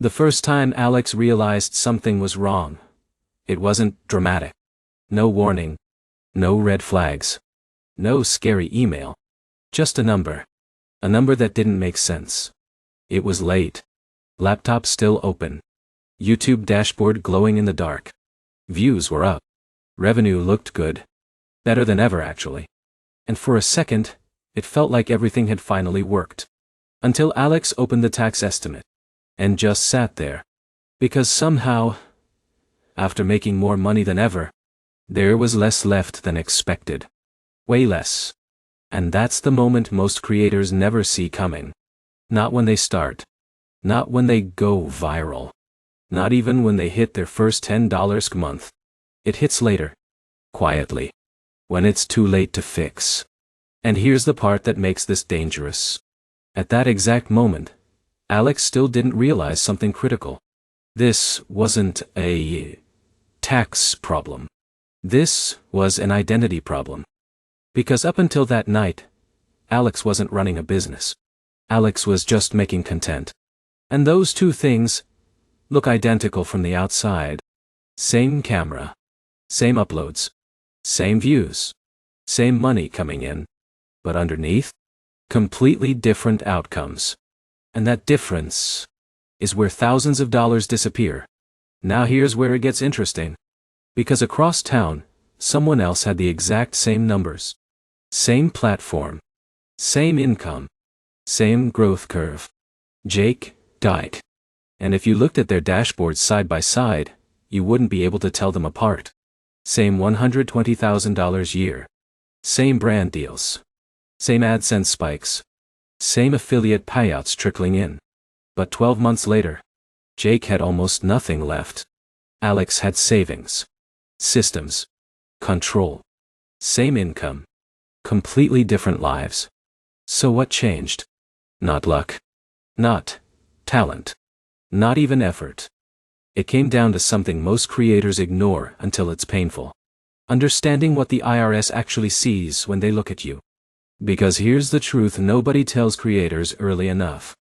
The first time Alex realized something was wrong. It wasn't dramatic. No warning. No red flags. No scary email. Just a number. A number that didn't make sense. It was late. Laptop still open. YouTube dashboard glowing in the dark. Views were up. Revenue looked good. Better than ever, actually. And for a second, it felt like everything had finally worked. Until Alex opened the tax estimate. And just sat there. Because somehow, after making more money than ever, there was less left than expected. Way less. And that's the moment most creators never see coming. Not when they start. Not when they go viral. Not even when they hit their first $10 a month. It hits later. Quietly. When it's too late to fix. And here's the part that makes this dangerous. At that exact moment, Alex still didn't realize something critical. This wasn't a tax problem. This was an identity problem. Because up until that night, Alex wasn't running a business. Alex was just making content. And those two things look identical from the outside. Same camera. Same uploads. Same views. Same money coming in. But underneath, completely different outcomes. And that difference is where thousands of dollars disappear. Now here's where it gets interesting. Because across town, someone else had the exact same numbers. Same platform. Same income. Same growth curve. Jake died. And if you looked at their dashboards side by side, you wouldn't be able to tell them apart. Same $120,000 year. Same brand deals. Same AdSense spikes. Same affiliate payouts trickling in. But 12 months later, Jake had almost nothing left. Alex had savings. Systems. Control. Same income. Completely different lives. So what changed? Not luck. Not talent. Not even effort. It came down to something most creators ignore until it's painful. Understanding what the IRS actually sees when they look at you. Because here's the truth nobody tells creators early enough.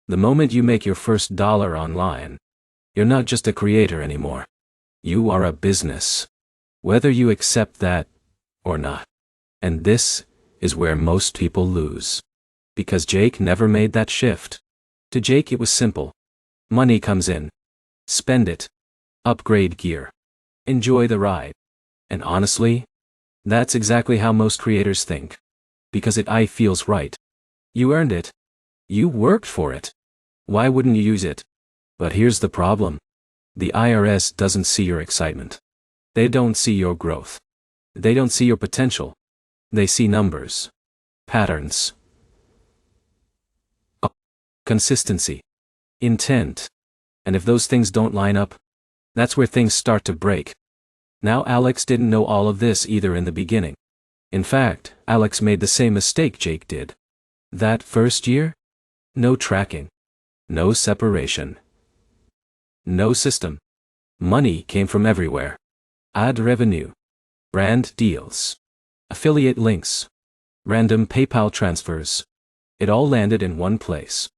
The moment you make your first dollar online, you're not just a creator anymore. You are a business. Whether you accept that or not. And this is where most people lose. Because Jake never made that shift. To Jake it was simple. Money comes in. Spend it. Upgrade gear. Enjoy the ride. And honestly, that's exactly how most creators think. Because it feels right. You earned it. You worked for it. Why wouldn't you use it? But here's the problem. The IRS doesn't see your excitement. They don't see your growth. They don't see your potential. They see numbers. Patterns. Consistency. Intent. And if those things don't line up, that's where things start to break. Now Alex didn't know all of this either in the beginning. In fact, Alex made the same mistake Jake did. That first year? No tracking. No separation. No system. Money came from everywhere. Ad revenue. Brand deals. Affiliate links. Random PayPal transfers. It all landed in one place.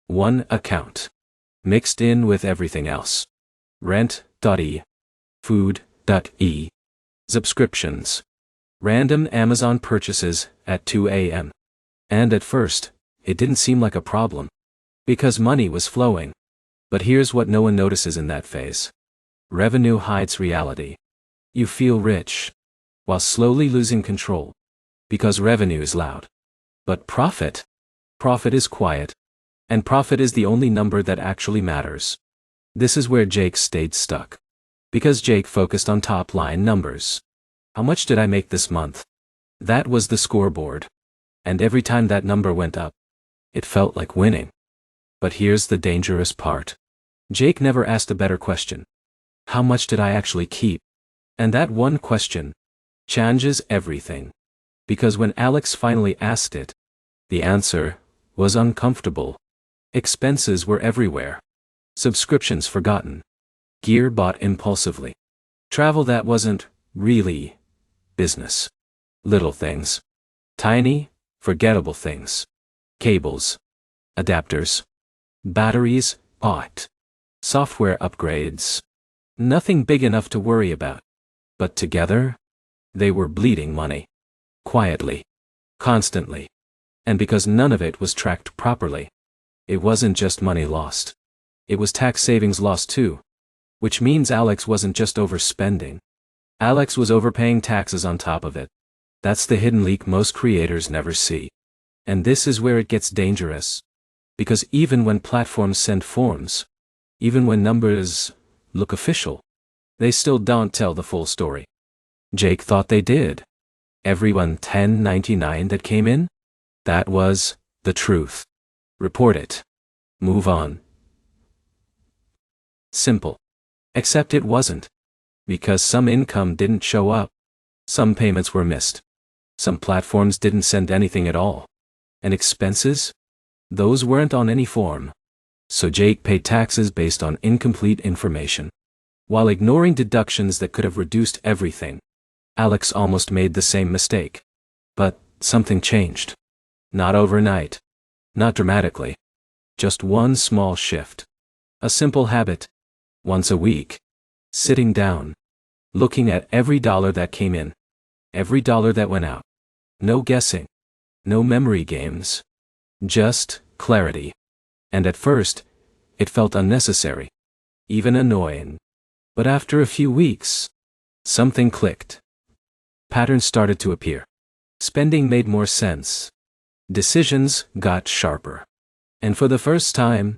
One account. Mixed in with everything else. Rent.e. Food.e. Subscriptions. Random Amazon purchases at 2 a.m. And at first, it didn't seem like a problem. Because money was flowing. But here's what no one notices in that phase. Revenue hides reality. You feel rich, while slowly losing control. Because revenue is loud. But profit? Profit is quiet. And profit is the only number that actually matters. This is where Jake stayed stuck. Because Jake focused on top-line numbers. How much did I make this month? That was the scoreboard. And every time that number went up, it felt like winning. But here's the dangerous part. Jake never asked a better question. How much did I actually keep? And that one question changes everything. Because when Alex finally asked it, the answer was uncomfortable. Expenses were everywhere. Subscriptions forgotten. Gear bought impulsively. Travel that wasn't really business. Little things. Tiny, forgettable things. Cables. Adapters. Batteries bought. software upgrades. Nothing big enough to worry about. But together, they were bleeding money. Quietly. Constantly. And because none of it was tracked properly, it wasn't just money lost. It was tax savings lost too. Which means Alex wasn't just overspending. Alex was overpaying taxes on top of it. That's the hidden leak most creators never see. And this is where it gets dangerous. Because even when platforms send forms, even when numbers look official, they still don't tell the full story. Jake thought they did. Every 1099 that came in? That was the truth. Report it. Move on. Simple. Except it wasn't. Because some income didn't show up. Some payments were missed. Some platforms didn't send anything at all. And expenses? Those weren't on any form. So Jake paid taxes based on incomplete information. While ignoring deductions that could have reduced everything. Alex almost made the same mistake. But something changed. Not overnight. Not dramatically. Just one small shift. A simple habit. Once a week. Sitting down. Looking at every dollar that came in. Every dollar that went out. No guessing. No memory games. Just clarity. And at first, it felt unnecessary. Even annoying. But after a few weeks, something clicked. Patterns started to appear. Spending made more sense. Decisions got sharper. And for the first time,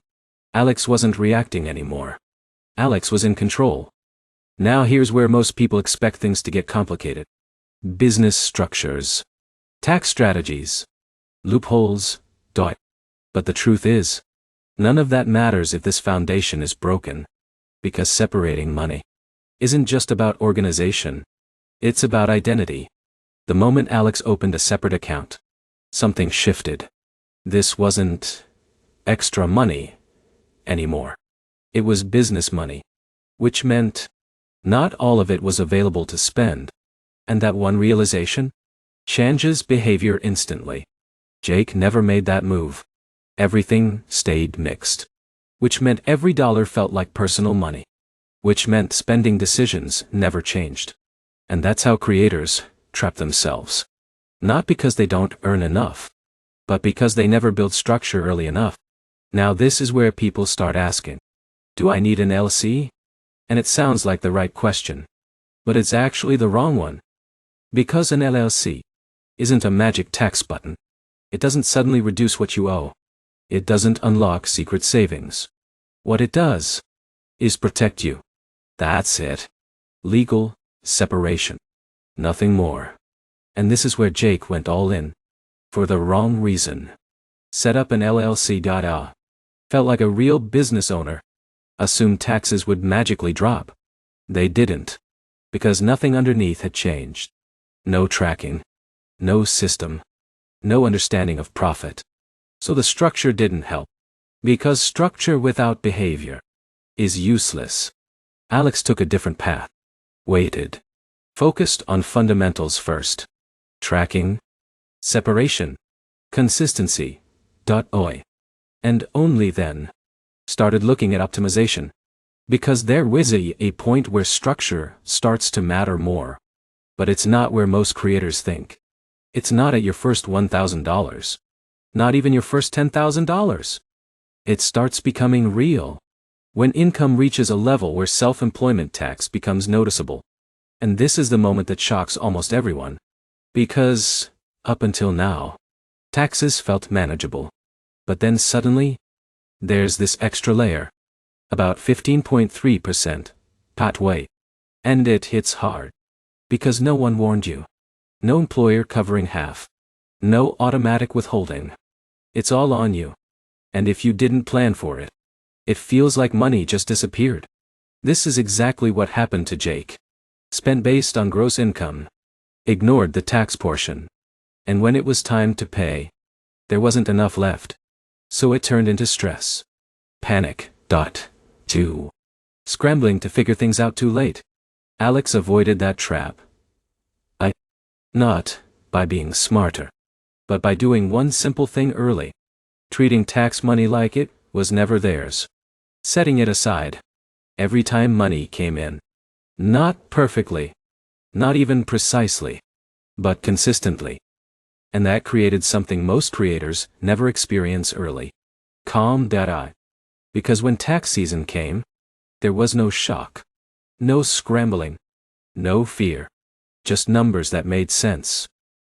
Alex wasn't reacting anymore. Alex was in control. Now here's where most people expect things to get complicated. Business structures. Tax strategies. Loopholes. But the truth is, none of that matters if this foundation is broken. Because separating money isn't just about organization. It's about identity. The moment Alex opened a separate account, something shifted. This wasn't extra money anymore. It was business money. Which meant not all of it was available to spend. And that one realization changes behavior instantly. Jake never made that move. Everything stayed mixed. Which meant every dollar felt like personal money. Which meant spending decisions never changed. And that's how creators trap themselves. Not because they don't earn enough, but because they never build structure early enough. Now this is where people start asking, do I need an LLC? And it sounds like the right question. But it's actually the wrong one. Because an LLC isn't a magic tax button. It doesn't suddenly reduce what you owe. It doesn't unlock secret savings. What it does is protect you. That's it. Legal separation. Nothing more. And this is where Jake went all in. For the wrong reason. Set up an LLC. Felt like a real business owner. Assumed taxes would magically drop. They didn't. Because nothing underneath had changed. No tracking. No system. No understanding of profit. So the structure didn't help. Because structure without behavior is useless. Alex took a different path. Waited. Focused on fundamentals first. Tracking. Separation. Consistency. And only then started looking at optimization. Because there was a point where structure starts to matter more. But it's not where most creators think. It's not at your first $1,000. Not even your first $10,000. It starts becoming real. When income reaches a level where self-employment tax becomes noticeable. And this is the moment that shocks almost everyone. Because, up until now, taxes felt manageable. But then suddenly, there's this extra layer. About 15.3%. Pathway. And it hits hard. Because no one warned you. No employer covering half. No automatic withholding. It's all on you. And if you didn't plan for it, it feels like money just disappeared. This is exactly what happened to Jake. Spent based on gross income. Ignored the tax portion. And when it was time to pay, there wasn't enough left. So it turned into stress. Panic. Scrambling to figure things out too late. Alex avoided that trap. Not by being smarter, but by doing one simple thing early. Treating tax money like it was never theirs. setting it aside. Every time money came in. Not perfectly. Not even precisely. But consistently. And that created something most creators never experience early. Calm. Because when tax season came, there was no shock. No scrambling. No fear. Just numbers that made sense.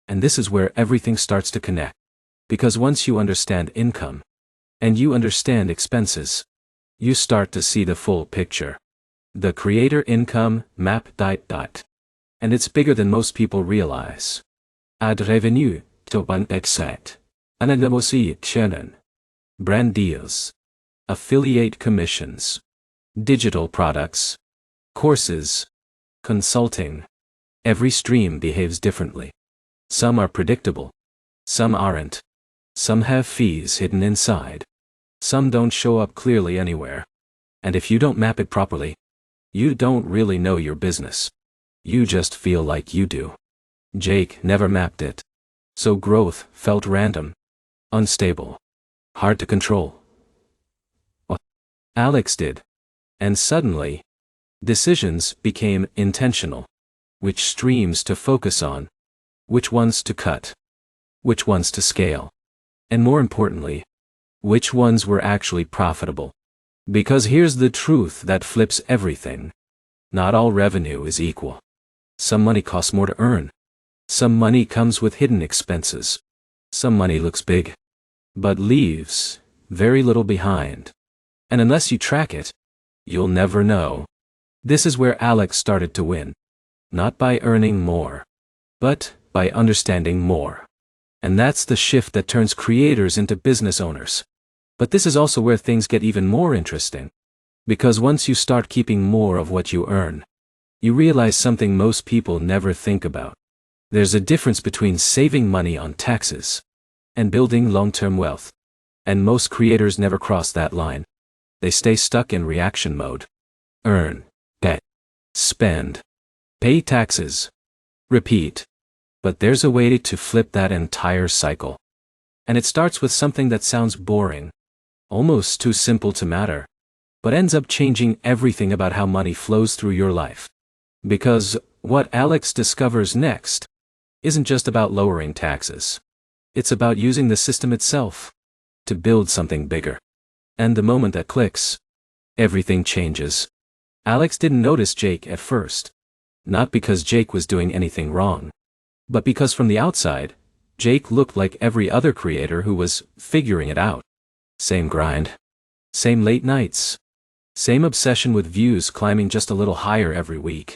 And this is where everything starts to connect. Because once you understand income, and you understand expenses, you start to see the full picture. The creator income map. And it's bigger than most people realize. Ad revenue, brand deals, affiliate commissions, digital products, courses, consulting. Every stream behaves differently. Some are predictable. Some aren't. Some have fees hidden inside. Some don't show up clearly anywhere. And if you don't map it properly, you don't really know your business. You just feel like you do. Jake never mapped it. So growth felt random, unstable, hard to control. Alex did. And suddenly, decisions became intentional. Which streams to focus on, which ones to cut, which ones to scale, and more importantly, which ones were actually profitable. Because here's the truth that flips everything. Not all revenue is equal. Some money costs more to earn. Some money comes with hidden expenses. Some money looks big, but leaves very little behind. And unless you track it, you'll never know. This is where Alex started to win. Not by earning more, but by understanding more. And that's the shift that turns creators into business owners. But this is also where things get even more interesting. Because once you start keeping more of what you earn, you realize something most people never think about. There's a difference between saving money on taxes and building long-term wealth. And most creators never cross that line. They stay stuck in reaction mode. Earn, get, spend, pay taxes, repeat. But there's a way to flip that entire cycle. And it starts with something that sounds boring, almost too simple to matter, but ends up changing everything about how money flows through your life. Because what Alex discovers next isn't just about lowering taxes. It's about using the system itself to build something bigger. And the moment that clicks, everything changes. Alex didn't notice Jake at first. Not because Jake was doing anything wrong, but because from the outside, Jake looked like every other creator who was figuring it out. Same grind. Same late nights. Same obsession with views climbing just a little higher every week.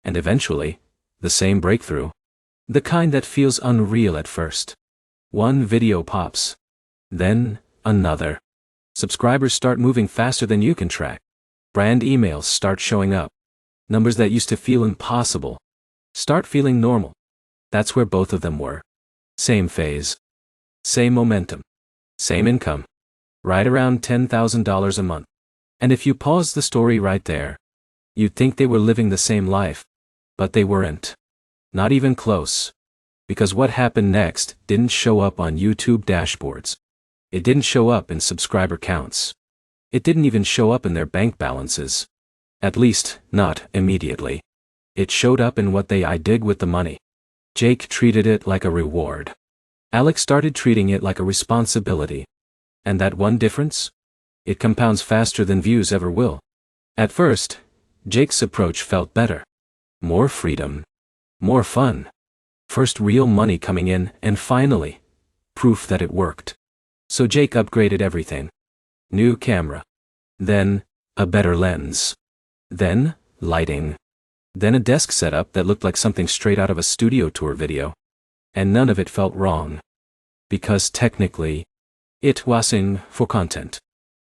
And eventually, the same breakthrough. The kind that feels unreal at first. One video pops. Then, another. Subscribers start moving faster than you can track. Brand emails start showing up. Numbers that used to feel impossible start feeling normal. That's where both of them were. Same phase. Same momentum. Same income. Right around $10,000 a month. And if you pause the story right there, you'd think they were living the same life. But they weren't. Not even close. Because what happened next didn't show up on YouTube dashboards. It didn't show up in subscriber counts. It didn't even show up in their bank balances. At least, not immediately. It showed up in what they did with the money. Jake treated it like a reward. Alex started treating it like a responsibility. And that one difference? It compounds faster than views ever will. At first, Jake's approach felt better. More freedom. More fun. First real money coming in, and finally, proof that it worked. So Jake upgraded everything. New camera. Then, a better lens. Then, lighting. Then a desk setup that looked like something straight out of a studio tour video. And none of it felt wrong. Because technically, it wasn't for content.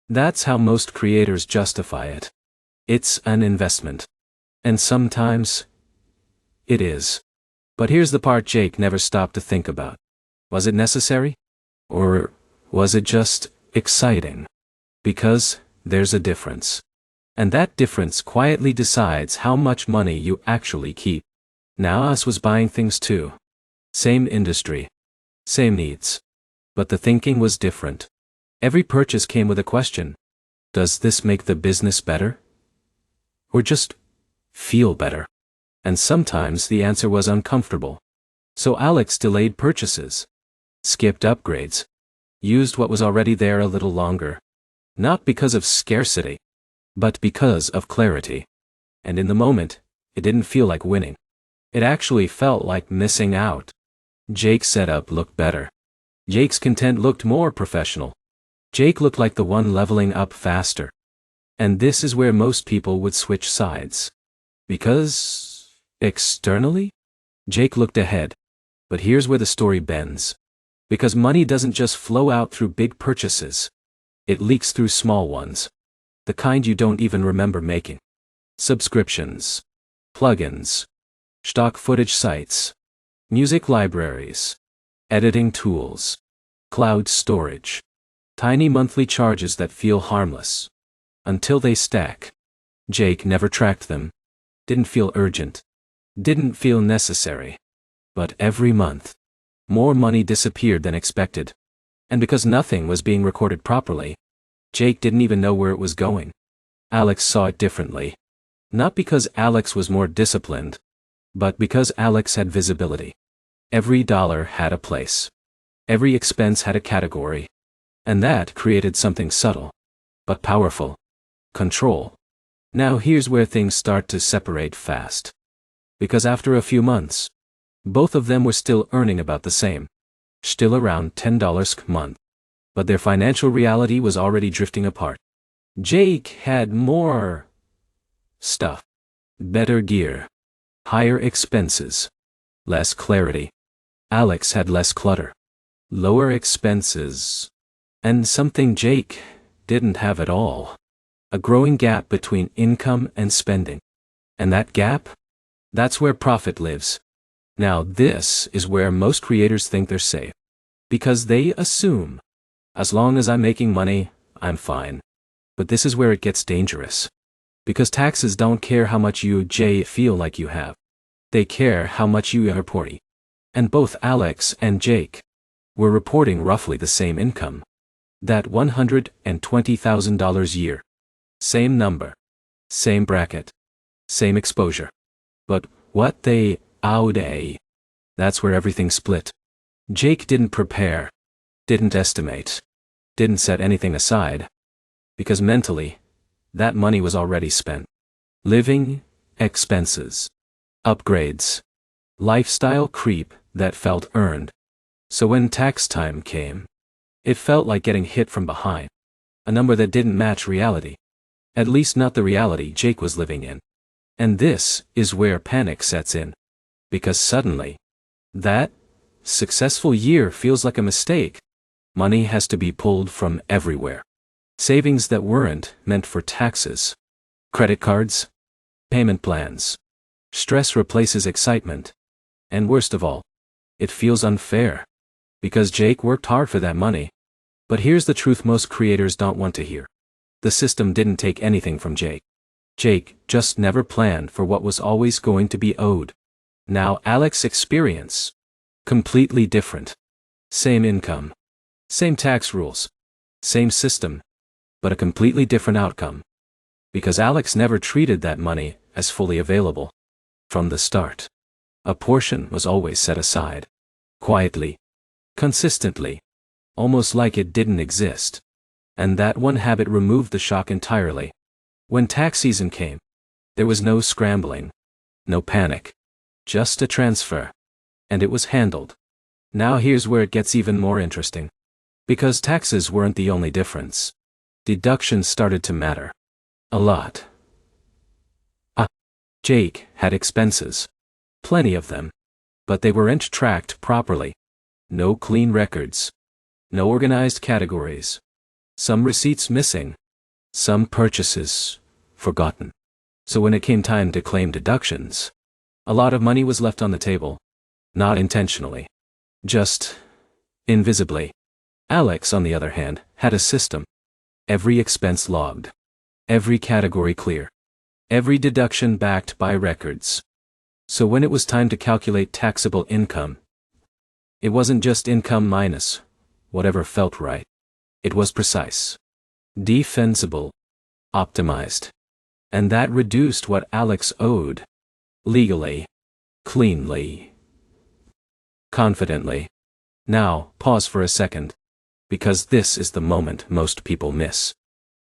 That's how most creators justify it. It's an investment. And sometimes, it is. But here's the part Jake never stopped to think about. Was it necessary? Or was it just exciting? Because there's a difference. And that difference quietly decides how much money you actually keep. Now us was buying things too. Same industry. Same needs. But the thinking was different. Every purchase came with a question. Does this make the business better? Or just feel better? And sometimes the answer was uncomfortable. So Alex delayed purchases, skipped upgrades, used what was already there a little longer. Not because of scarcity, but because of clarity. And in the moment, it didn't feel like winning. It actually felt like missing out. Jake's setup looked better. Jake's content looked more professional. Jake looked like the one leveling up faster. And this is where most people would switch sides. Because, externally, Jake looked ahead. But here's where the story bends. Because money doesn't just flow out through big purchases. It leaks through small ones. The kind you don't even remember making. Subscriptions, plugins, stock footage sites, music libraries, editing tools, cloud storage, tiny monthly charges that feel harmless. Until they stack. Jake never tracked them. Didn't feel urgent. Didn't feel necessary. But every month, more money disappeared than expected. And because nothing was being recorded properly, Jake didn't even know where it was going. Alex saw it differently. Not because Alex was more disciplined, but because Alex had visibility. Every dollar had a place. Every expense had a category. And that created something subtle, but powerful. Control. Now here's where things start to separate fast. Because after a few months, both of them were still earning about the same. Still around $10 a month. But their financial reality was already drifting apart. Jake had more stuff. Better gear. Higher expenses. Less clarity. Alex had less clutter. Lower expenses. And something Jake didn't have at all. A growing gap between income and spending. And that gap? That's where profit lives. Now this is where most creators think they're safe. Because they assume, as long as I'm making money, I'm fine. But this is where it gets dangerous. Because taxes don't care how much you feel like you have. They care how much you are reporting. And both Alex and Jake were reporting roughly the same income. That $120,000 year. Same number. Same bracket. Same exposure. But what they ouday. That's where everything split. Jake didn't prepare. Didn't estimate. Didn't set anything aside. Because mentally, that money was already spent. Living expenses. Upgrades. Lifestyle creep that felt earned. So when tax time came, it felt like getting hit from behind. A number that didn't match reality. At least not the reality Jake was living in. And this is where panic sets in. Because suddenly, that successful year feels like a mistake. Money has to be pulled from everywhere. Savings that weren't meant for taxes. Credit cards. Payment plans. Stress replaces excitement. And worst of all, it feels unfair. Because Jake worked hard for that money. But here's the truth most creators don't want to hear. The system didn't take anything from Jake. Jake just never planned for what was always going to be owed. Now Alex's experience. Completely different. Same income. Same tax rules. Same system. But a completely different outcome. Because Alex never treated that money as fully available. From the start. A portion was always set aside. Quietly. Consistently. Almost like it didn't exist. And that one habit removed the shock entirely. When tax season came, there was no scrambling. No panic. Just a transfer. And it was handled. Now here's where it gets even more interesting. Because taxes weren't the only difference. Deductions started to matter. A lot. Jake had expenses. Plenty of them. But they weren't tracked properly. No clean records. No organized categories. Some receipts missing. Some purchases forgotten. So when it came time to claim deductions, a lot of money was left on the table. Not intentionally. Just invisibly. Alex, on the other hand, had a system. Every expense logged. Every category clear. Every deduction backed by records. So when it was time to calculate taxable income, it wasn't just income minus whatever felt right. It was precise. Defensible. optimized. And that reduced what Alex owed. Legally. Cleanly. Confidently. Now, pause for a second. Because this is the moment most people miss.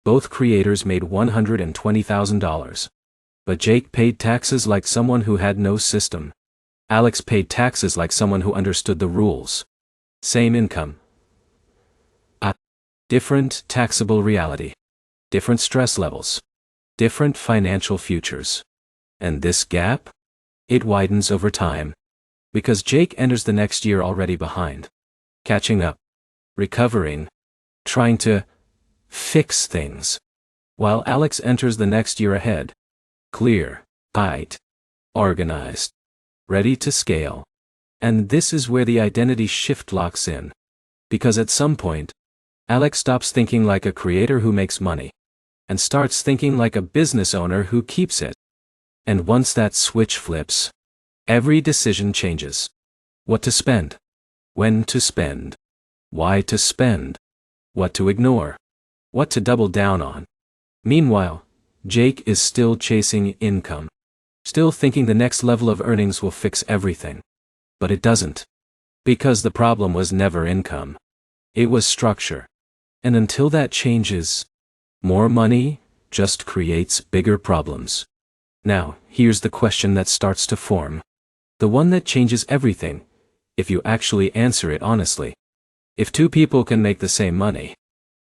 Both creators made $120,000. But Jake paid taxes like someone who had no system. Alex paid taxes like someone who understood the rules. Same income. Different taxable reality. Different stress levels. Different financial futures. And this gap? It widens over time. Because Jake enters the next year already behind. Catching up. Recovering. Trying to fix things. While Alex enters the next year ahead. Clear, tight, organized, ready to scale. And this is where the identity shift locks in. Because at some point, Alex stops thinking like a creator who makes money, and starts thinking like a business owner who keeps it. And once that switch flips, every decision changes. What to spend, when to spend, why to spend, what to ignore, what to double down on. Meanwhile, Jake is still chasing income, still thinking the next level of earnings will fix everything. But it doesn't. Because the problem was never income. It was structure. And until that changes, more money just creates bigger problems. Now, here's the question that starts to form. The one that changes everything, if you actually answer it honestly. If two people can make the same money,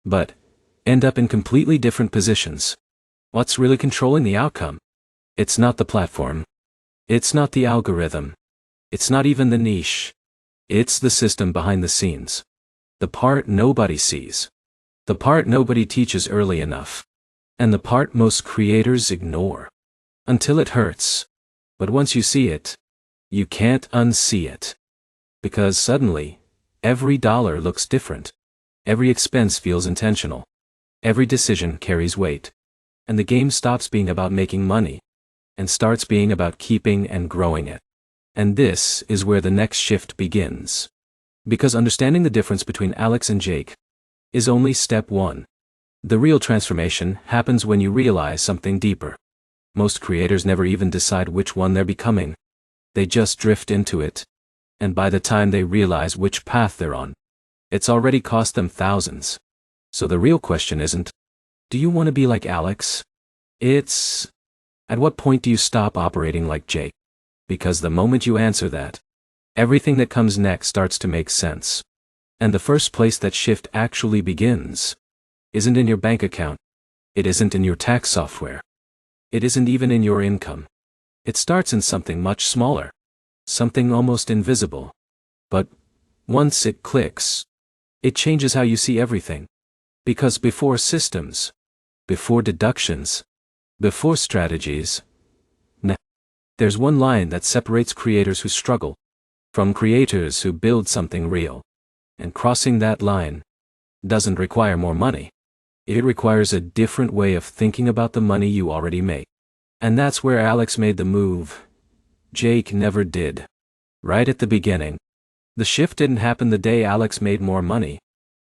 but end up in completely different positions, what's really controlling the outcome? It's not the platform. It's not the algorithm. It's not even the niche. It's the system behind the scenes. The part nobody sees. The part nobody teaches early enough. And the part most creators ignore. Until it hurts. But once you see it, you can't unsee it. Because suddenly, every dollar looks different. Every expense feels intentional. Every decision carries weight. And the game stops being about making money, and starts being about keeping and growing it. And this is where the next shift begins. Because understanding the difference between Alex and Jake is only step one. The real transformation happens when you realize something deeper. Most creators never even decide which one they're becoming. They just drift into it. And by the time they realize which path they're on, it's already cost them thousands. So the real question isn't, do you want to be like Alex? It's, at what point do you stop operating like Jake? Because the moment you answer that, everything that comes next starts to make sense. And the first place that shift actually begins isn't in your bank account. It isn't in your tax software. It isn't even in your income. It starts in something much smaller. Something almost invisible. But once it clicks, it changes how you see everything. Because before systems, before deductions, before strategies, there's one line that separates creators who struggle from creators who build something real. And crossing that line doesn't require more money. It requires a different way of thinking about the money you already make. And that's where Alex made the move Jake never did. Right at the beginning. The shift didn't happen the day Alex made more money.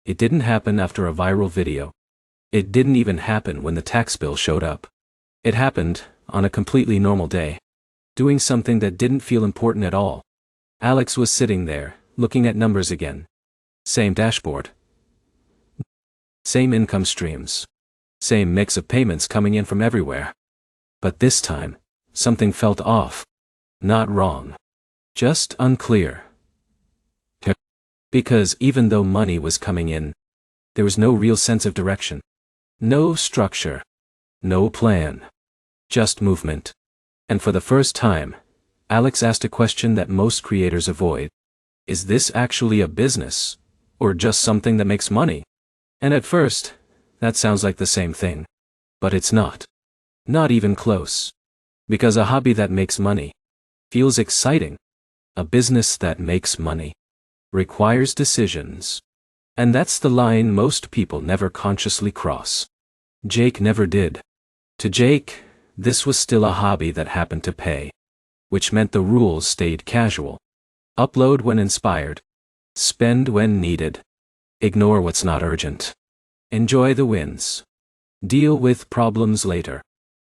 It didn't happen after a viral video. It didn't even happen when the tax bill showed up. It happened on a completely normal day. Doing something that didn't feel important at all. Alex was sitting there, looking at numbers again. Same dashboard. Same income streams. Same mix of payments coming in from everywhere. But this time, something felt off. Not wrong. Just unclear. Because even though money was coming in, there was no real sense of direction. No structure. No plan. Just movement. And for the first time, Alex asked a question that most creators avoid. Is this actually a business? Or just something that makes money? And at first, that sounds like the same thing. But it's not. Not even close. Because a hobby that makes money feels exciting. A business that makes money requires decisions. And that's the line most people never consciously cross. Jake never did. To Jake, this was still a hobby that happened to pay. Which meant the rules stayed casual. Upload when inspired. Spend when needed. Ignore what's not urgent. Enjoy the wins. Deal with problems later.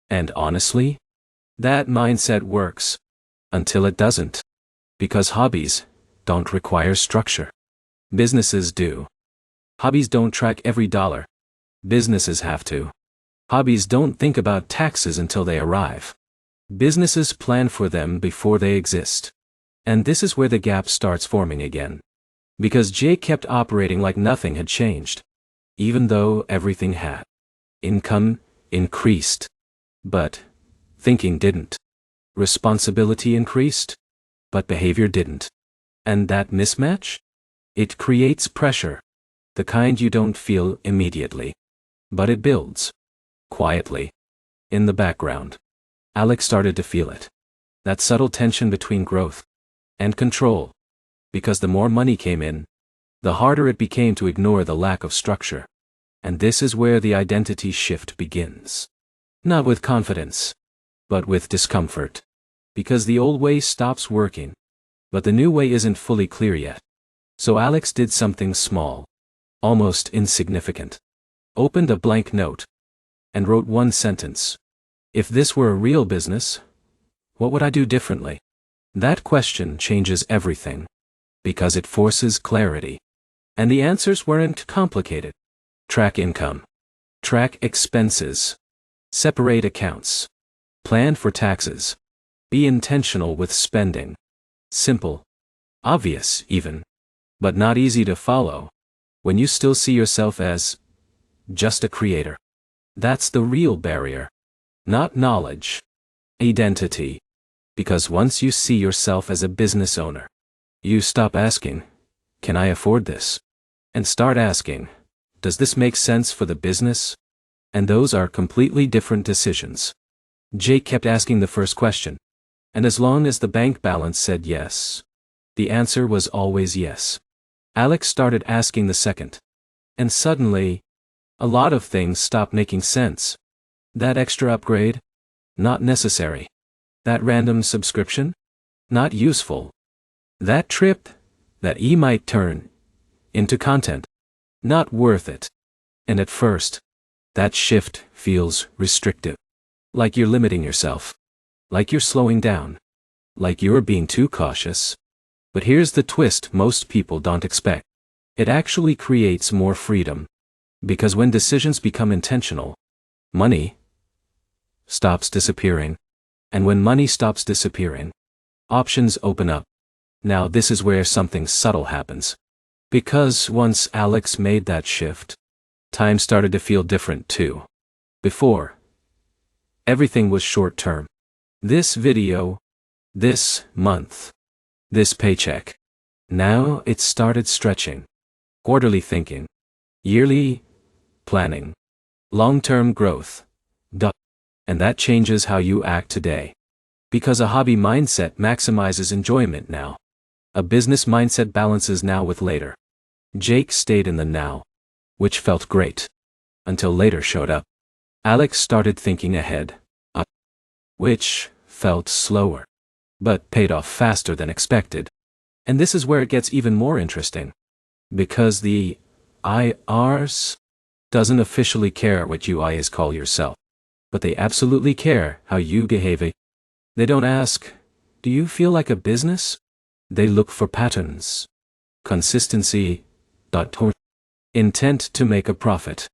And honestly, that mindset works. Until it doesn't. Because hobbies don't require structure. Businesses do. Hobbies don't track every dollar. Businesses have to. Hobbies don't think about taxes until they arrive. Businesses plan for them before they exist. And this is where the gap starts forming again. Because Jake kept operating like nothing had changed. Even though everything had. Income increased. But thinking didn't. Responsibility increased. But behavior didn't. And that mismatch? It creates pressure. The kind you don't feel immediately. But it builds. Quietly. In the background. Alex started to feel it. That subtle tension between growth and control. Because the more money came in, the harder it became to ignore the lack of structure. And this is where the identity shift begins. Not with confidence, but with discomfort. Because the old way stops working, but the new way isn't fully clear yet. So Alex did something small, almost insignificant. Opened a blank note and wrote one sentence. If this were a real business, what would I do differently? That question changes everything. Because it forces clarity. And the answers weren't complicated. Track income. Track expenses. Separate accounts. Plan for taxes. Be intentional with spending. Simple. Obvious, even. But not easy to follow. When you still see yourself as just a creator. That's the real barrier. Not knowledge. Identity. Because once you see yourself as a business owner, you stop asking, can I afford this? And start asking, does this make sense for the business? And those are completely different decisions. Jake kept asking the first question. And as long as the bank balance said yes, the answer was always yes. Alex started asking the second. And suddenly, a lot of things stopped making sense. That extra upgrade? Not necessary. That random subscription? Not useful. That trip? That might turn into content? Not worth it. And at first, that shift feels restrictive. Like you're limiting yourself. Like you're slowing down. Like you're being too cautious. But here's the twist most people don't expect. It actually creates more freedom. Because when decisions become intentional, money stops disappearing. And when money stops disappearing, options open up. Now this is where something subtle happens. Because once Alex made that shift, time started to feel different too. Before, everything was short-term. This video, this month, this paycheck. Now it started stretching. Quarterly thinking. Yearly planning. Long-term growth. And that changes how you act today. Because a hobby mindset maximizes enjoyment now. A business mindset balances now with later. Jake stayed in the now, which felt great. Until later showed up. Alex started thinking ahead, which felt slower, but paid off faster than expected. And this is where it gets even more interesting. Because the IRS doesn't officially care what you is call yourself. But they absolutely care how you behave. They don't ask, do you feel like a business? They look for patterns. Consistency. Intent to make a profit.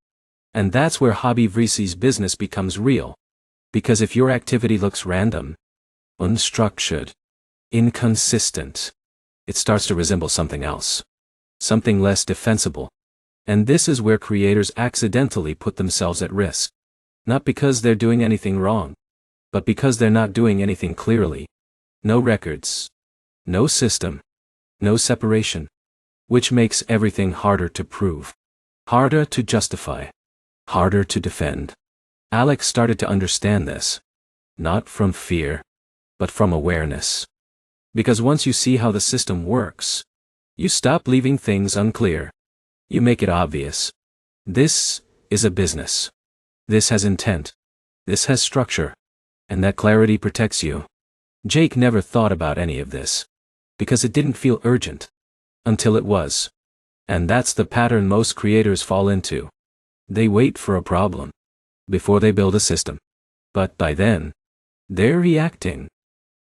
And that's where Hobby Vrisi's business becomes real. Because if your activity looks random, unstructured, inconsistent, it starts to resemble something else. Something less defensible. And this is where creators accidentally put themselves at risk. Not because they're doing anything wrong, but because they're not doing anything clearly. No records. No system. No separation. Which makes everything harder to prove. Harder to justify. Harder to defend. Alex started to understand this. Not from fear, but from awareness. Because once you see how the system works, you stop leaving things unclear. You make it obvious. This is a business. This has intent. This has structure. And that clarity protects you. Jake never thought about any of this. Because it didn't feel urgent. Until it was. And that's the pattern most creators fall into. They wait for a problem. before they build a system. But by then, they're reacting,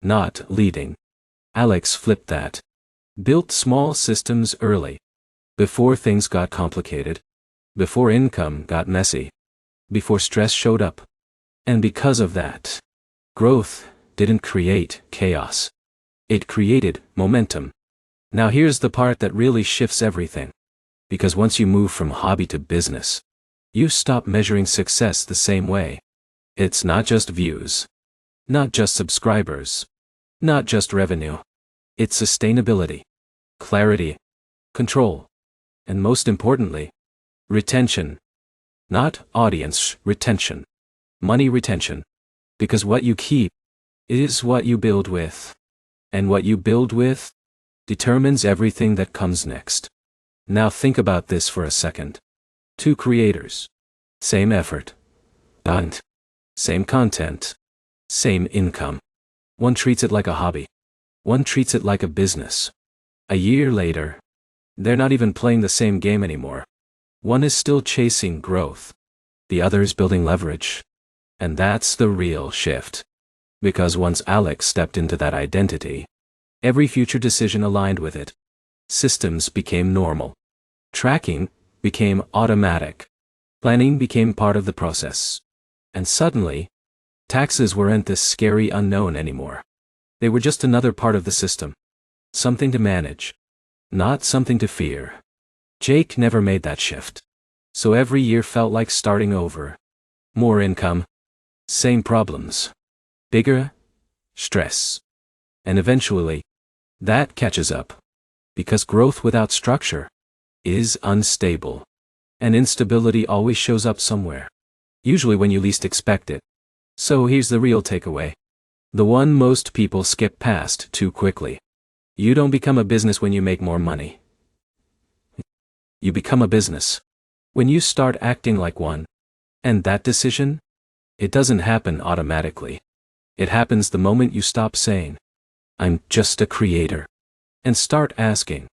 not leading. Alex flipped that. Built small systems early, before things got complicated, before income got messy, before stress showed up. And because of that, growth didn't create chaos. It created momentum. Now here's the part that really shifts everything. Because once you move from hobby to business, you stop measuring success the same way. It's not just views, not just subscribers, not just revenue. It's sustainability, clarity, control, and most importantly, retention. Not audience retention, money retention. Because what you keep is what you build with. And what you build with determines everything that comes next. Now think about this for a second. Two creators. Same effort. And same content. Same income. One treats it like a hobby. One treats it like a business. A year later, they're not even playing the same game anymore. One is still chasing growth. The other is building leverage. And that's the real shift. Because once Alex stepped into that identity, every future decision aligned with it. Systems became normal. Tracking became automatic. Planning became part of the process. And suddenly, taxes weren't this scary unknown anymore. They were just another part of the system. Something to manage, not something to fear. Jake never made that shift. So every year felt like starting over. More income, same problems. Bigger stress. And eventually, that catches up. Because growth without structure is unstable. And instability always shows up somewhere. Usually when you least expect it. So here's the real takeaway. The one most people skip past too quickly. You don't become a business when you make more money. You become a business when you start acting like one. And that decision? It doesn't happen automatically. It happens the moment you stop saying, I'm just a creator, and start asking,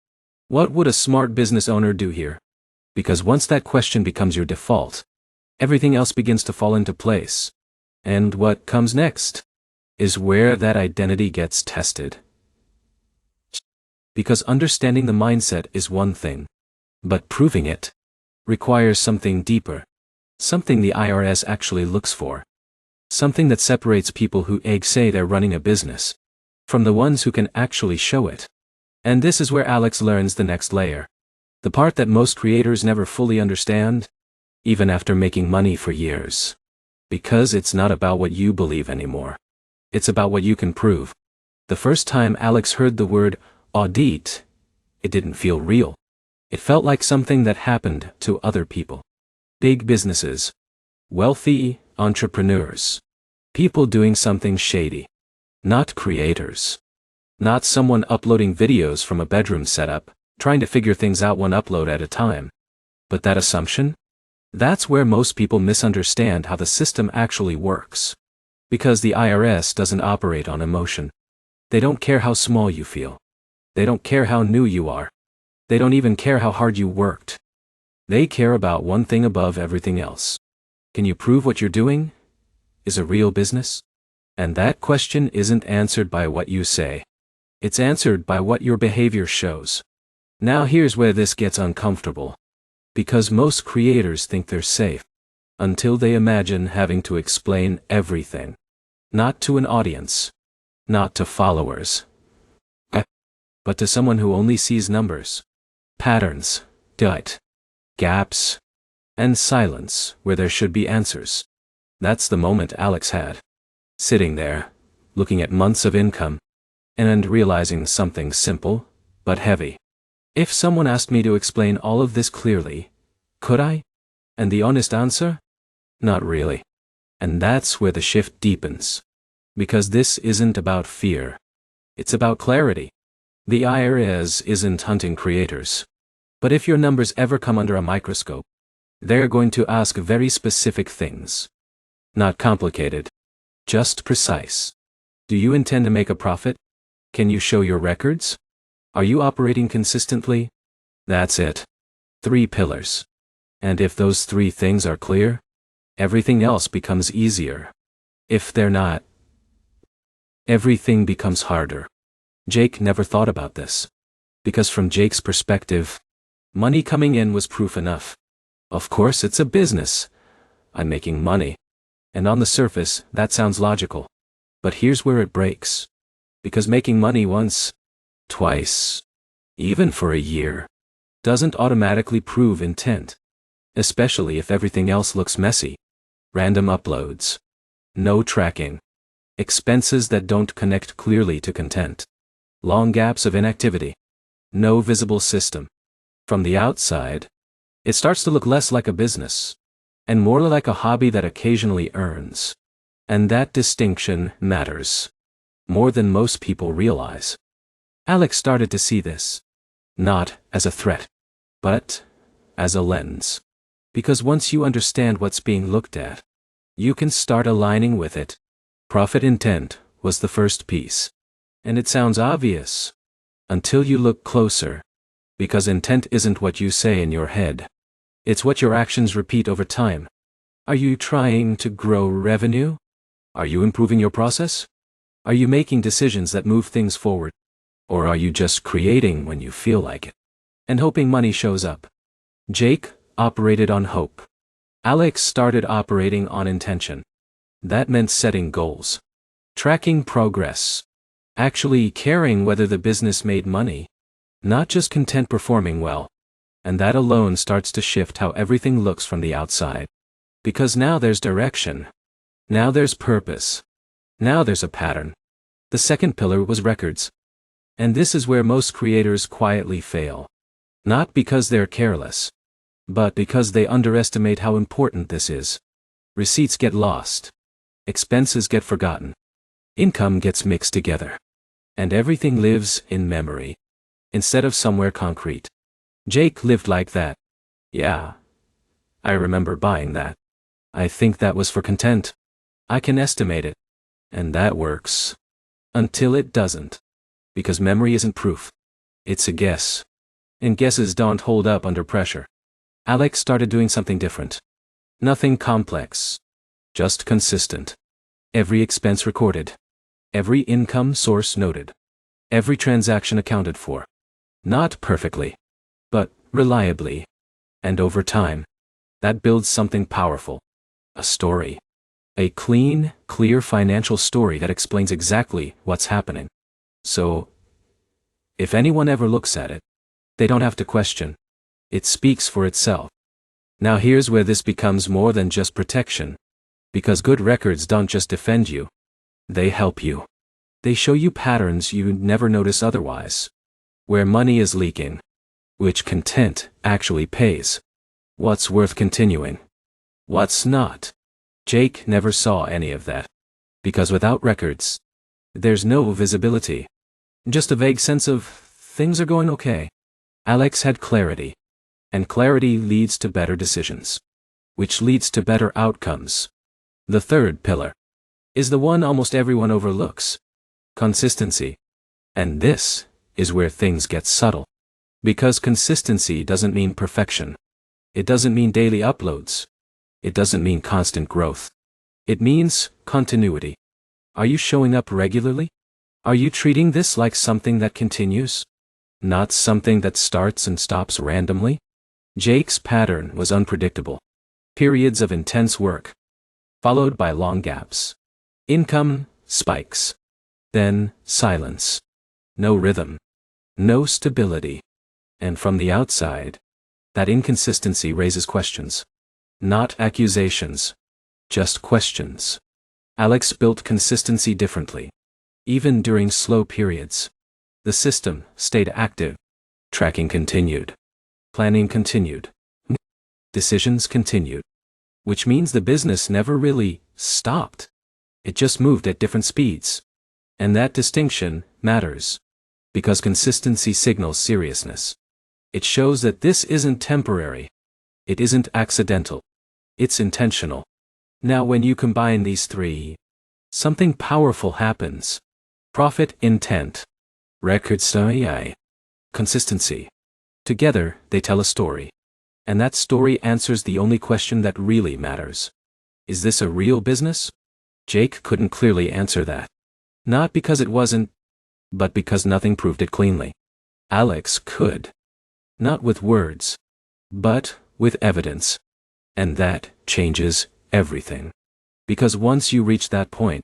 what would a smart business owner do here? Because once that question becomes your default, everything else begins to fall into place. And what comes next is where that identity gets tested. Because understanding the mindset is one thing, but proving it requires something deeper, something the IRS actually looks for, something that separates people who say they're running a business from the ones who can actually show it. And this is where Alex learns the next layer, the part that most creators never fully understand, even after making money for years. Because it's not about what you believe anymore. It's about what you can prove. The first time Alex heard the word audit, it didn't feel real. It felt like something that happened to other people. Big businesses. Wealthy entrepreneurs. People doing something shady. Not creators. Not someone uploading videos from a bedroom setup, trying to figure things out one upload at a time. But that assumption? That's where most people misunderstand how the system actually works. Because the IRS doesn't operate on emotion. They don't care how small you feel. They don't care how new you are. They don't even care how hard you worked. They care about one thing above everything else. Can you prove what you're doing is a real business? And that question isn't answered by what you say. It's answered by what your behavior shows. Now here's where this gets uncomfortable. Because most creators think they're safe. Until they imagine having to explain everything. Not to an audience. Not to followers. But to someone who only sees numbers. Patterns. Gaps. And silence where there should be answers. That's the moment Alex had. Sitting there, looking at months of income, and realizing something simple, but heavy. If someone asked me to explain all of this clearly, could I? And the honest answer? Not really. And that's where the shift deepens. Because this isn't about fear. It's about clarity. The IRS isn't hunting creators. But if your numbers ever come under a microscope, they're going to ask very specific things. Not complicated. Just precise. Do you intend to make a profit? Can you show your records? Are you operating consistently? That's it. 3 pillars. And if those 3 things are clear, everything else becomes easier. If they're not, everything becomes harder. Jake never thought about this. Because from Jake's perspective, money coming in was proof enough. Of course, it's a business. I'm making money. And on the surface, that sounds logical. But here's where it breaks. Because making money once, twice, even for a year, doesn't automatically prove intent. Especially if everything else looks messy. Random uploads. No tracking. Expenses that don't connect clearly to content. Long gaps of inactivity. No visible system. From the outside, it starts to look less like a business, and more like a hobby that occasionally earns. And that distinction matters. More than most people realize. Alex started to see this. Not as a threat, but as a lens. Because once you understand what's being looked at, you can start aligning with it. Profit intent was the first piece. And it sounds obvious. Until you look closer. Because intent isn't what you say in your head. It's what your actions repeat over time. Are you trying to grow revenue? Are you improving your process? Are you making decisions that move things forward? Or are you just creating when you feel like it? And hoping money shows up? Jake operated on hope. Alex started operating on intention. That meant setting goals. Tracking progress. Actually caring whether the business made money. Not just content performing well. And that alone starts to shift how everything looks from the outside. Because now there's direction. Now there's purpose. Now there's a pattern. The second pillar was records. And this is where most creators quietly fail. Not because they're careless, but because they underestimate how important this is. Receipts get lost. Expenses get forgotten. Income gets mixed together. And everything lives in memory, instead of somewhere concrete. Jake lived like that. Yeah. I remember buying that. I think that was for content. I can estimate it. And that works. Until it doesn't. Because memory isn't proof. It's a guess. And guesses don't hold up under pressure. Alex started doing something different. Nothing complex. Just consistent. Every expense recorded. Every income source noted. Every transaction accounted for. Not perfectly, but reliably. And over time, that builds something powerful. A story. A clean, clear financial story that explains exactly what's happening. So, if anyone ever looks at it, they don't have to question. It speaks for itself. Now here's where this becomes more than just protection. Because good records don't just defend you. They help you. They show you patterns you'd never notice otherwise. Where money is leaking. Which content actually pays. What's worth continuing. What's not. Jake never saw any of that. Because without records, there's no visibility. Just a vague sense of, things are going okay. Alex had clarity. And clarity leads to better decisions. Which leads to better outcomes. The third pillar is the one almost everyone overlooks. Consistency. And this is where things get subtle. Because consistency doesn't mean perfection. It doesn't mean daily uploads. It doesn't mean constant growth. It means continuity. Are you showing up regularly? Are you treating this like something that continues? Not something that starts and stops randomly? Jake's pattern was unpredictable. Periods of intense work, followed by long gaps. Income spikes. Then silence. No rhythm. No stability. And from the outside, that inconsistency raises questions. Not accusations. Just questions. Alex built consistency differently. Even during slow periods. The system stayed active. Tracking continued. Planning continued. Decisions continued. Which means the business never really stopped. It just moved at different speeds. And that distinction matters. Because consistency signals seriousness. It shows that this isn't temporary. It isn't accidental. It's intentional. Now when you combine these three, something powerful happens. Profit intent. Record story. Consistency. Together, they tell a story. And that story answers the only question that really matters. Is this a real business? Jake couldn't clearly answer that. Not because it wasn't, but because nothing proved it cleanly. Alex could. Not with words, but with evidence. And that changes everything. Because once you reach that point,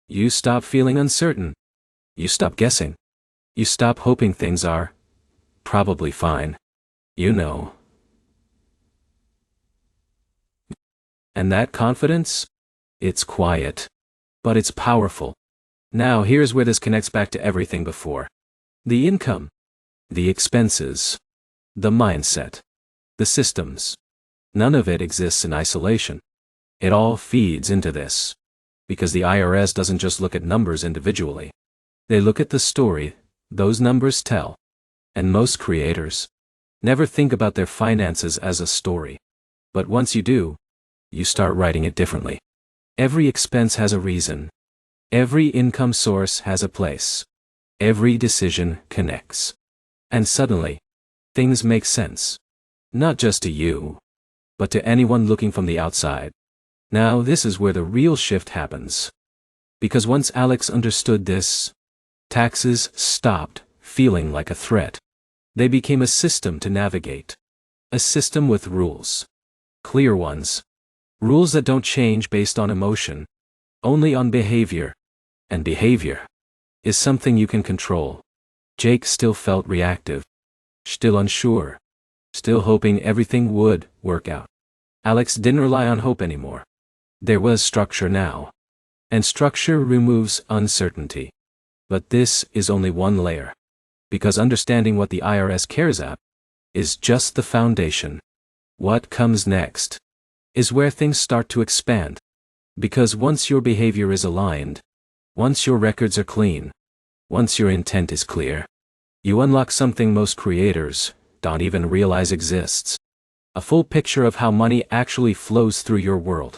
you stop feeling uncertain. You stop guessing. You stop hoping things are probably fine. You know. And that confidence? It's quiet. But it's powerful. Now here's where this connects back to everything before. The income. The expenses. The mindset. The systems. None of it exists in isolation. It all feeds into this. Because the IRS doesn't just look at numbers individually. They look at the story those numbers tell. And most creators never think about their finances as a story. But once you do, you start writing it differently. Every expense has a reason. Every income source has a place. Every decision connects. And suddenly, things make sense. Not just to you, but to anyone looking from the outside. Now this is where the real shift happens. Because once Alex understood this, taxes stopped feeling like a threat. They became a system to navigate. A system with rules. Clear ones. Rules that don't change based on emotion. Only on behavior. And behavior is something you can control. Jake still felt reactive. Still unsure. Still hoping everything would work out. Alex didn't rely on hope anymore. There was structure now. And structure removes uncertainty. But this is only one layer. Because understanding what the IRS cares at is just the foundation. What comes next is where things start to expand. Because once your behavior is aligned, once your records are clean, once your intent is clear, you unlock something most creators don't even realize exists. A full picture of how money actually flows through your world.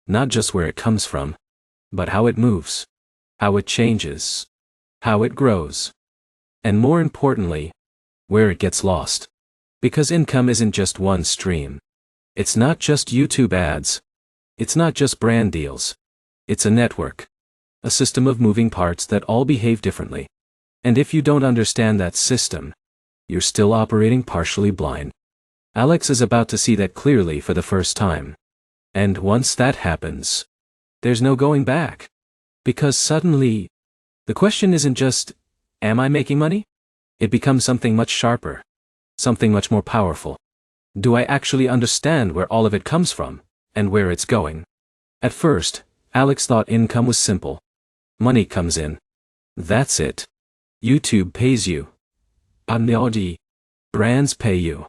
Not just where it comes from, but how it moves, how it changes, how it grows, and more importantly, where it gets lost. Because income isn't just one stream. It's not just YouTube ads. It's not just brand deals. It's a network. A system of moving parts that all behave differently. And if you don't understand that system, you're still operating partially blind. Alex is about to see that clearly for the first time. And once that happens, there's no going back. Because suddenly, the question isn't just, am I making money? It becomes something much sharper. Something much more powerful. Do I actually understand where all of it comes from, and where it's going? At first, Alex thought income was simple. Money comes in. That's it. YouTube pays you. Brands pay you.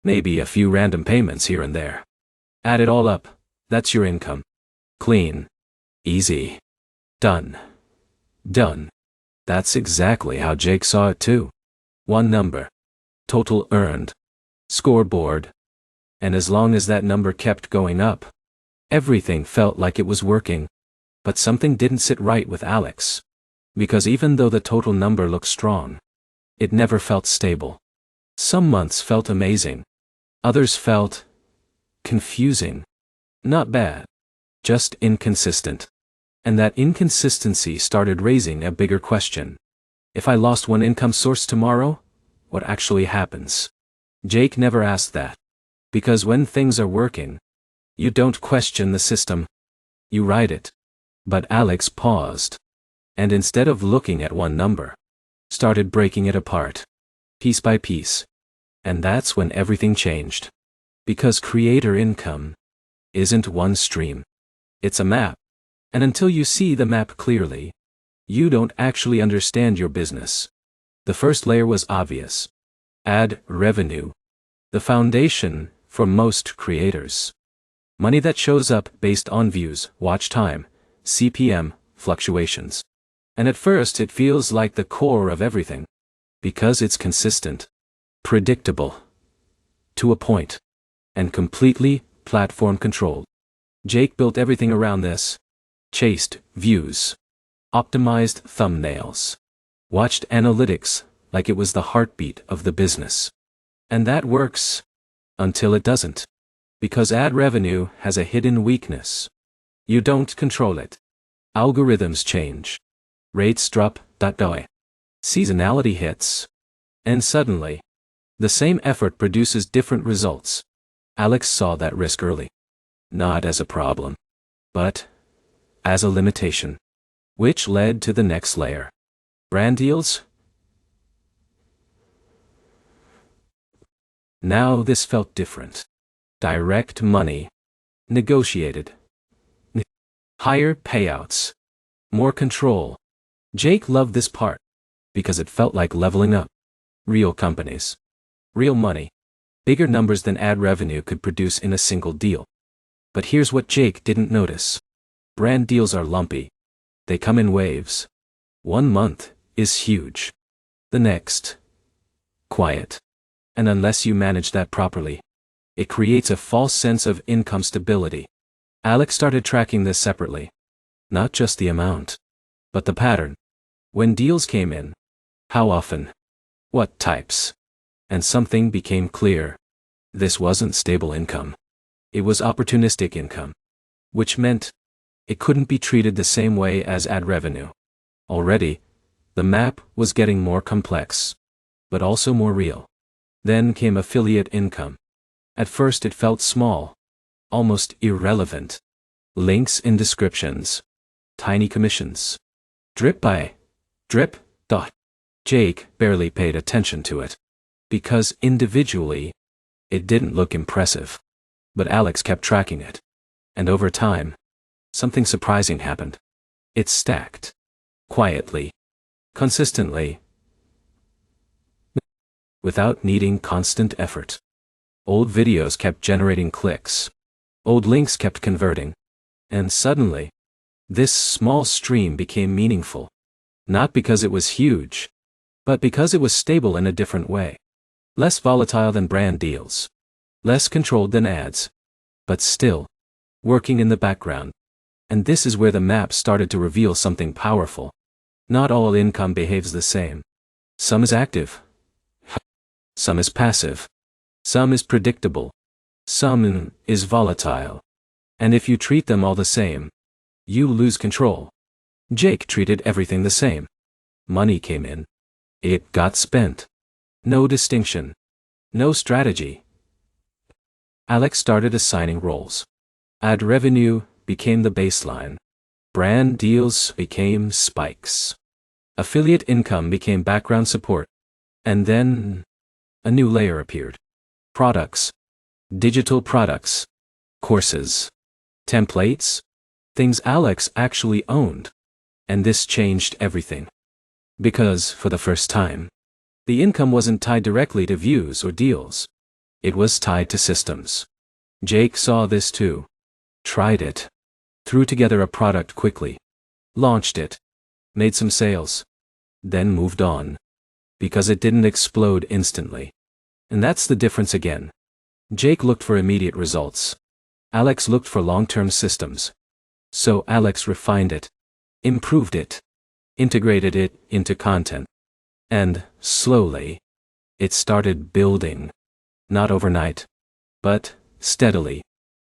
Maybe a few random payments here and there. Add it all up. That's your income. Clean. Easy. Done. Done. That's exactly how Jake saw it too. One number. Total earned. Scoreboard. And as long as that number kept going up, everything felt like it was working. But something didn't sit right with Alex. Because even though the total number looked strong, it never felt stable. Some months felt amazing. Others felt confusing. Not bad. Just inconsistent. And that inconsistency started raising a bigger question. If I lost one income source tomorrow, what actually happens? Jake never asked that. Because when things are working, you don't question the system. You ride it. But Alex paused. And instead of looking at one number, started breaking it apart. Piece by piece. And that's when everything changed. Because creator income isn't one stream. It's a map. And until you see the map clearly, you don't actually understand your business. The first layer was obvious. Ad revenue. The foundation for most creators. Money that shows up based on views, watch time, CPM, fluctuations. And at first it feels like the core of everything. Because it's consistent. Predictable. To a point. And completely platform controlled. Jake built everything around this. Chased views. Optimized thumbnails. Watched analytics like it was the heartbeat of the business. And that works. Until it doesn't. Because ad revenue has a hidden weakness. You don't control it. Algorithms change. Rates drop. Seasonality hits. And suddenly, the same effort produces different results. Alex saw that risk early. Not as a problem, but as a limitation. Which led to the next layer. Brand deals? Now this felt different. Direct money. Negotiated. Higher payouts. More control. Jake loved this part, because it felt like leveling up. Real companies. Real money. Bigger numbers than ad revenue could produce in a single deal. But here's what Jake didn't notice. Brand deals are lumpy. They come in waves. 1 month is huge. The next, quiet. And unless you manage that properly, it creates a false sense of income stability. Alex started tracking this separately. Not just the amount, but the pattern. When deals came in, how often, what types, and something became clear. This wasn't stable income. It was opportunistic income, which meant it couldn't be treated the same way as ad revenue. Already, the map was getting more complex, but also more real. Then came affiliate income. At first it felt small, almost irrelevant. Links in descriptions. Tiny commissions. Drip by drip. Jake barely paid attention to it, because individually, it didn't look impressive. But Alex kept tracking it. And over time, something surprising happened. It stacked. Quietly. Consistently. Without needing constant effort. Old videos kept generating clicks. Old links kept converting. And suddenly, this small stream became meaningful. Not because it was huge, but because it was stable in a different way. Less volatile than brand deals. Less controlled than ads. But still, working in the background. And this is where the map started to reveal something powerful. Not all income behaves the same. Some is active. Some is passive. Some is predictable. Some is volatile. And if you treat them all the same, you lose control. Jake treated everything the same. Money came in. It got spent. No distinction. No strategy. Alex started assigning roles. Ad revenue became the baseline. Brand deals became spikes. Affiliate income became background support. And then, a new layer appeared. Products. Digital products. Courses. Templates. Things Alex actually owned. And this changed everything. Because, for the first time, the income wasn't tied directly to views or deals. It was tied to systems. Jake saw this too. Tried it. Threw together a product quickly. Launched it. Made some sales. Then moved on. Because it didn't explode instantly. And that's the difference again. Jake looked for immediate results. Alex looked for long-term systems. So Alex refined it. Improved it. Integrated it into content. And, slowly, it started building. Not overnight. But, steadily.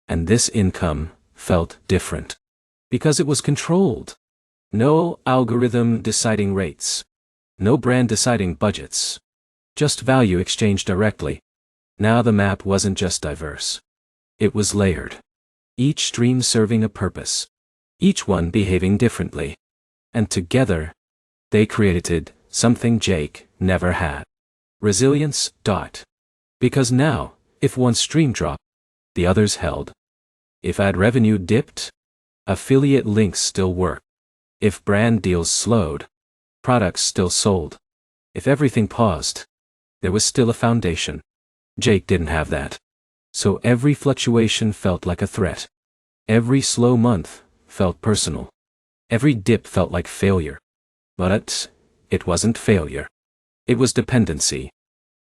And this income felt different. Because it was controlled. No algorithm deciding rates. No brand deciding budgets. Just value exchanged directly. Now the map wasn't just diverse. It was layered. Each stream serving a purpose. Each one behaving differently. And together, they created something Jake never had. Resilience. Because now, if one stream dropped, the others held. If ad revenue dipped, affiliate links still worked. If brand deals slowed, products still sold. If everything paused, there was still a foundation. Jake didn't have that. So every fluctuation felt like a threat. Every slow month felt personal. Every dip felt like failure. But it wasn't failure. It was dependency.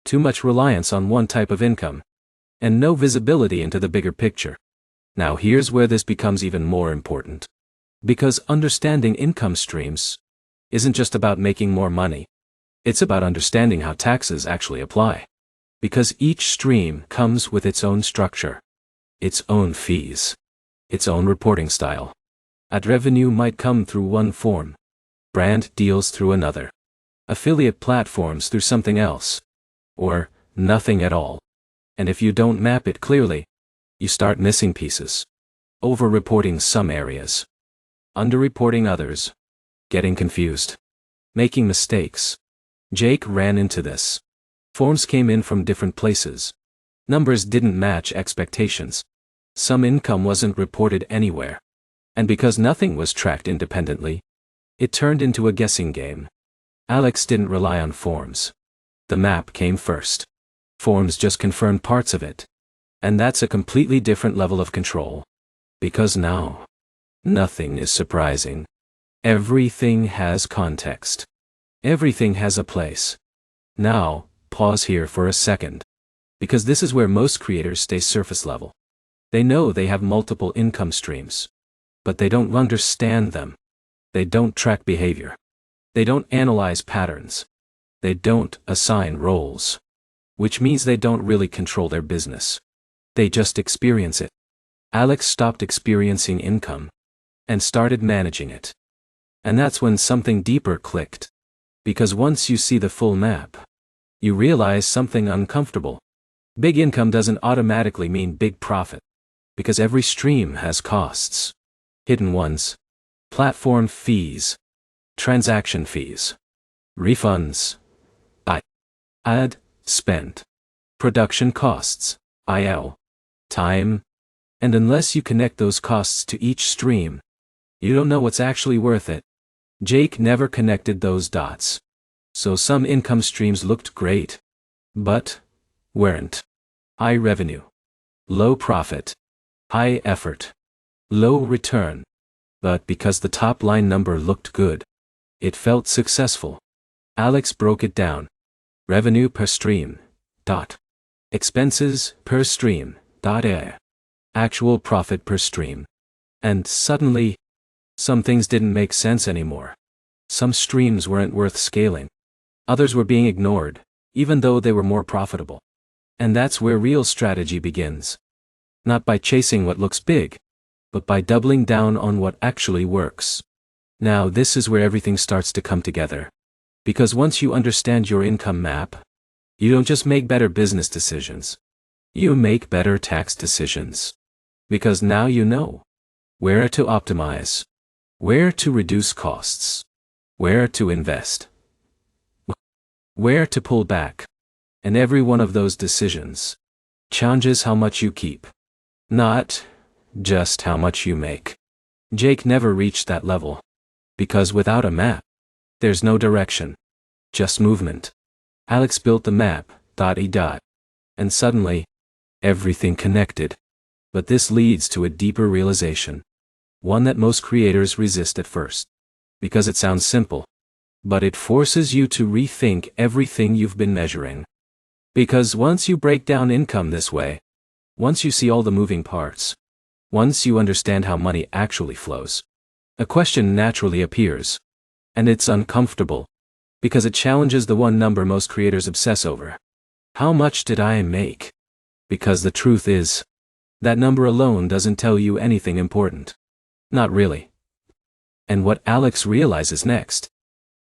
Too much reliance on one type of income. And no visibility into the bigger picture. Now here's where this becomes even more important. Because understanding income streams isn't just about making more money. It's about understanding how taxes actually apply. Because each stream comes with its own structure, its own fees, its own reporting style. Ad revenue might come through one form, brand deals through another, affiliate platforms through something else, or nothing at all. And if you don't map it clearly, you start missing pieces, over-reporting some areas, under-reporting others, getting confused, making mistakes. Jake ran into this. Forms came in from different places. Numbers didn't match expectations. Some income wasn't reported anywhere. And because nothing was tracked independently, it turned into a guessing game. Alex didn't rely on forms. The map came first. Forms just confirmed parts of it. And that's a completely different level of control. Because now, nothing is surprising. Everything has context. Everything has a place. Now, pause here for a second. Because this is where most creators stay surface level. They know they have multiple income streams. But they don't understand them. They don't track behavior. They don't analyze patterns. They don't assign roles. Which means they don't really control their business. They just experience it. Alex stopped experiencing income and started managing it. And that's when something deeper clicked. Because once you see the full map, you realize something uncomfortable. Big income doesn't automatically mean big profit. Because every stream has costs. Hidden ones. Platform fees. Transaction fees. Refunds. Ad spend. Production costs. IL. Time. And unless you connect those costs to each stream, you don't know what's actually worth it. Jake never connected those dots. So some income streams looked great, but weren't. High revenue. Low profit. High effort. Low return. But because the top line number looked good, it felt successful. Alex broke it down. Revenue per stream. Expenses per stream. Actual profit per stream. And suddenly, some things didn't make sense anymore. Some streams weren't worth scaling. Others were being ignored, even though they were more profitable. And that's where real strategy begins. Not by chasing what looks big, but by doubling down on what actually works. Now this is where everything starts to come together. Because once you understand your income map, you don't just make better business decisions. You make better tax decisions. Because now you know where to optimize, where to reduce costs, where to invest, where to pull back. And every one of those decisions changes how much you keep, not just how much you make. Jake never reached that level. Because without a map, there's no direction, just movement. Alex built the map, and suddenly, everything connected. But this leads to a deeper realization. One that most creators resist at first. Because it sounds simple. But it forces you to rethink everything you've been measuring. Because once you break down income this way, once you see all the moving parts, once you understand how money actually flows, a question naturally appears. And it's uncomfortable. Because it challenges the one number most creators obsess over. How much did I make? Because the truth is, that number alone doesn't tell you anything important. Not really. And what Alex realizes next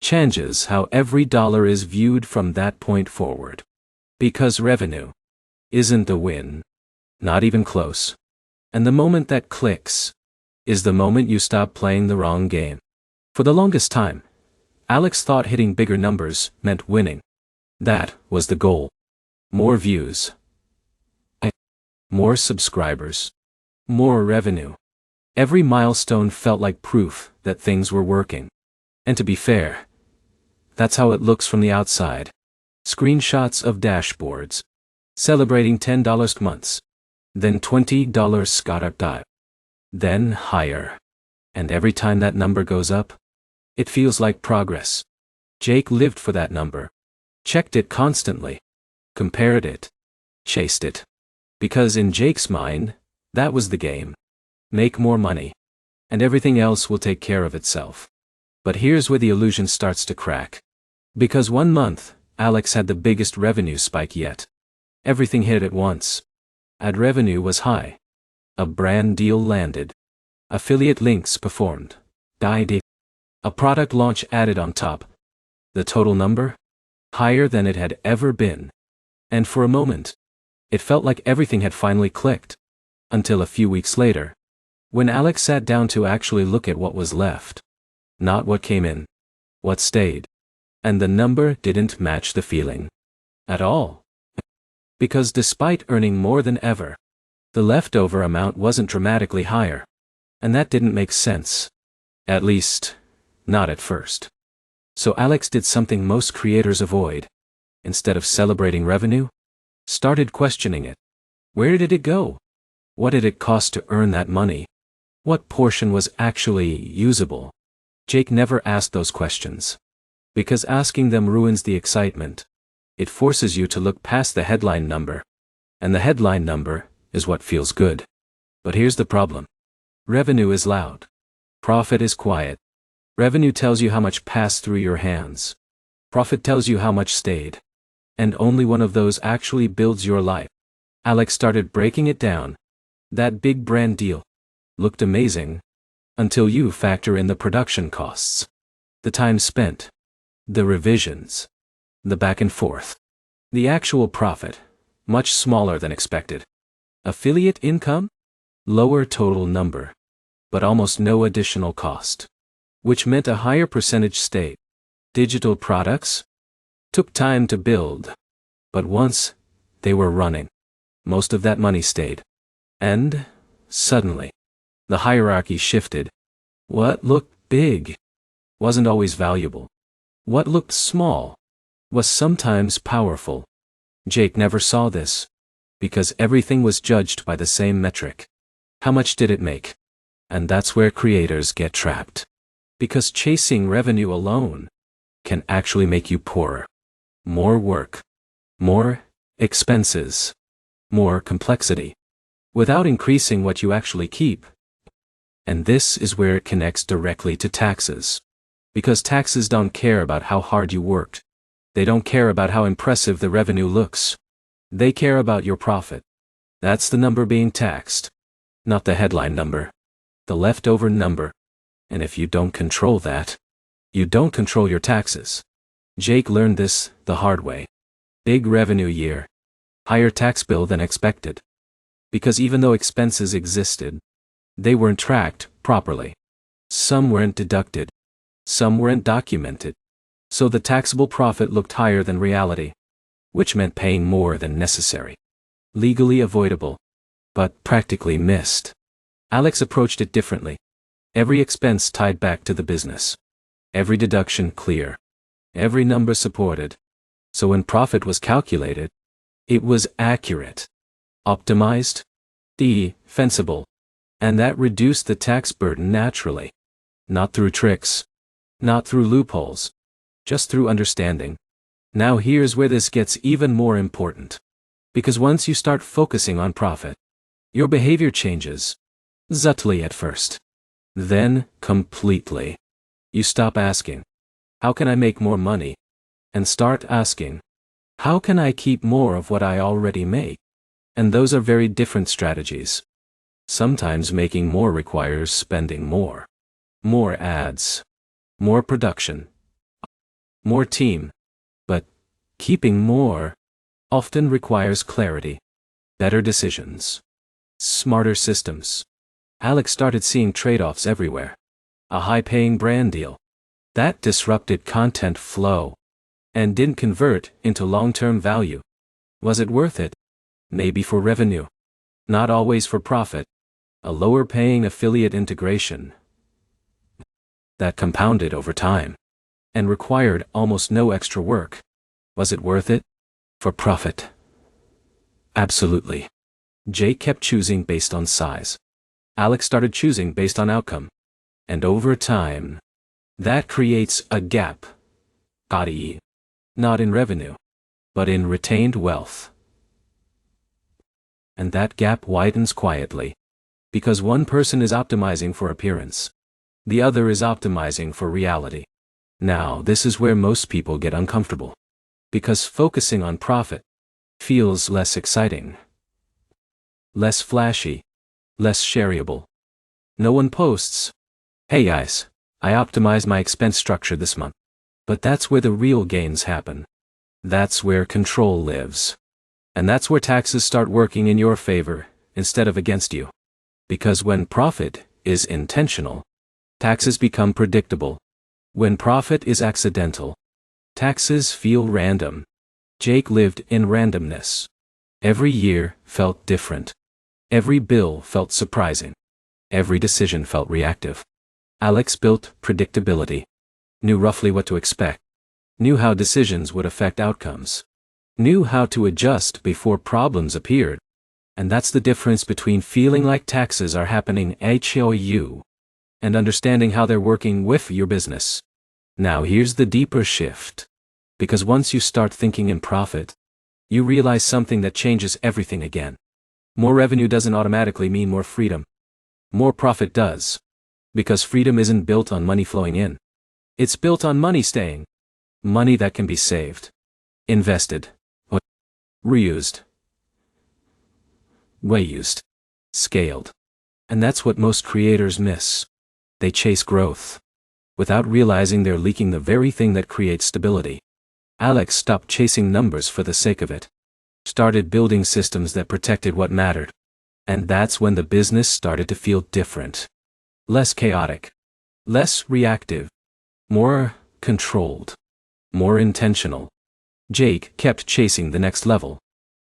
changes how every dollar is viewed from that point forward. Because revenue isn't a win. Not even close. And the moment that clicks is the moment you stop playing the wrong game. For the longest time, Alex thought hitting bigger numbers meant winning. That was the goal. More views. More subscribers. More revenue. Every milestone felt like proof that things were working. And to be fair, that's how it looks from the outside. Screenshots of dashboards. Celebrating $10 months. Then $20 Scott. Then higher. And every time that number goes up, it feels like progress. Jake lived for that number. Checked it constantly. Compared it. Chased it. Because in Jake's mind, that was the game. Make more money. And everything else will take care of itself. But here's where the illusion starts to crack. Because one month, Alex had the biggest revenue spike yet. Everything hit at once. Ad revenue was high. A brand deal landed. Affiliate links performed. Died. A product launch added on top. The total number? Higher than it had ever been. And for a moment, it felt like everything had finally clicked. Until a few weeks later, when Alex sat down to actually look at what was left. Not what came in. What stayed. And the number didn't match the feeling. At all. Because despite earning more than ever, the leftover amount wasn't dramatically higher. And that didn't make sense. At least, not at first. So Alex did something most creators avoid. Instead of celebrating revenue, started questioning it. Where did it go? What did it cost to earn that money? What portion was actually usable? Jake never asked those questions. Because asking them ruins the excitement. It forces you to look past the headline number. And the headline number is what feels good. But here's the problem. Revenue is loud. Profit is quiet. Revenue tells you how much passed through your hands. Profit tells you how much stayed. And only one of those actually builds your life. Alex started breaking it down. That big brand deal looked amazing. Until you factor in the production costs. The time spent. The revisions. The back and forth. The actual profit. Much smaller than expected. Affiliate income? Lower total number. But almost no additional cost. Which meant a higher percentage stayed. Digital products? Took time to build. But once they were running, most of that money stayed. And, suddenly, the hierarchy shifted. What looked big wasn't always valuable. What looked small was sometimes powerful. Jake never saw this, because everything was judged by the same metric. How much did it make? And that's where creators get trapped. Because chasing revenue alone can actually make you poorer. More work. More expenses. More complexity. Without increasing what you actually keep. And this is where it connects directly to taxes. Because taxes don't care about how hard you worked. They don't care about how impressive the revenue looks. They care about your profit. That's the number being taxed. Not the headline number. The leftover number. And if you don't control that, you don't control your taxes. Jake learned this the hard way. Big revenue year. Higher tax bill than expected. Because even though expenses existed, they weren't tracked properly. Some weren't deducted. Some weren't documented. So the taxable profit looked higher than reality. Which meant paying more than necessary. Legally avoidable. But practically missed. Alex approached it differently. Every expense tied back to the business. Every deduction clear. Every number supported. So when profit was calculated, it was accurate. Optimized. Defensible. And that reduced the tax burden naturally. Not through tricks. Not through loopholes. Just through understanding. Now here's where this gets even more important. Because once you start focusing on profit, your behavior changes. Subtly at first. Then, completely. You stop asking, how can I make more money? And start asking, how can I keep more of what I already make? And those are very different strategies. Sometimes making more requires spending more. More ads. More production. More team. But keeping more often requires clarity. Better decisions. Smarter systems. Alex started seeing trade-offs everywhere. A high-paying brand deal. That disrupted content flow. And didn't convert into long-term value. Was it worth it? Maybe for revenue. Not always for profit. A lower-paying affiliate integration. That compounded over time. And required almost no extra work. Was it worth it? For profit. Absolutely. Jake kept choosing based on size. Alex started choosing based on outcome. And over time, that creates a gap. i.e., not in revenue, but in retained wealth. And that gap widens quietly. Because one person is optimizing for appearance. The other is optimizing for reality. Now, this is where most people get uncomfortable. Because focusing on profit feels less exciting. Less flashy. Less shareable. No one posts, "Hey guys, I optimized my expense structure this month." But that's where the real gains happen. That's where control lives. And that's where taxes start working in your favor, instead of against you. Because when profit is intentional, taxes become predictable. When profit is accidental, taxes feel random. Jake lived in randomness. Every year felt different. Every bill felt surprising. Every decision felt reactive. Alex built predictability. Knew roughly what to expect. Knew how decisions would affect outcomes. Knew how to adjust before problems appeared. And that's the difference between feeling like taxes are happening to you and understanding how they're working with your business. Now here's the deeper shift. Because once you start thinking in profit, you realize something that changes everything again. More revenue doesn't automatically mean more freedom. More profit does. Because freedom isn't built on money flowing in. It's built on money staying. Money that can be saved, invested, or reused, reused, scaled. And that's what most creators miss. They chase growth without realizing they're leaking the very thing that creates stability. Alex stopped chasing numbers for the sake of it. Started building systems that protected what mattered. And that's when the business started to feel different. Less chaotic. Less reactive. More controlled. More intentional. Jake kept chasing the next level,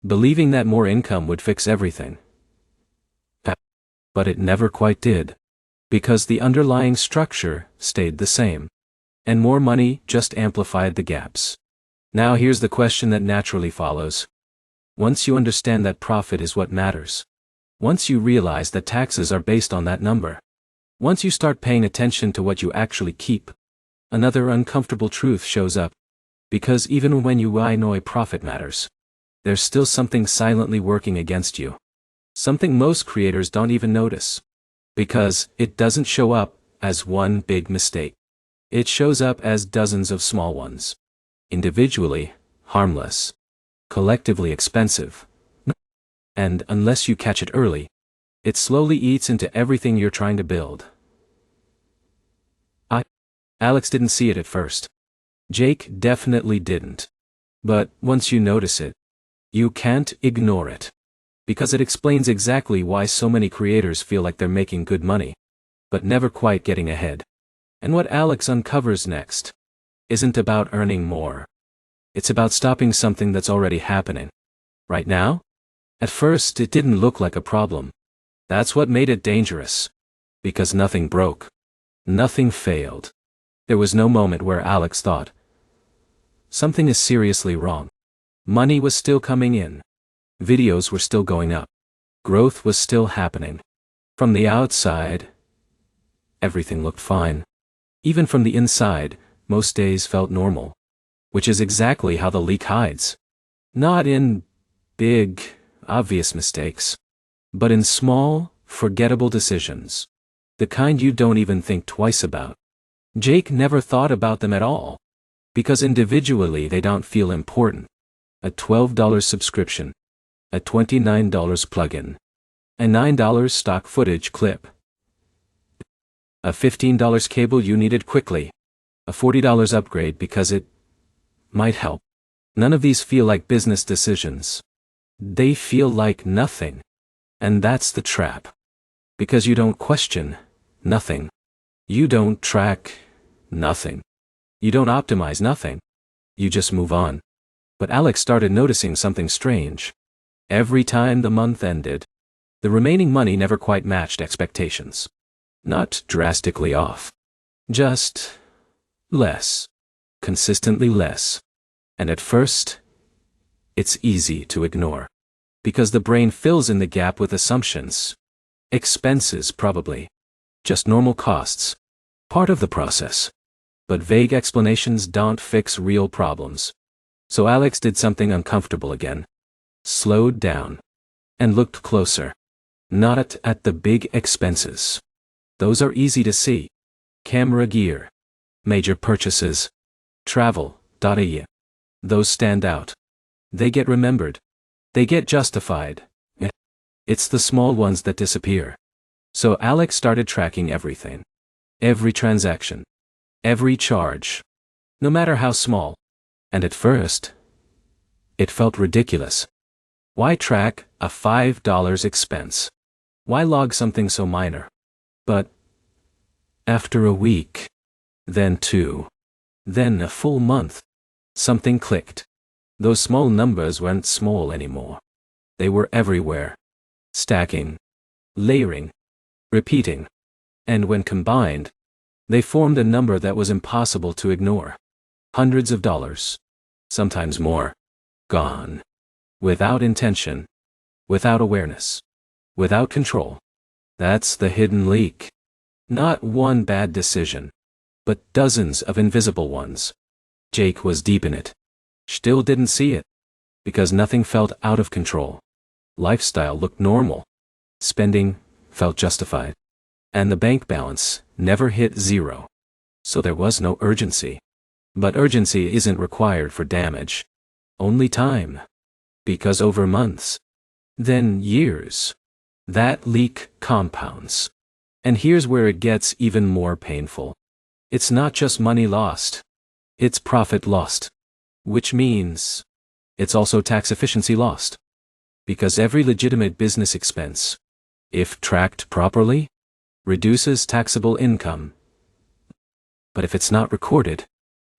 believing that more income would fix everything. But it never quite did. Because the underlying structure stayed the same. And more money just amplified the gaps. Now here's the question that naturally follows. Once you understand that profit is what matters. Once you realize that taxes are based on that number. Once you start paying attention to what you actually keep. Another uncomfortable truth shows up. Because even when you know profit matters, there's still something silently working against you. Something most creators don't even notice. Because it doesn't show up as one big mistake. It shows up as dozens of small ones. Individually, harmless. Collectively expensive. And unless you catch it early, it slowly eats into everything you're trying to build. Alex didn't see it at first. Jake definitely didn't. But once you notice it, you can't ignore it. Because it explains exactly why so many creators feel like they're making good money, but never quite getting ahead. And what Alex uncovers next isn't about earning more. It's about stopping something that's already happening. Right now? At first it didn't look like a problem. That's what made it dangerous. Because nothing broke. Nothing failed. There was no moment where Alex thought, something is seriously wrong. Money was still coming in. Videos were still going up. Growth was still happening. From the outside, everything looked fine. Even from the inside, most days felt normal. Which is exactly how the leak hides. Not in big, obvious mistakes, but in small, forgettable decisions. The kind you don't even think twice about. Jake never thought about them at all. Because individually they don't feel important. A $12 subscription. A $29 plugin. A $9 stock footage clip. A $15 cable you needed quickly. A $40 upgrade because it might help. None of these feel like business decisions. They feel like nothing. And that's the trap. Because you don't question nothing. You don't track nothing. You don't optimize nothing. You just move on. But Alex started noticing something strange. Every time the month ended, the remaining money never quite matched expectations. Not drastically off. Just less. Consistently less. And at first, it's easy to ignore. Because the brain fills in the gap with assumptions. Expenses probably. Just normal costs. Part of the process. But vague explanations don't fix real problems. So Alex did something uncomfortable again. Slowed down. And looked closer. Not at the big expenses. Those are easy to see. Camera gear. Major purchases. Travel. Those stand out. They get remembered. They get justified. It's the small ones that disappear. So Alex started tracking everything. Every transaction. Every charge. No matter how small. And at first, it felt ridiculous. Why track a $5 expense? Why log something so minor? But after a week, then 2, then a full month, something clicked. Those small numbers weren't small anymore. They were everywhere. Stacking, layering, repeating. And when combined, they formed a number that was impossible to ignore. Hundreds of dollars. Sometimes more. Gone. Without intention. Without awareness. Without control. That's the hidden leak. Not one bad decision, but dozens of invisible ones. Jake was deep in it. Still didn't see it. Because nothing felt out of control. Lifestyle looked normal. Spending felt justified. And the bank balance never hit zero. So there was no urgency. But urgency isn't required for damage. Only time. Because over months, then years, that leak compounds. And here's where it gets even more painful. It's not just money lost. It's profit lost. Which means it's also tax efficiency lost. Because every legitimate business expense, if tracked properly, reduces taxable income. But if it's not recorded,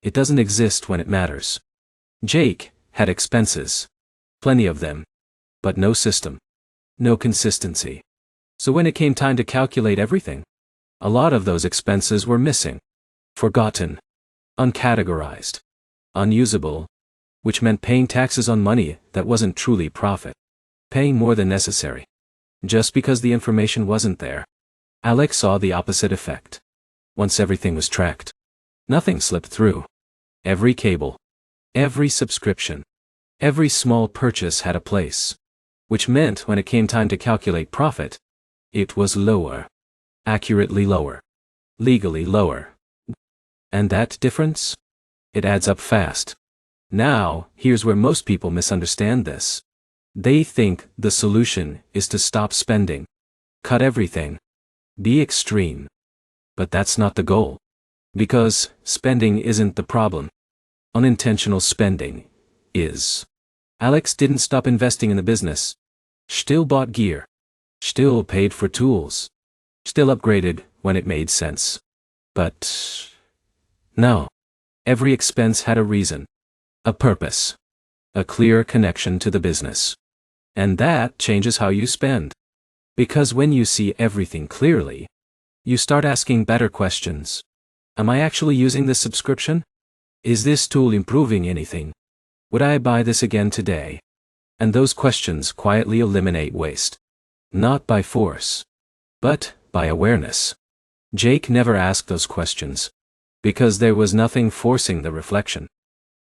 it doesn't exist when it matters. Jake had expenses. Plenty of them. But no system. No consistency. So when it came time to calculate everything, a lot of those expenses were missing. Forgotten. Uncategorized. Unusable. Which meant paying taxes on money that wasn't truly profit. Paying more than necessary. Just because the information wasn't there. Alex saw the opposite effect. Once everything was tracked, nothing slipped through. Every cable. Every subscription. Every small purchase had a place. Which meant when it came time to calculate profit, it was lower. Accurately lower. Legally lower. And that difference? It adds up fast. Now, here's where most people misunderstand this. They think the solution is to stop spending. Cut everything. Be extreme. But that's not the goal. Because spending isn't the problem. Unintentional spending is. Alex didn't stop investing in the business. Still bought gear. Still paid for tools. Still upgraded when it made sense. But no. Every expense had a reason. A purpose. A clear connection to the business. And that changes how you spend. Because when you see everything clearly, you start asking better questions. Am I actually using this subscription? Is this tool improving anything? Would I buy this again today? And those questions quietly eliminate waste. Not by force, but by awareness. Jake never asked those questions. Because there was nothing forcing the reflection.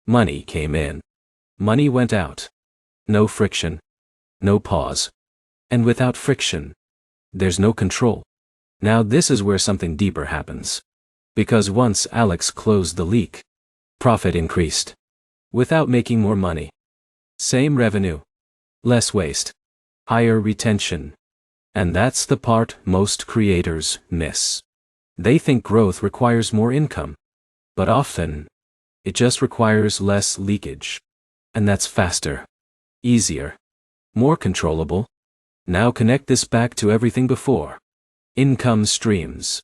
Money came in. Money went out. No friction. No pause. And without friction, there's no control. Now this is where something deeper happens. Because once Alex closed the leak, profit increased. Without making more money. Same revenue. Less waste. Higher retention. And that's the part most creators miss. They think growth requires more income. But often, it just requires less leakage. And that's faster. Easier. More controllable. Now connect this back to everything before. Income streams.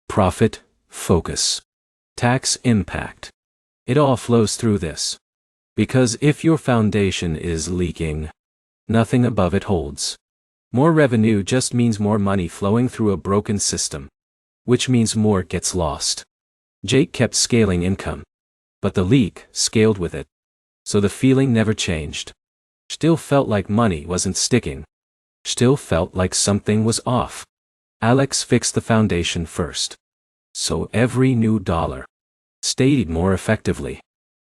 Profit, focus. Tax impact. It all flows through this. Because if your foundation is leaking, nothing above it holds. More revenue just means more money flowing through a broken system. Which means more gets lost. Jake kept scaling income. But the leak scaled with it. So the feeling never changed. Still felt like money wasn't sticking. Still felt like something was off. Alex fixed the foundation first. So every new dollar stayed more effectively.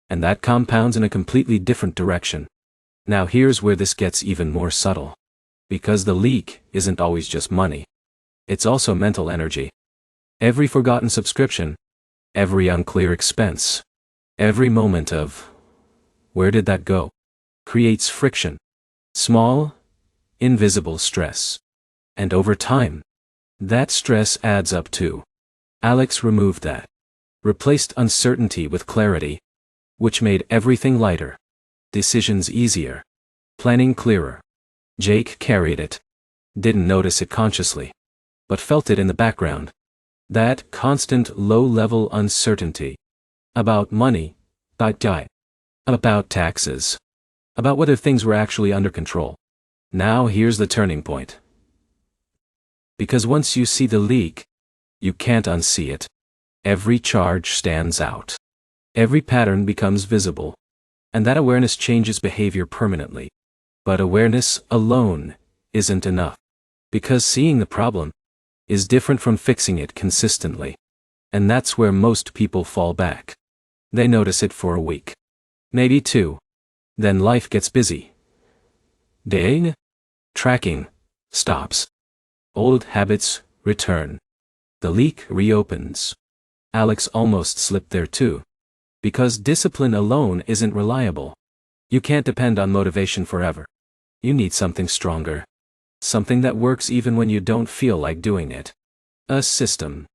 And that compounds in a completely different direction. Now here's where this gets even more subtle. Because the leak isn't always just money. It's also mental energy. Every forgotten subscription. Every unclear expense. Every moment of, where did that go? Creates friction. Small, invisible stress. And over time, That stress adds up too. Alex removed that. Replaced uncertainty with clarity, which made everything lighter. Decisions easier. Planning clearer. Jake carried it. Didn't notice it consciously, but felt it in the background. That constant low-level uncertainty. About money, about taxes, about whether things were actually under control. Now here's the turning point. Because once you see the leak, you can't unsee it. Every charge stands out. Every pattern becomes visible. And that awareness changes behavior permanently. But awareness alone isn't enough. Because seeing the problem is different from fixing it consistently. And that's where most people fall back. They notice it for a week. Maybe 2. Then life gets busy. Dang. Tracking stops. Old habits return. The leak reopens. Alex almost slipped there too. Because discipline alone isn't reliable. You can't depend on motivation forever. You need something stronger. Something that works even when you don't feel like doing it. A system.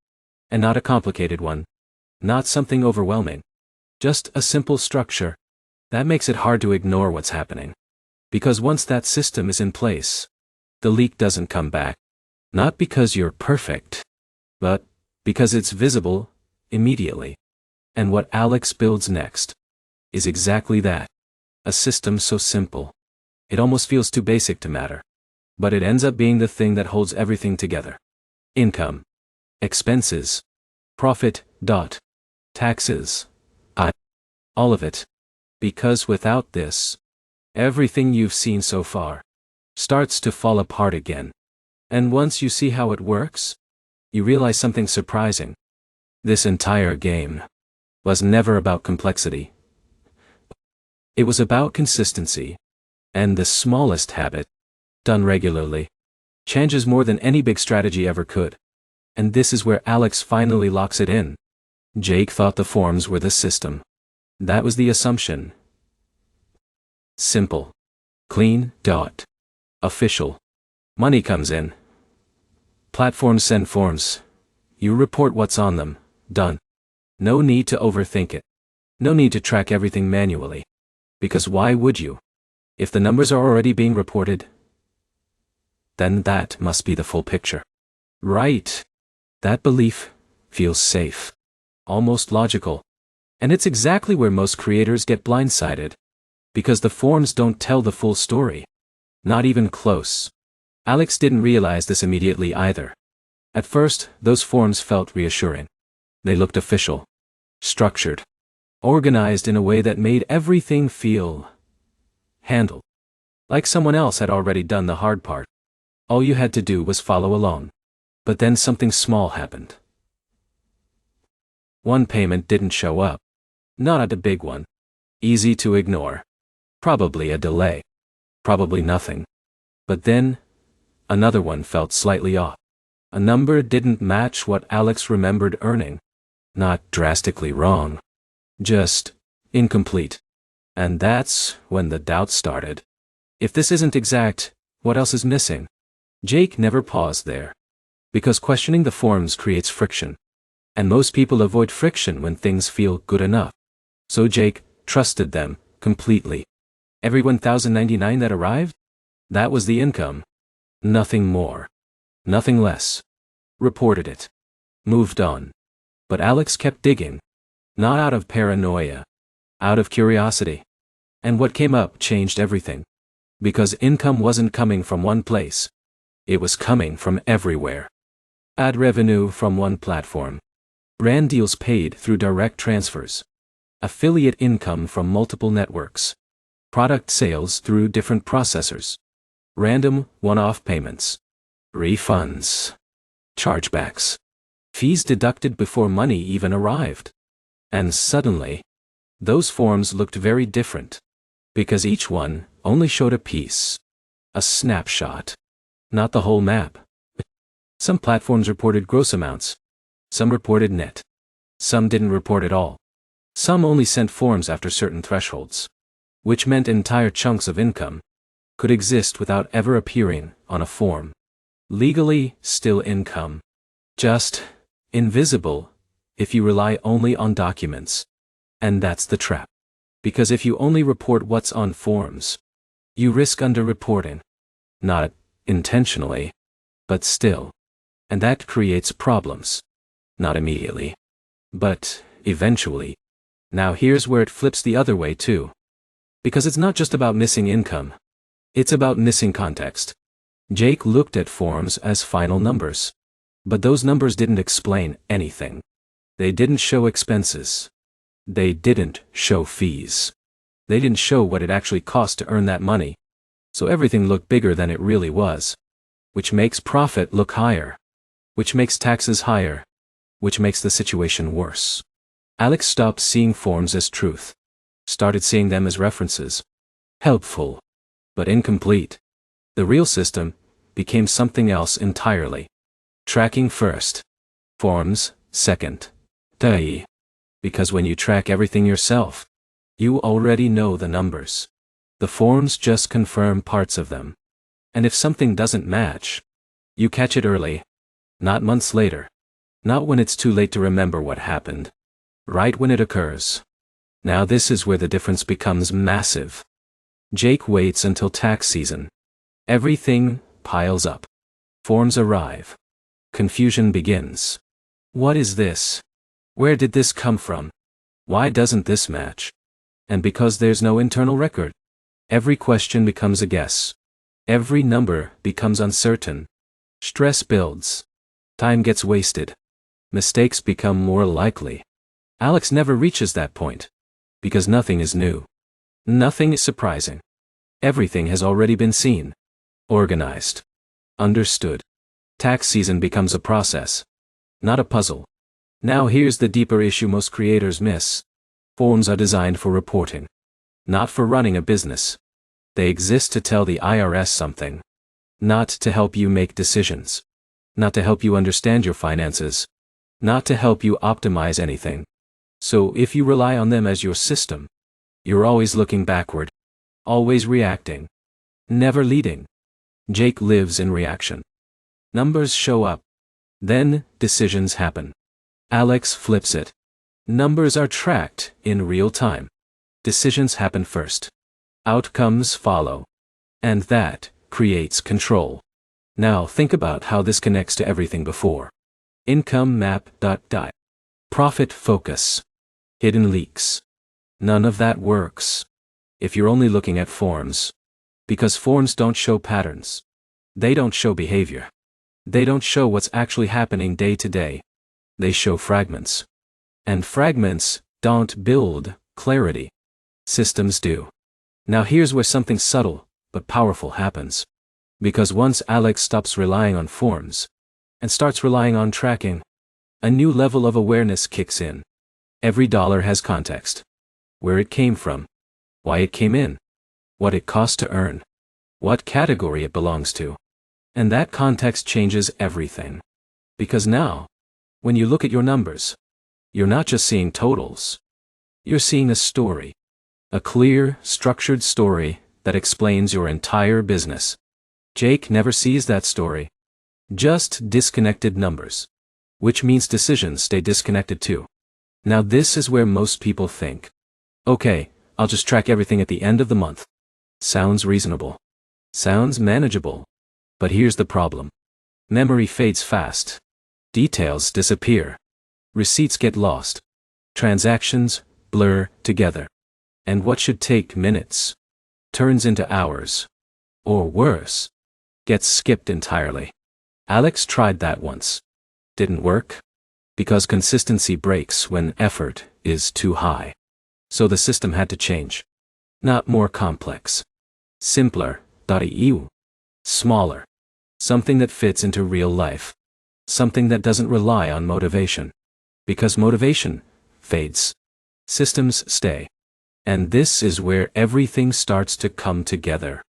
And not a complicated one. Not something overwhelming. Just a simple structure. That makes it hard to ignore what's happening. Because once that system is in place, the leak doesn't come back. Not because you're perfect, but because it's visible immediately. And what Alex builds next is exactly that. A system so simple. It almost feels too basic to matter. But it ends up being the thing that holds everything together. Income. Expenses. Profit. Taxes. All of it. Because without this, everything you've seen so far starts to fall apart again. And once you see how it works, you realize something surprising. This entire game was never about complexity. It was about consistency. And the smallest habit, done regularly, changes more than any big strategy ever could. And this is where Alex finally locks it in. Jake thought the forms were the system. That was the assumption. Simple. Clean. Official. Money comes in. Platforms send forms. You report what's on them. Done. No need to overthink it. No need to track everything manually. Because why would you? If the numbers are already being reported, then that must be the full picture. Right. That belief feels safe. Almost logical. And it's exactly where most creators get blindsided. Because the forms don't tell the full story. Not even close. Alex didn't realize this immediately either. At first, those forms felt reassuring. They looked official. Structured. Organized in a way that made everything feel handled. Like someone else had already done the hard part. All you had to do was follow along. But then something small happened. One payment didn't show up. Not a big one. Easy to ignore. Probably a delay. Probably nothing. But then, another one felt slightly off. A number didn't match what Alex remembered earning. Not drastically wrong. Just incomplete. And that's when the doubt started. If this isn't exact, what else is missing? Jake never paused there. Because questioning the forms creates friction. And most people avoid friction when things feel good enough. So Jake trusted them completely. Every 1,099 that arrived? That was the income. Nothing more. Nothing less. Reported it. Moved on. But Alex kept digging. Not out of paranoia. Out of curiosity. And what came up changed everything. Because income wasn't coming from one place. It was coming from everywhere. Ad revenue from one platform. Brand deals paid through direct transfers. Affiliate income from multiple networks. Product sales through different processors. Random, one-off payments. Refunds. Chargebacks. Fees deducted before money even arrived. And suddenly, those forms looked very different. Because each one only showed a piece. A snapshot. Not the whole map. Some platforms reported gross amounts. Some reported net. Some didn't report at all. Some only sent forms after certain thresholds. Which meant entire chunks of income could exist without ever appearing on a form. Legally, still income. Just invisible if you rely only on documents. And that's the trap. Because if you only report what's on forms, you risk underreporting. Not intentionally, but still. And that creates problems. Not immediately, but eventually. Now here's where it flips the other way too. Because it's not just about missing income. It's about missing context. Jake looked at forms as final numbers. But those numbers didn't explain anything. They didn't show expenses. They didn't show fees. They didn't show what it actually cost to earn that money. So everything looked bigger than it really was. Which makes profit look higher. Which makes taxes higher. Which makes the situation worse. Alex stopped seeing forms as truth. Started seeing them as references. Helpful. But incomplete. The real system became something else entirely. Tracking first. Forms, second. Duh. Because when you track everything yourself, you already know the numbers. The forms just confirm parts of them. And if something doesn't match, you catch it early. Not months later. Not when it's too late to remember what happened. Right when it occurs. Now this is where the difference becomes massive. Jake waits until tax season. Everything piles up. Forms arrive. Confusion begins. What is this? Where did this come from? Why doesn't this match? And because there's no internal record, every question becomes a guess. Every number becomes uncertain. Stress builds. Time gets wasted. Mistakes become more likely. Alex never reaches that point. Because nothing is new. Nothing is surprising. Everything has already been seen. Organized. Understood. Tax season becomes a process. Not a puzzle. Now here's the deeper issue most creators miss. Forms are designed for reporting. Not for running a business. They exist to tell the IRS something. Not to help you make decisions. Not to help you understand your finances. Not to help you optimize anything. So if you rely on them as your system, you're always looking backward. Always reacting. Never leading. Jake lives in reaction. Numbers show up. Then, decisions happen. Alex flips it. Numbers are tracked in real time. Decisions happen first. Outcomes follow. And that creates control. Now think about how this connects to everything before. Income map. Profit focus. Hidden leaks. None of that works. If you're only looking at forms. Because forms don't show patterns. They don't show behavior. They don't show what's actually happening day to day. They show fragments. And fragments don't build clarity. Systems do. Now here's where something subtle but powerful happens. Because once Alex stops relying on forms and starts relying on tracking, a new level of awareness kicks in. Every dollar has context. Where it came from. Why it came in. What it cost to earn. What category it belongs to. And that context changes everything. Because now, when you look at your numbers, you're not just seeing totals. You're seeing a story. A clear, structured story that explains your entire business. Jake never sees that story. Just disconnected numbers. Which means decisions stay disconnected too. Now this is where most people think. Okay, I'll just track everything at the end of the month. Sounds reasonable. Sounds manageable. But here's the problem. Memory fades fast. Details disappear. Receipts get lost. Transactions blur together. And what should take minutes turns into hours. Or worse, gets skipped entirely. Alex tried that once. Didn't work. Because consistency breaks when effort is too high. So the system had to change. Not more complex. Simpler. Smaller. Something that fits into real life. Something that doesn't rely on motivation. Because motivation fades. Systems stay. And this is where everything starts to come together.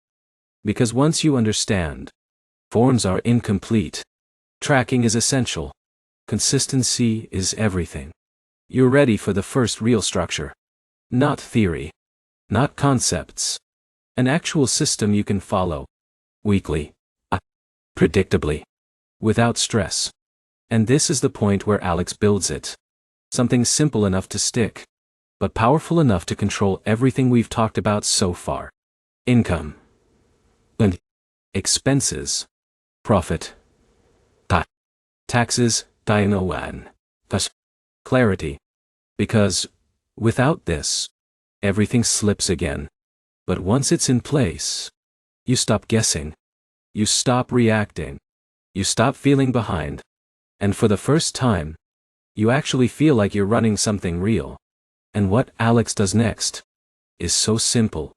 Because once you understand, forms are incomplete. Tracking is essential. Consistency is everything. You're ready for the first real structure. Not theory. Not concepts. An actual system you can follow. Weekly. predictably, without stress. And this is the point where Alex builds it. Something simple enough to stick, but powerful enough to control everything we've talked about so far. Income. And expenses. Profit. Taxes. Thus, clarity. Because, without this, everything slips again. But once it's in place, you stop guessing. You stop reacting. You stop feeling behind. And for the first time, you actually feel like you're running something real. And what Alex does next is so simple.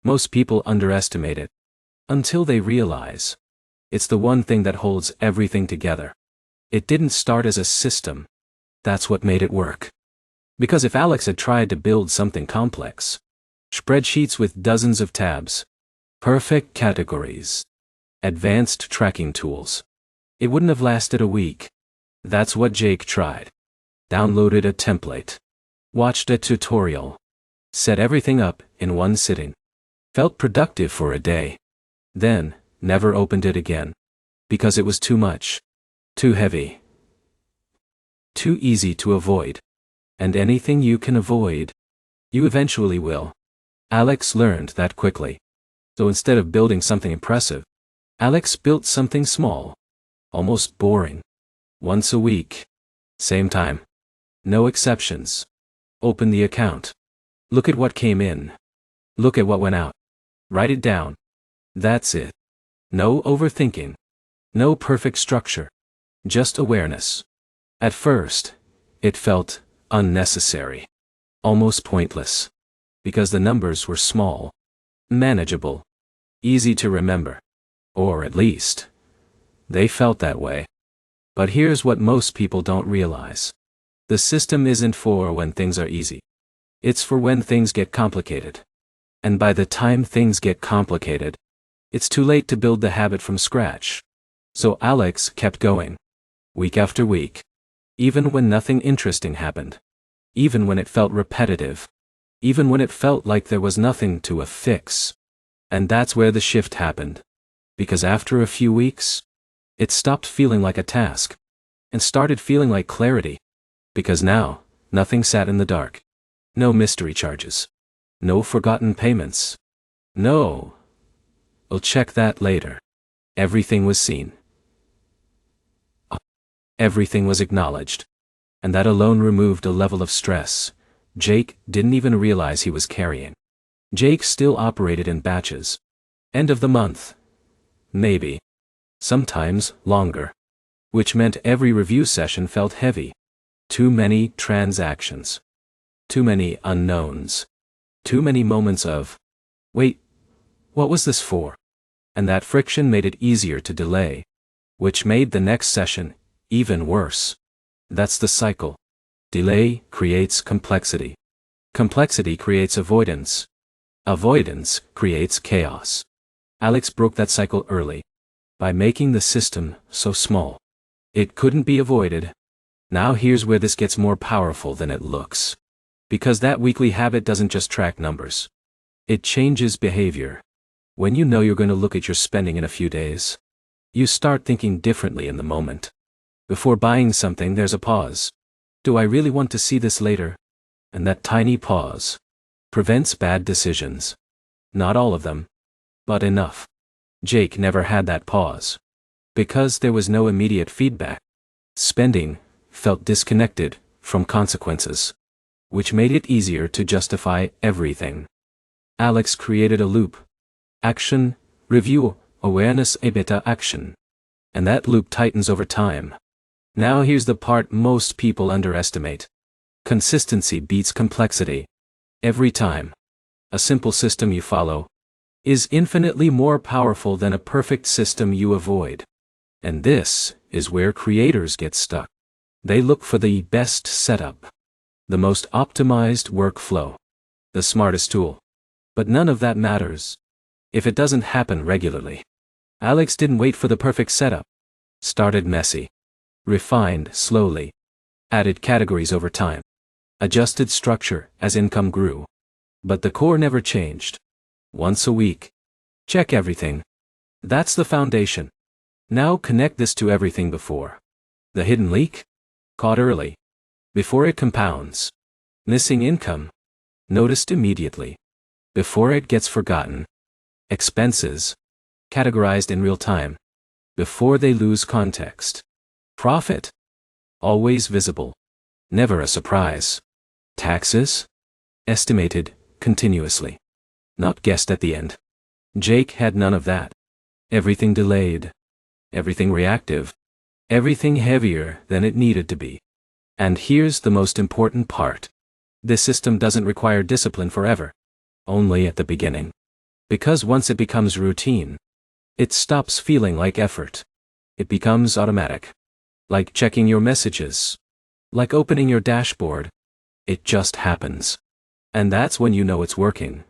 Most people underestimate it. Until they realize it's the one thing that holds everything together. It didn't start as a system. That's what made it work. Because if Alex had tried to build something complex, spreadsheets with dozens of tabs, perfect categories, advanced tracking tools, it wouldn't have lasted a week. That's what Jake tried. Downloaded a template, watched a tutorial, set everything up in one sitting, felt productive for a day, then never opened it again. Because it was too much, too heavy, too easy to avoid. And anything you can avoid, you eventually will. Alex learned that quickly. So instead of building something impressive, Alex built something small, almost boring. Once a week, same time, no exceptions. Open the account. Look at what came in. Look at what went out. Write it down. That's it. No overthinking. No perfect structure. Just awareness. At first, it felt unnecessary. Almost pointless. Because the numbers were small, manageable, easy to remember. Or at least, they felt that way. But here's what most people don't realize. The system isn't for when things are easy. It's for when things get complicated. And by the time things get complicated, it's too late to build the habit from scratch. So Alex kept going. Week after week. Even when nothing interesting happened. Even when it felt repetitive. Even when it felt like there was nothing to fix. And that's where the shift happened. Because after a few weeks, it stopped feeling like a task. And started feeling like clarity. Because now, nothing sat in the dark. No mystery charges. No forgotten payments. No. We'll check that later. Everything was seen. Everything was acknowledged. And that alone removed a level of stress Jake didn't even realize he was carrying. Jake still operated in batches. End of the month. Maybe. Sometimes longer. Which meant every review session felt heavy. Too many transactions. Too many unknowns. Too many moments of, wait, what was this for? And that friction made it easier to delay. Which made the next session even worse. That's the cycle. Delay creates complexity. Complexity creates avoidance. Avoidance creates chaos. Alex broke that cycle early. By making the system so small. It couldn't be avoided. Now here's where this gets more powerful than it looks. Because that weekly habit doesn't just track numbers. It changes behavior. When you know you're going to look at your spending in a few days, you start thinking differently in the moment. Before buying something, there's a pause. Do I really want to see this later? And that tiny pause prevents bad decisions. Not all of them, but enough. Jake never had that pause. Because there was no immediate feedback. Spending felt disconnected from consequences. Which made it easier to justify everything. Alex created a loop. Action, review, awareness, beta action. And that loop tightens over time. Now here's the part most people underestimate. Consistency beats complexity. Every time. A simple system you follow is infinitely more powerful than a perfect system you avoid. And this is where creators get stuck. They look for the best setup. The most optimized workflow. The smartest tool. But none of that matters if it doesn't happen regularly. Alex didn't wait for the perfect setup. Started messy. Refined slowly. Added categories over time. Adjusted structure as income grew. But the core never changed. Once a week. Check everything. That's the foundation. Now connect this to everything before. The hidden leak? Caught early. Before it compounds. Missing income? Noticed immediately. Before it gets forgotten. Expenses? Categorized in real time. Before they lose context. Profit? Always visible. Never a surprise. Taxes? Estimated, continuously. Not guessed at the end. Jake had none of that. Everything delayed. Everything reactive. Everything heavier than it needed to be. And here's the most important part. This system doesn't require discipline forever. Only at the beginning. Because once it becomes routine, it stops feeling like effort. It becomes automatic. Like checking your messages. Like opening your dashboard. It just happens. And that's when you know it's working.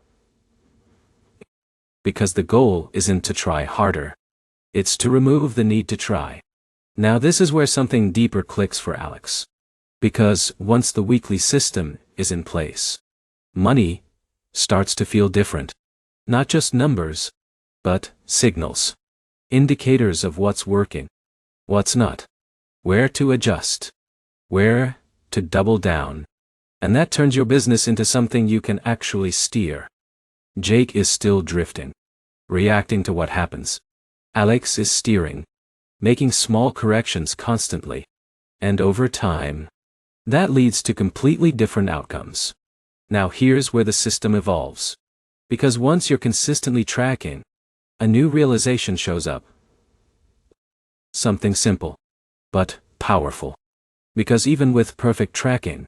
Because the goal isn't to try harder. It's to remove the need to try. Now this is where something deeper clicks for Alex. Because once the weekly system is in place, money starts to feel different. Not just numbers, but signals. Indicators of what's working, what's not, where to adjust, where to double down. And that turns your business into something you can actually steer. Jake is still drifting, reacting to what happens. Alex is steering, making small corrections constantly. And over time, that leads to completely different outcomes. Now here's where the system evolves. Because once you're consistently tracking, a new realization shows up. Something simple, but powerful. Because even with perfect tracking,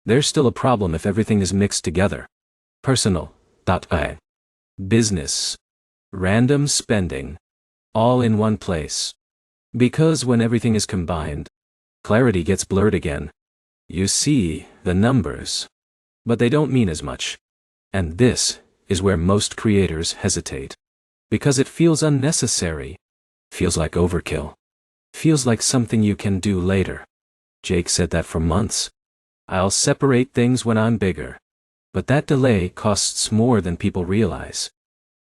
there's still a problem if everything is mixed together. Personal, business, random spending, all in one place. Because when everything is combined, clarity gets blurred again. You see the numbers, but they don't mean as much. And this is where most creators hesitate. Because it feels unnecessary. Feels like overkill. Feels like something you can do later. Jake said that for months. I'll separate things when I'm bigger. But that delay costs more than people realize.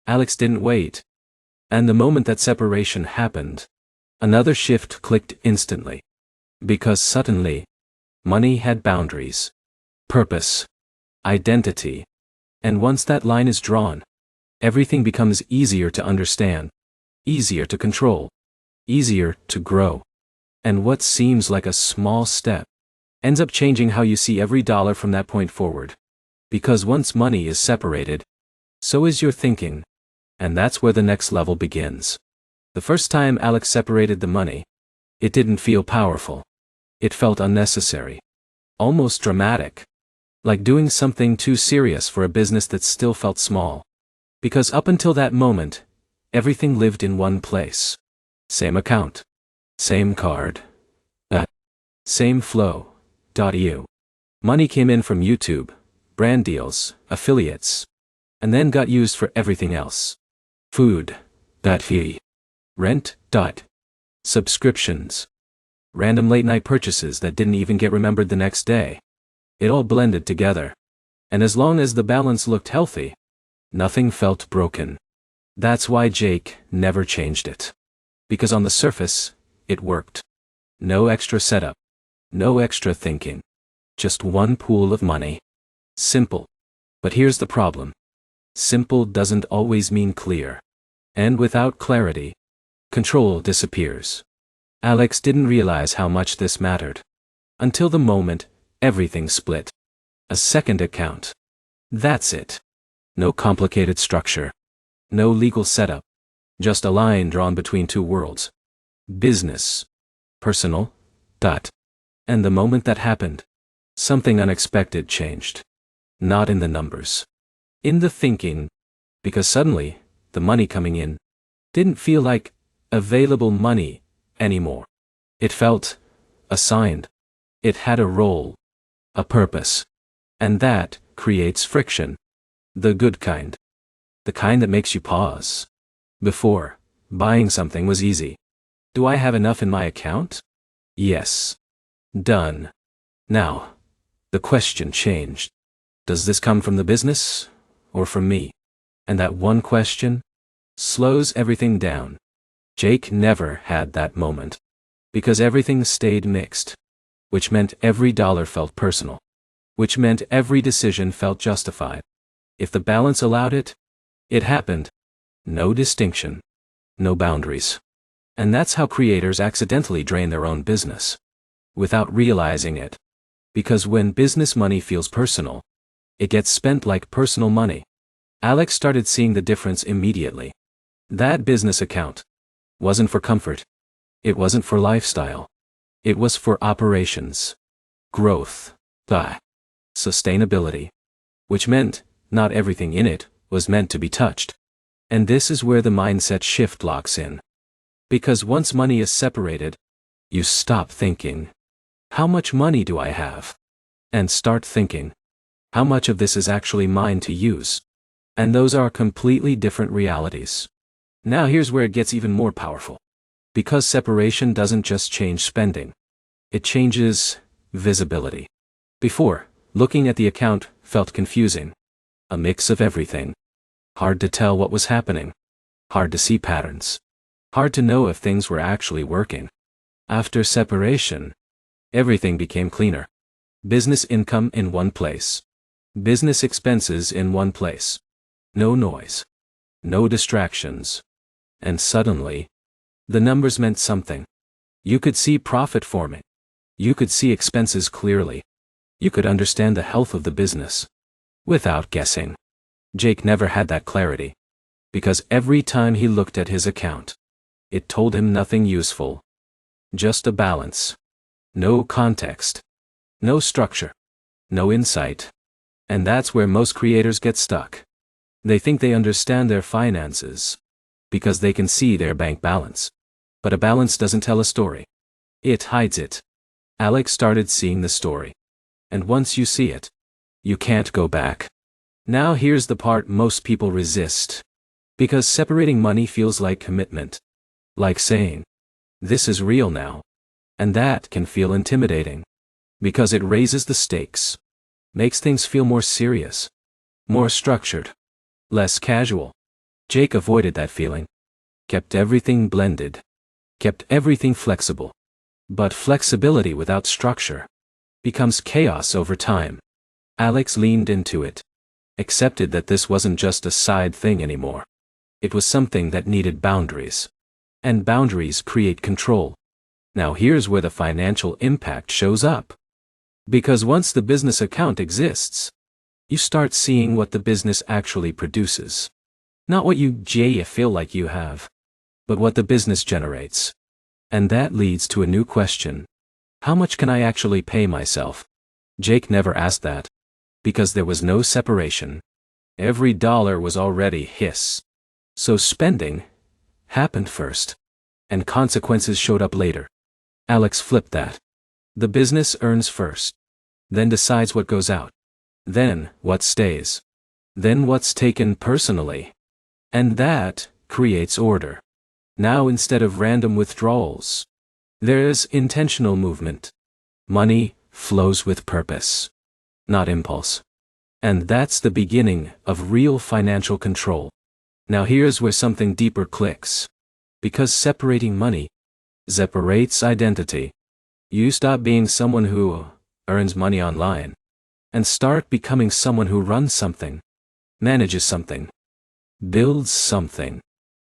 Alex didn't wait. And the moment that separation happened, another shift clicked instantly. Because suddenly, money had boundaries, purpose, identity. And once that line is drawn, everything becomes easier to understand, easier to control, easier to grow. And what seems like a small step ends up changing how you see every dollar from that point forward. Because once money is separated, so is your thinking. And that's where the next level begins. The first time Alex separated the money, it didn't feel powerful. It felt unnecessary. Almost dramatic. Like doing something too serious for a business that still felt small. Because up until that moment, everything lived in one place. Same account. Same card. Same flow. .eu. Money came in from YouTube, brand deals, affiliates, and then got used for everything else. Food. .fee. Rent. Subscriptions. Random late-night purchases that didn't even get remembered the next day. It all blended together. And as long as the balance looked healthy, nothing felt broken. That's why Jake never changed it. Because on the surface, it worked. No extra setup. No extra thinking. Just one pool of money. Simple. But here's the problem. Simple doesn't always mean clear. And without clarity, control disappears. Alex didn't realize how much this mattered. Until the moment, everything split. A second account. That's it. No complicated structure. No legal setup. Just a line drawn between two worlds. Business. Personal. And the moment that happened, something unexpected changed. Not in the numbers. In the thinking. Because suddenly, the money coming in didn't feel like available money anymore. It felt assigned. It had a role. A purpose. And that creates friction. The good kind. The kind that makes you pause. Before, buying something was easy. Do I have enough in my account? Yes. Done. Now, the question changed. Does this come from the business, or from me? And that one question slows everything down. Jake never had that moment. Because everything stayed mixed. Which meant every dollar felt personal. Which meant every decision felt justified. If the balance allowed it, it happened. No distinction. No boundaries. And that's how creators accidentally drain their own business. Without realizing it. Because when business money feels personal, it gets spent like personal money. Alex started seeing the difference immediately. That business account wasn't for comfort. It wasn't for lifestyle. It was for operations. Growth. Sustainability. Which meant, not everything in it was meant to be touched. And this is where the mindset shift locks in. Because once money is separated, you stop thinking, how much money do I have? And start thinking, how much of this is actually mine to use? And those are completely different realities. Now here's where it gets even more powerful. Because separation doesn't just change spending. It changes visibility. Before, looking at the account felt confusing. A mix of everything. Hard to tell what was happening. Hard to see patterns. Hard to know if things were actually working. After separation, everything became cleaner. Business income in one place. Business expenses in one place. No noise. No distractions. And suddenly, the numbers meant something. You could see profit forming. You could see expenses clearly. You could understand the health of the business. Without guessing. Jake never had that clarity. Because every time he looked at his account, it told him nothing useful. Just a balance. No context. No structure. No insight. And that's where most creators get stuck. They think they understand their finances. Because they can see their bank balance. But a balance doesn't tell a story. It hides it. Alex started seeing the story. And once you see it, you can't go back. Now here's the part most people resist. Because separating money feels like commitment. Like saying, this is real now. And that can feel intimidating. Because it raises the stakes. Makes things feel more serious. More structured. Less casual. Jake avoided that feeling. Kept everything blended. Kept everything flexible. But flexibility without structure becomes chaos over time. Alex leaned into it. Accepted that this wasn't just a side thing anymore. It was something that needed boundaries. And boundaries create control. Now here's where the financial impact shows up. Because once the business account exists, you start seeing what the business actually produces. Not what you feel like you have, but what the business generates. And that leads to a new question. How much can I actually pay myself? Jake never asked that. Because there was no separation. Every dollar was already his. So spending happened first. And consequences showed up later. Alex flipped that. The business earns first. Then decides what goes out. Then what stays. Then what's taken personally. And that creates order. Now instead of random withdrawals, there's intentional movement. Money flows with purpose, not impulse. And that's the beginning of real financial control. Now here's where something deeper clicks. Because separating money separates identity. You stop being someone who earns money online and start becoming someone who runs something, manages something, builds something.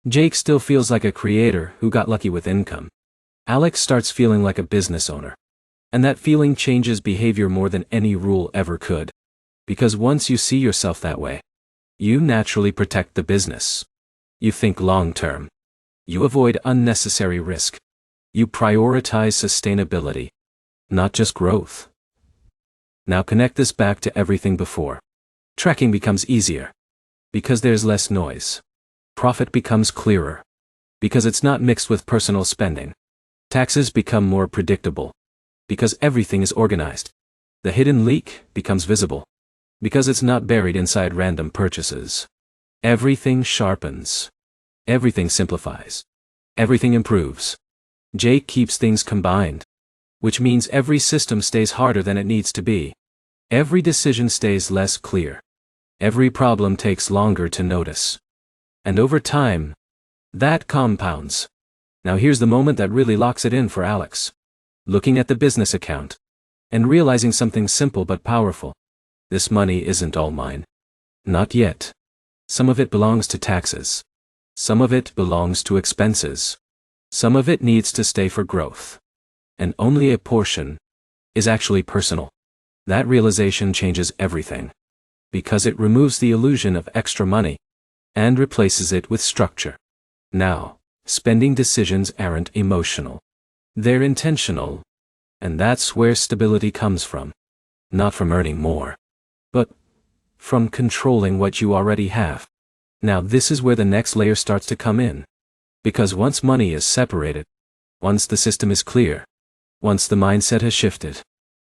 Jake still feels like a creator who got lucky with income. Alex starts feeling like a business owner. And that feeling changes behavior more than any rule ever could. Because once you see yourself that way, you naturally protect the business. You think long term. You avoid unnecessary risk. You prioritize sustainability, not just growth. Now connect this back to everything before. Tracking becomes easier. Because there's less noise. Profit becomes clearer. Because it's not mixed with personal spending. Taxes become more predictable. Because everything is organized. The hidden leak becomes visible. Because it's not buried inside random purchases. Everything sharpens. Everything simplifies. Everything improves. Jake keeps things combined. Which means every system stays harder than it needs to be. Every decision stays less clear. Every problem takes longer to notice. And over time, that compounds. Now here's the moment that really locks it in for Alex. Looking at the business account. And realizing something simple but powerful. This money isn't all mine. Not yet. Some of it belongs to taxes. Some of it belongs to expenses. Some of it needs to stay for growth. And only a portion is actually personal. That realization changes everything. Because it removes the illusion of extra money and replaces it with structure. Now, spending decisions aren't emotional. They're intentional. And that's where stability comes from. Not from earning more, but from controlling what you already have. Now this is where the next layer starts to come in. Because once money is separated, once the system is clear, once the mindset has shifted,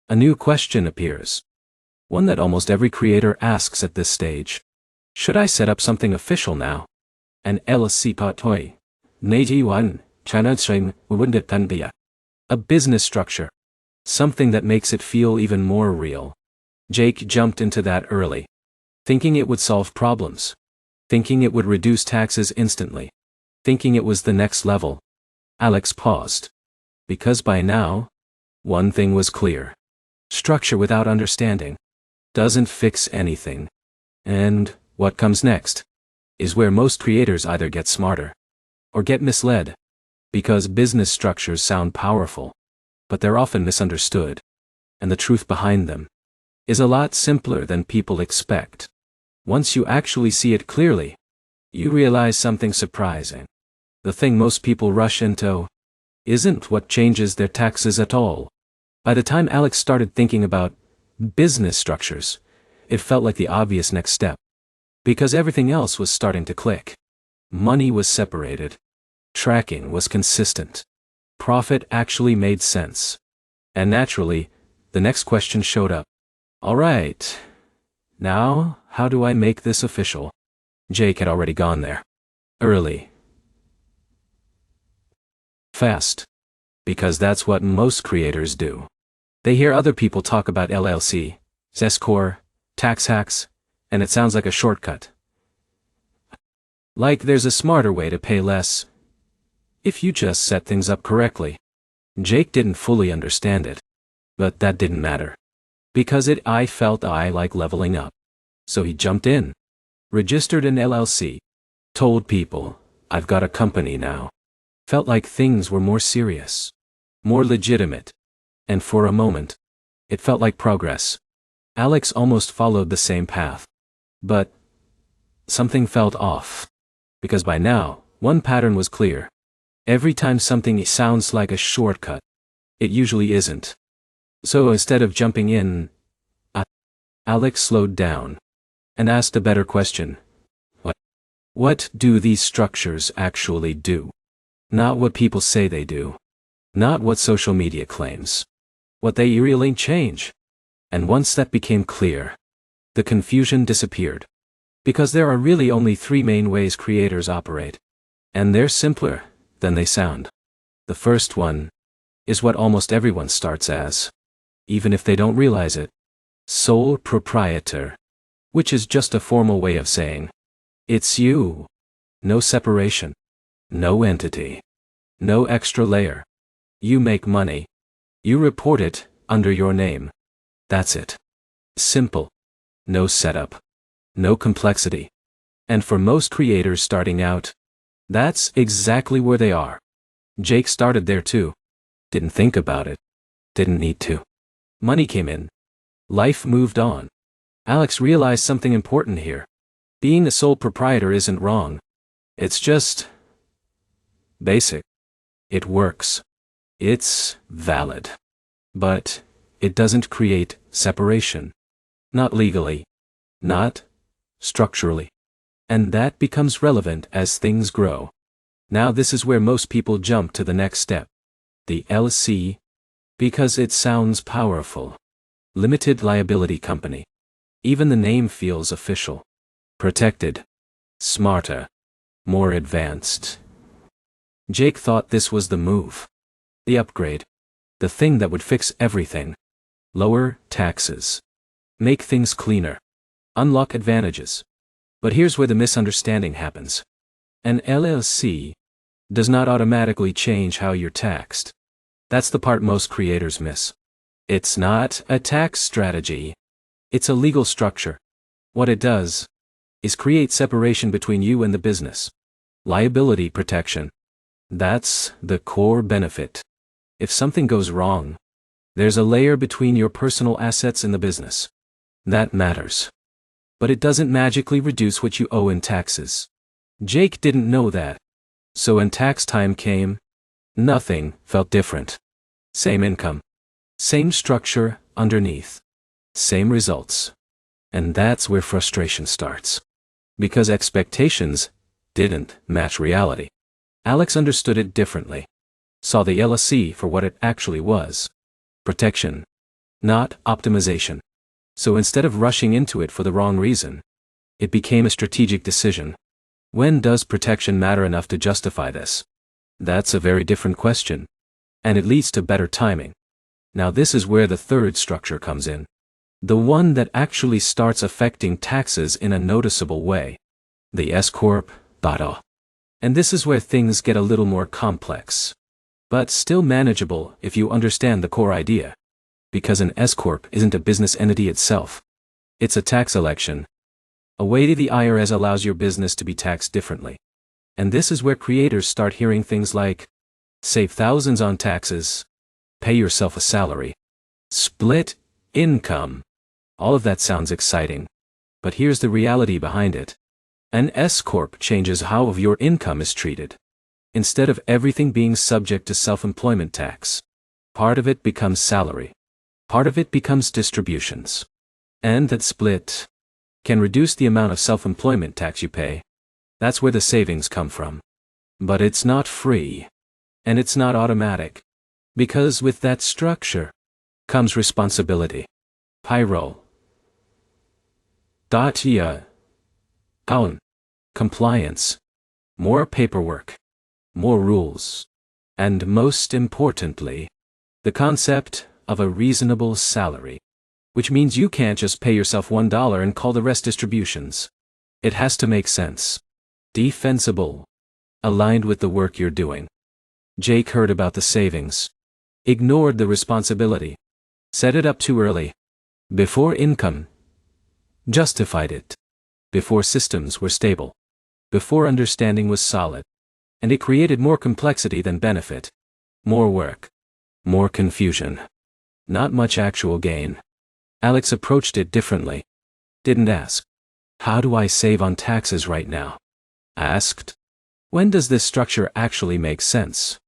a new question appears. One that almost every creator asks at this stage. Should I set up something official now? An LLC patoi. A business structure. Something that makes it feel even more real. Jake jumped into that early. Thinking it would solve problems. Thinking it would reduce taxes instantly. Thinking it was the next level. Alex paused. Because by now, one thing was clear. Structure without understanding doesn't fix anything. And what comes next is where most creators either get smarter or get misled. Because business structures sound powerful, but they're often misunderstood. And the truth behind them is a lot simpler than people expect. Once you actually see it clearly, you realize something surprising. The thing most people rush into isn't what changes their taxes at all. By the time Alex started thinking about business structures, it felt like the obvious next step. Because everything else was starting to click. Money was separated. Tracking was consistent. Profit actually made sense. And naturally, the next question showed up. All right. Now, how do I make this official? Jake had already gone there. Early. Fast. Because that's what most creators do. They hear other people talk about LLC, S-Corp, tax hacks, and it sounds like a shortcut. Like there's a smarter way to pay less if you just set things up correctly. Jake didn't fully understand it. But that didn't matter. Because I felt like leveling up. So he jumped in. Registered an LLC. Told people, I've got a company now. Felt like things were more serious. More legitimate. And for a moment, it felt like progress. Alex almost followed the same path. But something felt off. Because by now, one pattern was clear. Every time something sounds like a shortcut, it usually isn't. So instead of jumping in, Alex slowed down and asked a better question. What do these structures actually do? Not what people say they do. Not what social media claims. What they really change. And once that became clear, the confusion disappeared. Because there are really only three main ways creators operate. And they're simpler than they sound. The first one is what almost everyone starts as, even if they don't realize it. Sole proprietor. Which is just a formal way of saying, it's you. No separation. No entity. No extra layer. You make money. You report it under your name. That's it. Simple. No setup. No complexity. And for most creators starting out, that's exactly where they are. Jake started there too. Didn't think about it. Didn't need to. Money came in. Life moved on. Alex realized something important here. Being a sole proprietor isn't wrong. It's just basic. It works. It's valid. But it doesn't create separation. Not legally. Not structurally. And that becomes relevant as things grow. Now this is where most people jump to the next step. The LLC. Because it sounds powerful. Limited liability company. Even the name feels official. Protected. Smarter. More advanced. Jake thought this was the move. The upgrade. The thing that would fix everything. Lower taxes. Make things cleaner. Unlock advantages. But here's where the misunderstanding happens. An LLC does not automatically change how you're taxed. That's the part most creators miss. It's not a tax strategy. It's a legal structure. What it does is create separation between you and the business. Liability protection. That's the core benefit. If something goes wrong, there's a layer between your personal assets and the business. That matters. But it doesn't magically reduce what you owe in taxes. Jake didn't know that. So when tax time came, nothing felt different. Same income. Same structure underneath. Same results. And that's where frustration starts. Because expectations didn't match reality. Alex understood it differently. Saw the LLC for what it actually was. Protection. Not optimization. So instead of rushing into it for the wrong reason, it became a strategic decision. When does protection matter enough to justify this? That's a very different question. And it leads to better timing. Now this is where the third structure comes in. The one that actually starts affecting taxes in a noticeable way. The S-Corp. And this is where things get a little more complex. But still manageable if you understand the core idea. Because an S-Corp isn't a business entity itself. It's a tax election. A way the IRS allows your business to be taxed differently. And this is where creators start hearing things like, save thousands on taxes, pay yourself a salary, split income. All of that sounds exciting. But here's the reality behind it. An S-Corp changes how your income is treated. Instead of everything being subject to self-employment tax, part of it becomes salary. Part of it becomes distributions. And that split can reduce the amount of self-employment tax you pay. That's where the savings come from. But it's not free. And it's not automatic. Because with that structure comes responsibility. Payroll. Compliance. More paperwork. More rules. And most importantly, the concept of a reasonable salary. Which means you can't just pay yourself $1 and call the rest distributions. It has to make sense. Defensible. Aligned with the work you're doing. Jake heard about the savings. Ignored the responsibility. Set it up too early. Before income. Justified it. Before systems were stable. Before understanding was solid. And it created more complexity than benefit. More work. More confusion. Not much actual gain. Alex approached it differently. Didn't ask, how do I save on taxes right now? Asked, when does this structure actually make sense?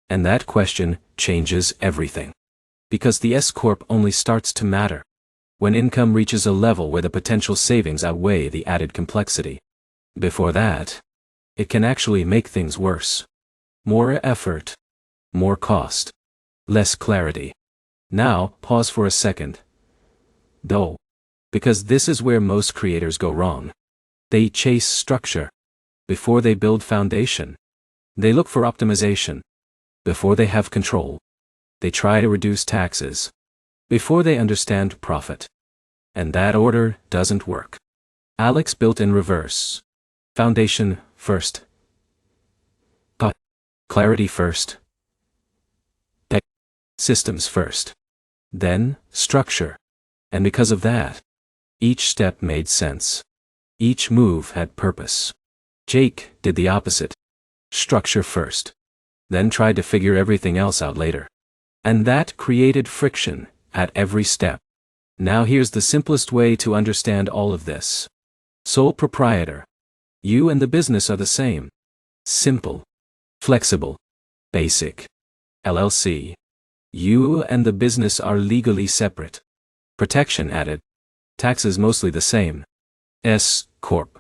And that question changes everything. Because the S-Corp only starts to matter when income reaches a level where the potential savings outweigh the added complexity. Before that, it can actually make things worse. More effort. More cost. Less clarity. Now, pause for a second. Though. Because this is where most creators go wrong. They chase structure. Before they build foundation. They look for optimization. Before they have control. They try to reduce taxes. Before they understand profit. And that order doesn't work. Alex built in reverse. Foundation first. Clarity first. Systems first. Then, structure. And because of that, each step made sense. Each move had purpose. Jake did the opposite. Structure first. Then tried to figure everything else out later. And that created friction at every step. Now here's the simplest way to understand all of this. Sole proprietor. You and the business are the same. Simple. Flexible. Basic. LLC. You and the business are legally separate. Protection added. Taxes mostly the same. S-Corp.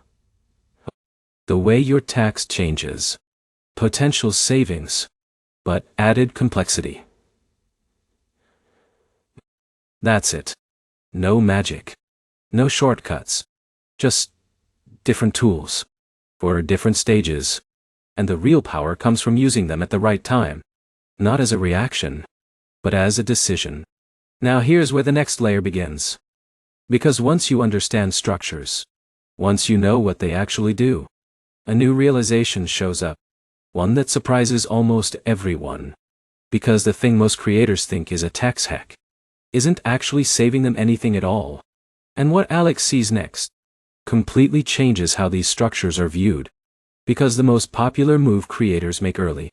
The way your tax changes. Potential savings. But added complexity. That's it. No magic. No shortcuts. Just different tools. For different stages. And the real power comes from using them at the right time. Not as a reaction, but as a decision. Now here's where the next layer begins. Because once you understand structures, once you know what they actually do, a new realization shows up. One that surprises almost everyone. Because the thing most creators think is a tax hack isn't actually saving them anything at all. And what Alex sees next completely changes how these structures are viewed. Because the most popular move creators make early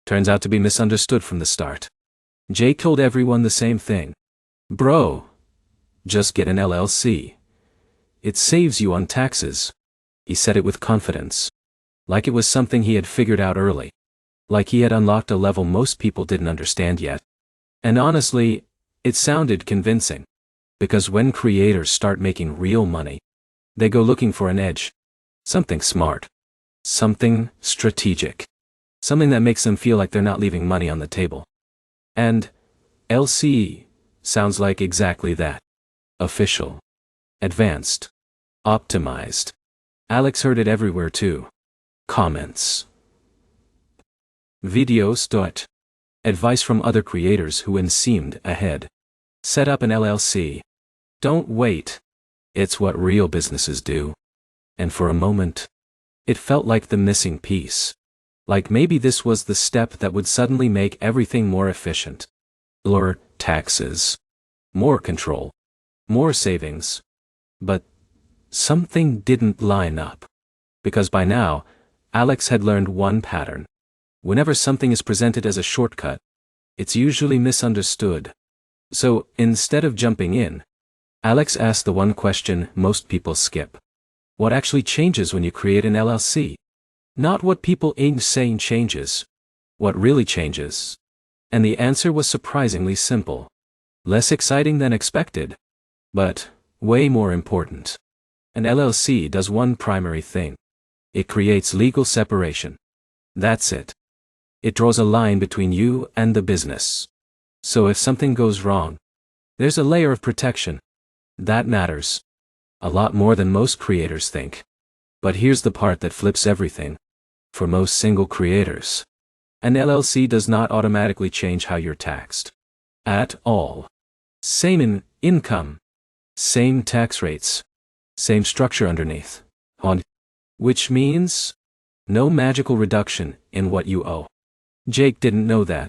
turns out to be misunderstood from the start. Jake told everyone the same thing. Bro, just get an LLC. It saves you on taxes. He said it with confidence. Like it was something he had figured out early. Like he had unlocked a level most people didn't understand yet. And honestly, it sounded convincing. Because when creators start making real money, they go looking for an edge. Something smart. Something strategic. Something that makes them feel like they're not leaving money on the table. And LCE sounds like exactly that. Official. Advanced. Optimized. Alex heard it everywhere too. Comments. Videos. Advice from other creators who seemed ahead. Set up an LLC. Don't wait. It's what real businesses do. And for a moment, it felt like the missing piece. Like maybe this was the step that would suddenly make everything more efficient. Lower taxes. More control. More savings. But something didn't line up. Because by now, Alex had learned one pattern. Whenever something is presented as a shortcut, it's usually misunderstood. So, instead of jumping in, Alex asked the one question most people skip. What actually changes when you create an LLC? Not what people ain't saying changes. What really changes? And the answer was surprisingly simple. Less exciting than expected. But way more important. An LLC does one primary thing. It creates legal separation. That's it. It draws a line between you and the business. So if something goes wrong, there's a layer of protection. That matters. A lot more than most creators think. But here's the part that flips everything. For most single creators, an LLC does not automatically change how you're taxed. At all. Same in income. Same tax rates. Same structure underneath. Which means no magical reduction in what you owe. Jake didn't know that.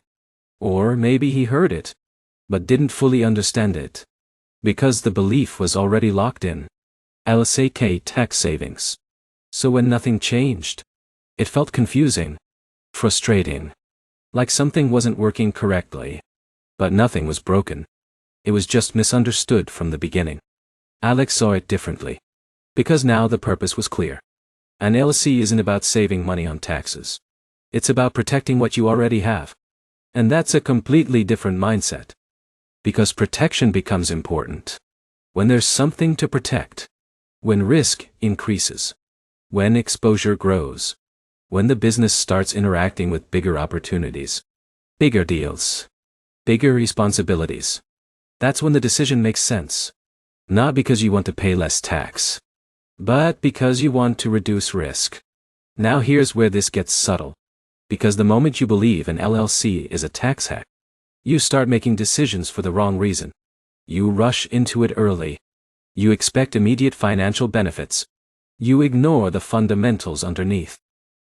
Or maybe he heard it, but didn't fully understand it. Because the belief was already locked in. LSAK tax savings. So when nothing changed, it felt confusing. Frustrating. Like something wasn't working correctly. But nothing was broken. It was just misunderstood from the beginning. Alex saw it differently. Because now the purpose was clear. An LLC isn't about saving money on taxes. It's about protecting what you already have. And that's a completely different mindset. Because protection becomes important. When there's something to protect. When risk increases. When exposure grows. When the business starts interacting with bigger opportunities. Bigger deals. Bigger responsibilities. That's when the decision makes sense. Not because you want to pay less tax. But because you want to reduce risk. Now here's where this gets subtle. Because the moment you believe an LLC is a tax hack, you start making decisions for the wrong reason. You rush into it early. You expect immediate financial benefits. You ignore the fundamentals underneath.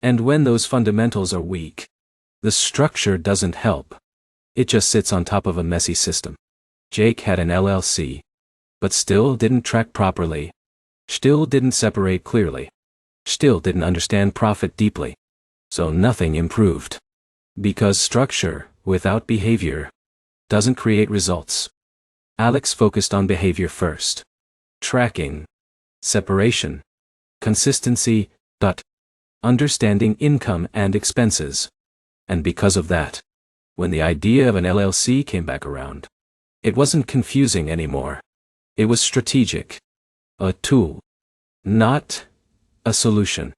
And when those fundamentals are weak, the structure doesn't help. It just sits on top of a messy system. Jake had an LLC, but still didn't track properly. Still didn't separate clearly. Still didn't understand profit deeply. So nothing improved. Because structure, without behavior, doesn't create results. Alex focused on behavior first. Tracking. Separation. Consistency. Understanding income and expenses. And because of that, when the idea of an LLC came back around, it wasn't confusing anymore. It was strategic. A tool. Not a solution.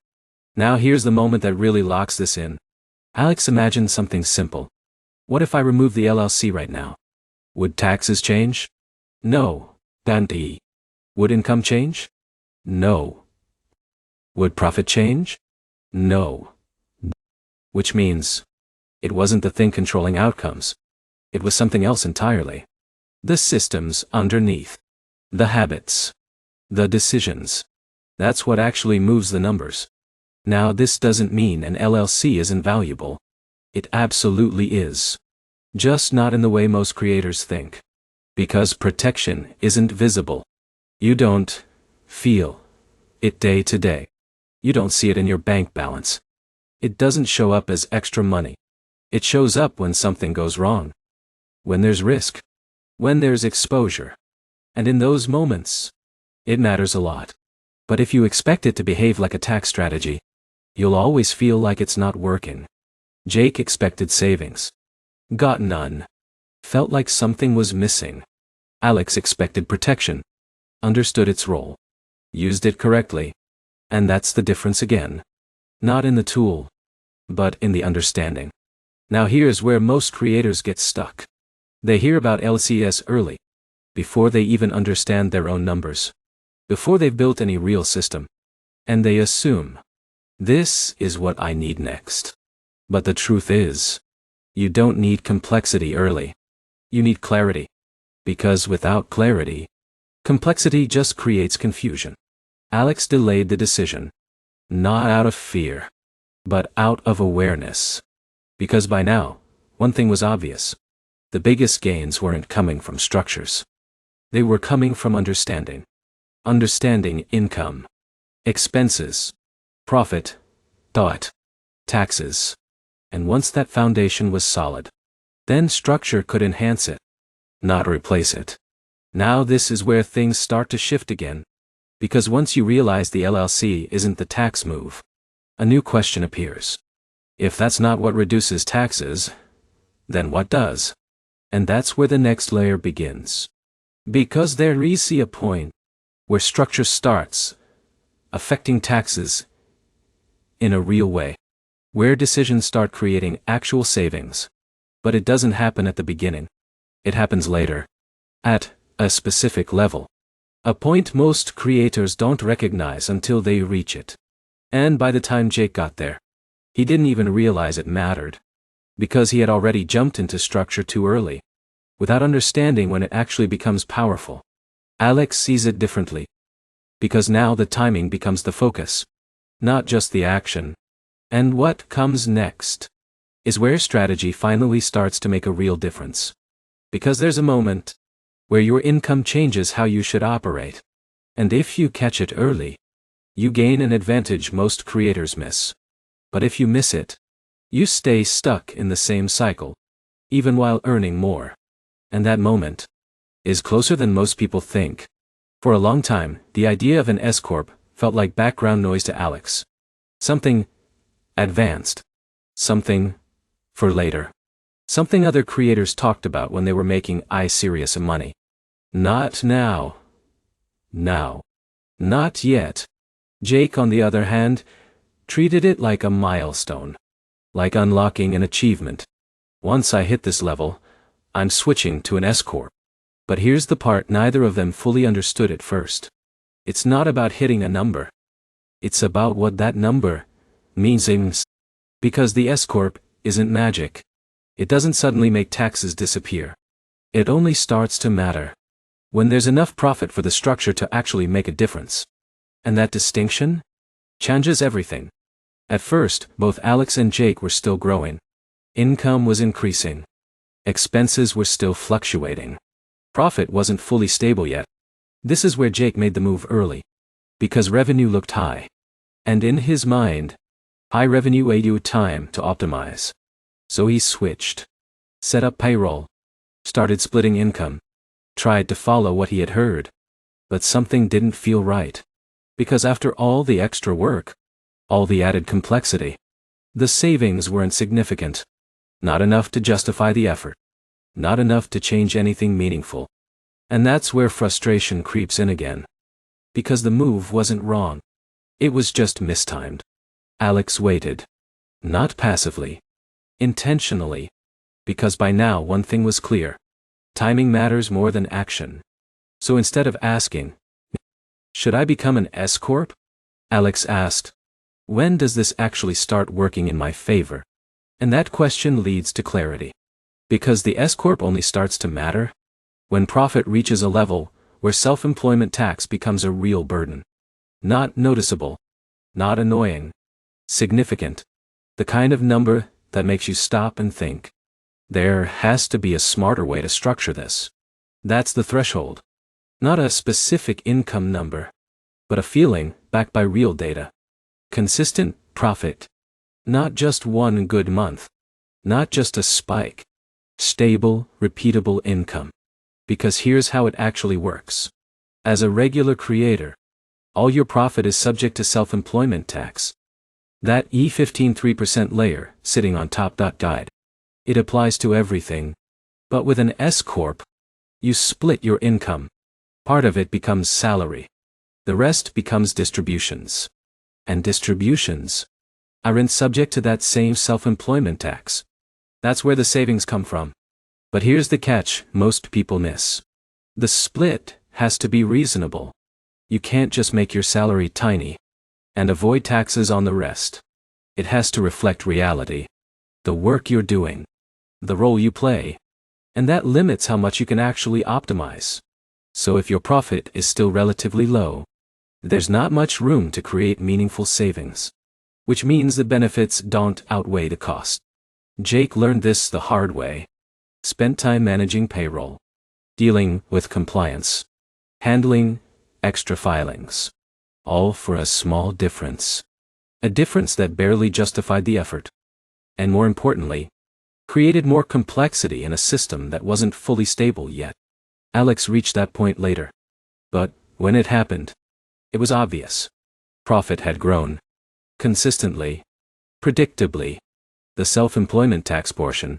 Now here's the moment that really locks this in. Alex imagined something simple. What if I remove the LLC right now? Would taxes change? No. Dante. Would income change? No. Would profit change? No. Which means, it wasn't the thing controlling outcomes. It was something else entirely. The systems underneath. The habits. The decisions. That's what actually moves the numbers. Now this doesn't mean an LLC isn't valuable. It absolutely is. Just not in the way most creators think. Because protection isn't visible. You don't feel it day to day. You don't see it in your bank balance. It doesn't show up as extra money. It shows up when something goes wrong. When there's risk. When there's exposure. And in those moments, it matters a lot. But if you expect it to behave like a tax strategy, you'll always feel like it's not working. Jake expected savings. Got none. Felt like something was missing. Alex expected protection. Understood its role. Used it correctly. And that's the difference again. Not in the tool, but in the understanding. Now here's where most creators get stuck. They hear about LCS early, before they even understand their own numbers, before they've built any real system. And they assume, this is what I need next. But the truth is, you don't need complexity early. You need clarity. Because without clarity, complexity just creates confusion. Alex delayed the decision. Not out of fear, but out of awareness. Because by now, one thing was obvious. The biggest gains weren't coming from structures. They were coming from understanding. Understanding income, expenses, profit, thought, taxes. And once that foundation was solid, then structure could enhance it, not replace it. Now this is where things start to shift again. Because once you realize the LLC isn't the tax move, a new question appears. If that's not what reduces taxes, then what does? And that's where the next layer begins. Because there is a point where structure starts affecting taxes in a real way, where decisions start creating actual savings. But it doesn't happen at the beginning. It happens later, at a specific level. A point most creators don't recognize until they reach it. And by the time Jake got there, he didn't even realize it mattered. Because he had already jumped into structure too early, without understanding when it actually becomes powerful. Alex sees it differently. Because now the timing becomes the focus, not just the action. And what comes next is where strategy finally starts to make a real difference. Because there's a moment where your income changes how you should operate. And if you catch it early, you gain an advantage most creators miss. But if you miss it, you stay stuck in the same cycle, even while earning more. And that moment is closer than most people think. For a long time, the idea of an S-corp felt like background noise to Alex. Something advanced. Something for later. Something other creators talked about when they were making serious money. Not now. Now. Not yet. Jake, on the other hand, treated it like a milestone. Like unlocking an achievement. Once I hit this level, I'm switching to an S-corp. But here's the part neither of them fully understood at first. It's not about hitting a number. It's about what that number means. Because the S-corp isn't magic. It doesn't suddenly make taxes disappear. It only starts to matter when there's enough profit for the structure to actually make a difference. And that distinction changes everything. At first, both Alex and Jake were still growing. Income was increasing. Expenses were still fluctuating. Profit wasn't fully stable yet. This is where Jake made the move early. Because revenue looked high. And in his mind, high revenue ate time to optimize. So he switched. Set up payroll. Started splitting income. Tried to follow what he had heard. But something didn't feel right. Because after all the extra work, all the added complexity, the savings weren't significant. Not enough to justify the effort. Not enough to change anything meaningful. And that's where frustration creeps in again. Because the move wasn't wrong. It was just mistimed. Alex waited. Not passively. Intentionally. Because by now one thing was clear. Timing matters more than action. So instead of asking, should I become an S-corp? Alex asked, when does this actually start working in my favor? And that question leads to clarity. Because the S-corp only starts to matter when profit reaches a level where self-employment tax becomes a real burden. Not noticeable. Not annoying. Significant. The kind of number that makes you stop and think. There has to be a smarter way to structure this. That's the threshold. Not a specific income number, but a feeling backed by real data. Consistent profit. Not just one good month. Not just a spike. Stable, repeatable income. Because here's how it actually works. As a regular creator, all your profit is subject to self-employment tax. That E15 3% layer sitting on top. Guide. It applies to everything. But with an S-corp, you split your income. Part of it becomes salary. The rest becomes distributions. And distributions aren't subject to that same self-employment tax. That's where the savings come from. But here's the catch most people miss. The split has to be reasonable. You can't just make your salary tiny and avoid taxes on the rest. It has to reflect reality. The work you're doing. The role you play. And that limits how much you can actually optimize. So if your profit is still relatively low, there's not much room to create meaningful savings. Which means the benefits don't outweigh the cost. Jake learned this the hard way. Spent time managing payroll. Dealing with compliance. Handling extra filings. All for a small difference. A difference that barely justified the effort. And more importantly, created more complexity in a system that wasn't fully stable yet. Alex reached that point later. But when it happened, it was obvious. Profit had grown. Consistently. Predictably. The self-employment tax portion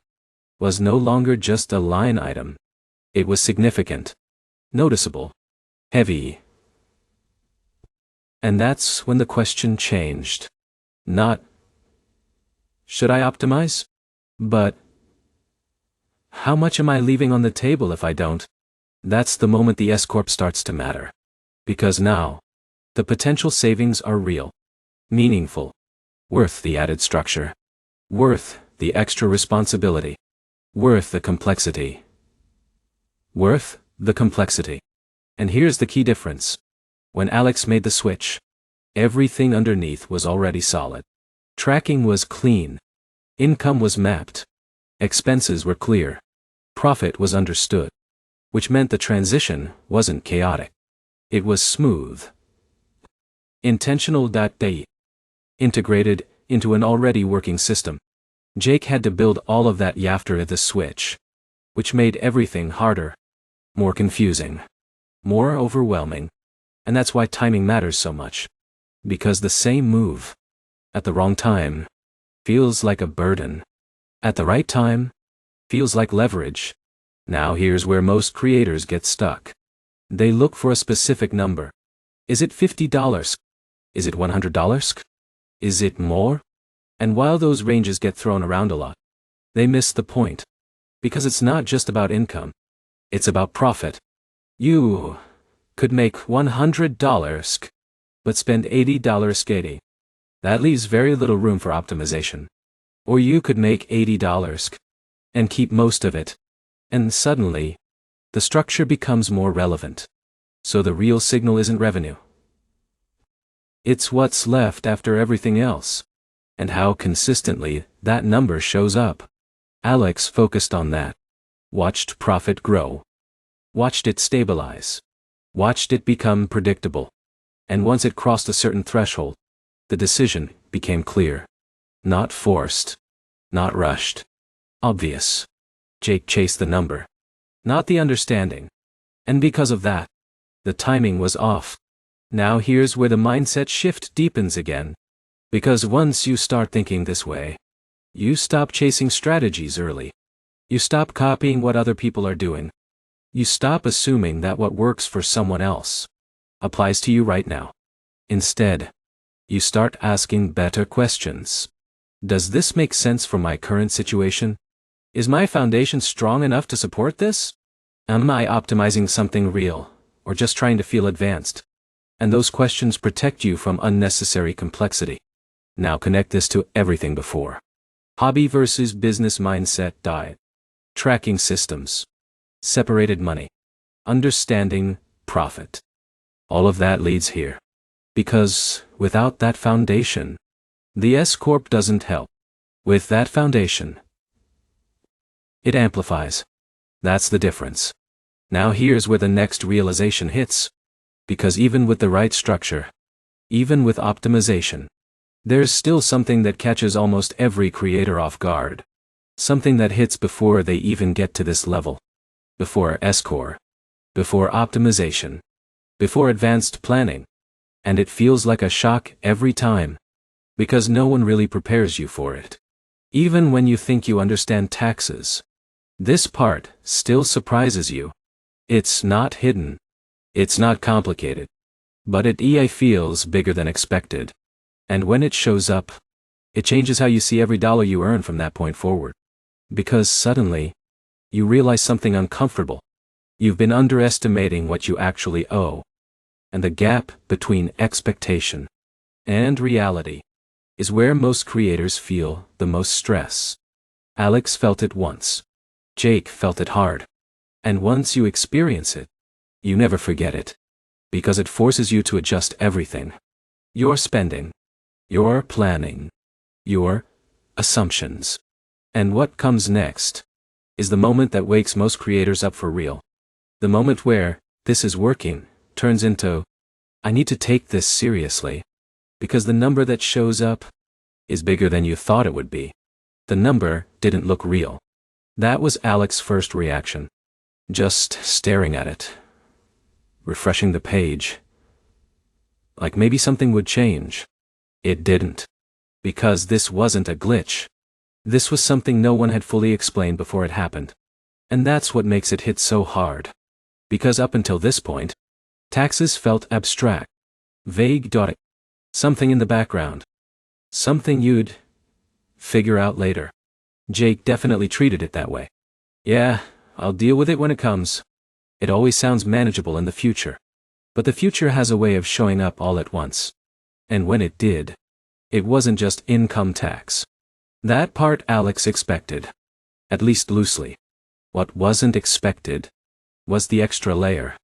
was no longer just a line item. It was significant. Noticeable. Heavy. And that's when the question changed. Not, should I optimize? But, how much am I leaving on the table if I don't? That's the moment the S-corp starts to matter. Because now, the potential savings are real. Meaningful. Worth the added structure. Worth the extra responsibility. Worth the complexity. Worth the complexity. And here's the key difference. When Alex made the switch, everything underneath was already solid. Tracking was clean. Income was mapped. Expenses were clear. Profit was understood. Which meant the transition wasn't chaotic. It was smooth. Intentional. Integrated into an already working system. Jake had to build all of that after the switch. Which made everything harder. More confusing. More overwhelming. And that's why timing matters so much. Because the same move, at the wrong time, feels like a burden. At the right time, feels like leverage. Now here's where most creators get stuck. They look for a specific number. Is it $50? Is it $100? Is it more? And while those ranges get thrown around a lot, they miss the point. Because it's not just about income. It's about profit. You could make $100, but spend $80 skating. That leaves very little room for optimization. Or you could make $80 and keep most of it. And suddenly, the structure becomes more relevant. So the real signal isn't revenue. It's what's left after everything else. And how consistently that number shows up. Alex focused on that. Watched profit grow. Watched it stabilize. Watched it become predictable. And once it crossed a certain threshold, the decision became clear. Not forced. Not rushed. Obvious. Jake chased the number. Not the understanding. And because of that, the timing was off. Now here's where the mindset shift deepens again. Because once you start thinking this way, you stop chasing strategies early. You stop copying what other people are doing. You stop assuming that what works for someone else applies to you right now. Instead, you start asking better questions. Does this make sense for my current situation? Is my foundation strong enough to support this? Am I optimizing something real, or just trying to feel advanced? And those questions protect you from unnecessary complexity. Now connect this to everything before. Hobby versus business mindset diet. Tracking systems. Separated money. Understanding profit. All of that leads here. Because without that foundation, The S-Corp doesn't help. With that foundation, it amplifies. That's the difference. Now here's where the next realization hits. Because even with the right structure, even with optimization, there's still something that catches almost every creator off guard. Something that hits before they even get to this level. Before S-Core. Before optimization. Before advanced planning. And it feels like a shock every time. Because no one really prepares you for it. Even when you think you understand taxes. This part still surprises you. It's not hidden. It's not complicated. But it feels bigger than expected. And when it shows up, it changes how you see every dollar you earn from that point forward. Because suddenly, you realize something uncomfortable. You've been underestimating what you actually owe. And the gap between expectation and reality is where most creators feel the most stress. Alex felt it once. Jake felt it hard. And once you experience it, you never forget it. Because it forces you to adjust everything. Your spending. Your planning. Your assumptions. And what comes next is the moment that wakes most creators up for real. The moment where, this is working, turns into, I need to take this seriously. Because the number that shows up is bigger than you thought it would be. The number didn't look real. That was Alex's first reaction. Just staring at it. Refreshing the page. Like maybe something would change. It didn't. Because this wasn't a glitch. This was something no one had fully explained before it happened. And that's what makes it hit so hard. Because up until this point, taxes felt abstract. Vague. Something in the background. Something you'd figure out later. Jake definitely treated it that way. Yeah, I'll deal with it when it comes. It always sounds manageable in the future. But the future has a way of showing up all at once. And when it did, it wasn't just income tax. That part Alex expected. At least loosely. What wasn't expected was the extra layer.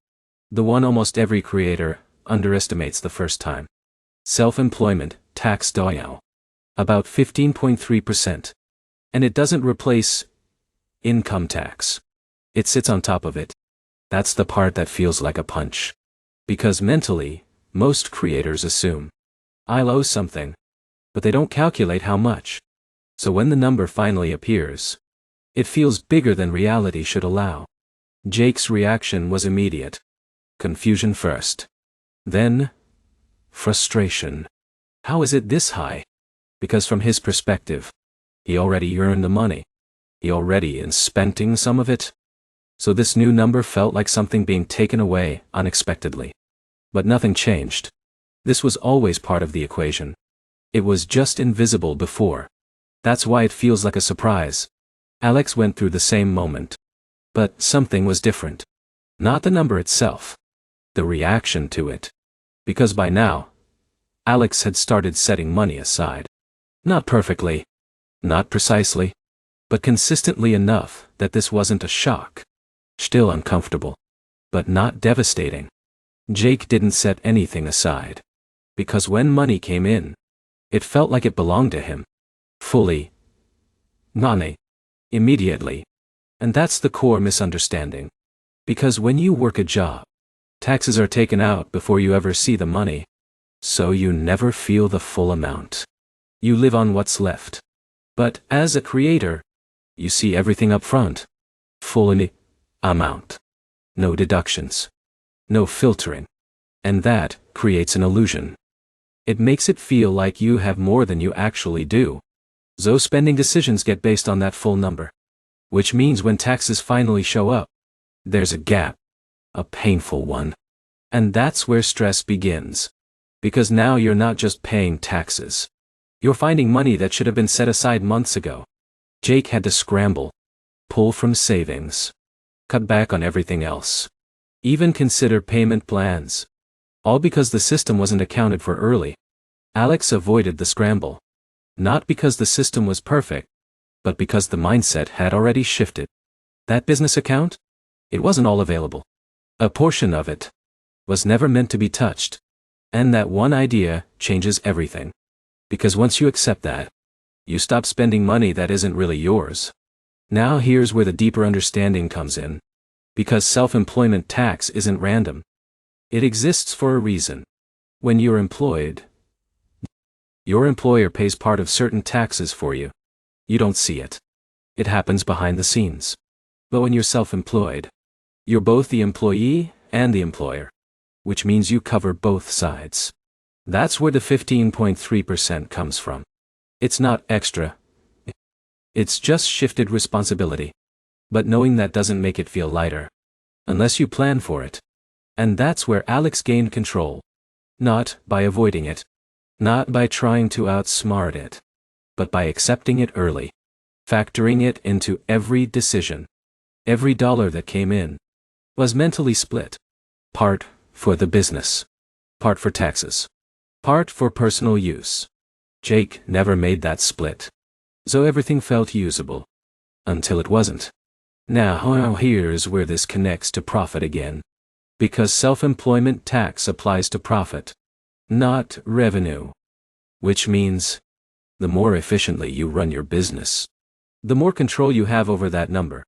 The one almost every creator underestimates the first time. Self-employment tax doyao. About 15.3%. And it doesn't replace income tax. It sits on top of it. That's the part that feels like a punch. Because mentally, most creators assume, I'll owe something. But they don't calculate how much. So when the number finally appears, it feels bigger than reality should allow. Jake's reaction was immediate. Confusion first. Then, frustration. How is it this high? Because from his perspective, he already earned the money. He already is spending some of it. So this new number felt like something being taken away unexpectedly. But nothing changed. This was always part of the equation. It was just invisible before. That's why it feels like a surprise. Alex went through the same moment. But something was different. Not the number itself. The reaction to it. Because by now, Alex had started setting money aside. Not perfectly. Not precisely. But consistently enough that this wasn't a shock. Still uncomfortable. But not devastating. Jake didn't set anything aside. Because when money came in, it felt like it belonged to him. Fully. Nane. Immediately. And that's the core misunderstanding. Because when you work a job, taxes are taken out before you ever see the money. So you never feel the full amount. You live on what's left. But as a creator, you see everything up front. Full amount. No deductions. No filtering. And that creates an illusion. It makes it feel like you have more than you actually do. So spending decisions get based on that full number. Which means when taxes finally show up, there's a gap. A painful one. And that's where stress begins. Because now you're not just paying taxes. You're finding money that should have been set aside months ago. Jake had to scramble. Pull from savings. Cut back on everything else. Even consider payment plans. All because the system wasn't accounted for early. Alex avoided the scramble. Not because the system was perfect, but because the mindset had already shifted. That business account? It wasn't all available. A portion of it was never meant to be touched. And that one idea changes everything. Because once you accept that, you stop spending money that isn't really yours. Now here's where the deeper understanding comes in. Because self-employment tax isn't random. It exists for a reason. When you're employed, your employer pays part of certain taxes for you. You don't see it. It happens behind the scenes. But when you're self-employed, you're both the employee and the employer, which means you cover both sides. That's where the 15.3% comes from. It's not extra. It's just shifted responsibility. But knowing that doesn't make it feel lighter. Unless you plan for it. And that's where Alex gained control. Not by avoiding it. Not by trying to outsmart it. But by accepting it early. Factoring it into every decision. Every dollar that came in was mentally split. Part for the business. Part for taxes. Part for personal use. Jake never made that split. So everything felt usable. Until it wasn't. Now here's where this connects to profit again. Because self-employment tax applies to profit, not revenue. Which means, the more efficiently you run your business, the more control you have over that number.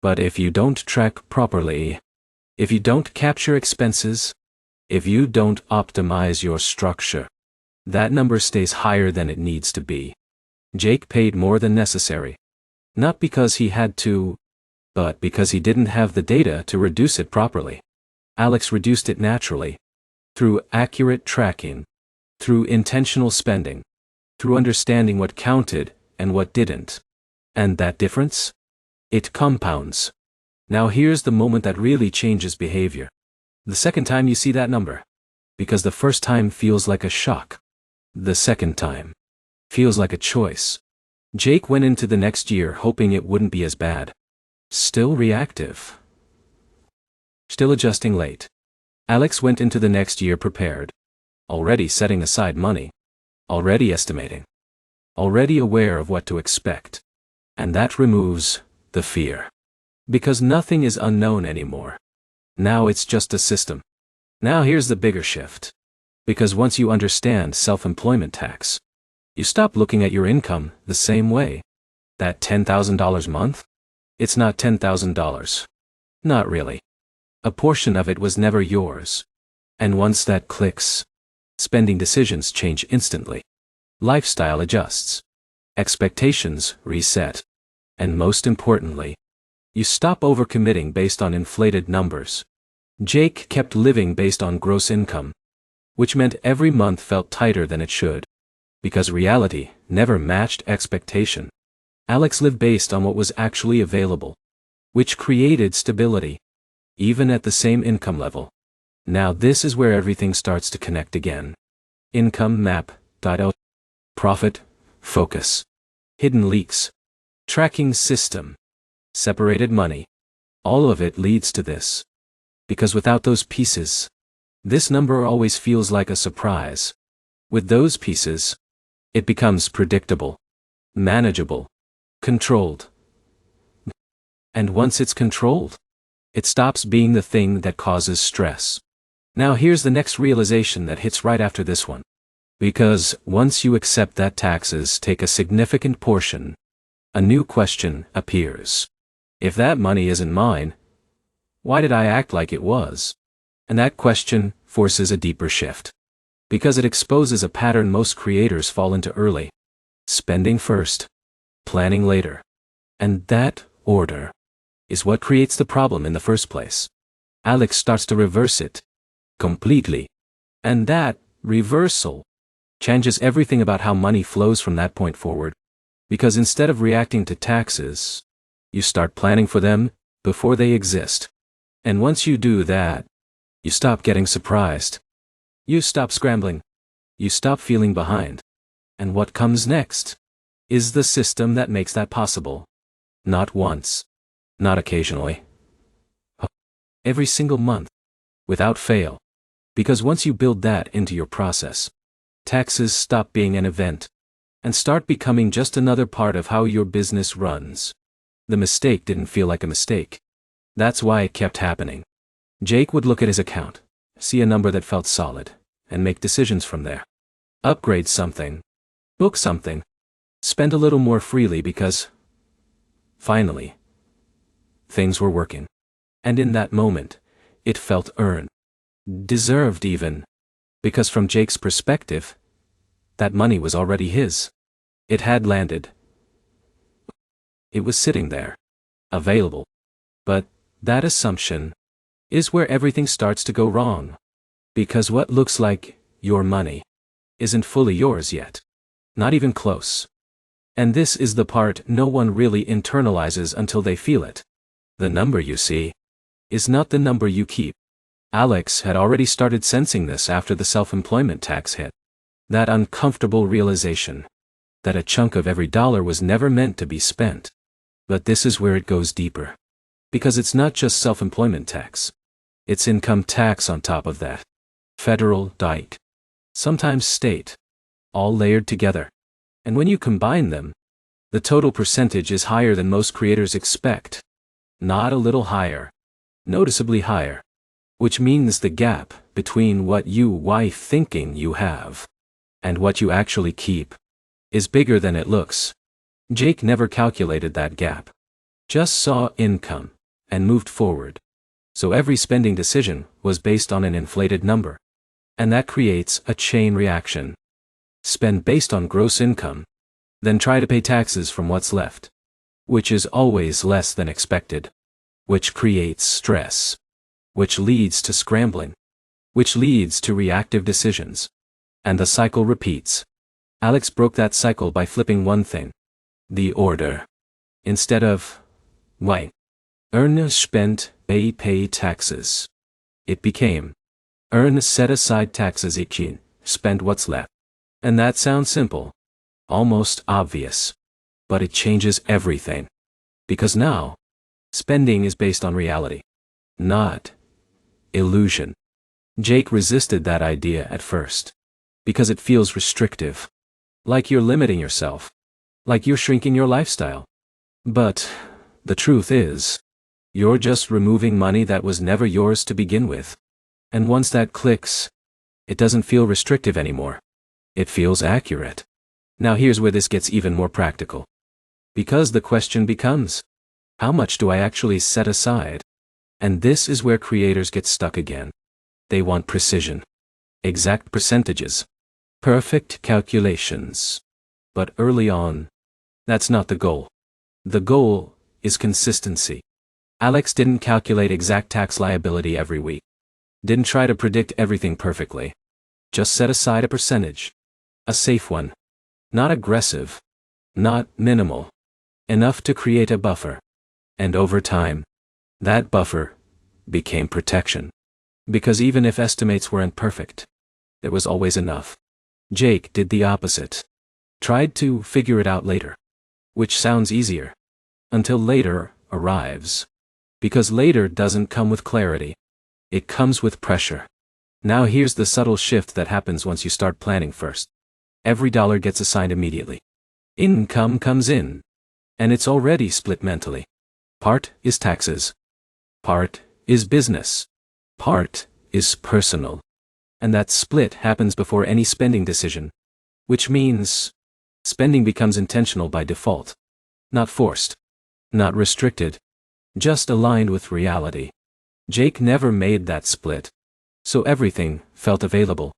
But if you don't track properly, if you don't capture expenses, if you don't optimize your structure, that number stays higher than it needs to be. Jake paid more than necessary. Not because he had to, but because he didn't have the data to reduce it properly. Alex reduced it naturally. Through accurate tracking. Through intentional spending. Through understanding what counted and what didn't. And that difference? It compounds. Now here's the moment that really changes behavior. The second time you see that number. Because the first time feels like a shock. The second time feels like a choice. Jake went into the next year hoping it wouldn't be as bad. Still reactive. Still adjusting late. Alex went into the next year prepared. Already setting aside money. Already estimating. Already aware of what to expect. And that removes the fear. Because nothing is unknown anymore. Now it's just a system. Now here's the bigger shift. Because once you understand self-employment tax, you stop looking at your income the same way. That $10,000 month? It's not $10,000. Not really. A portion of it was never yours. And once that clicks, spending decisions change instantly. Lifestyle adjusts. Expectations reset. And most importantly, you stop overcommitting based on inflated numbers. Jake kept living based on gross income, which meant every month felt tighter than it should. Because reality never matched expectation. Alex lived based on what was actually available, which created stability, even at the same income level. Now this is where everything starts to connect again. Income map. Profit. Focus. Hidden leaks. Tracking system. Separated money. All of it leads to this. Because without those pieces, this number always feels like a surprise. With those pieces, it becomes predictable, manageable, controlled. And once it's controlled, it stops being the thing that causes stress. Now here's the next realization that hits right after this one. Because once you accept that taxes take a significant portion, a new question appears. If that money isn't mine, why did I act like it was? And that question forces a deeper shift. Because it exposes a pattern most creators fall into early. Spending first, planning later. And that order is what creates the problem in the first place. Alex starts to reverse it completely. And that reversal changes everything about how money flows from that point forward. Because instead of reacting to taxes, you start planning for them before they exist. And once you do that, you stop getting surprised. You stop scrambling. You stop feeling behind. And what comes next is the system that makes that possible. Not once. Not occasionally. Every single month. Without fail. Because once you build that into your process, taxes stop being an event and start becoming just another part of how your business runs. The mistake didn't feel like a mistake. That's why it kept happening. Jake would look at his account, see a number that felt solid, and make decisions from there. Upgrade something. book something, spend a little more freely because, finally, things were working. And in that moment, it felt earned. Deserved even. Because from Jake's perspective, that money was already his. It had landed. It was sitting there. Available. But that assumption is where everything starts to go wrong. Because what looks like your money isn't fully yours yet. Not even close. And this is the part no one really internalizes until they feel it. The number you see is not the number you keep. Alex had already started sensing this after the self-employment tax hit. That uncomfortable realization that a chunk of every dollar was never meant to be spent. But this is where it goes deeper. Because it's not just self-employment tax. It's income tax on top of that. Federal, state, sometimes state, all layered together. And when you combine them, the total percentage is higher than most creators expect. Not a little higher. Noticeably higher. Which means the gap between what you thinking you have and what you actually keep is bigger than it looks. Jake never calculated that gap. Just saw income and moved forward. So every spending decision was based on an inflated number. And that creates a chain reaction. Spend based on gross income, then try to pay taxes from what's left, which is always less than expected, which creates stress, which leads to scrambling, which leads to reactive decisions. And the cycle repeats. Alex broke that cycle by flipping one thing. The order. Instead of, earn, spend, pay taxes. It became, earn, set aside taxes, spend what's left. And that sounds simple. Almost obvious. But it changes everything. Because now, spending is based on reality. Not illusion. Jake resisted that idea at first. Because it feels restrictive. Like you're limiting yourself. Like you're shrinking your lifestyle. But the truth is, you're just removing money that was never yours to begin with. And once that clicks, it doesn't feel restrictive anymore. It feels accurate. Now here's where this gets even more practical. Because the question becomes, how much do I actually set aside? And this is where creators get stuck again. They want precision. Exact percentages. Perfect calculations. But early on, that's not the goal. The goal is consistency. Alex didn't calculate exact tax liability every week. Didn't try to predict everything perfectly. Just set aside a percentage. A safe one. Not aggressive. Not minimal. Enough to create a buffer. And over time, that buffer became protection. Because even if estimates weren't perfect, there was always enough. Jake did the opposite. Tried to figure it out later. Which sounds easier. Until later arrives. Because later doesn't come with clarity. It comes with pressure. Now here's the subtle shift that happens once you start planning first. Every dollar gets assigned immediately. Income comes in. And it's already split mentally. Part is taxes. Part is business. Part is personal. And that split happens before any spending decision. Which means, spending becomes intentional by default. Not forced. Not restricted. Just aligned with reality. Jake never made that split. So everything felt available.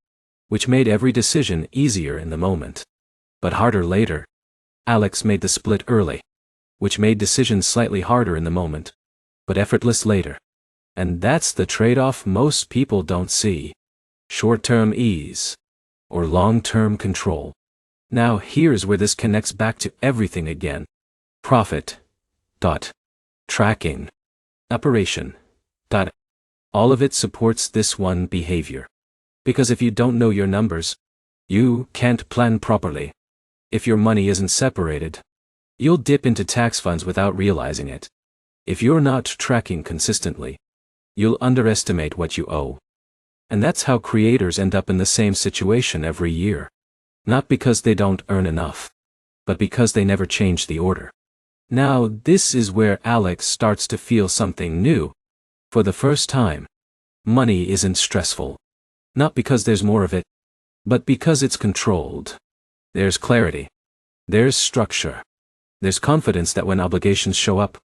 Which made every decision easier in the moment. But harder later. Alex made the split early. Which made decisions slightly harder in the moment. But effortless later. And that's the trade-off most people don't see. Short-term ease. Or long-term control. Now here's where this connects back to everything again. Profit. Tracking. Operation. All of it supports this one behavior. Because if you don't know your numbers, you can't plan properly. If your money isn't separated, you'll dip into tax funds without realizing it. If you're not tracking consistently, you'll underestimate what you owe. And that's how creators end up in the same situation every year. Not because they don't earn enough, but because they never change the order. Now this is where Alex starts to feel something new. For the first time, money isn't stressful. Not because there's more of it, but because it's controlled. There's clarity. There's structure. There's confidence that when obligations show up,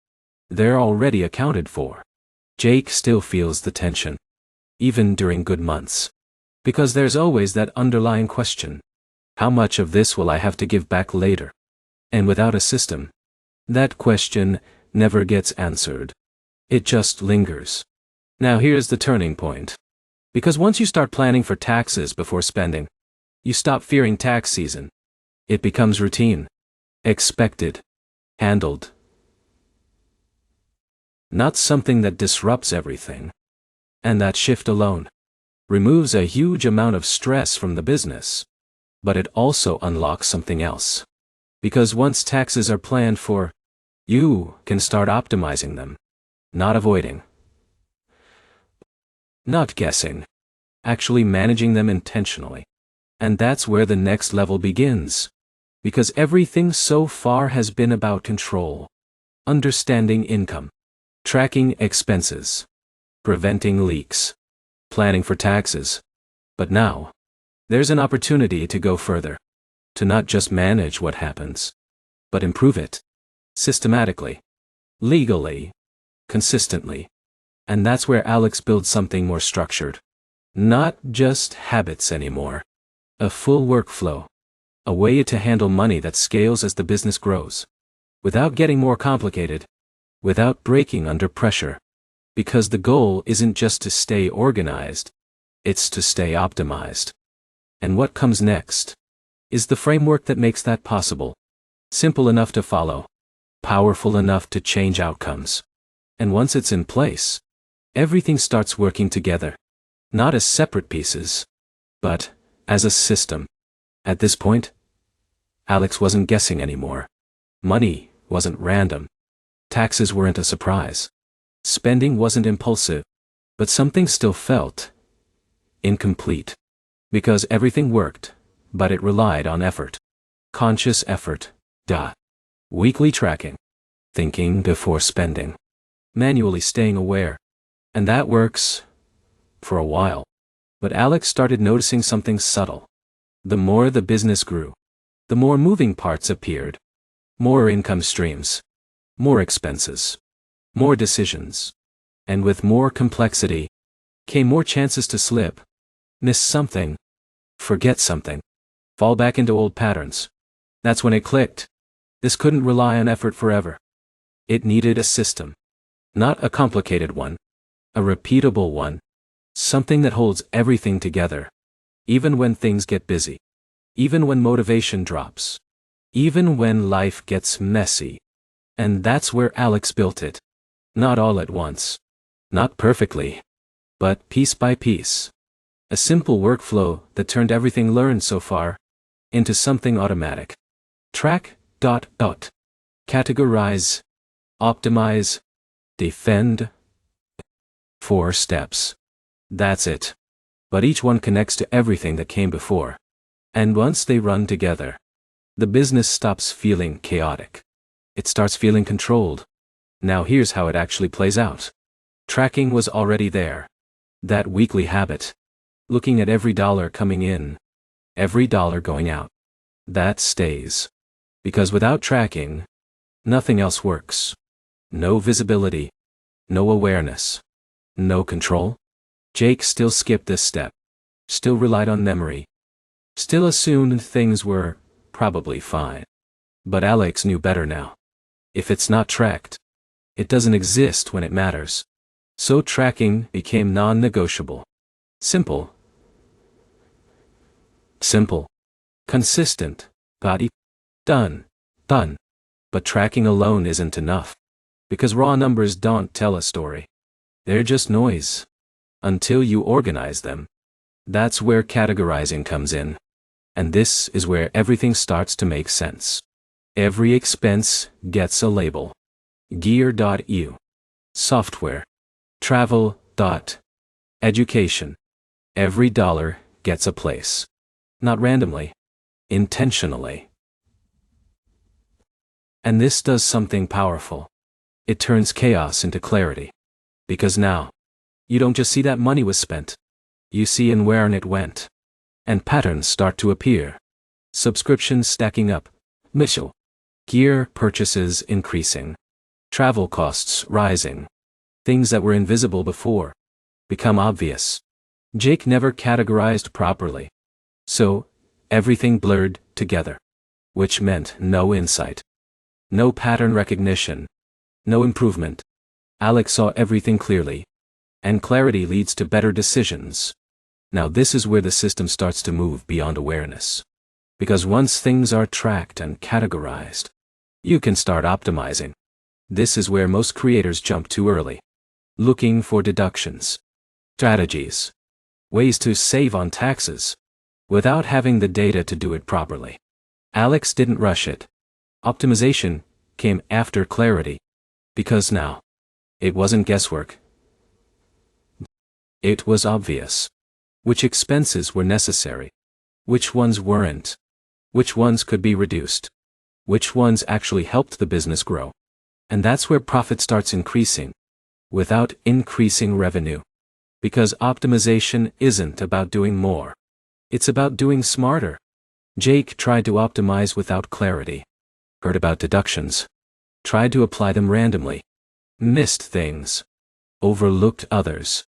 they're already accounted for. Jake still feels the tension, even during good months. Because there's always that underlying question. How much of this will I have to give back later? And without a system, that question never gets answered. It just lingers. Now here's the turning point. Because once you start planning for taxes before spending, you stop fearing tax season. It becomes routine, expected, handled. Not something that disrupts everything. And that shift alone removes a huge amount of stress from the business. But it also unlocks something else. Because once taxes are planned for, you can start optimizing them. Not avoiding. Not guessing. Actually managing them intentionally. And that's where the next level begins. Because everything so far has been about control. Understanding income. Tracking expenses. Preventing leaks. Planning for taxes. But now, there's an opportunity to go further. To not just manage what happens, but improve it. Systematically. Legally. Consistently. And that's where Alex builds something more structured. Not just habits anymore. A full workflow. A way to handle money that scales as the business grows. Without getting more complicated. Without breaking under pressure. Because the goal isn't just to stay organized. It's to stay optimized. And what comes next is the framework that makes that possible. Simple enough to follow. Powerful enough to change outcomes. And once it's in place, everything starts working together. Not as separate pieces, but as a system. At this point, Alex wasn't guessing anymore. Money wasn't random. Taxes weren't a surprise. Spending wasn't impulsive. But something still felt incomplete. Because everything worked, but it relied on effort. Conscious effort. Weekly tracking. Thinking before spending. Manually staying aware. And that works for a while. But Alex started noticing something subtle. The more the business grew, the more moving parts appeared. More income streams. More expenses. More decisions. And with more complexity, came more chances to slip. Miss something. Forget something. Fall back into old patterns. That's when it clicked. This couldn't rely on effort forever. It needed a system. Not a complicated one. A repeatable one. Something that holds everything together. Even when things get busy. Even when motivation drops. Even when life gets messy. And that's where Alex built it. Not all at once. Not perfectly. But piece by piece. A simple workflow that turned everything learned so far into something automatic. Track, categorize, optimize, defend. 4 steps. That's it. But each one connects to everything that came before. And once they run together, the business stops feeling chaotic. It starts feeling controlled. Now here's how it actually plays out. Tracking was already there. That weekly habit. Looking at every dollar coming in. Every dollar going out. That stays. Because without tracking, nothing else works. No visibility. No awareness. No control. Jake still skipped this step. Still relied on memory. Still assumed things were probably fine. But Alex knew better now. If it's not tracked, it doesn't exist when it matters. So tracking became non-negotiable. Simple. Consistent. Done. But tracking alone isn't enough. Because raw numbers don't tell a story. They're just noise. Until you organize them. That's where categorizing comes in. And this is where everything starts to make sense. Every expense gets a label. Gear.eu. Software. Travel. Education. Every dollar gets a place. Not randomly. Intentionally. And this does something powerful. It turns chaos into clarity. Because now, you don't just see that money was spent. You see and where it went. And patterns start to appear. Subscriptions stacking up. Mitchell. Gear purchases increasing. Travel costs rising. Things that were invisible before become obvious. Jake never categorized properly. So, everything blurred together. Which meant no insight. No pattern recognition. No improvement. Alex saw everything clearly. And clarity leads to better decisions. Now this is where the system starts to move beyond awareness. Because once things are tracked and categorized, you can start optimizing. This is where most creators jump too early. Looking for deductions. Strategies. Ways to save on taxes. Without having the data to do it properly. Alex didn't rush it. Optimization came after clarity. Because now, it wasn't guesswork. It was obvious. Which expenses were necessary? Which ones weren't? Which ones could be reduced? Which ones actually helped the business grow? And that's where profit starts increasing. Without increasing revenue. Because optimization isn't about doing more. It's about doing smarter. Jake tried to optimize without clarity. Heard about deductions. Tried to apply them randomly. Missed things. Overlooked others.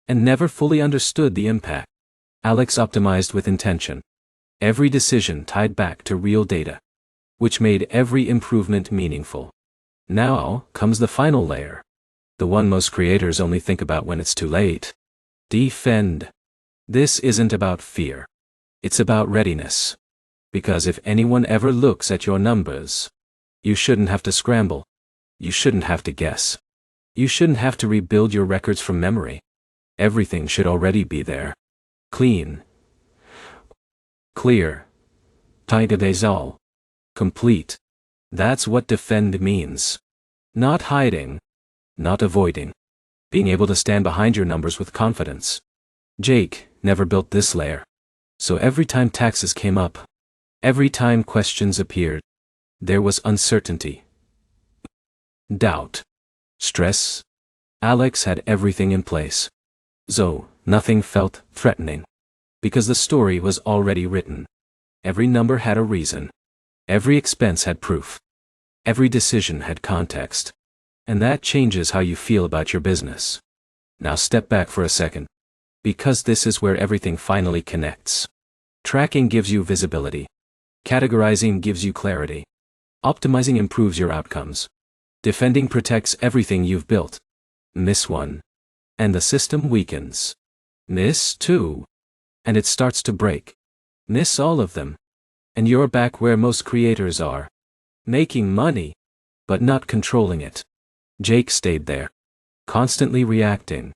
And never fully understood the impact. Alex optimized with intention. Every decision tied back to real data. Which made every improvement meaningful. Now comes the final layer. The one most creators only think about when it's too late. Defend. This isn't about fear. It's about readiness. Because if anyone ever looks at your numbers, you shouldn't have to scramble. You shouldn't have to guess. You shouldn't have to rebuild your records from memory. Everything should already be there. Clean. Clear. Tight as all. Complete. That's what defend means. Not hiding. Not avoiding. Being able to stand behind your numbers with confidence. Jake never built this layer. So every time taxes came up, every time questions appeared, there was uncertainty. Doubt. Stress. Alex had everything in place. So, nothing felt threatening. Because the story was already written. Every number had a reason. Every expense had proof. Every decision had context. And that changes how you feel about your business. Now step back for a second. Because this is where everything finally connects. Tracking gives you visibility. Categorizing gives you clarity. Optimizing improves your outcomes. Defending protects everything you've built. Miss one. And the system weakens. Miss two. And it starts to break. Miss all of them. And you're back where most creators are. Making money, but not controlling it. Jake stayed there. Constantly reacting.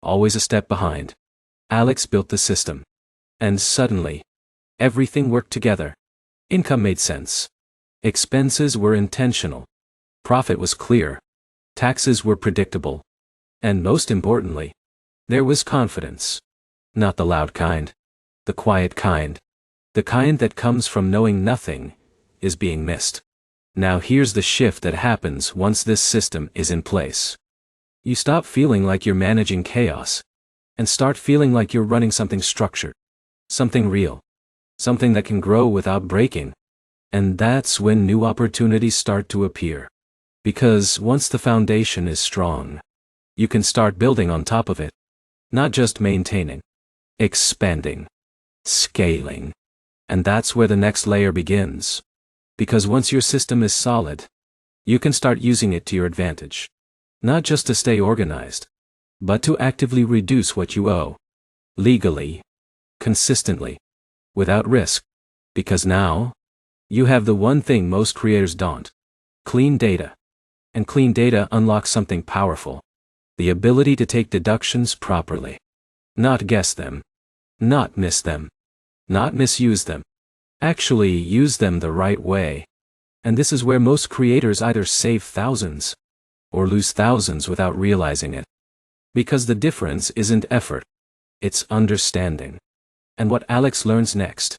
Always a step behind. Alex built the system. And suddenly, everything worked together. Income made sense. Expenses were intentional. Profit was clear. Taxes were predictable. And most importantly, there was confidence. Not the loud kind. The quiet kind. The kind that comes from knowing nothing is being missed. Now here's the shift that happens once this system is in place. You stop feeling like you're managing chaos. And start feeling like you're running something structured. Something real. Something that can grow without breaking. And that's when new opportunities start to appear. Because once the foundation is strong, you can start building on top of it. Not just maintaining. Expanding. Scaling. And that's where the next layer begins. Because once your system is solid, you can start using it to your advantage. Not just to stay organized, but to actively reduce what you owe. Legally. Consistently. Without risk. Because now, you have the one thing most creators don't. Clean data. And clean data unlocks something powerful. The ability to take deductions properly. Not guess them. Not miss them. Not misuse them. Actually use them the right way. And this is where most creators either save thousands or lose thousands without realizing it. Because the difference isn't effort. It's understanding. And what Alex learns next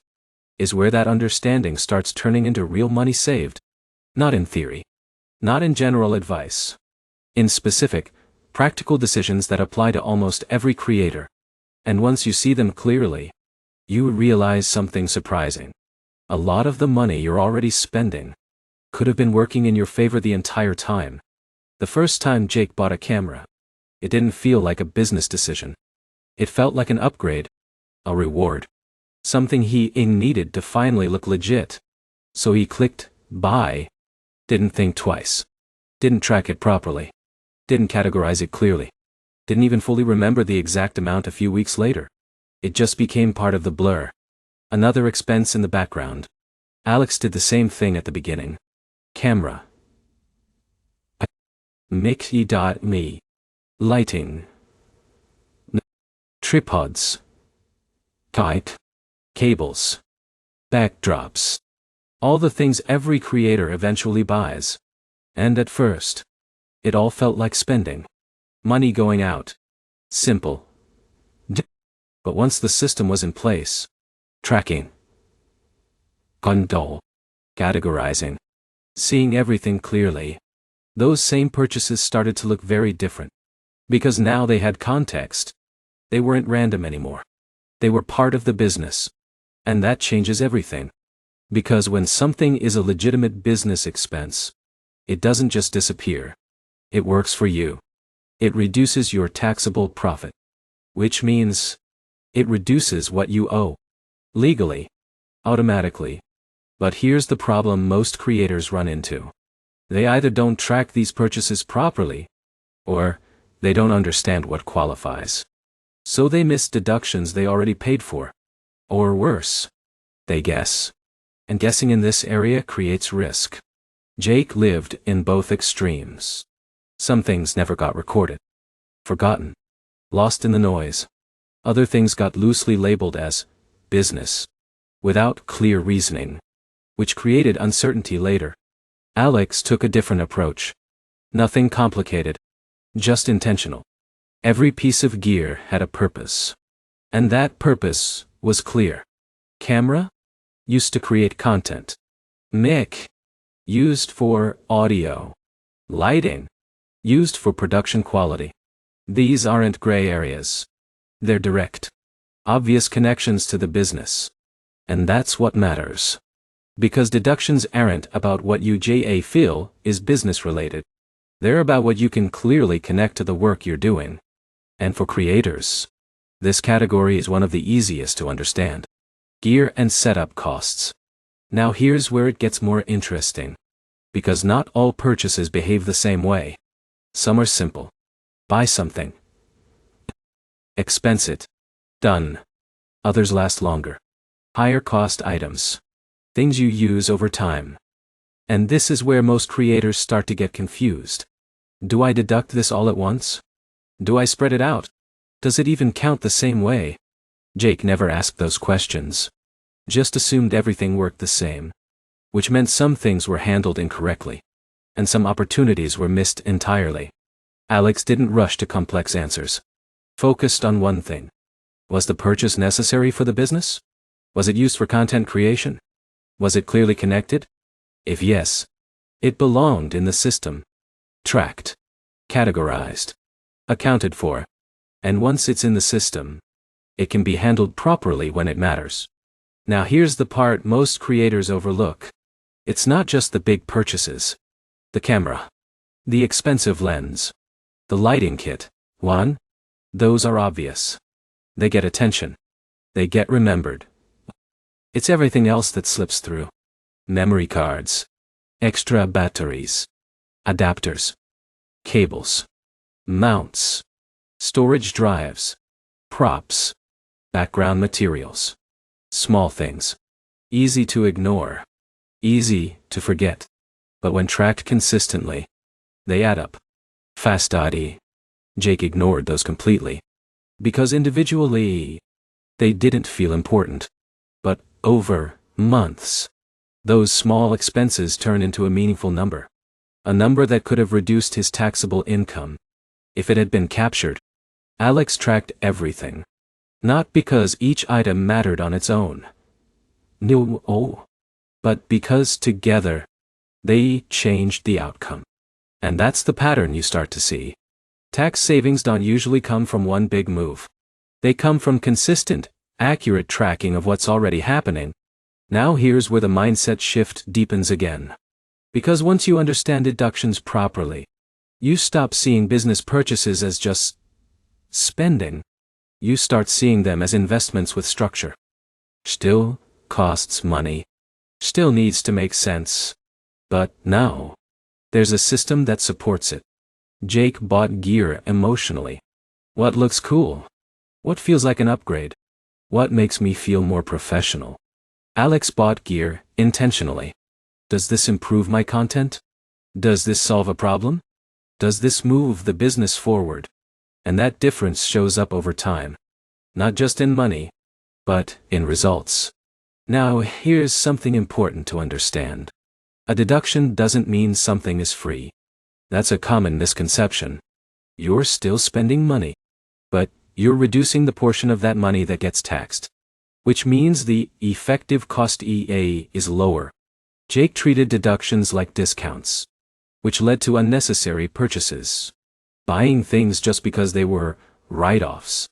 is where that understanding starts turning into real money saved. Not in theory. Not in general advice. In specific, practical decisions that apply to almost every creator. And once you see them clearly, you realize something surprising. A lot of the money you're already spending could have been working in your favor the entire time. The first time Jake bought a camera, it didn't feel like a business decision. It felt like an upgrade, a reward, something he needed to finally look legit. So he clicked buy, didn't think twice, didn't track it properly, didn't categorize it clearly, didn't even fully remember the exact amount a few weeks later. It just became part of the blur. Another expense in the background. Alex did the same thing at the beginning. Camera. Mickey.me. Lighting. Tripods. Kite. Cables. Backdrops. All the things every creator eventually buys. And at first, it all felt like spending. Money going out. Simple. But once the system was in place, tracking, control, categorizing, seeing everything clearly, those same purchases started to look very different. Because now they had context. They weren't random anymore. They were part of the business. And that changes everything. Because when something is a legitimate business expense, it doesn't just disappear. It works for you. It reduces your taxable profit. Which means, it reduces what you owe. Legally. Automatically. But here's the problem most creators run into. They either don't track these purchases properly, or they don't understand what qualifies. So they miss deductions they already paid for. Or worse, they guess. And guessing in this area creates risk. Jake lived in both extremes. Some things never got recorded. Forgotten. Lost in the noise. Other things got loosely labeled as business, without clear reasoning, which created uncertainty later. Alex took a different approach. Nothing complicated, just intentional. Every piece of gear had a purpose. And that purpose was clear. Camera? Used to create content. Mic? Used for audio. Lighting? Used for production quality. These aren't gray areas. They're direct, obvious connections to the business. And that's what matters. Because deductions aren't about what you feel is business related. They're about what you can clearly connect to the work you're doing. And for creators, this category is one of the easiest to understand. Gear and setup costs. Now here's where it gets more interesting. Because not all purchases behave the same way. Some are simple. Buy something. Expense it. Done. Others last longer. Higher cost items. Things you use over time. And this is where most creators start to get confused. Do I deduct this all at once? Do I spread it out? Does it even count the same way? Jake never asked those questions. Just assumed everything worked the same. Which meant some things were handled incorrectly. And some opportunities were missed entirely. Alex didn't rush to complex answers. Focused on one thing. Was the purchase necessary for the business? Was it used for content creation? Was it clearly connected? If yes, it belonged in the system. Tracked. Categorized. Accounted for. And once it's in the system, it can be handled properly when it matters. Now here's the part most creators overlook. It's not just the big purchases. The camera. The expensive lens. The lighting kit. Those are obvious. They get attention. They get remembered. It's everything else that slips through. Memory cards. Extra batteries. Adapters. Cables. Mounts. Storage drives. Props. Background materials. Small things. Easy to ignore. Easy to forget. But when tracked consistently, they add up. Fast.e. Jake ignored those completely. Because individually, they didn't feel important. But over months, those small expenses turn into a meaningful number. A number that could have reduced his taxable income. If it had been captured. Alex tracked everything. Not because each item mattered on its own. No. But because together, they changed the outcome. And that's the pattern you start to see. Tax savings don't usually come from one big move. They come from consistent, accurate tracking of what's already happening. Now here's where the mindset shift deepens again. Because once you understand deductions properly, you stop seeing business purchases as just spending. You start seeing them as investments with structure. Still costs money. Still needs to make sense. But now, there's a system that supports it. Jake bought gear emotionally. What looks cool? What feels like an upgrade? What makes me feel more professional? Alex bought gear intentionally. Does this improve my content? Does this solve a problem? Does this move the business forward? And that difference shows up over time. Not just in money, but in results. Now, here's something important to understand. A deduction doesn't mean something is free. That's a common misconception. You're still spending money, but you're reducing the portion of that money that gets taxed, which means the effective cost EA is lower. Jake treated deductions like discounts, which led to unnecessary purchases, buying things just because they were write-offs.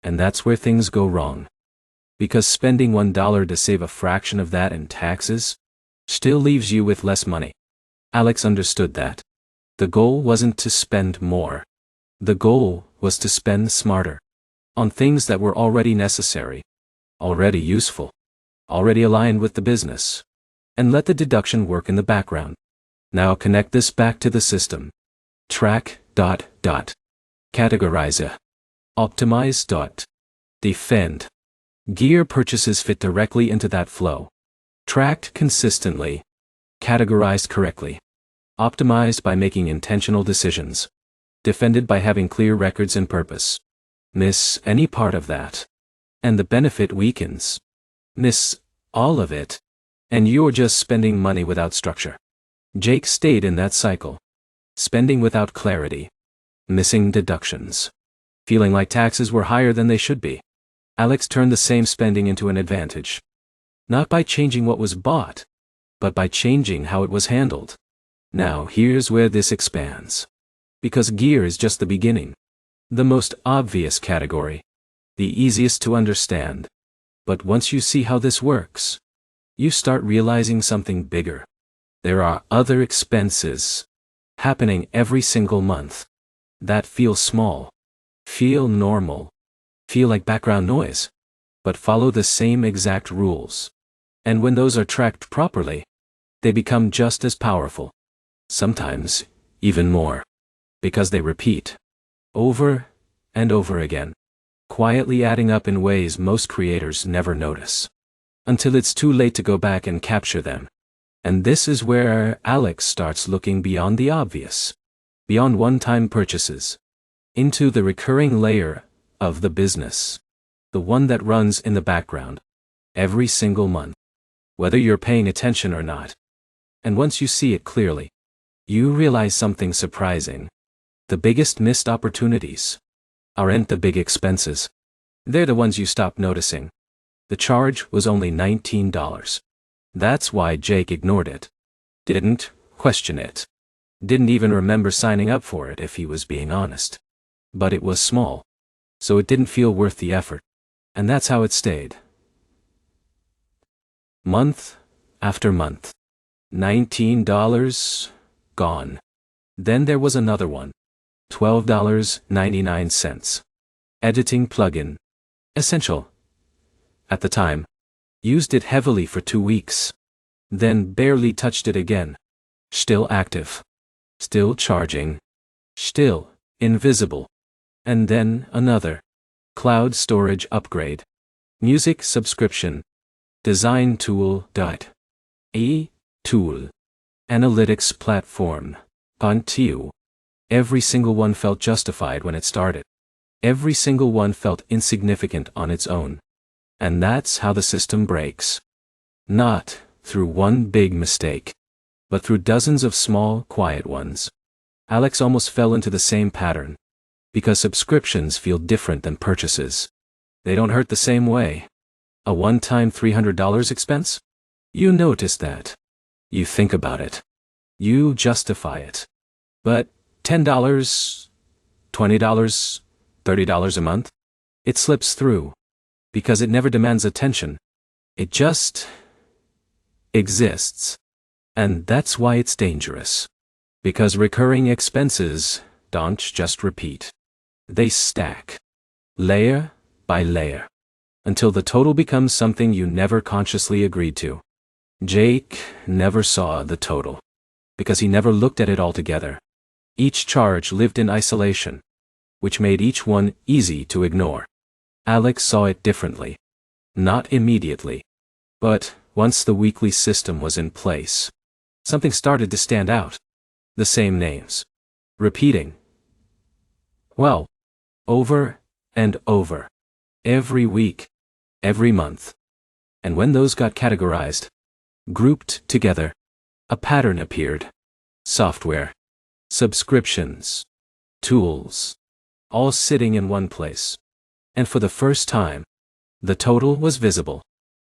And that's where things go wrong. Because spending $1 to save a fraction of that in taxes still leaves you with less money. Alex understood that. The goal wasn't to spend more. The goal was to spend smarter. On things that were already necessary, already useful, already aligned with the business. And let the deduction work in the background. Now connect this back to the system. Track, categorize, optimize, defend. Gear purchases fit directly into that flow. Tracked consistently. Categorized correctly. Optimized by making intentional decisions. Defended by having clear records and purpose. Miss any part of that, and the benefit weakens. Miss all of it, and you're just spending money without structure. Jake stayed in that cycle. Spending without clarity. Missing deductions. Feeling like taxes were higher than they should be. Alex turned the same spending into an advantage. Not by changing what was bought, but by changing how it was handled. Now here's where this expands. Because gear is just the beginning. The most obvious category. The easiest to understand. But once you see how this works, you start realizing something bigger. There are other expenses happening every single month that feel small, feel normal, feel like background noise, but follow the same exact rules. And when those are tracked properly, they become just as powerful. Sometimes even more. Because they repeat over and over again, quietly adding up in ways most creators never notice, until it's too late to go back and capture them. And this is where Alex starts looking beyond the obvious, beyond one-time purchases, into the recurring layer of the business, the one that runs in the background, every single month, whether you're paying attention or not. And once you see it clearly, you realize something surprising. The biggest missed opportunities aren't the big expenses. They're the ones you stop noticing. The charge was only $19. That's why Jake ignored it. Didn't question it. Didn't even remember signing up for it if he was being honest. But it was small, so it didn't feel worth the effort. And that's how it stayed. Month after month. $19 gone. Then there was another one. $12.99. Editing plugin. Essential. At the time. Used it heavily for 2 weeks. Then barely touched it again. Still active. Still charging. Still invisible. And then another. Cloud storage upgrade. Music subscription. Design tool. A tool. Analytics platform. Until. Every single one felt justified when it started. Every single one felt insignificant on its own. And that's how the system breaks. Not through one big mistake, but through dozens of small, quiet ones. Alex almost fell into the same pattern. Because subscriptions feel different than purchases. They don't hurt the same way. A one-time $300 expense? You notice that. You think about it. You justify it. But $10, $20, $30 a month? It slips through. Because it never demands attention. It just exists. And that's why it's dangerous. Because recurring expenses don't just repeat. They stack. Layer by layer. Until the total becomes something you never consciously agreed to. Jake never saw the total. Because he never looked at it all together. Each charge lived in isolation. Which made each one easy to ignore. Alex saw it differently. Not immediately. But once the weekly system was in place, something started to stand out. The same names. Repeating. Well, over and over. Every week. Every month. And when those got categorized, grouped together, a pattern appeared. Software. Subscriptions. Tools. All sitting in one place. And for the first time, the total was visible.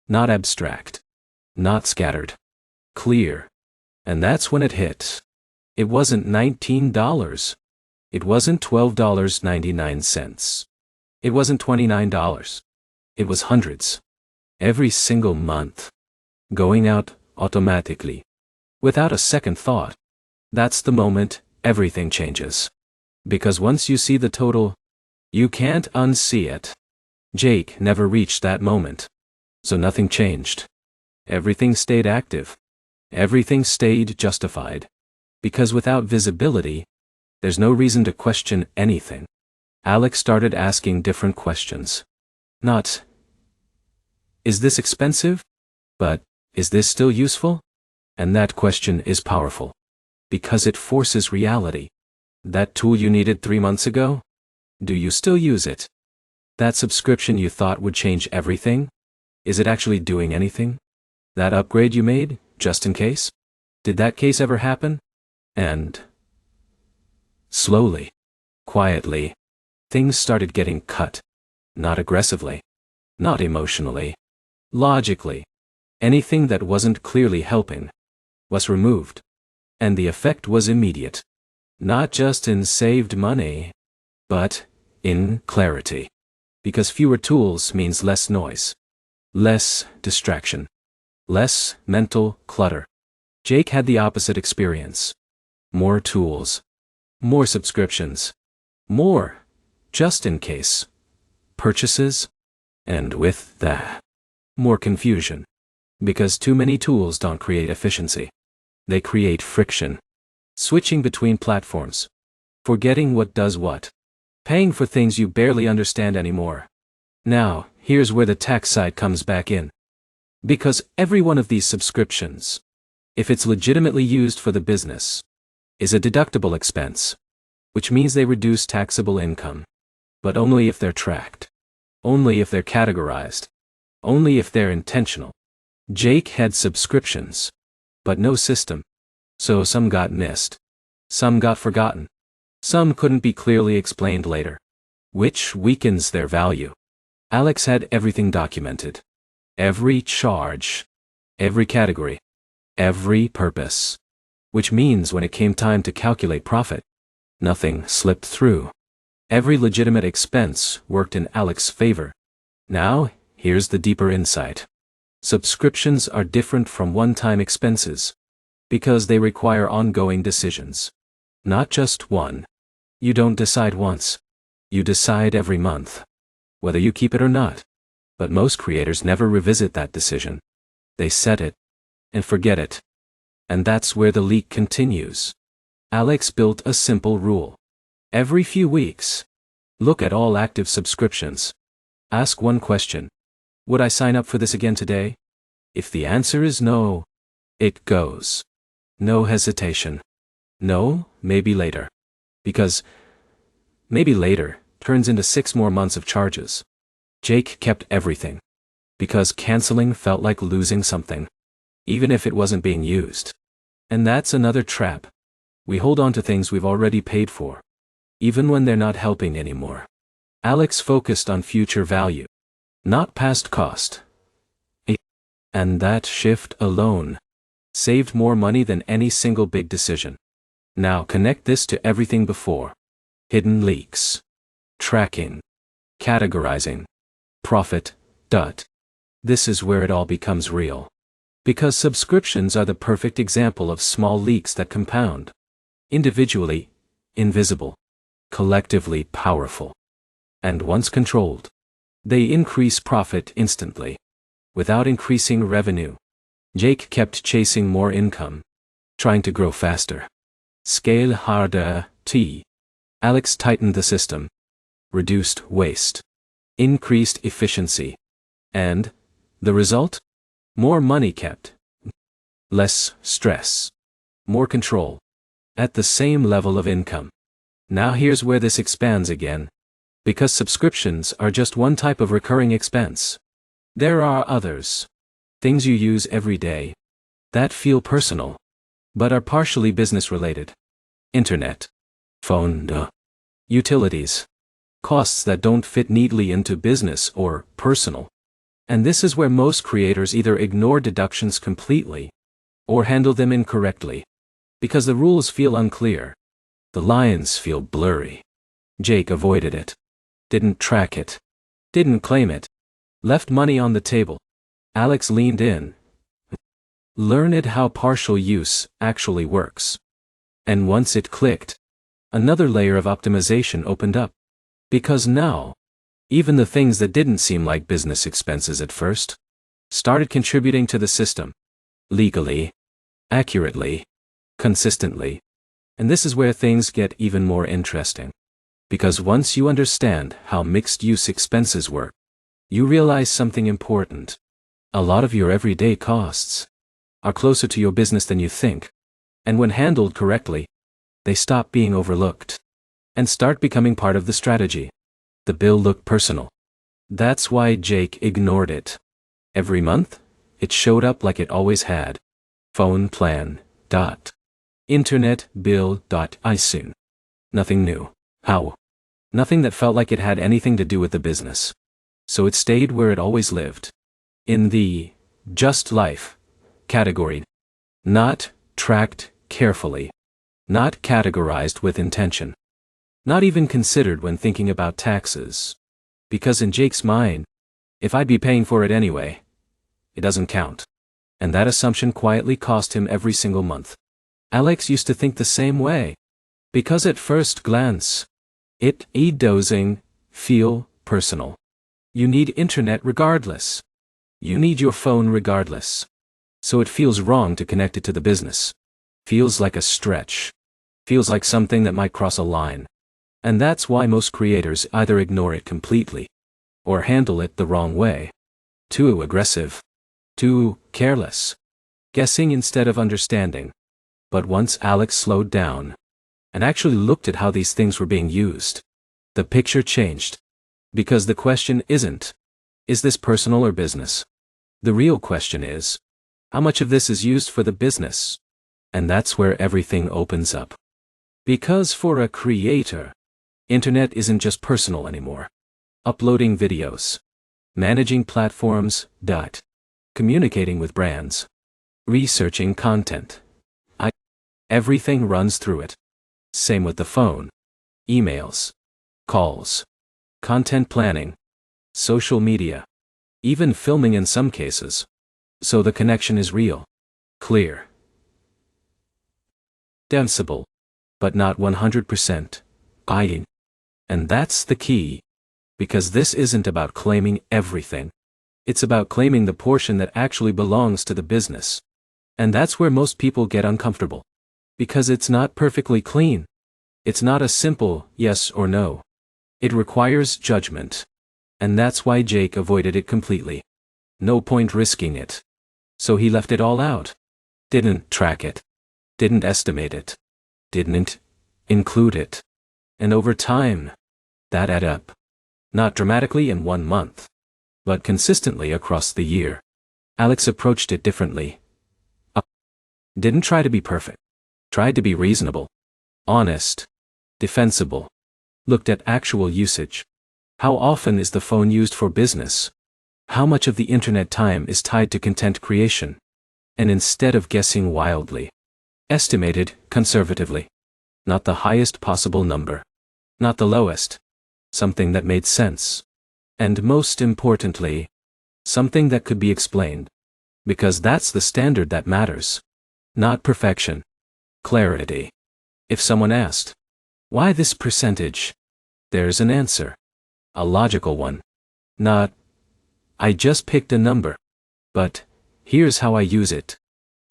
Not abstract. Not scattered. Clear. And that's when it hit. It wasn't $19. It wasn't $12.99. It wasn't $29. It was hundreds. Every single month. Going out automatically. Without a second thought. That's the moment everything changes. Because once you see the total, you can't unsee it. Jake never reached that moment. So nothing changed. Everything stayed active. Everything stayed justified. Because without visibility, there's no reason to question anything. Alex started asking different questions. Not, is this expensive? But, is this still useful? And that question is powerful. Because it forces reality. That tool you needed 3 months ago? Do you still use it? That subscription you thought would change everything? Is it actually doing anything? That upgrade you made, just in case? Did that case ever happen? And slowly, quietly, things started getting cut. Not aggressively. Not emotionally. Logically. Anything that wasn't clearly helping was removed. And the effect was immediate. Not just in saved money, but in clarity. Because fewer tools means less noise. Less distraction. Less mental clutter. Jake had the opposite experience. More tools. More subscriptions. More, just in case, purchases. And with that, more confusion. Because too many tools don't create efficiency. They create friction. Switching between platforms. Forgetting what does what. Paying for things you barely understand anymore. Now, here's where the tax side comes back in. Because every one of these subscriptions, if it's legitimately used for the business, is a deductible expense. Which means they reduce taxable income. But only if they're tracked. Only if they're categorized. Only if they're intentional. Jake had subscriptions. But no system. So some got missed. Some got forgotten. Some couldn't be clearly explained later. Which weakens their value. Alex had everything documented. Every charge. Every category. Every purpose. Which means when it came time to calculate profit, nothing slipped through. Every legitimate expense worked in Alex's favor. Now, here's the deeper insight. Subscriptions are different from one-time expenses. Because they require ongoing decisions. Not just one. You don't decide once. You decide every month. Whether you keep it or not. But most creators never revisit that decision. They set it. And forget it. And that's where the leak continues. Alex built a simple rule. Every few weeks, look at all active subscriptions. Ask one question. Would I sign up for this again today? If the answer is no, it goes. No hesitation. No, maybe later. Because maybe later turns into 6 more months of charges. Jake kept everything. Because canceling felt like losing something. Even if it wasn't being used. And that's another trap. We hold on to things we've already paid for. Even when they're not helping anymore. Alex focused on future value. Not past cost. And that shift alone saved more money than any single big decision. Now connect this to everything before. Hidden leaks. Tracking. Categorizing. Profit. This is where it all becomes real. Because subscriptions are the perfect example of small leaks that compound. Individually, invisible. Collectively powerful. And once controlled, they increase profit instantly. Without increasing revenue, Jake kept chasing more income, trying to grow faster. Scale harder, Alex tightened the system, reduced waste, increased efficiency. And the result? More money kept. Less stress. More control. At the same level of income. Now here's where this expands again. Because subscriptions are just one type of recurring expense. There are others. Things you use every day. That feel personal. But are partially business related. Internet. Phone. Utilities. Costs that don't fit neatly into business or personal. And this is where most creators either ignore deductions completely or handle them incorrectly. Because the rules feel unclear. The lines feel blurry. Jake avoided it. Didn't track it. Didn't claim it. Left money on the table. Alex leaned in. Learned how partial use actually works. And once it clicked, another layer of optimization opened up. Because now, even the things that didn't seem like business expenses at first, started contributing to the system. Legally, accurately, consistently. And this is where things get even more interesting. Because once you understand how mixed-use expenses work, you realize something important. A lot of your everyday costs are closer to your business than you think. And when handled correctly, they stop being overlooked and start becoming part of the strategy. The bill looked personal. That's why Jake ignored it. Every month, it showed up like it always had. Phone plan. Internet bill. ISIN. Nothing new. How? Nothing that felt like it had anything to do with the business. So it stayed where it always lived. In the just life category. Not tracked carefully. Not categorized with intention. Not even considered when thinking about taxes. Because in Jake's mind, if I'd be paying for it anyway, it doesn't count. And that assumption quietly cost him every single month. Alex used to think the same way. Because at first glance, it doesn't feel personal. You need internet regardless. You need your phone regardless. So it feels wrong to connect it to the business. Feels like a stretch. Feels like something that might cross a line. And that's why most creators either ignore it completely or handle it the wrong way. Too aggressive. Too careless. Guessing instead of understanding. But once Alex slowed down and actually looked at how these things were being used, the picture changed. Because the question isn't, is this personal or business? The real question is, how much of this is used for the business? And that's where everything opens up. Because for a creator, internet isn't just personal anymore. Uploading videos, managing platforms, communicating with brands, researching content. Everything runs through it. Same with the phone, emails, calls, content planning, social media, even filming in some cases. So the connection is real, clear, defensible, but not 100%. And that's the key. Because this isn't about claiming everything. It's about claiming the portion that actually belongs to the business. And that's where most people get uncomfortable. Because it's not perfectly clean. It's not a simple yes or no. It requires judgment. And that's why Jake avoided it completely. No point risking it. So he left it all out. Didn't track it. Didn't estimate it. Didn't include it. And over time, that added up. Not dramatically in 1 month, but consistently across the year. Alex approached it differently. Didn't try to be perfect. Tried to be reasonable, honest, defensible. Looked at actual usage. How often is the phone used for business? How much of the internet time is tied to content creation? And instead of guessing wildly, estimated conservatively. Not the highest possible number. Not the lowest. Something that made sense. And most importantly, something that could be explained. Because that's the standard that matters. Not perfection. Clarity. If someone asked, why this percentage? There's an answer. A logical one. Not, I just picked a number. But, here's how I use it.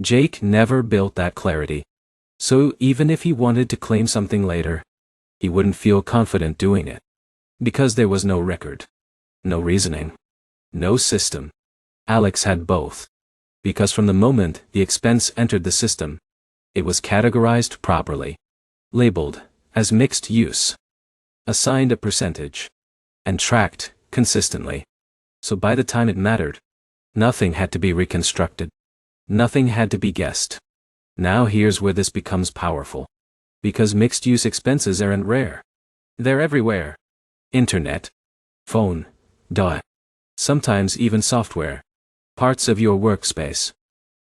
Jake never built that clarity. So even if he wanted to claim something later, he wouldn't feel confident doing it. Because there was no record. No reasoning. No system. Alex had both. Because from the moment the expense entered the system, it was categorized properly. Labeled as mixed use. Assigned a percentage. And tracked consistently. So by the time it mattered, nothing had to be reconstructed. Nothing had to be guessed. Now here's where this becomes powerful. Because mixed-use expenses aren't rare. They're everywhere. Internet. Phone. Duh. Sometimes even software. Parts of your workspace.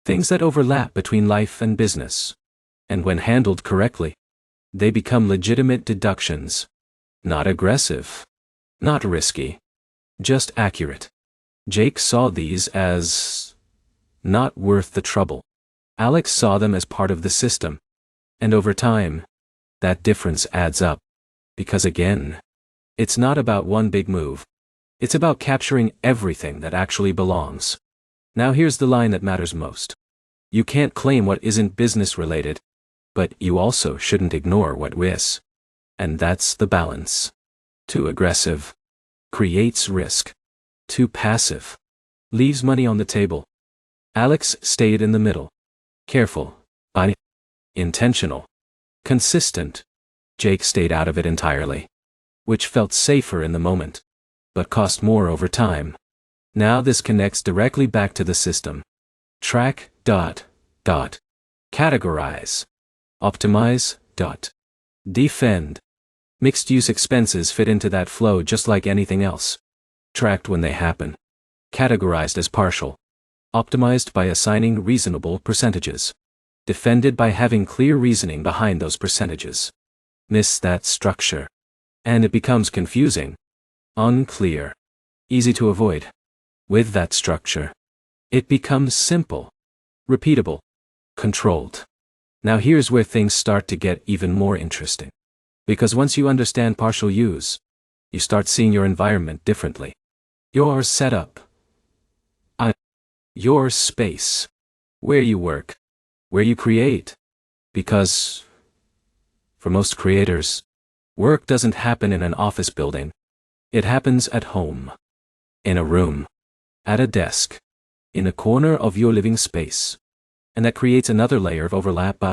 Things that overlap between life and business. And when handled correctly, they become legitimate deductions. Not aggressive. Not risky. Just accurate. Jake saw these as not worth the trouble. Alex saw them as part of the system. And over time, that difference adds up. Because again, it's not about one big move. It's about capturing everything that actually belongs. Now here's the line that matters most. You can't claim what isn't business related, but you also shouldn't ignore what is. And that's the balance. Too aggressive creates risk. Too passive leaves money on the table. Alex stayed in the middle. Careful, intentional, consistent. Jake stayed out of it entirely, which felt safer in the moment, but cost more over time. Now this connects directly back to the system. Track, categorize, optimize, defend. Mixed-use expenses fit into that flow just like anything else. Tracked when they happen. Categorized as partial. Optimized by assigning reasonable percentages. Defended by having clear reasoning behind those percentages. Miss that structure. And it becomes confusing. Unclear. Easy to avoid. With that structure, it becomes simple. Repeatable. Controlled. Now here's where things start to get even more interesting. Because once you understand partial use, you start seeing your environment differently. Your setup. Your space. Where you work. Where you create. Because, for most creators, work doesn't happen in an office building. It happens at home. In a room. At a desk. In a corner of your living space. And that creates another layer of overlap.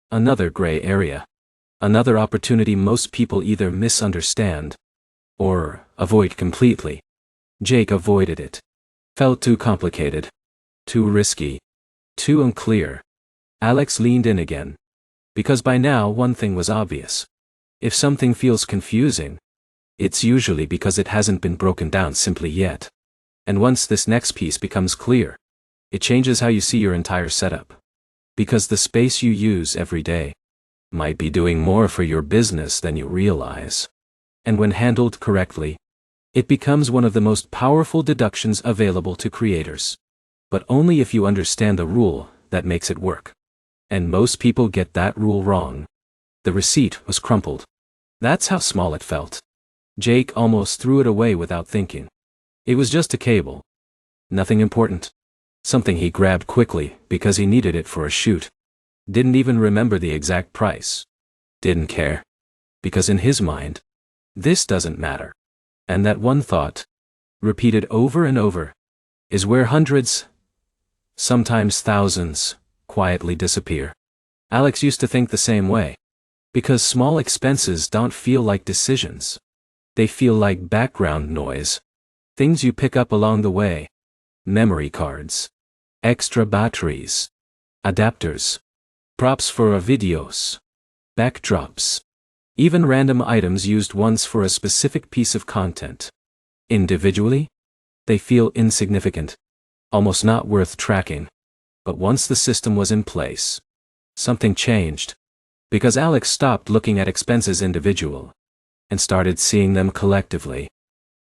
Another gray area. Another opportunity most people either misunderstand or avoid completely. Jake avoided it. Felt too complicated. Too risky. Too unclear. Alex leaned in again. Because by now one thing was obvious. If something feels confusing, it's usually because it hasn't been broken down simply yet. And once this next piece becomes clear, it changes how you see your entire setup. Because the space you use every day might be doing more for your business than you realize. And when handled correctly, it becomes one of the most powerful deductions available to creators. But only if you understand the rule that makes it work. And most people get that rule wrong. The receipt was crumpled. That's how small it felt. Jake almost threw it away without thinking. It was just a cable. Nothing important. Something he grabbed quickly because he needed it for a shoot. Didn't even remember the exact price. Didn't care. Because in his mind, this doesn't matter. And that one thought, repeated over and over, is where hundreds, sometimes thousands, quietly disappear. Alex used to think the same way. Because small expenses don't feel like decisions. They feel like background noise. Things you pick up along the way. Memory cards. Extra batteries. Adapters. Props for videos. Backdrops. Even random items used once for a specific piece of content. Individually, they feel insignificant. Almost not worth tracking. But once the system was in place, something changed. Because Alex stopped looking at expenses individual and started seeing them collectively.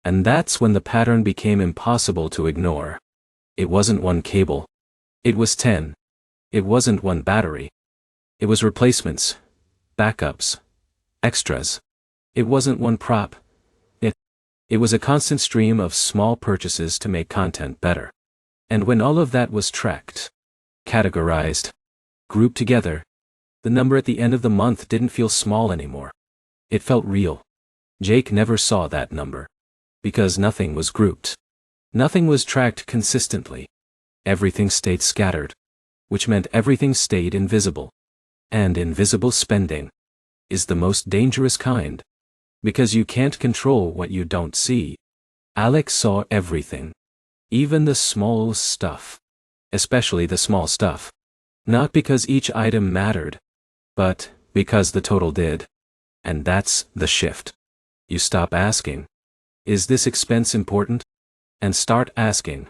And that's when the pattern became impossible to ignore. It wasn't one cable. It was 10. It wasn't one battery. It was replacements, backups, extras. It wasn't one prop. It was a constant stream of small purchases to make content better. And when all of that was tracked, categorized, grouped together, the number at the end of the month didn't feel small anymore. It felt real. Jake never saw that number. Because nothing was grouped. Nothing was tracked consistently. Everything stayed scattered. Which meant everything stayed invisible. And invisible spending is the most dangerous kind. Because you can't control what you don't see. Alex saw everything. Even the small stuff. Especially the small stuff. Not because each item mattered, but because the total did. And that's the shift. You stop asking, is this expense important? And start asking,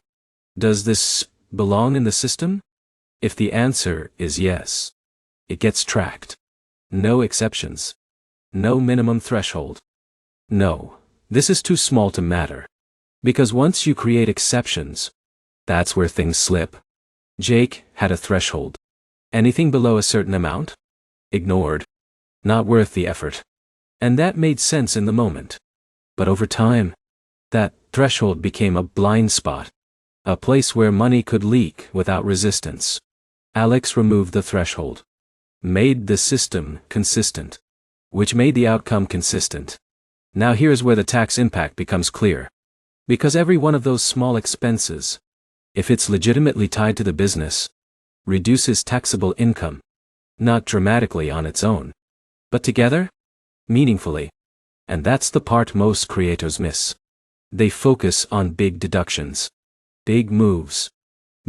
does this belong in the system? If the answer is yes, it gets tracked. No exceptions. No minimum threshold. No, this is too small to matter. Because once you create exceptions, that's where things slip. Jake had a threshold. Anything below a certain amount? Ignored. Not worth the effort. And that made sense in the moment. But over time, that threshold became a blind spot. A place where money could leak without resistance. Alex removed the threshold. Made the system consistent. Which made the outcome consistent. Now here's where the tax impact becomes clear. Because every one of those small expenses, if it's legitimately tied to the business, reduces taxable income. Not dramatically on its own, but together, meaningfully. And that's the part most creators miss. They focus on big deductions, big moves,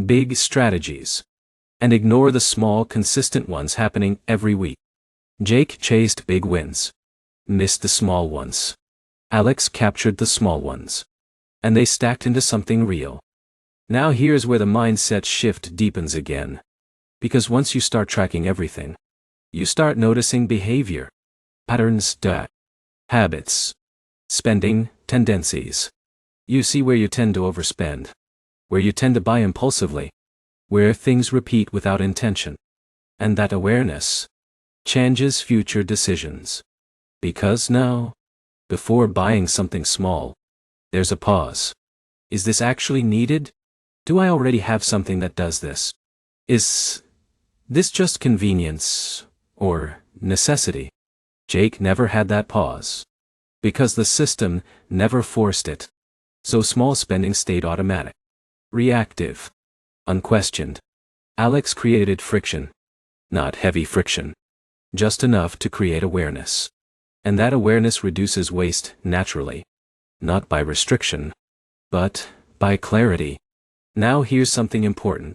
big strategies, and ignore the small, consistent ones happening every week. Jake chased big wins, missed the small ones. Alex captured the small ones. And they stacked into something real. Now here's where the mindset shift deepens again. Because once you start tracking everything, you start noticing behavior, patterns, habits, spending, tendencies. You see where you tend to overspend, where you tend to buy impulsively, where things repeat without intention. And that awareness changes future decisions. Because now, before buying something small, there's a pause. Is this actually needed? Do I already have something that does this? Is this just convenience or necessity? Jake never had that pause. Because the system never forced it. So small spending stayed automatic. Reactive. Unquestioned. Alex created friction. Not heavy friction. Just enough to create awareness. And that awareness reduces waste naturally. Not by restriction, but by clarity. Now here's something important.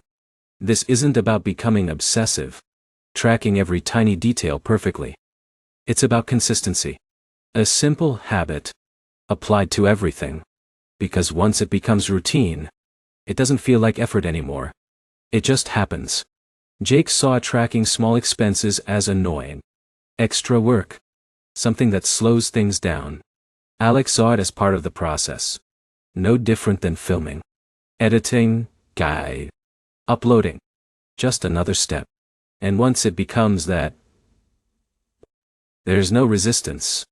This isn't about becoming obsessive, tracking every tiny detail perfectly. It's about consistency. A simple habit, applied to everything. Because once it becomes routine, it doesn't feel like effort anymore. It just happens. Jake saw tracking small expenses as annoying. Extra work. Something that slows things down. Alex saw it as part of the process. No different than filming. Editing, guide, uploading. Just another step. And once it becomes that, there's no resistance.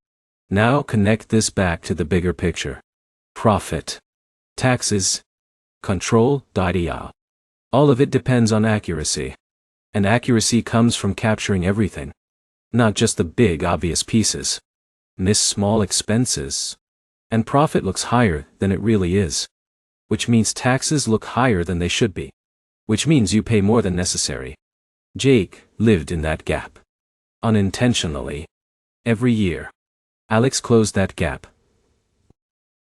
Now connect this back to the bigger picture. Profit. Taxes. Control. All of it depends on accuracy. And accuracy comes from capturing everything. Not just the big obvious pieces. Miss small expenses. And profit looks higher than it really is. Which means taxes look higher than they should be. Which means you pay more than necessary. Jake lived in that gap. Unintentionally. Every year. Alex closed that gap.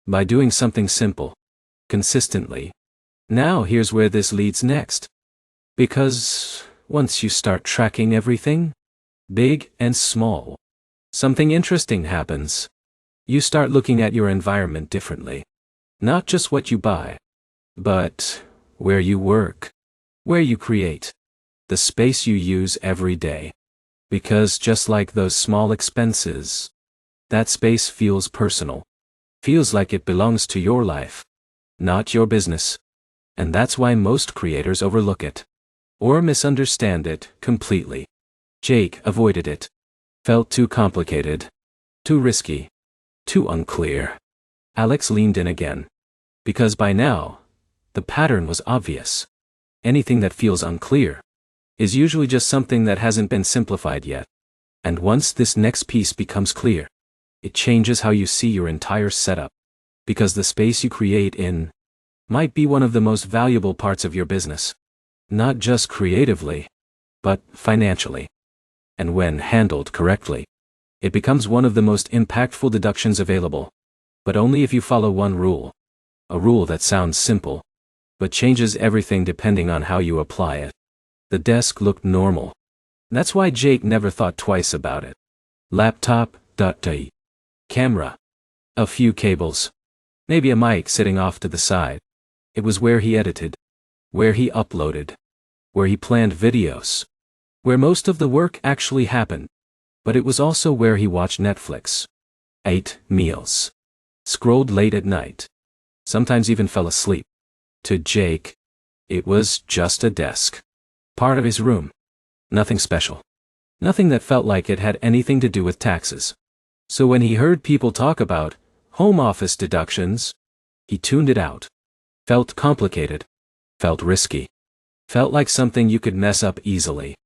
By doing something simple. Consistently. Now here's where this leads next. Because once you start tracking everything, big and small, something interesting happens. You start looking at your environment differently. Not just what you buy, but where you work, where you create, the space you use every day. Because just like those small expenses, that space feels personal. Feels like it belongs to your life, not your business. And that's why most creators overlook it. Or misunderstand it completely. Jake avoided it. Felt too complicated. Too risky. Too unclear. Alex leaned in again. Because by now, the pattern was obvious. Anything that feels unclear is usually just something that hasn't been simplified yet. And once this next piece becomes clear, it changes how you see your entire setup. Because the space you create in might be one of the most valuable parts of your business. Not just creatively, but financially. And when handled correctly, it becomes one of the most impactful deductions available. But only if you follow one rule. A rule that sounds simple, but changes everything depending on how you apply it. The desk looked normal. That's why Jake never thought twice about it. Laptop, camera. A few cables. Maybe a mic sitting off to the side. It was where he edited. Where he uploaded. Where he planned videos. Where most of the work actually happened. But it was also where he watched Netflix. Ate meals. Scrolled late at night. Sometimes even fell asleep. To Jake, it was just a desk. Part of his room. Nothing special. Nothing that felt like it had anything to do with taxes. So when he heard people talk about home office deductions, he tuned it out. Felt complicated. Felt risky. Felt like something you could mess up easily.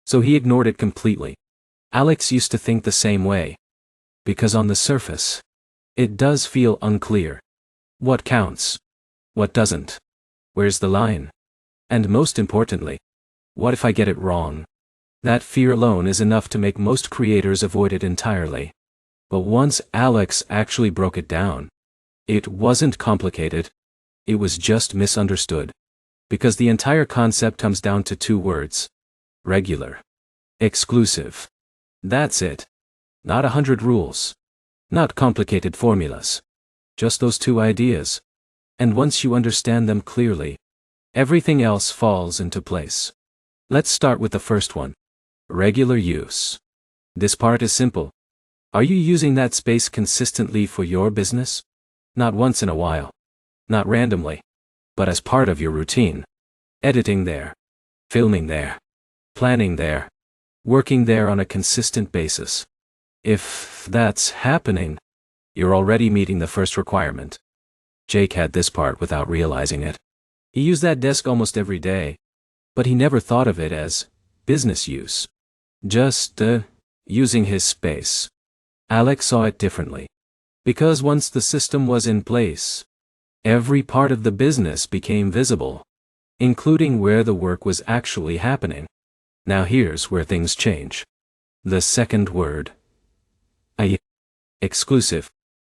So he ignored it completely. Alex used to think the same way. Because on the surface, it does feel unclear. What counts? What doesn't? Where's the line? And most importantly, what if I get it wrong? That fear alone is enough to make most creators avoid it entirely. But once Alex actually broke it down, it wasn't complicated. It was just misunderstood. Because the entire concept comes down to two words. Regular. Exclusive. That's it. Not 100 rules. Not complicated formulas. Just those two ideas. And once you understand them clearly, everything else falls into place. Let's start with the first one. Regular use. This part is simple. Are you using that space consistently for your business? Not once in a while. Not randomly. But as part of your routine. Editing there. Filming there. Planning there. Working there on a consistent basis. If that's happening, you're already meeting the first requirement. Jake had this part without realizing it. He used that desk almost every day. But he never thought of it as business use. Just, using his space. Alex saw it differently. Because once the system was in place, every part of the business became visible, including where the work was actually happening. Now here's where things change. The second word. Exclusive.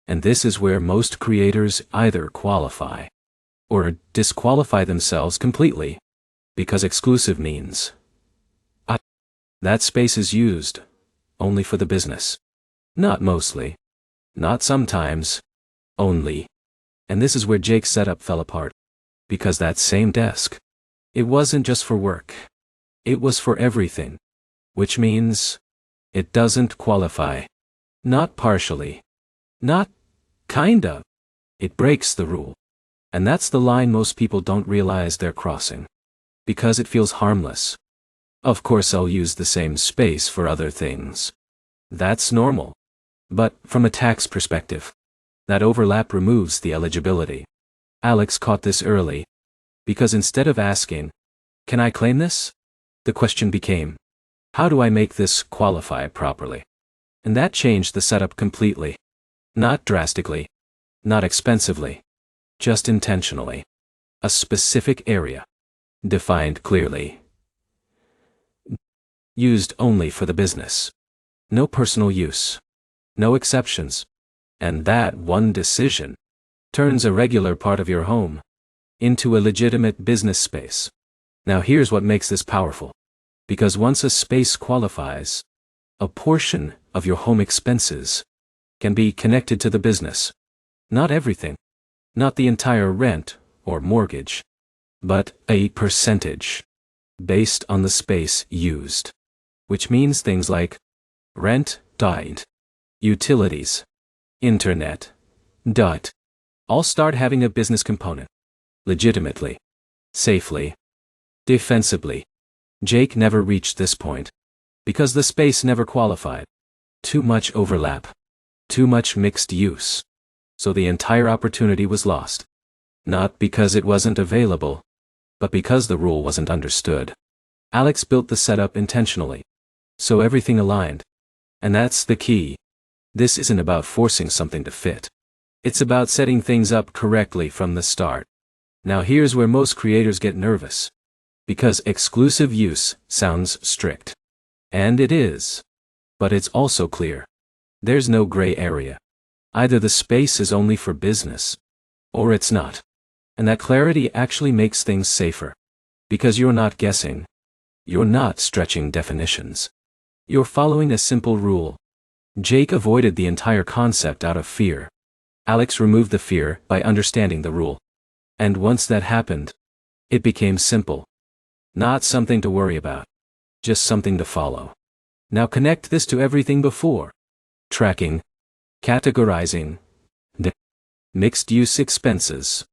And this is where most creators either qualify or disqualify themselves completely. Because exclusive means that space is used only for the business. Not mostly. Not sometimes. Only. And this is where Jake's setup fell apart. Because that same desk, it wasn't just for work. It was for everything. Which means it doesn't qualify. Not partially. Not kinda. It breaks the rule. And that's the line most people don't realize they're crossing. Because it feels harmless. Of course I'll use the same space for other things. That's normal. But from a tax perspective, that overlap removes the eligibility. Alex caught this early. Because instead of asking, can I claim this? The question became, how do I make this qualify properly? And that changed the setup completely. Not drastically. Not expensively. Just intentionally. A specific area. Defined clearly. Used only for the business. No personal use. No exceptions. And that one decision turns a regular part of your home into a legitimate business space. Now here's what makes this powerful. Because once a space qualifies, a portion of your home expenses can be connected to the business. Not everything. Not the entire rent or mortgage. But a percentage based on the space used. Which means things like rent, utilities, internet, all start having a business component. Legitimately. Safely. Defensively. Jake never reached this point. Because the space never qualified. Too much overlap. Too much mixed use. So the entire opportunity was lost. Not because it wasn't available, but because the rule wasn't understood. Alex built the setup intentionally. So everything aligned. And that's the key. This isn't about forcing something to fit. It's about setting things up correctly from the start. Now here's where most creators get nervous. Because exclusive use sounds strict. And it is. But it's also clear. There's no gray area. Either the space is only for business, or it's not. And that clarity actually makes things safer. Because you're not guessing. You're not stretching definitions. You're following a simple rule. Jake avoided the entire concept out of fear. Alex removed the fear by understanding the rule. And once that happened, it became simple. Not something to worry about. Just something to follow. Now connect this to everything before. Tracking. Categorizing. Mixed-use expenses.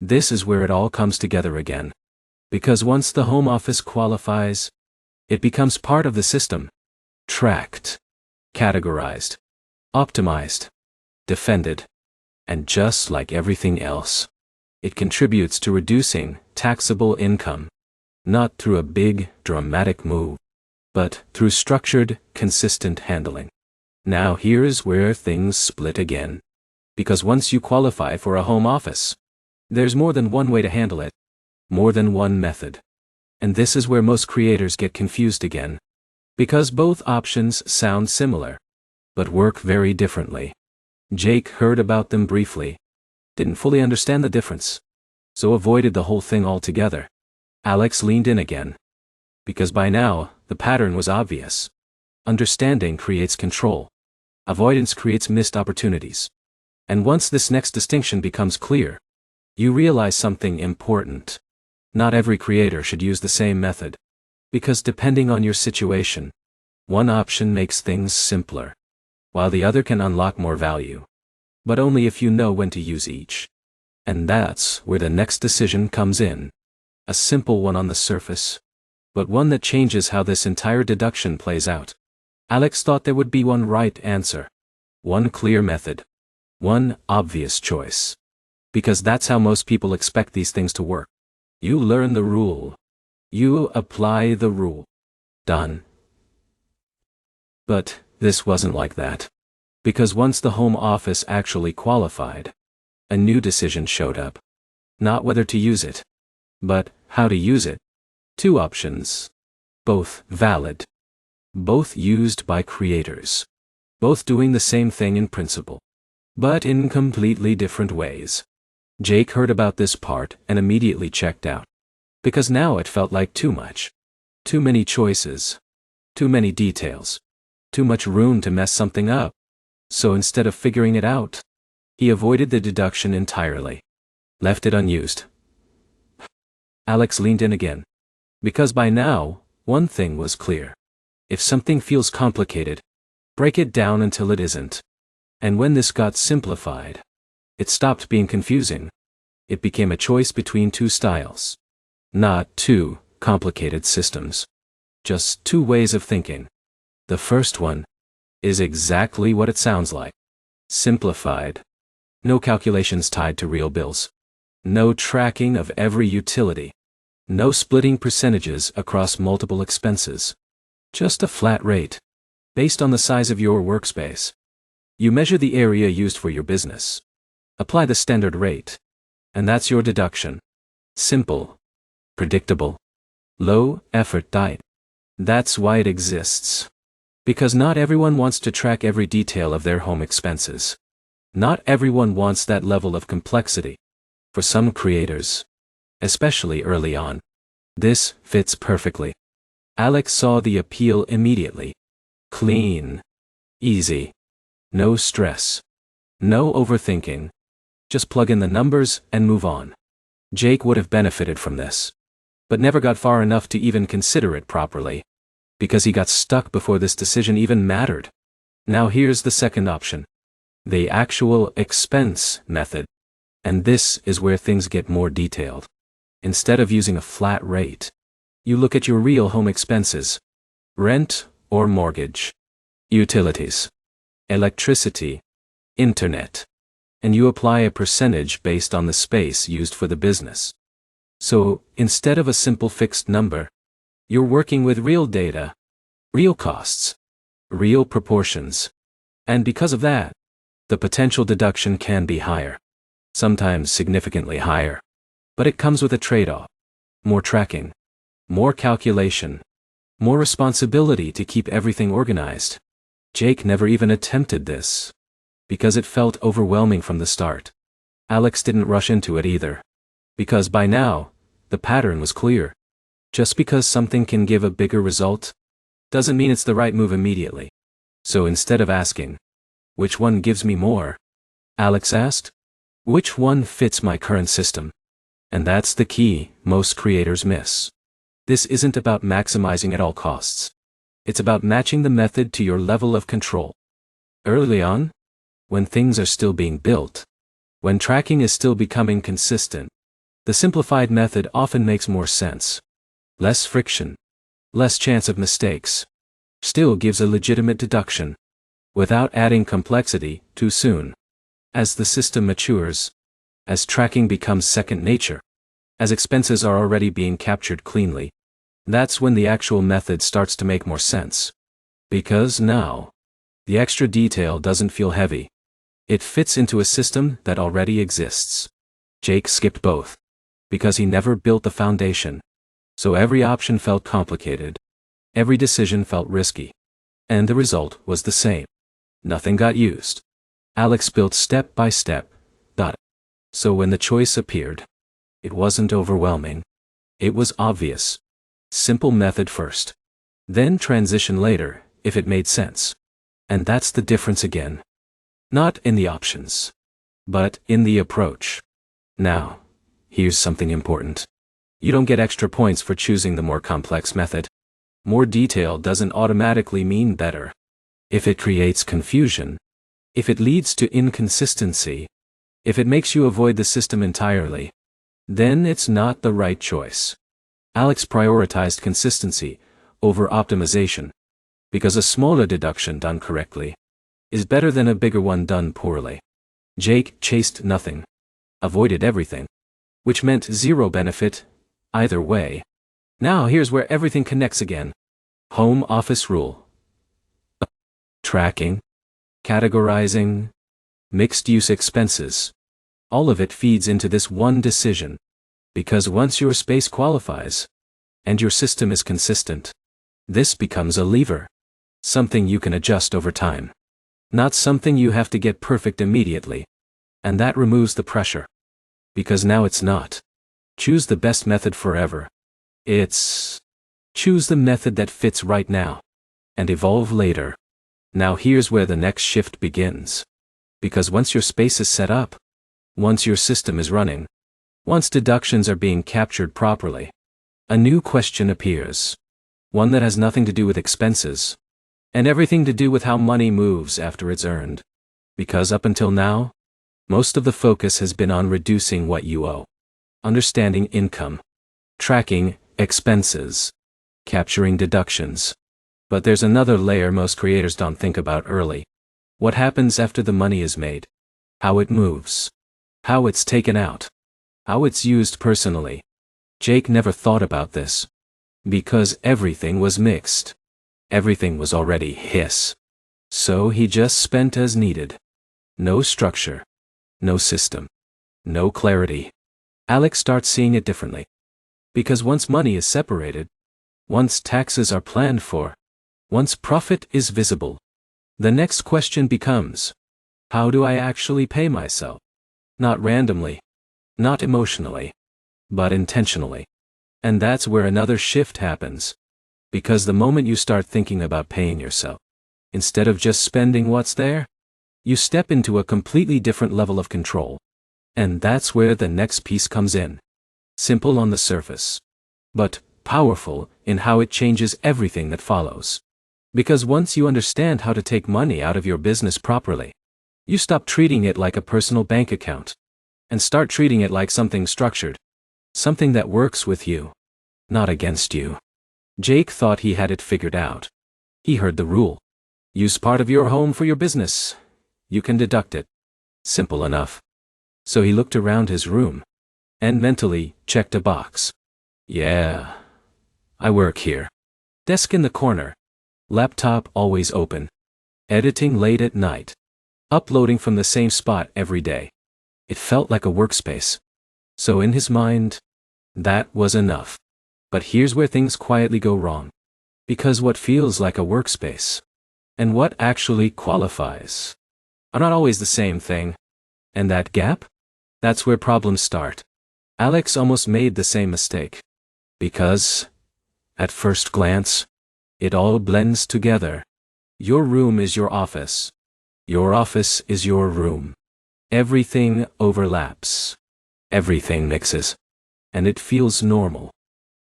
This is where it all comes together again. Because once the home office qualifies, it becomes part of the system. Tracked. Categorized. Optimized. Defended. And just like everything else, it contributes to reducing taxable income. Not through a big, dramatic move, but through structured, consistent handling. Now here's where things split again. Because once you qualify for a home office, there's more than one way to handle it. More than one method. And this is where most creators get confused again. Because both options sound similar, but work very differently. Jake heard about them briefly. Didn't fully understand the difference. So avoided the whole thing altogether. Alex leaned in again. Because by now, the pattern was obvious. Understanding creates control. Avoidance creates missed opportunities. And once this next distinction becomes clear, you realize something important. Not every creator should use the same method. Because depending on your situation, one option makes things simpler, while the other can unlock more value. But only if you know when to use each. And that's where the next decision comes in. A simple one on the surface, but one that changes how this entire deduction plays out. Alex thought there would be one right answer. One clear method. One obvious choice. Because that's how most people expect these things to work. You learn the rule. You apply the rule. Done. But this wasn't like that. Because once the home office actually qualified, a new decision showed up. Not whether to use it, but how to use it. Two options. Both valid. Both used by creators. Both doing the same thing in principle. But in completely different ways. Jake heard about this part and immediately checked out. Because now it felt like too much. Too many choices. Too many details. Too much room to mess something up. So instead of figuring it out, he avoided the deduction entirely. Left it unused. Alex leaned in again. Because by now, one thing was clear. If something feels complicated, break it down until it isn't. And when this got simplified, it stopped being confusing. It became a choice between two styles. Not two complicated systems. Just two ways of thinking. The first one is exactly what it sounds like. Simplified. No calculations tied to real bills. No tracking of every utility. No splitting percentages across multiple expenses. Just a flat rate. Based on the size of your workspace. You measure the area used for your business. Apply the standard rate. And that's your deduction. Simple. Predictable. Low effort diet. That's why it exists. Because not everyone wants to track every detail of their home expenses. Not everyone wants that level of complexity. For some creators, especially early on, this fits perfectly. Alex saw the appeal immediately. Clean. Easy. No stress. No overthinking. Just plug in the numbers and move on. Jake would have benefited from this, but never got far enough to even consider it properly. Because he got stuck before this decision even mattered. Now here's the second option. The actual expense method. And this is where things get more detailed. Instead of using a flat rate, you look at your real home expenses, rent or mortgage, utilities, electricity, internet, and you apply a percentage based on the space used for the business. So, instead of a simple fixed number, you're working with real data, real costs, real proportions. And because of that, the potential deduction can be higher, sometimes significantly higher. But it comes with a trade-off: more tracking, more calculation, more responsibility to keep everything organized. Jake never even attempted this, because it felt overwhelming from the start. Alex didn't rush into it either, because by now, the pattern was clear. Just because something can give a bigger result, doesn't mean it's the right move immediately. So instead of asking, which one gives me more, Alex asked, which one fits my current system? And that's the key most creators miss. This isn't about maximizing at all costs. It's about matching the method to your level of control. Early on, when things are still being built, when tracking is still becoming consistent, the simplified method often makes more sense. Less friction, less chance of mistakes, still gives a legitimate deduction, without adding complexity too soon. As the system matures, as tracking becomes second nature, as expenses are already being captured cleanly, that's when the actual method starts to make more sense. Because now, the extra detail doesn't feel heavy. It fits into a system that already exists. Jake skipped both, because he never built the foundation. So every option felt complicated. Every decision felt risky. And the result was the same. Nothing got used. Alex built step by step. So when the choice appeared, it wasn't overwhelming. It was obvious. Simple method first. Then transition later, if it made sense. And that's the difference again. Not in the options, but in the approach. Now, here's something important. You don't get extra points for choosing the more complex method. More detail doesn't automatically mean better. If it creates confusion, if it leads to inconsistency, if it makes you avoid the system entirely, then it's not the right choice. Alex prioritized consistency over optimization, because a smaller deduction done correctly is better than a bigger one done poorly. Jake chased nothing, avoided everything, which meant zero benefit either way. Now here's where everything connects again. Home office rule. Tracking, categorizing, mixed-use expenses. All of it feeds into this one decision. Because once your space qualifies, and your system is consistent, this becomes a lever. Something you can adjust over time. Not something you have to get perfect immediately. And that removes the pressure. Because now it's not choose the best method forever. It's choose the method that fits right now. And evolve later. Now here's where the next shift begins. Because once your space is set up, once your system is running, once deductions are being captured properly, a new question appears. One that has nothing to do with expenses, and everything to do with how money moves after it's earned. Because up until now, most of the focus has been on reducing what you owe, understanding income, tracking expenses, capturing deductions. But there's another layer most creators don't think about early. What happens after the money is made? How it moves? How it's taken out? How it's used personally? Jake never thought about this. Because everything was mixed. Everything was already his. So he just spent as needed. No structure. No system. No clarity. Alex starts seeing it differently. Because once money is separated, once taxes are planned for, once profit is visible, the next question becomes, how do I actually pay myself? Not randomly, not emotionally, but intentionally. And that's where another shift happens. Because the moment you start thinking about paying yourself, instead of just spending what's there, you step into a completely different level of control. And that's where the next piece comes in. Simple on the surface, but powerful in how it changes everything that follows. Because once you understand how to take money out of your business properly, you stop treating it like a personal bank account and start treating it like something structured, Something that works with you, not against you. Jake thought he had it figured out. He heard the rule. Use part of your home for your business. You can deduct it. Simple enough. So he looked around his room and mentally checked a box. Yeah, I work here. Desk in the corner. Laptop always open. Editing late at night. Uploading from the same spot every day. It felt like a workspace. So in his mind, that was enough. But here's where things quietly go wrong. Because what feels like a workspace and what actually qualifies are not always the same thing. And that gap? That's where problems start. Alex almost made the same mistake. Because, at first glance, it all blends together. Your room is your office. Your office is your room. Everything overlaps. Everything mixes. And it feels normal.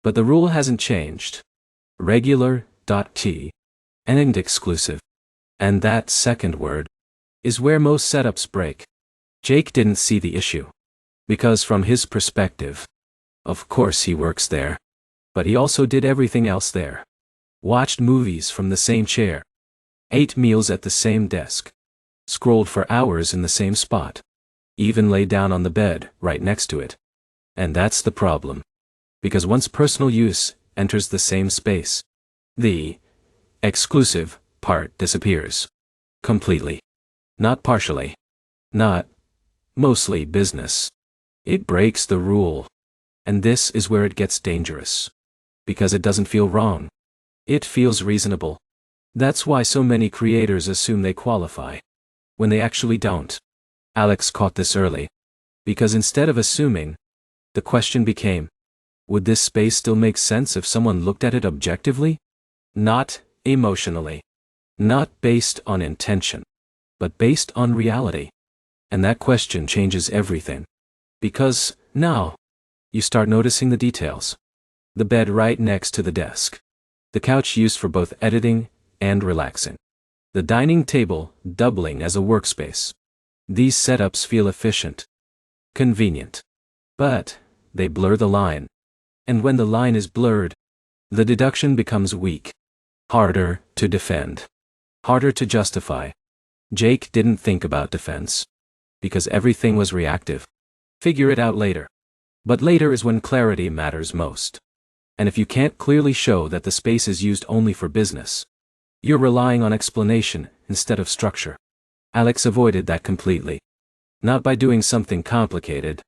But the rule hasn't changed. Regular.t and exclusive. And that second word is where most setups break. Jake didn't see the issue. Because from his perspective, of course he works there. But he also did everything else there. Watched movies from the same chair. Ate meals at the same desk. Scrolled for hours in the same spot. Even lay down on the bed right next to it. And that's the problem. Because once personal use enters the same space, the exclusive part disappears. Completely. Not partially. Not mostly business. It breaks the rule. And this is where it gets dangerous. Because it doesn't feel wrong. It feels reasonable. That's why so many creators assume they qualify, when they actually don't. Alex caught this early. Because instead of assuming, the question became, would this space still make sense if someone looked at it objectively? Not emotionally. Not based on intention. But based on reality. And that question changes everything. Because, now, you start noticing the details. The bed right next to the desk. The couch used for both editing and relaxing. The dining table doubling as a workspace. These setups feel efficient. Convenient. But, they blur the line. And when the line is blurred, the deduction becomes weak. Harder to defend. Harder to justify. Jake didn't think about defense. Because everything was reactive. Figure it out later. But later is when clarity matters most. And if you can't clearly show that the space is used only for business, you're relying on explanation instead of structure. Alex avoided that completely. Not by doing something complicated,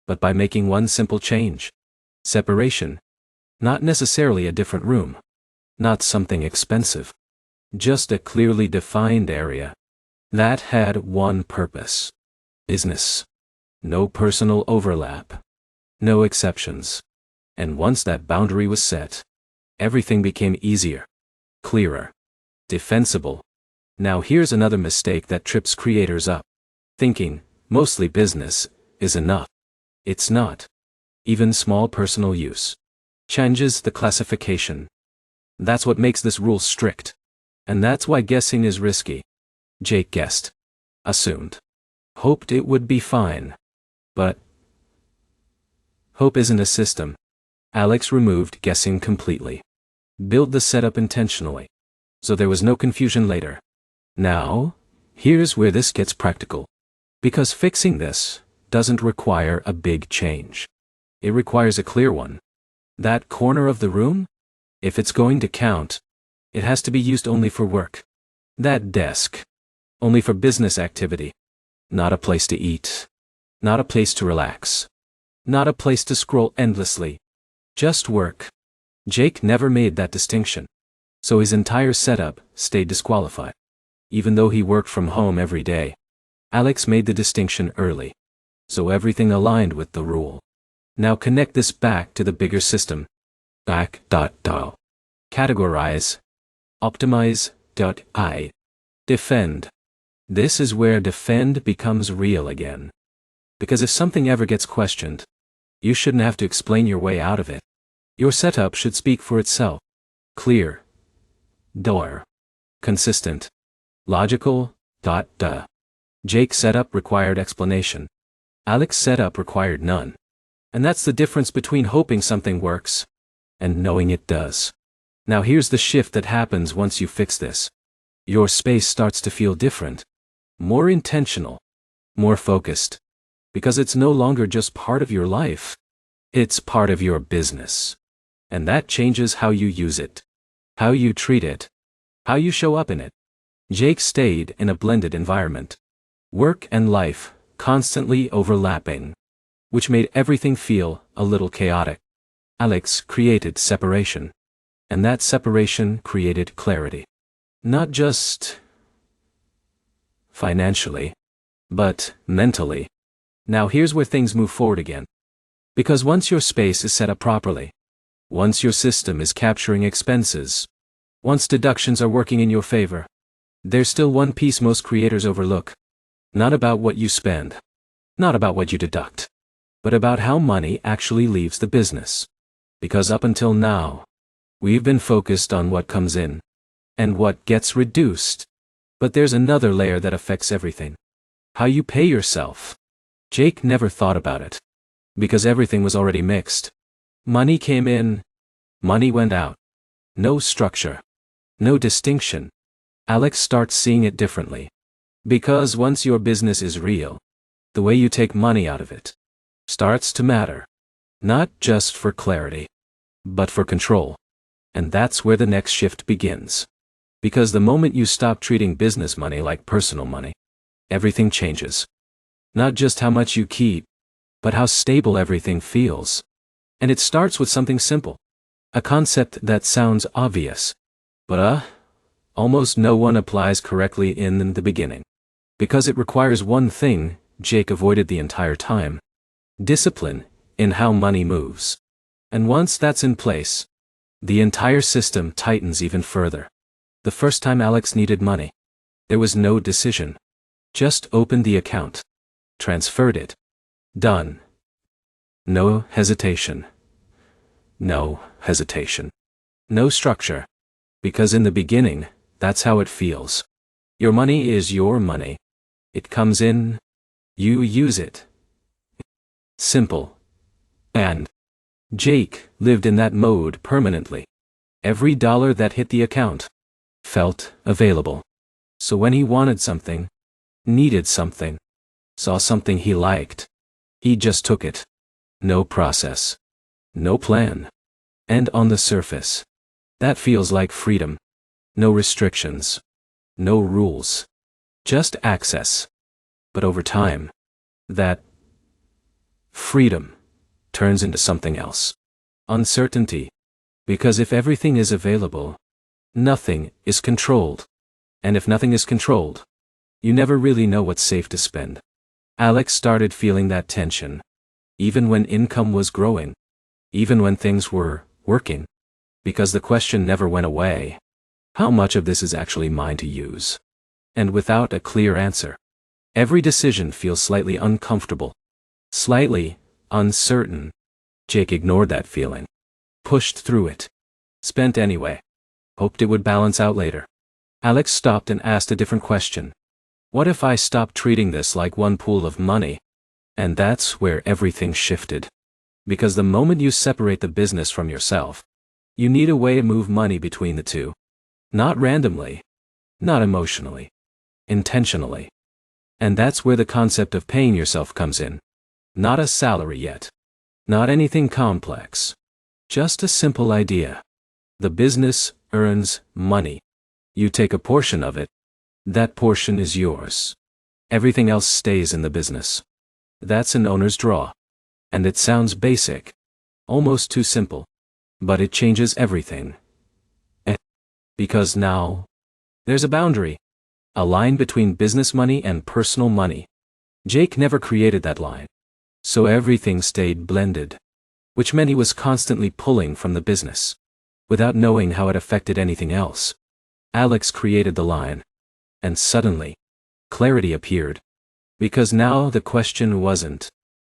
but by making one simple change. Separation. Not necessarily a different room. Not something expensive. Just a clearly defined area. That had one purpose. Business. No personal overlap. No exceptions. And once that boundary was set, everything became easier. Clearer. Defensible. Now here's another mistake that trips creators up. Thinking, mostly business, is enough. It's not. Even small personal use changes the classification. That's what makes this rule strict. And that's why guessing is risky. Jake guessed. Assumed. Hoped it would be fine. But hope isn't a system. Alex removed guessing completely. Build the setup intentionally. So there was no confusion later. Now, here's where this gets practical. Because fixing this doesn't require a big change. It requires a clear one. That corner of the room? If it's going to count, it has to be used only for work. That desk. Only for business activity. Not a place to eat. Not a place to relax. Not a place to scroll endlessly. Just work. Jake never made that distinction. So his entire setup stayed disqualified. Even though he worked from home every day. Alex made the distinction early. So everything aligned with the rule. Now connect this back to the bigger system. Categorize. Optimize. Defend. This is where defend becomes real again. Because if something ever gets questioned, you shouldn't have to explain your way out of it. Your setup should speak for itself. Clear. Consistent. Logical. Jake's setup required explanation. Alex's setup required none. And that's the difference between hoping something works and knowing it does. Now here's the shift that happens once you fix this. Your space starts to feel different, more intentional, more focused, because it's no longer just part of your life. It's part of your business. And that changes how you use it, how you treat it, how you show up in it. Jake stayed in a blended environment. Work and life constantly overlapping, which made everything feel a little chaotic. Alex created separation, and that separation created clarity. Not just financially, but mentally. Now here's where things move forward again. Because once your space is set up properly, once your system is capturing expenses, once deductions are working in your favor, there's still one piece most creators overlook. Not about what you spend, not about what you deduct, but about how money actually leaves the business. Because up until now, we've been focused on what comes in and what gets reduced. But there's another layer that affects everything. How you pay yourself. Jake never thought about it, because everything was already mixed. Money came in, money went out. No structure, no distinction. Alex starts seeing it differently. Because once your business is real, the way you take money out of it starts to matter. Not just for clarity, but for control. And that's where the next shift begins. Because the moment you stop treating business money like personal money, everything changes. Not just how much you keep, but how stable everything feels. And it starts with something simple. A concept that sounds obvious, but almost no one applies correctly in the beginning. Because it requires one thing Jake avoided the entire time. Discipline in how money moves. And once that's in place, the entire system tightens even further. The first time Alex needed money, there was no decision. Just opened the account. Transferred it. Done. No hesitation. No hesitation. No structure. Because in the beginning, that's how it feels. Your money is your money. It comes in, you use it. Simple. And Jake lived in that mode permanently. Every dollar that hit the account felt available. So when he wanted something, needed something, saw something he liked, he just took it. No process. No plan. And on the surface, that feels like freedom. No restrictions. No rules. Just access. But over time, that freedom turns into something else. Uncertainty. Because if everything is available, nothing is controlled. And if nothing is controlled, you never really know what's safe to spend. Alex started feeling that tension. Even when income was growing. Even when things were working. Because the question never went away. How much of this is actually mine to use? And without a clear answer, every decision feels slightly uncomfortable. Slightly uncertain. Jake ignored that feeling. Pushed through it. Spent anyway. Hoped it would balance out later. Alex stopped and asked a different question. What if I stopped treating this like one pool of money? And that's where everything shifted. Because the moment you separate the business from yourself, you need a way to move money between the two. Not randomly. Not emotionally. Intentionally. And that's where the concept of paying yourself comes in. Not a salary yet. Not anything complex. Just a simple idea. The business earns money. You take a portion of it. That portion is yours. Everything else stays in the business. That's an owner's draw. And it sounds basic. Almost too simple. But it changes everything. Because now, there's a boundary. A line between business money and personal money. Jake never created that line. So everything stayed blended. Which meant he was constantly pulling from the business. Without knowing how it affected anything else. Alex created the line. And suddenly, clarity appeared. Because now the question wasn't,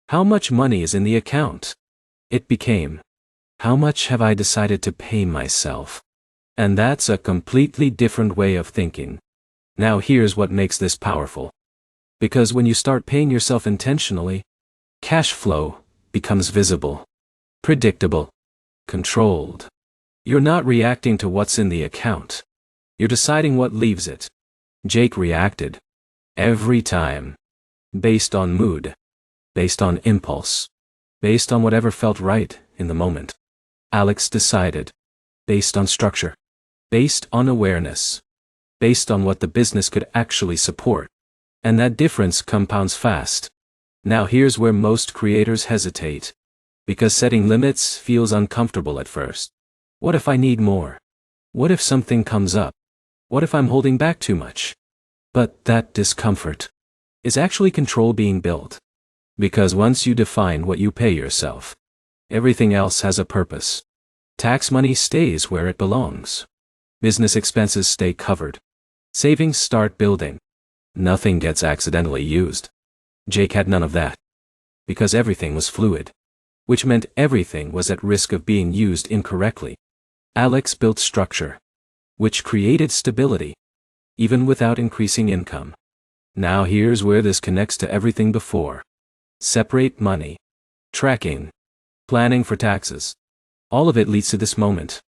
how much money is in the account? It became, how much have I decided to pay myself? And that's a completely different way of thinking. Now here's what makes this powerful. Because when you start paying yourself intentionally, cash flow becomes visible, predictable, controlled. You're not reacting to what's in the account. You're deciding what leaves it. Jake reacted. Every time. Based on mood. Based on impulse. Based on whatever felt right in the moment. Alex decided. Based on structure. Based on awareness. Based on what the business could actually support. And that difference compounds fast. Now here's where most creators hesitate. Because setting limits feels uncomfortable at first. What if I need more? What if something comes up? What if I'm holding back too much? But that discomfort is actually control being built. Because once you define what you pay yourself, everything else has a purpose. Tax money stays where it belongs. Business expenses stay covered. Savings start building. Nothing gets accidentally used. Jake had none of that. Because everything was fluid. Which meant everything was at risk of being used incorrectly. Alex built structure. Which created stability. Even without increasing income. Now here's where this connects to everything before. Separate money. Tracking. Planning for taxes. All of it leads to this moment.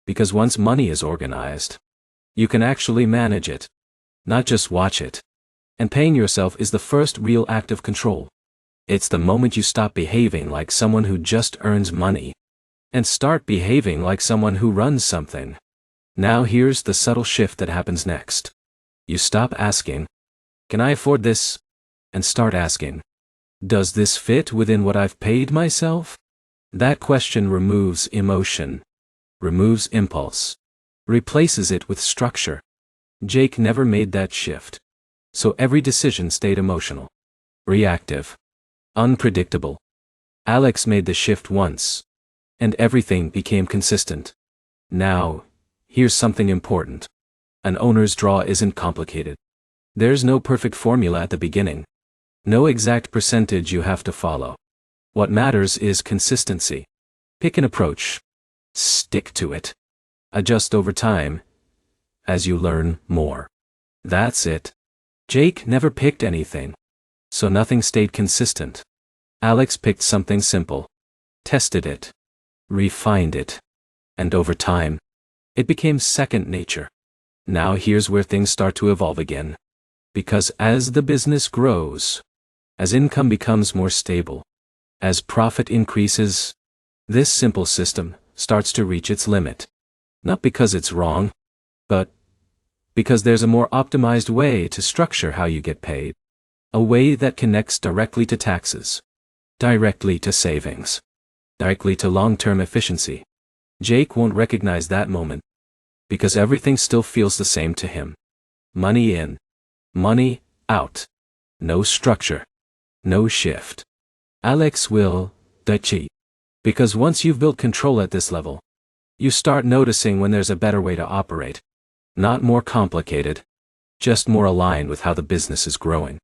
Because once money is organized, you can actually manage it. Not just watch it. And paying yourself is the first real act of control. It's the moment you stop behaving like someone who just earns money. And start behaving like someone who runs something. Now here's the subtle shift that happens next. You stop asking, can I afford this? And start asking, does this fit within what I've paid myself? That question removes emotion, removes impulse, replaces it with structure. Jake never made that shift. So every decision stayed emotional, reactive, unpredictable. Alex made the shift once, and everything became consistent. Now, here's something important. An owner's draw isn't complicated. There's no perfect formula at the beginning. No exact percentage you have to follow. What matters is consistency. Pick an approach. Stick to it. Adjust over time, as you learn more. That's it. Jake never picked anything. So nothing stayed consistent. Alex picked something simple. Tested it. Refined it. And over time, it became second nature. Now here's where things start to evolve again. Because as the business grows, as income becomes more stable, as profit increases, this simple system starts to reach its limit. Not because it's wrong, but because there's a more optimized way to structure how you get paid. A way that connects directly to taxes, directly to savings, directly to long-term efficiency. Jake won't recognize that moment, because everything still feels the same to him. Money in, money out. No structure, no shift. Alex will cheat. Because once you've built control at this level, you start noticing when there's a better way to operate. Not more complicated, just more aligned with how the business is growing.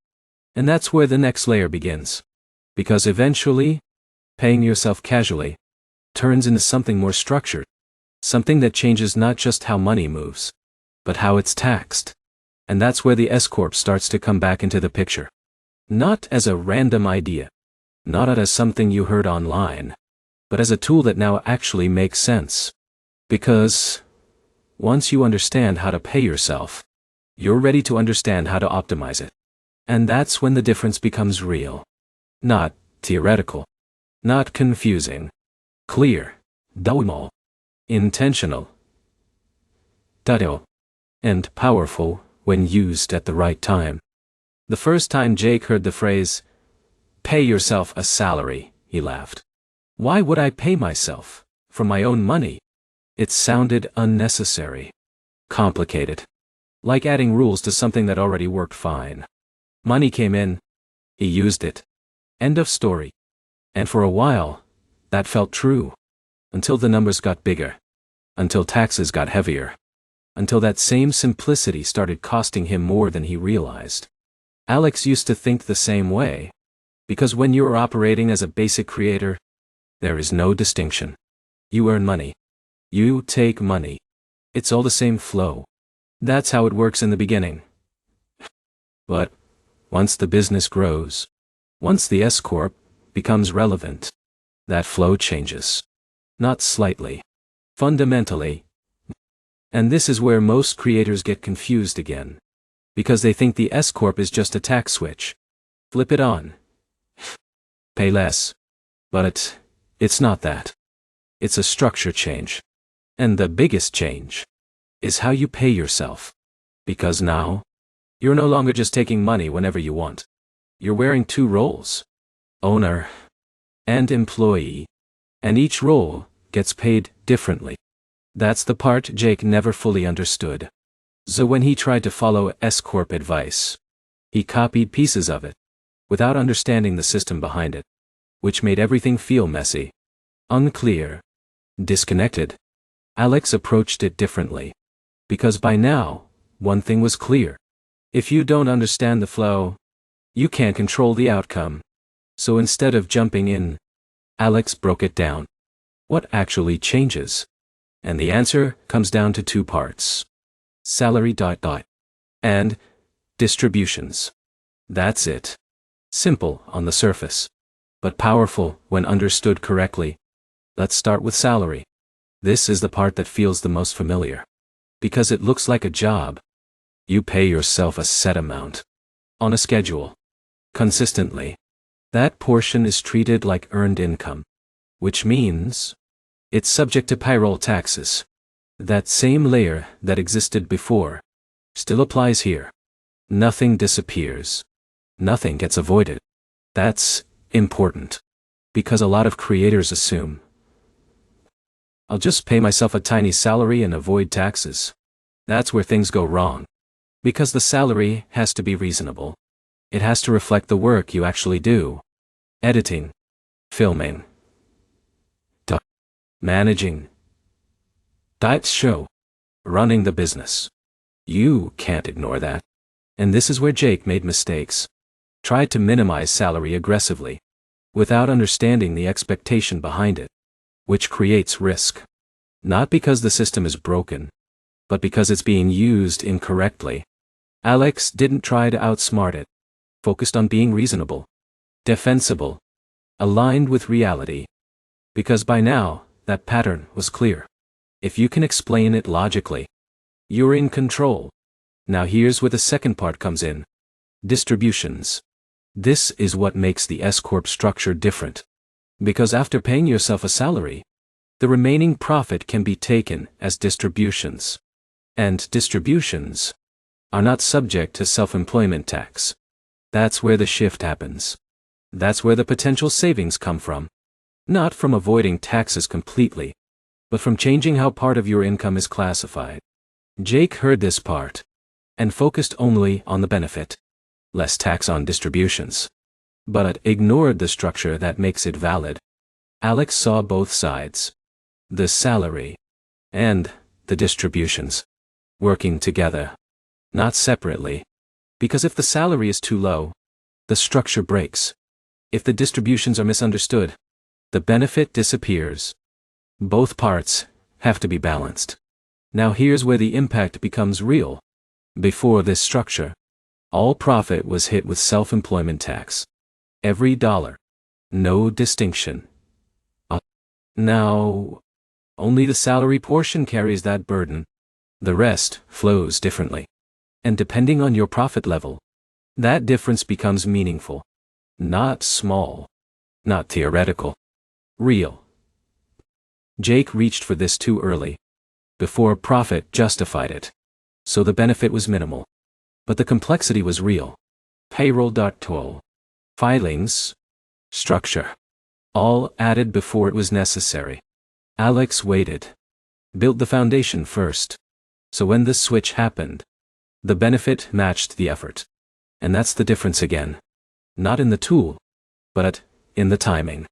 And that's where the next layer begins. Because eventually, paying yourself casually turns into something more structured. Something that changes not just how money moves, but how it's taxed. And that's where the S-Corp starts to come back into the picture. Not as a random idea. Not as something you heard online. But as a tool that now actually makes sense. Because once you understand how to pay yourself, you're ready to understand how to optimize it. And that's when the difference becomes real. Not theoretical. Not confusing. Clear. Dual. Intentional. And powerful when used at the right time. The first time Jake heard the phrase, pay yourself a salary, he laughed. Why would I pay myself? From my own money? It sounded unnecessary. Complicated. Like adding rules to something that already worked fine. Money came in. He used it. End of story. And for a while, that felt true. Until the numbers got bigger. Until taxes got heavier. Until that same simplicity started costing him more than he realized. Alex used to think the same way. Because when you are operating as a basic creator, there is no distinction. You earn money. You take money. It's all the same flow. That's how it works in the beginning. But once the business grows, once the S-Corp becomes relevant, That flow changes. Not slightly. Fundamentally. And this is where most creators get confused again. Because they think the S-Corp is just a tax switch. Flip it on. Pay less. But it's not that. It's a structure change. And the biggest change is how you pay yourself. Because now, you're no longer just taking money whenever you want. You're wearing two roles. Owner and employee. And each role gets paid differently. That's the part Jake never fully understood. So when he tried to follow S-Corp advice, he copied pieces of it, without understanding the system behind it, which made everything feel messy, unclear, disconnected. Alex approached it differently. Because by now, one thing was clear. If you don't understand the flow, you can't control the outcome. So instead of jumping in, Alex broke it down. What actually changes? And the answer comes down to two parts. Salary ... and distributions. That's it. Simple on the surface, but powerful when understood correctly. Let's start with salary. This is the part that feels the most familiar. Because it looks like a job. You pay yourself a set amount. On a schedule. Consistently. That portion is treated like earned income. Which means it's subject to payroll taxes. That same layer that existed before still applies here. Nothing disappears. Nothing gets avoided. That's important. Because a lot of creators assume, I'll just pay myself a tiny salary and avoid taxes. That's where things go wrong. Because the salary has to be reasonable. It has to reflect the work you actually do. Editing. Filming. Managing. Show. Running the business. You can't ignore that. And this is where Jake made mistakes. Tried to minimize salary aggressively, without understanding the expectation behind it, which creates risk. Not because the system is broken, but because it's being used incorrectly. Alex didn't try to outsmart it, focused on being reasonable, defensible, aligned with reality. Because by now, that pattern was clear. If you can explain it logically, you're in control. Now here's where the second part comes in. Distributions. This is what makes the S-Corp structure different. Because after paying yourself a salary, the remaining profit can be taken as distributions. And distributions are not subject to self-employment tax. That's where the shift happens. That's where the potential savings come from. Not from avoiding taxes completely, but from changing how part of your income is classified. Jake heard this part and focused only on the benefit. Less tax on distributions. But ignored the structure that makes it valid. Alex saw both sides. The salary and the distributions working together, not separately. Because if the salary is too low, the structure breaks. If the distributions are misunderstood, the benefit disappears. Both parts have to be balanced. Now here's where the impact becomes real. Before this structure, all profit was hit with self-employment tax. Every dollar. No distinction. Now, only the salary portion carries that burden. The rest flows differently. And depending on your profit level, that difference becomes meaningful. Not small. Not theoretical. Real. Jake reached for this too early. Before profit justified it. So the benefit was minimal. But the complexity was real. Payroll. Toll. Filings. Structure. All added before it was necessary. Alex waited. Built the foundation first. So when this switch happened, the benefit matched the effort. And that's the difference again. Not in the tool, but in the timing.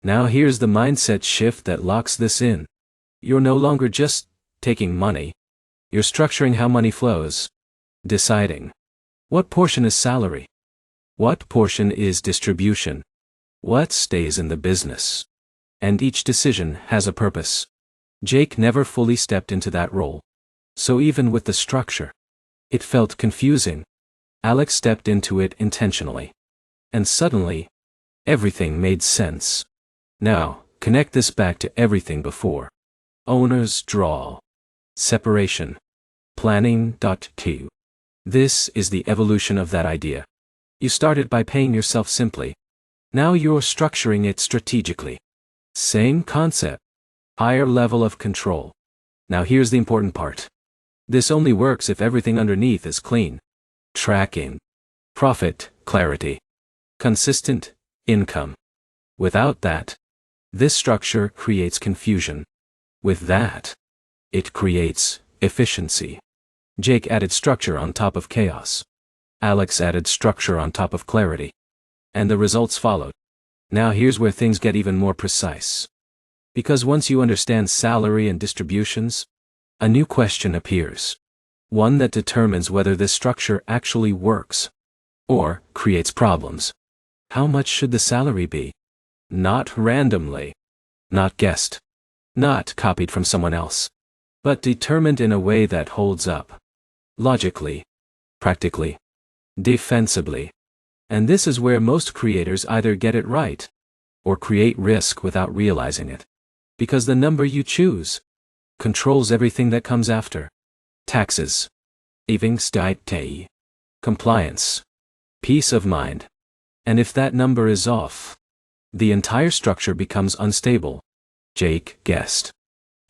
Now here's the mindset shift that locks this in. You're no longer just taking money. You're structuring how money flows. Deciding what portion is salary. What portion is distribution. What stays in the business. And each decision has a purpose. Jake never fully stepped into that role. So even with the structure, it felt confusing. Alex stepped into it intentionally. And suddenly, everything made sense. Now, connect this back to everything before. Owner's draw. Separation. Planning. Q. This is the evolution of that idea. You started by paying yourself simply. Now you're structuring it strategically. Same concept. Higher level of control. Now here's the important part. This only works if everything underneath is clean. Tracking. Profit, clarity. Consistent, income. Without that, this structure creates confusion. With that, it creates efficiency. Jake added structure on top of chaos. Alex added structure on top of clarity. And the results followed. Now here's where things get even more precise. Because once you understand salary and distributions, a new question appears. One that determines whether this structure actually works or creates problems. How much should the salary be? Not randomly. Not guessed. Not copied from someone else. But determined in a way that holds up. Logically. Practically. Defensibly. And this is where most creators either get it right or create risk without realizing it. Because the number you choose controls everything that comes after. Taxes. Compliance. Peace of mind. And if that number is off, the entire structure becomes unstable. Jake guessed.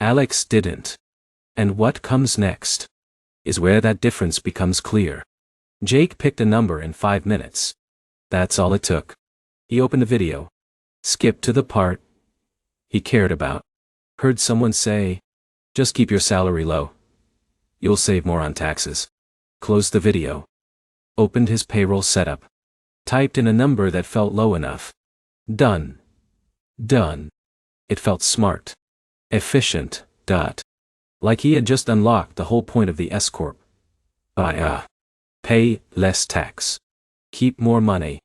Alex didn't. And what comes next is where that difference becomes clear. Jake picked a number in 5 minutes. That's all it took. He opened a video. Skipped to the part he cared about. Heard someone say, "Just keep your salary low. You'll save more on taxes." Closed the video. Opened his payroll setup. Typed in a number that felt low enough. Done. Done. It felt smart. Efficient. Like he had just unlocked the whole point of the S-Corp. Pay less tax. Keep more money.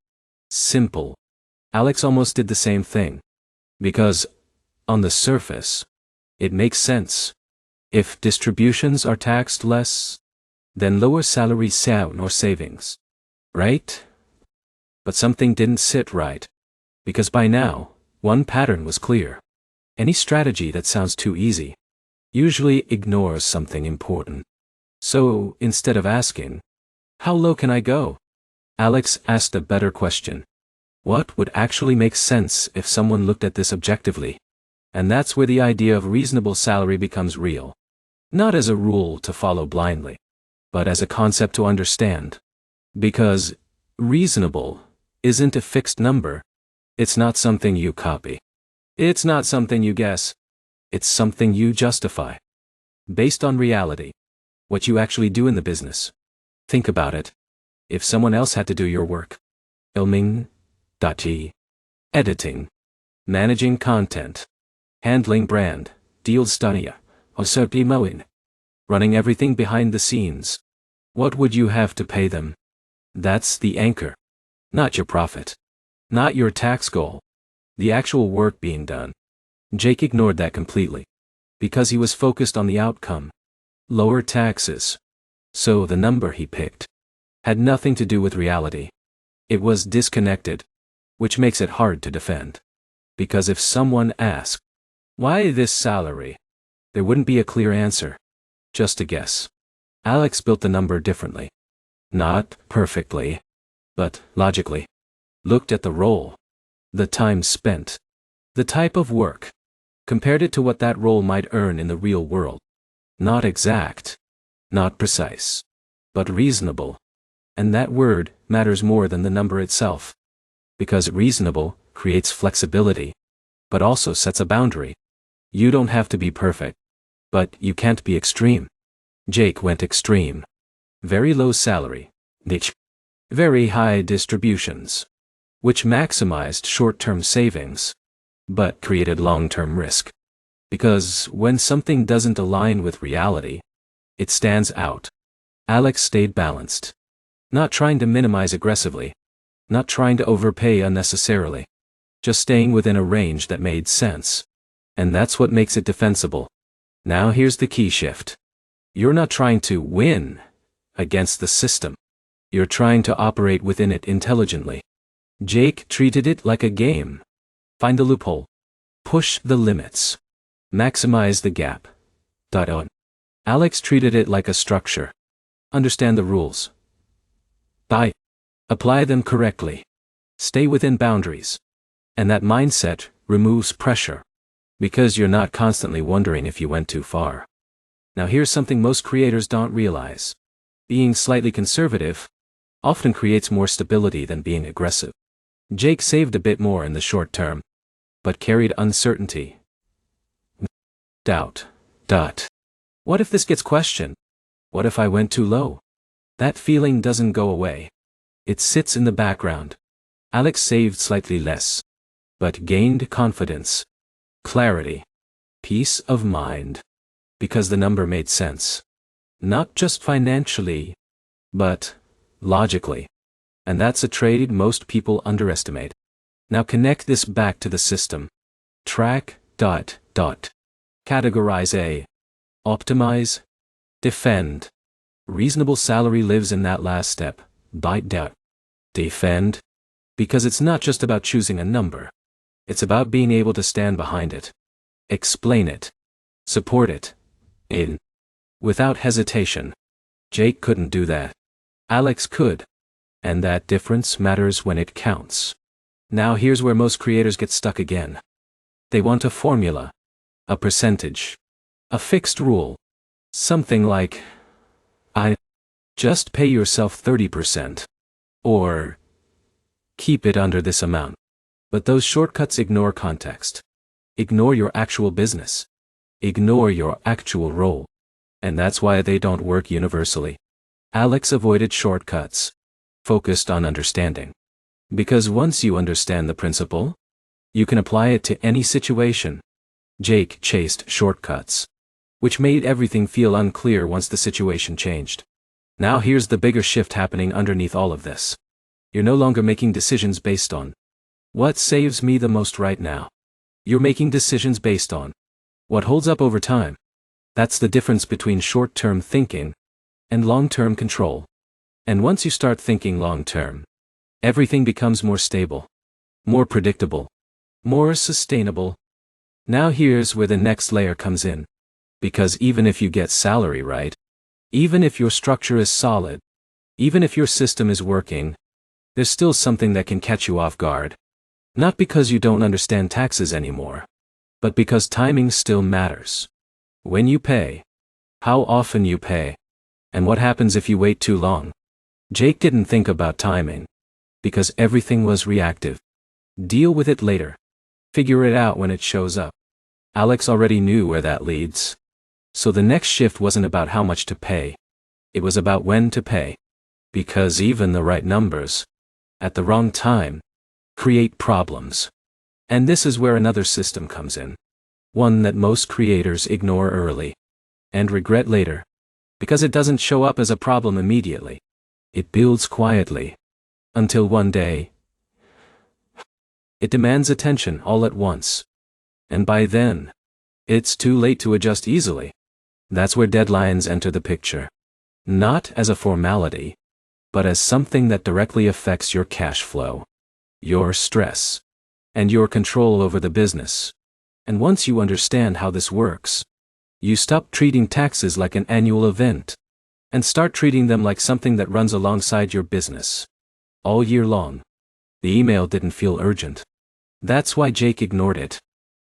Simple. Alex almost did the same thing. Because, on the surface, it makes sense. If distributions are taxed less, then lower salary sound or savings. Right? But something didn't sit right. Because by now, one pattern was clear. Any strategy that sounds too easy usually ignores something important. So, instead of asking, "How low can I go?" Alex asked a better question. What would actually make sense if someone looked at this objectively? And that's where the idea of reasonable salary becomes real. Not as a rule to follow blindly, but as a concept to understand. Because reasonable isn't a fixed number. It's not something you copy. It's not something you guess. It's something you justify. Based on reality. What you actually do in the business. Think about it. If someone else had to do your work. Filming. Editing. Managing content. Handling brand. Deals study. Running everything behind the scenes. What would you have to pay them? That's the anchor. Not your profit. Not your tax goal. The actual work being done. Jake ignored that completely. Because he was focused on the outcome. Lower taxes. So the number he picked had nothing to do with reality. It was disconnected. Which makes it hard to defend. Because if someone asked, "Why this salary?" there wouldn't be a clear answer. Just a guess. Alex built the number differently. Not perfectly, but logically. Looked at the role. The time spent. The type of work. Compared it to what that role might earn in the real world. Not exact. Not precise. But reasonable. And that word matters more than the number itself. Because reasonable creates flexibility. But also sets a boundary. You don't have to be perfect. But you can't be extreme. Jake went extreme. Very low salary. Very high distributions. Which maximized short-term savings. But created long-term risk. Because when something doesn't align with reality, it stands out. Alex stayed balanced. Not trying to minimize aggressively. Not trying to overpay unnecessarily. Just staying within a range that made sense. And that's what makes it defensible. Now here's the key shift. You're not trying to win against the system. You're trying to operate within it intelligently. Jake treated it like a game. Find the loophole. Push the limits. Maximize the gap. Alex treated it like a structure. Understand the rules. Apply them correctly. Stay within boundaries. And that mindset removes pressure, because you're not constantly wondering if you went too far. Now here's something most creators don't realize. Being slightly conservative often creates more stability than being aggressive. Jake saved a bit more in the short term, but carried uncertainty. Doubt. What if this gets questioned? What if I went too low? That feeling doesn't go away. It sits in the background. Alex saved slightly less, but gained confidence, clarity, peace of mind, because the number made sense. Not just financially, but logically. And that's a trade most people underestimate. Now connect this back to the system. Track, categorize, optimize, defend. Reasonable salary lives in that last step. Defend. Because it's not just about choosing a number. It's about being able to stand behind it. Explain it. Support it. Without hesitation. Jake couldn't do that. Alex could. And that difference matters when it counts. Now here's where most creators get stuck again. They want a formula. A percentage. A fixed rule. Something like, just pay yourself 30%. Or, keep it under this amount. But those shortcuts ignore context. Ignore your actual business. Ignore your actual role. And that's why they don't work universally. Alex avoided shortcuts. Focused on understanding. Because once you understand the principle, you can apply it to any situation. Jake chased shortcuts, which made everything feel unclear once the situation changed. Now here's the bigger shift happening underneath all of this. You're no longer making decisions based on what saves me the most right now. You're making decisions based on what holds up over time. That's the difference between short-term thinking and long-term control. And once you start thinking long-term, everything becomes more stable, more predictable, more sustainable. Now here's where the next layer comes in. Because even if you get salary right, even if your structure is solid, even if your system is working, there's still something that can catch you off guard. Not because you don't understand taxes anymore, but because timing still matters. When you pay, how often you pay, and what happens if you wait too long. Jake didn't think about timing, because everything was reactive. Deal with it later. Figure it out when it shows up. Alex already knew where that leads. So the next shift wasn't about how much to pay. It was about when to pay. Because even the right numbers, at the wrong time, create problems. And this is where another system comes in. One that most creators ignore early. And regret later. Because it doesn't show up as a problem immediately. It builds quietly. Until one day, it demands attention all at once. And by then, it's too late to adjust easily. That's where deadlines enter the picture. Not as a formality, but as something that directly affects your cash flow, your stress, and your control over the business. And once you understand how this works, you stop treating taxes like an annual event, and start treating them like something that runs alongside your business. All year long. The email didn't feel urgent. That's why Jake ignored it.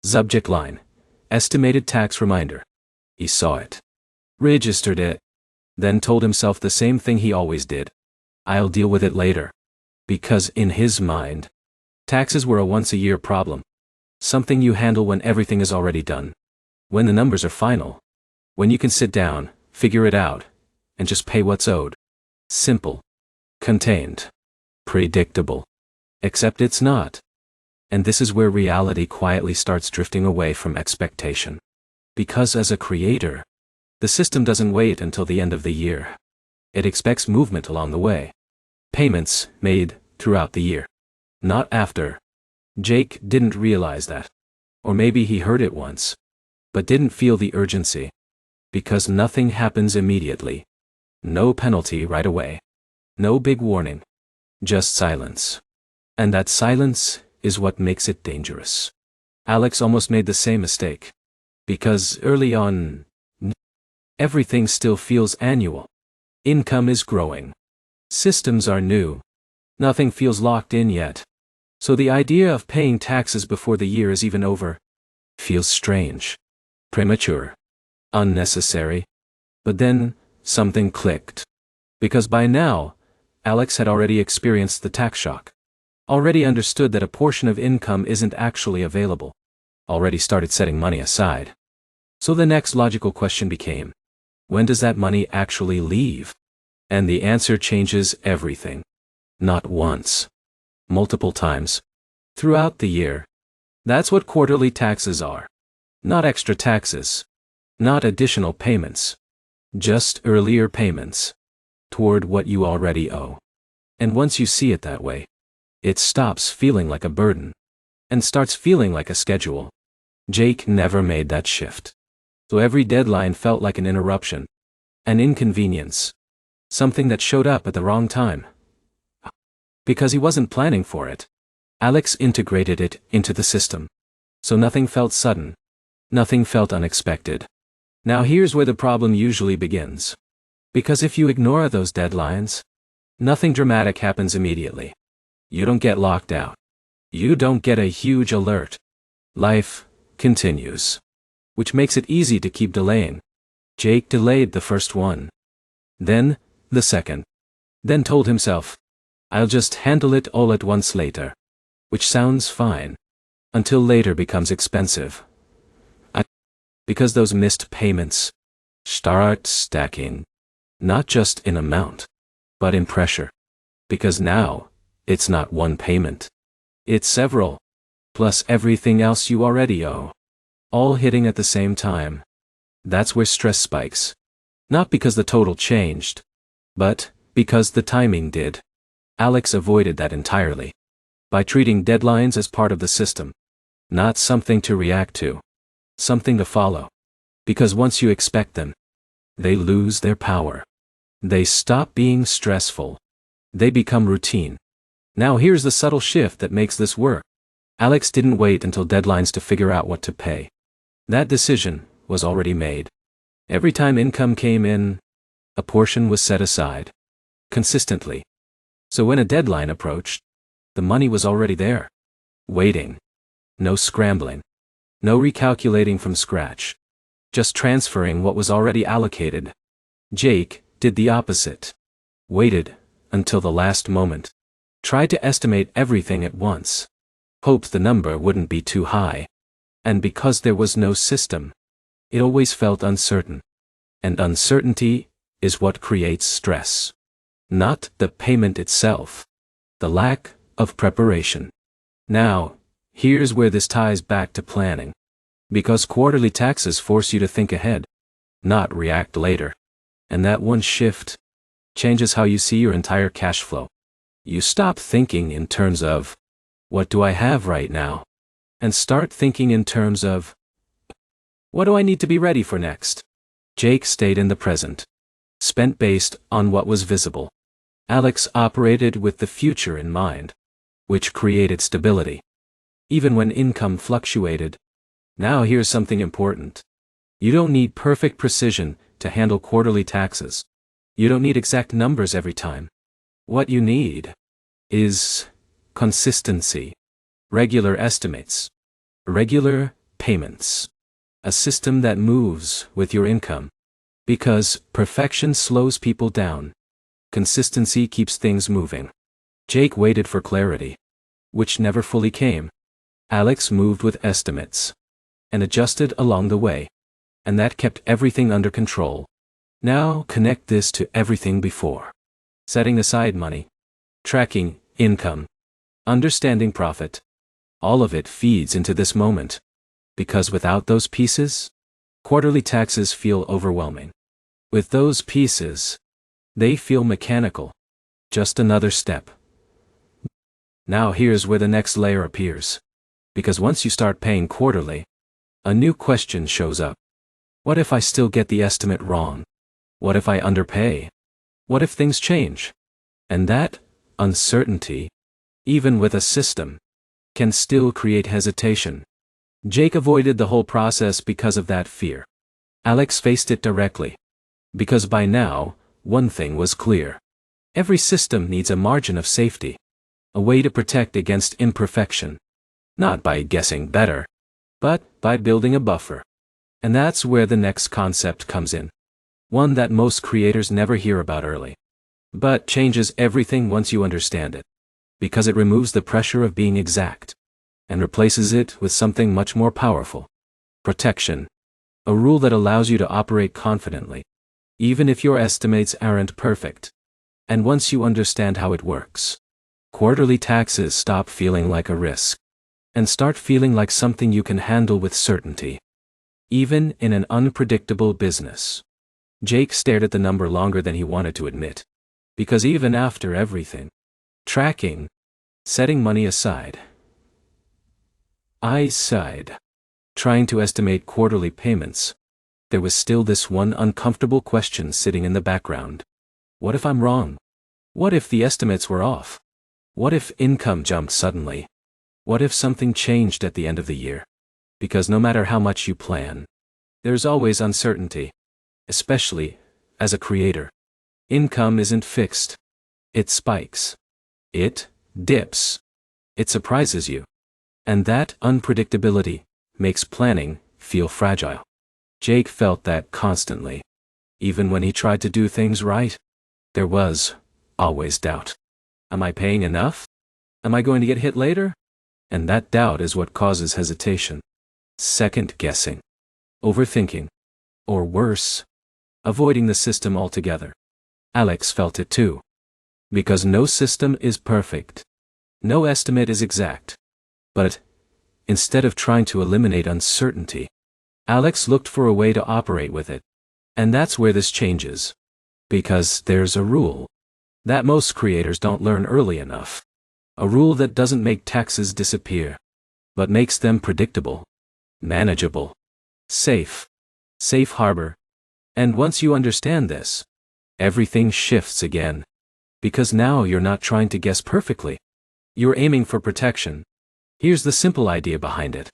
Subject line. Estimated tax reminder. He saw it. Registered it. Then told himself the same thing he always did. I'll deal with it later. Because in his mind, taxes were a once-a-year problem. Something you handle when everything is already done. When the numbers are final. When you can sit down, figure it out, and just pay what's owed. Simple. Contained. Predictable. Except it's not. And this is where reality quietly starts drifting away from expectation. Because as a creator, the system doesn't wait until the end of the year. It expects movement along the way. Payments made throughout the year. Not after. Jake didn't realize that. Or maybe he heard it once, but didn't feel the urgency. Because nothing happens immediately. No penalty right away. No big warning. Just silence. And that silence is what makes it dangerous. Alex almost made the same mistake. Because early on, everything still feels annual. Income is growing. Systems are new. Nothing feels locked in yet. So the idea of paying taxes before the year is even over feels strange, premature, unnecessary. But then, something clicked. Because by now, Alex had already experienced the tax shock. Already understood that a portion of income isn't actually available. Already started setting money aside. So the next logical question became, when does that money actually leave? And the answer changes everything. Not once. Multiple times. Throughout the year. That's what quarterly taxes are. Not extra taxes. Not additional payments. Just earlier payments. Toward what you already owe. And once you see it that way, it stops feeling like a burden. And starts feeling like a schedule. Jake never made that shift. So every deadline felt like an interruption. An inconvenience. Something that showed up at the wrong time. Because he wasn't planning for it. Alex integrated it into the system. So nothing felt sudden. Nothing felt unexpected. Now here's where the problem usually begins. Because if you ignore those deadlines, nothing dramatic happens immediately. You don't get locked out. You don't get a huge alert. Life continues. Which makes it easy to keep delaying. Jake delayed the first one. Then, the second. Then told himself, I'll just handle it all at once later. Which sounds fine. Until later becomes expensive. Because those missed payments start stacking. Not just in amount, but in pressure. Because now, it's not one payment. It's several. Plus everything else you already owe. All hitting at the same time. That's where stress spikes. Not because the total changed, but because the timing did. Alex avoided that entirely. By treating deadlines as part of the system. Not something to react to. Something to follow. Because once you expect them, they lose their power. They stop being stressful. They become routine. Now here's the subtle shift that makes this work. Alex didn't wait until deadlines to figure out what to pay. That decision was already made. Every time income came in, a portion was set aside. Consistently. So when a deadline approached, the money was already there. Waiting. No scrambling. No recalculating from scratch. Just transferring what was already allocated. Jake did the opposite. Waited until the last moment. Tried to estimate everything at once. Hoped the number wouldn't be too high. And because there was no system, it always felt uncertain. And uncertainty is what creates stress. Not the payment itself. The lack of preparation. Now, here's where this ties back to planning. Because quarterly taxes force you to think ahead, not react later. And that one shift changes how you see your entire cash flow. You stop thinking in terms of, what do I have right now? And start thinking in terms of, what do I need to be ready for next? Jake stayed in the present. Spent based on what was visible. Alex operated with the future in mind, which created stability. Even when income fluctuated. Now here's something important. You don't need perfect precision to handle quarterly taxes. You don't need exact numbers every time. What you need is consistency. Regular estimates. Regular payments. A system that moves with your income. Because perfection slows people down. Consistency keeps things moving. Jake waited for clarity, which never fully came. Alex moved with estimates. And adjusted along the way. And that kept everything under control. Now connect this to everything before. Setting aside money. Tracking income. Understanding profit. All of it feeds into this moment. Because without those pieces, quarterly taxes feel overwhelming. With those pieces, they feel mechanical. Just another step. Now here's where the next layer appears. Because once you start paying quarterly, a new question shows up. What if I still get the estimate wrong? What if I underpay? What if things change? And that uncertainty, even with a system, can still create hesitation. Jake avoided the whole process because of that fear. Alex faced it directly. Because by now, one thing was clear. Every system needs a margin of safety. A way to protect against imperfection. Not by guessing better, but by building a buffer. And that's where the next concept comes in. One that most creators never hear about early. But changes everything once you understand it. Because it removes the pressure of being exact. And replaces it with something much more powerful. Protection. A rule that allows you to operate confidently. Even if your estimates aren't perfect. And once you understand how it works, quarterly taxes stop feeling like a risk. And start feeling like something you can handle with certainty. Even in an unpredictable business. Jake stared at the number longer than he wanted to admit. Because even after everything, tracking, setting money aside, trying to estimate quarterly payments, there was still this one uncomfortable question sitting in the background. What if I'm wrong? What if the estimates were off? What if income jumped suddenly? What if something changed at the end of the year? Because no matter how much you plan, there's always uncertainty. Especially as a creator. Income isn't fixed. It spikes. It dips. It surprises you. And that unpredictability makes planning feel fragile. Jake felt that constantly. Even when he tried to do things right, there was always doubt. Am I paying enough? Am I going to get hit later? And that doubt is what causes hesitation. Second guessing. Overthinking. Or worse, avoiding the system altogether. Alex felt it too. Because no system is perfect. No estimate is exact. But, instead of trying to eliminate uncertainty, Alex looked for a way to operate with it. And that's where this changes. Because there's a rule that most creators don't learn early enough. A rule that doesn't make taxes disappear, but makes them predictable, manageable, safe harbor. And once you understand this, everything shifts again. Because now you're not trying to guess perfectly. You're aiming for protection. Here's the simple idea behind it.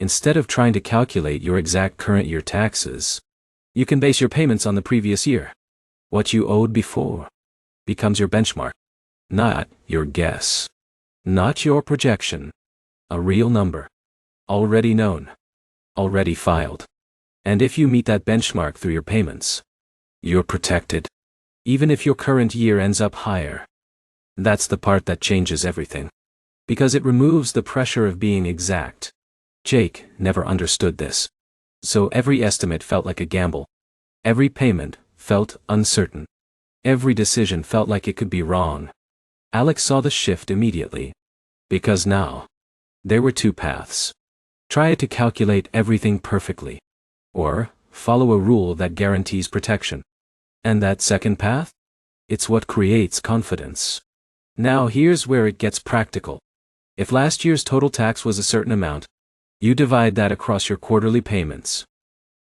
Instead of trying to calculate your exact current year taxes, you can base your payments on the previous year. What you owed before becomes your benchmark. Not your guess. Not your projection. A real number. Already known. Already filed. And if you meet that benchmark through your payments, you're protected. Even if your current year ends up higher. That's the part that changes everything. Because it removes the pressure of being exact. Jake never understood this. So every estimate felt like a gamble. Every payment felt uncertain. Every decision felt like it could be wrong. Alex saw the shift immediately. Because now, there were two paths. Try to calculate everything perfectly. Or, follow a rule that guarantees protection. And that second path? It's what creates confidence. Now here's where it gets practical. If last year's total tax was a certain amount, you divide that across your quarterly payments.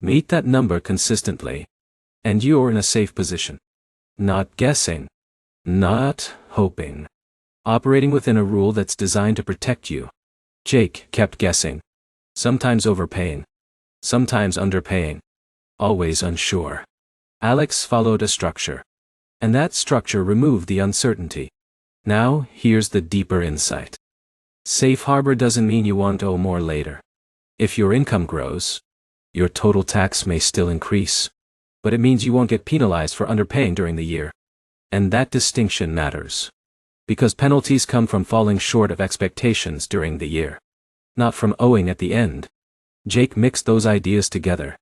Meet that number consistently. And you're in a safe position. Not guessing. Not hoping. Operating within a rule that's designed to protect you. Jake kept guessing. Sometimes overpaying. Sometimes underpaying. Always unsure. Alex followed a structure. And that structure removed the uncertainty. Now, here's the deeper insight. Safe harbor doesn't mean you won't owe more later. If your income grows, your total tax may still increase. But it means you won't get penalized for underpaying during the year. And that distinction matters. Because penalties come from falling short of expectations during the year. Not from owing at the end. Jake mixed those ideas together.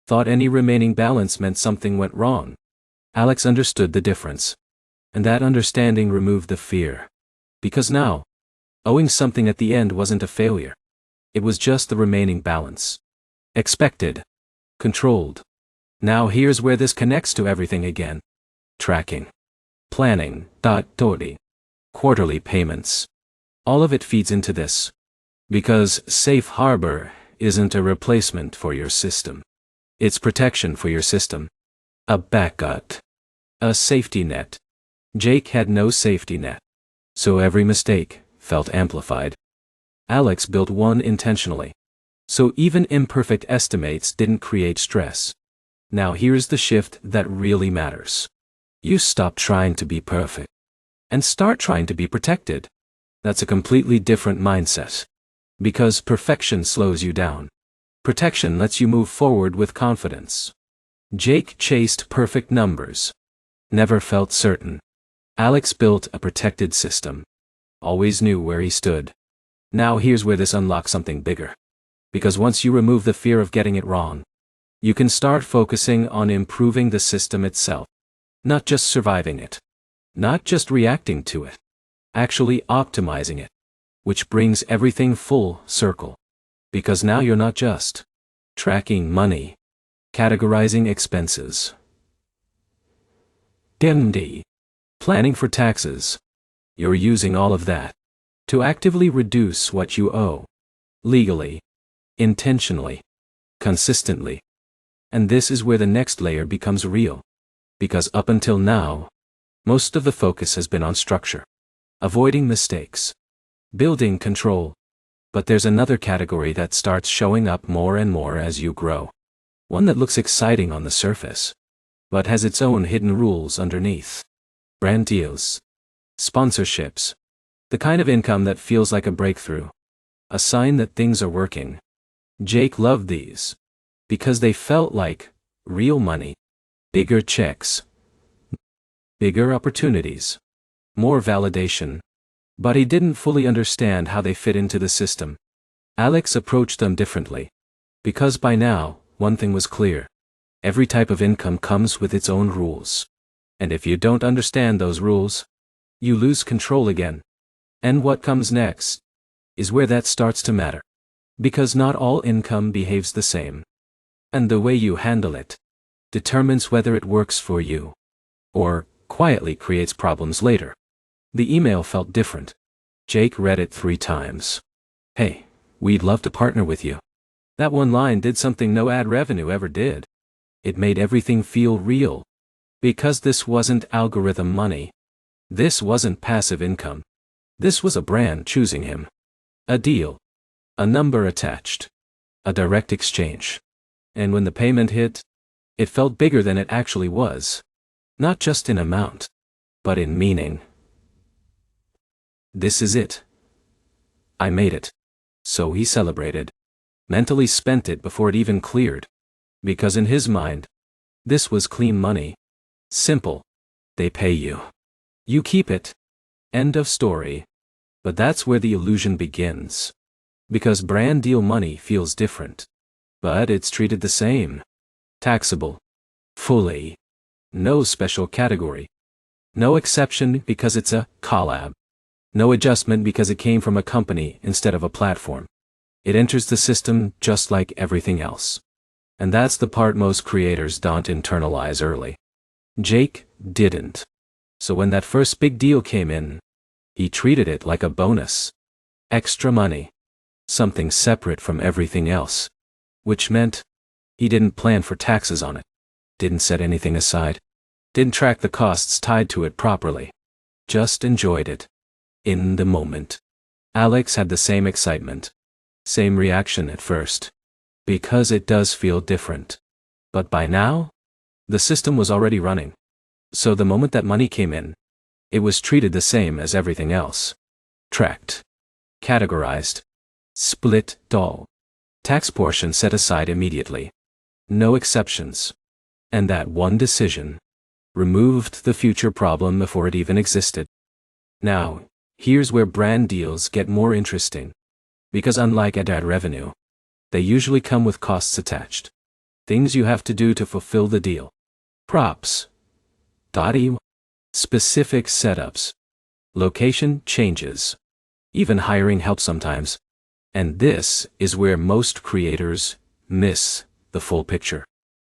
Thought any remaining balance meant something went wrong. Alex understood the difference. And that understanding removed the fear. Because now, owing something at the end wasn't a failure. It was just the remaining balance. Expected. Controlled. Now here's where this connects to everything again. Tracking. Planning. Quarterly payments. All of it feeds into this. Because safe harbor isn't a replacement for your system. It's protection for your system. A backup. A safety net. Jake had no safety net. So every mistake felt amplified. Alex built one intentionally. So even imperfect estimates didn't create stress. Now here's the shift that really matters. You stop trying to be perfect and start trying to be protected. That's a completely different mindset. Because perfection slows you down. Protection lets you move forward with confidence. Jake chased perfect numbers. Never felt certain. Alex built a protected system. Always knew where he stood. Now here's where this unlocks something bigger. Because once you remove the fear of getting it wrong, you can start focusing on improving the system itself. Not just surviving it. Not just reacting to it. Actually optimizing it. Which brings everything full circle. Because now you're not just tracking money, categorizing expenses, planning for taxes. You're using all of that to actively reduce what you owe. Legally, intentionally, consistently. And this is where the next layer becomes real. Because up until now, most of the focus has been on structure, avoiding mistakes, building control. But there's another category that starts showing up more and more as you grow. One that looks exciting on the surface, but has its own hidden rules underneath. Brand deals, sponsorships, the kind of income that feels like a breakthrough, a sign that things are working. Jake loved these because they felt like real money, bigger checks, bigger opportunities, more validation. But he didn't fully understand how they fit into the system. Alex approached them differently. Because by now, one thing was clear. Every type of income comes with its own rules. And if you don't understand those rules, you lose control again. And what comes next is where that starts to matter. Because not all income behaves the same. And the way you handle it determines whether it works for you or quietly creates problems later. The email felt different. Jake read it 3 times. Hey, we'd love to partner with you. That one line did something no ad revenue ever did. It made everything feel real. Because this wasn't algorithm money. This wasn't passive income. This was a brand choosing him. A deal. A number attached. A direct exchange. And when the payment hit, it felt bigger than it actually was. Not just in amount, but in meaning. This is it. I made it. So he celebrated. Mentally spent it before it even cleared. Because in his mind, this was clean money. Simple. They pay you. You keep it. End of story. But that's where the illusion begins. Because brand deal money feels different. But it's treated the same. Taxable. Fully. No special category. No exception because it's a collab. No adjustment because it came from a company instead of a platform. It enters the system just like everything else. And that's the part most creators don't internalize early. Jake didn't. So when that first big deal came in, he treated it like a bonus. Extra money. Something separate from everything else. Which meant he didn't plan for taxes on it. Didn't set anything aside. Didn't track the costs tied to it properly. Just enjoyed it. In the moment. Alex had the same excitement. Same reaction at first. Because it does feel different. But by now, the system was already running. So the moment that money came in, it was treated the same as everything else. Tracked. Categorized. Split, doll. Tax portion set aside immediately. No exceptions. And that one decision removed the future problem before it even existed. Now, here's where brand deals get more interesting. Because unlike ad revenue, they usually come with costs attached. Things you have to do to fulfill the deal. Props. Specific setups. Location changes. Even hiring help sometimes. And this is where most creators miss the full picture.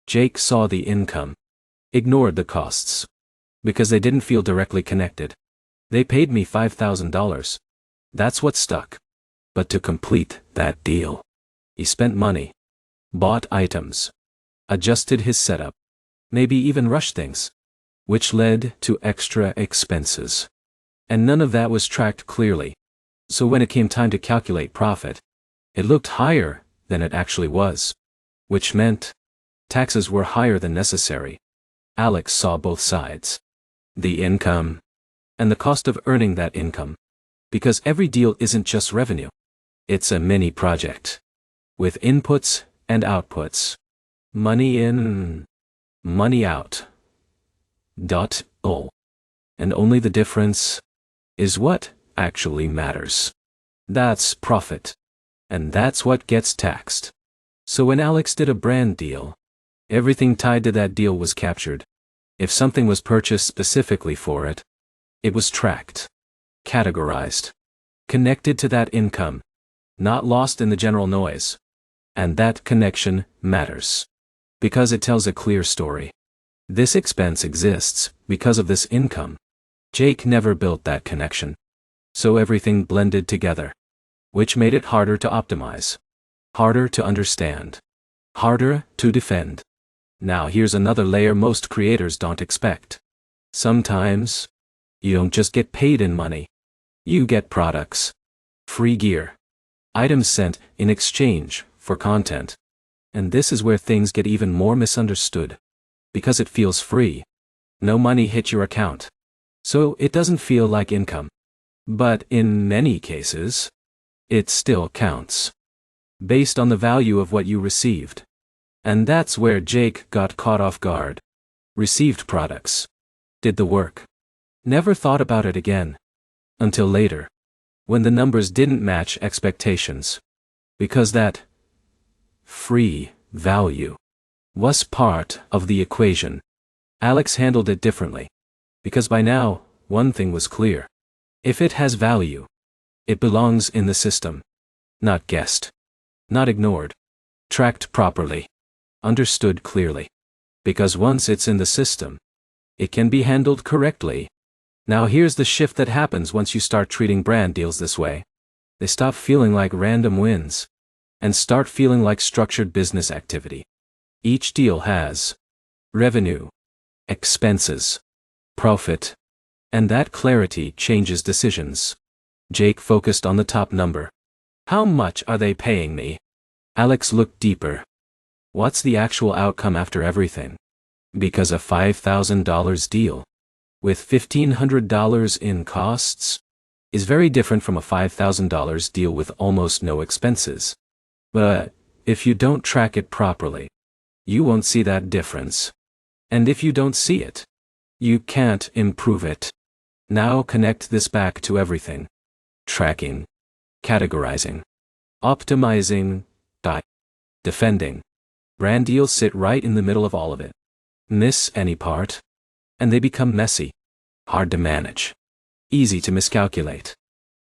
Jake saw the income. Ignored the costs. Because they didn't feel directly connected. They paid me $5,000. That's what stuck. But to complete that deal, he spent money. Bought items. Adjusted his setup. Maybe even rushed things. Which led to extra expenses. And none of that was tracked clearly. So when it came time to calculate profit, it looked higher than it actually was. Which meant taxes were higher than necessary. Alex saw both sides. The income and the cost of earning that income. Because every deal isn't just revenue. It's a mini project. With inputs and outputs. Money in, money out. And only the difference is what actually matters. That's profit. And that's what gets taxed. So when Alex did a brand deal, everything tied to that deal was captured. If something was purchased specifically for it, it was tracked, categorized, connected to that income, not lost in the general noise. And that connection matters. Because it tells a clear story. This expense exists because of this income. Jake never built that connection. So everything blended together. Which made it harder to optimize. Harder to understand. Harder to defend. Now here's another layer most creators don't expect. Sometimes, you don't just get paid in money. You get products. Free gear. Items sent in exchange for content. And this is where things get even more misunderstood. Because it feels free. No money hit your account. So it doesn't feel like income. But in many cases, it still counts. Based on the value of what you received. And that's where Jake got caught off guard. Received products. Did the work. Never thought about it again. Until later. When the numbers didn't match expectations. Because that free value was part of the equation. Alex handled it differently. Because by now, one thing was clear. If it has value, it belongs in the system. Not guessed. Not ignored. Tracked properly. Understood clearly. Because once it's in the system, it can be handled correctly. Now here's the shift that happens once you start treating brand deals this way. They stop feeling like random wins. And start feeling like structured business activity. Each deal has revenue, expenses, profit. And that clarity changes decisions. Jake focused on the top number. How much are they paying me? Alex looked deeper. What's the actual outcome after everything? Because a $5,000 deal with $1,500 in costs is very different from a $5,000 deal with almost no expenses. But if you don't track it properly, you won't see that difference. And if you don't see it, you can't improve it. Now connect this back to everything. Tracking, categorizing, optimizing, defending. Brand deals sit right in the middle of all of it. Miss any part, and they become messy, hard to manage, easy to miscalculate.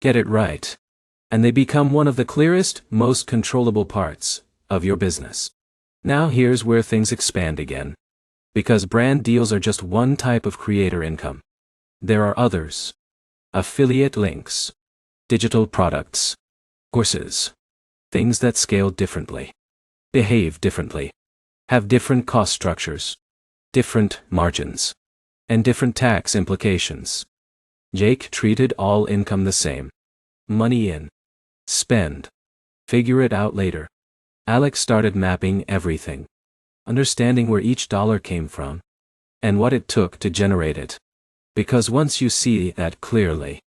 Get it right, and they become one of the clearest, most controllable parts of your business. Now here's where things expand again. Because brand deals are just one type of creator income. There are others. Affiliate links, digital products, courses, things that scale differently, behave differently, have different cost structures, different margins, and different tax implications. Jake treated all income the same. Money in. Spend. Figure it out later. Alex started mapping everything. Understanding where each dollar came from. And what it took to generate it. Because once you see that clearly,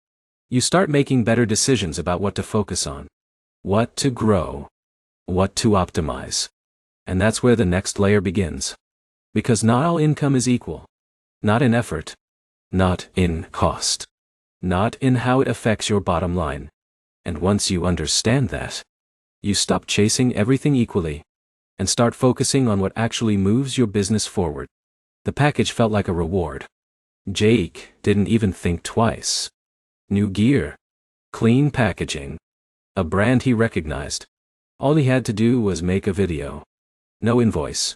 you start making better decisions about what to focus on. What to grow. What to optimize. And that's where the next layer begins. Because not all income is equal. Not in effort. Not in cost. Not in how it affects your bottom line. And once you understand that, you stop chasing everything equally and start focusing on what actually moves your business forward. The package felt like a reward. Jake didn't even think twice. New gear. Clean packaging. A brand he recognized. All he had to do was make a video. No invoice.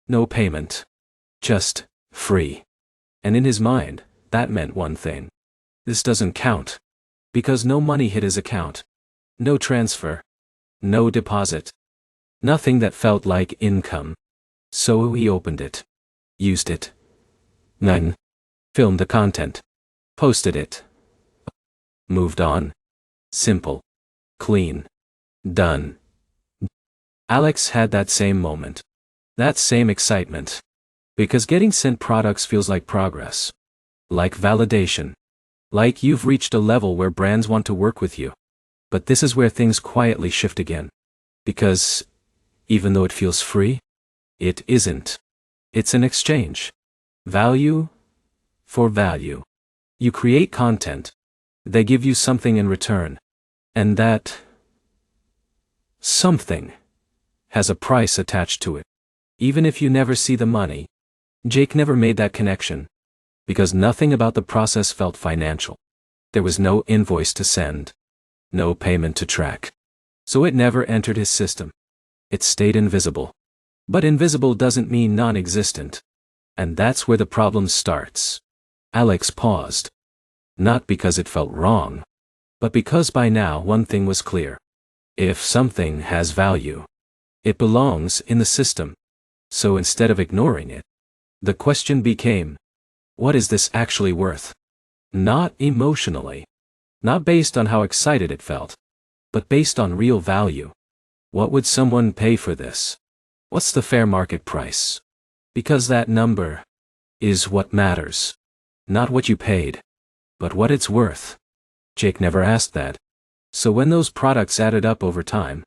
No payment. Just free. And in his mind, that meant one thing. This doesn't count. Because no money hit his account. No transfer. No deposit. Nothing that felt like income. So he opened it. Used it. None. Filmed the content. Posted it. Moved on. Simple. Clean. Done. Alex had that same moment. That same excitement. Because getting sent products feels like progress. Like validation. Like you've reached a level where brands want to work with you. But this is where things quietly shift again. Because, even though it feels free, it isn't. It's an exchange. Value for value. You create content. They give you something in return. And that something has a price attached to it. Even if you never see the money. Jake never made that connection. Because nothing about the process felt financial. There was no invoice to send. No payment to track. So it never entered his system. It stayed invisible. But invisible doesn't mean non-existent. And that's where the problem starts. Alex paused. Not because it felt wrong. But because by now one thing was clear. If something has value, it belongs in the system. So instead of ignoring it, the question became, what is this actually worth? Not emotionally. Not based on how excited it felt. But based on real value. What would someone pay for this? What's the fair market price? Because that number is what matters. Not what you paid, but what it's worth. Jake never asked that. So when those products added up over time,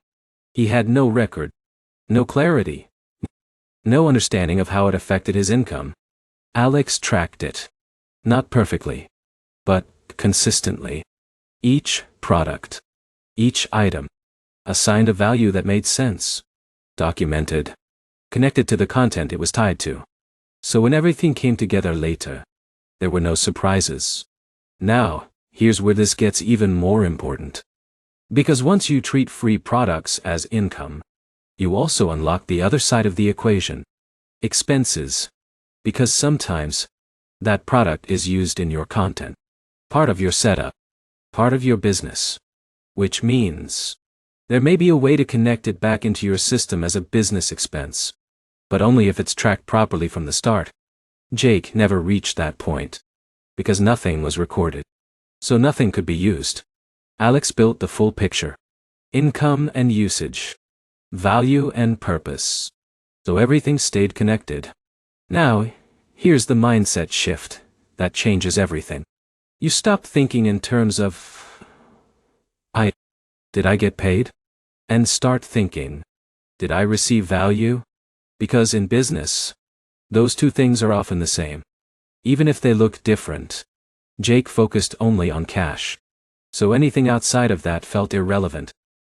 he had no record, no clarity, no understanding of how it affected his income. Alex tracked it. Not perfectly, but consistently. Each product, each item, assigned a value that made sense. Documented. Connected to the content it was tied to. So when everything came together later, there were no surprises. Now, here's where this gets even more important. Because once you treat free products as income, you also unlock the other side of the equation. Expenses. Because sometimes, that product is used in your content. Part of your setup. Part of your business. Which means, there may be a way to connect it back into your system as a business expense. But only if it's tracked properly from the start. Jake never reached that point. Because nothing was recorded. So nothing could be used. Alex built the full picture. Income and usage. Value and purpose. So everything stayed connected. Now, here's the mindset shift that changes everything. You stop thinking in terms of, did I get paid? And start thinking, did I receive value? Because in business, those two things are often the same. Even if they look different. Jake focused only on cash. So anything outside of that felt irrelevant.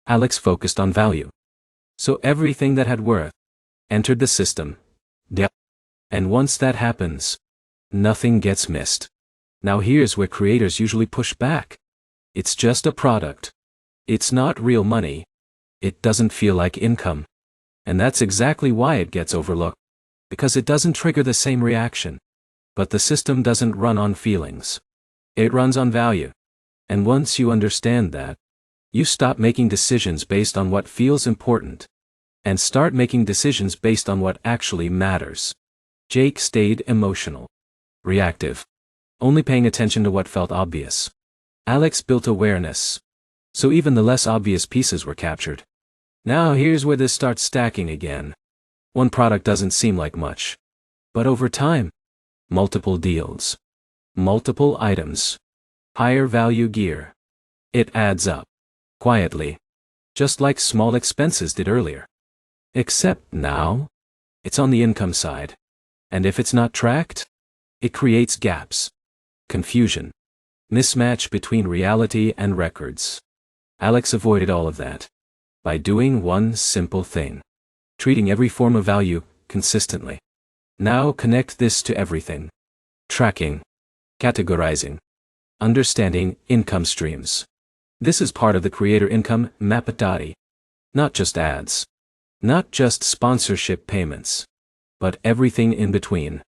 Alex focused on value. So everything that had worth entered the system. And once that happens, nothing gets missed. Now here's where creators usually push back. It's just a product. It's not real money. It doesn't feel like income. And that's exactly why it gets overlooked. Because it doesn't trigger the same reaction. But the system doesn't run on feelings. It runs on value. And once you understand that, you stop making decisions based on what feels important. And start making decisions based on what actually matters. Jake stayed emotional. Reactive. Only paying attention to what felt obvious. Alex built awareness. So even the less obvious pieces were captured. Now here's where this starts stacking again. One product doesn't seem like much. But over time, multiple deals. Multiple items. Higher value gear. It adds up. Quietly. Just like small expenses did earlier. Except now, it's on the income side. And if it's not tracked, it creates gaps. Confusion. Mismatch between reality and records. Alex avoided all of that. By doing one simple thing. Treating every form of value consistently. Now connect this to everything. Tracking. Categorizing. Understanding income streams. This is part of the creator income mapatati. Not just ads. Not just sponsorship payments. But everything in between.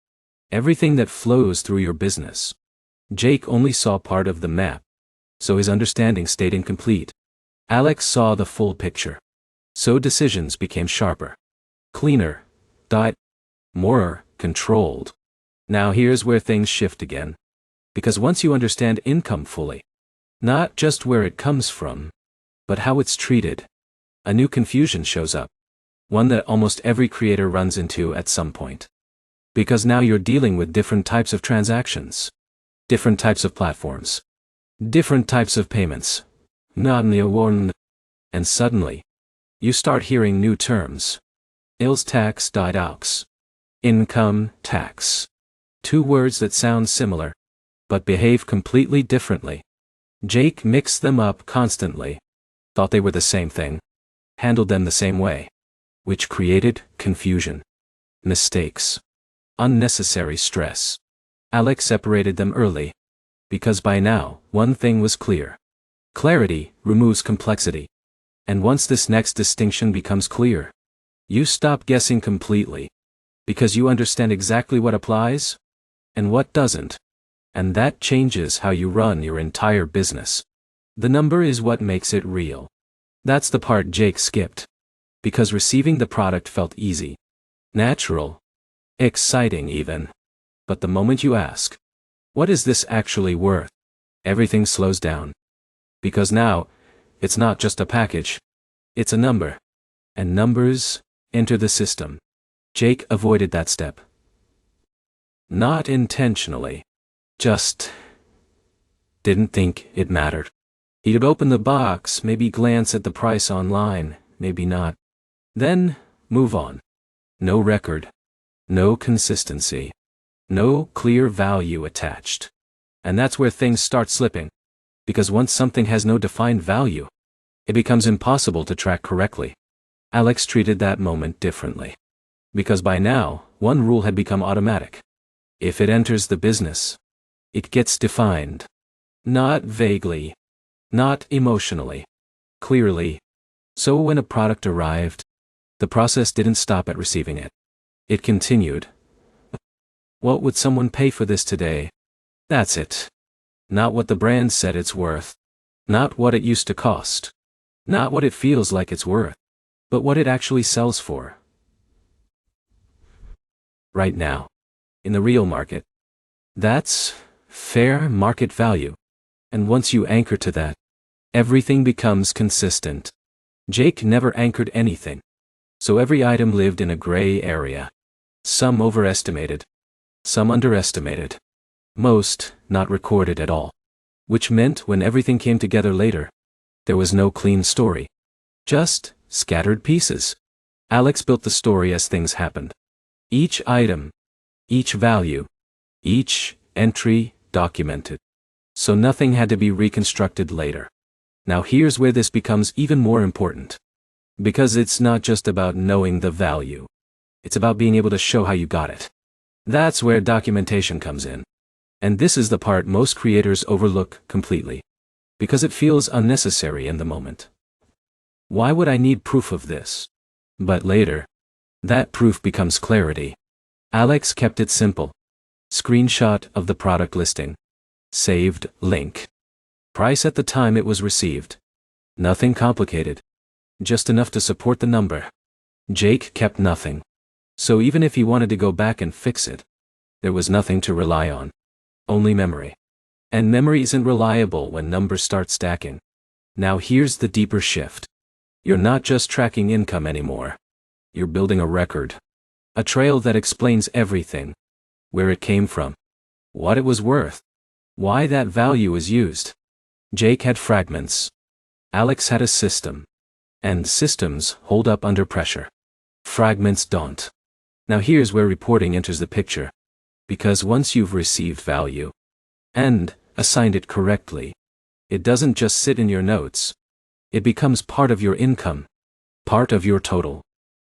Everything that flows through your business. Jake only saw part of the map. So his understanding stayed incomplete. Alex saw the full picture. So decisions became sharper. Cleaner. More controlled. Now here's where things shift again. Because once you understand income fully, not just where it comes from, but how it's treated, a new confusion shows up. One that almost every creator runs into at some point. Because now you're dealing with different types of transactions, different types of platforms, different types of payments. And suddenly, you start hearing new terms. Sales tax, deductions, income tax. Two words that sound similar, but behave completely differently. Jake mixed them up constantly, thought they were the same thing, handled them the same way, which created confusion, mistakes, unnecessary stress. Alex separated them early, because by now, one thing was clear. Clarity removes complexity. And once this next distinction becomes clear, you stop guessing completely, because you understand exactly what applies and what doesn't. And that changes how you run your entire business. The number is what makes it real. That's the part Jake skipped, because receiving the product felt easy, natural, exciting even. But the moment you ask, what is this actually worth? Everything slows down. Because now, it's not just a package. It's a number. And numbers enter the system. Jake avoided that step. Not intentionally. Just didn't think it mattered. He'd open the box, maybe glance at the price online, maybe not. Then, move on. No record. No consistency. No clear value attached. And that's where things start slipping. Because once something has no defined value, it becomes impossible to track correctly. Alex treated that moment differently. Because by now, one rule had become automatic. If it enters the business, it gets defined. Not vaguely. Not emotionally. Clearly. So when a product arrived, the process didn't stop at receiving it. It continued. What would someone pay for this today? That's it. Not what the brand said it's worth. Not what it used to cost. Not what it feels like it's worth. But what it actually sells for. Right now. In the real market. That's fair market value. And once you anchor to that, everything becomes consistent. Jake never anchored anything. So every item lived in a gray area. Some overestimated. Some underestimated. Most not recorded at all. Which meant when everything came together later, there was no clean story. Just scattered pieces. Alex built the story as things happened. Each item, each value, each entry documented. So nothing had to be reconstructed later. Now here's where this becomes even more important. Because it's not just about knowing the value. It's about being able to show how you got it. That's where documentation comes in. And this is the part most creators overlook completely. Because it feels unnecessary in the moment. Why would I need proof of this? But later, that proof becomes clarity. Alex kept it simple. Screenshot of the product listing. Saved link. Price at the time it was received. Nothing complicated. Just enough to support the number. Jake kept nothing. So even if he wanted to go back and fix it, there was nothing to rely on. Only memory. And memory isn't reliable when numbers start stacking. Now here's the deeper shift. You're not just tracking income anymore. You're building a record. A trail that explains everything. Where it came from. What it was worth. Why that value was used. Jake had fragments. Alex had a system. And systems hold up under pressure. Fragments don't. Now here's where reporting enters the picture. Because once you've received value, and assigned it correctly, it doesn't just sit in your notes. It becomes part of your income. Part of your total.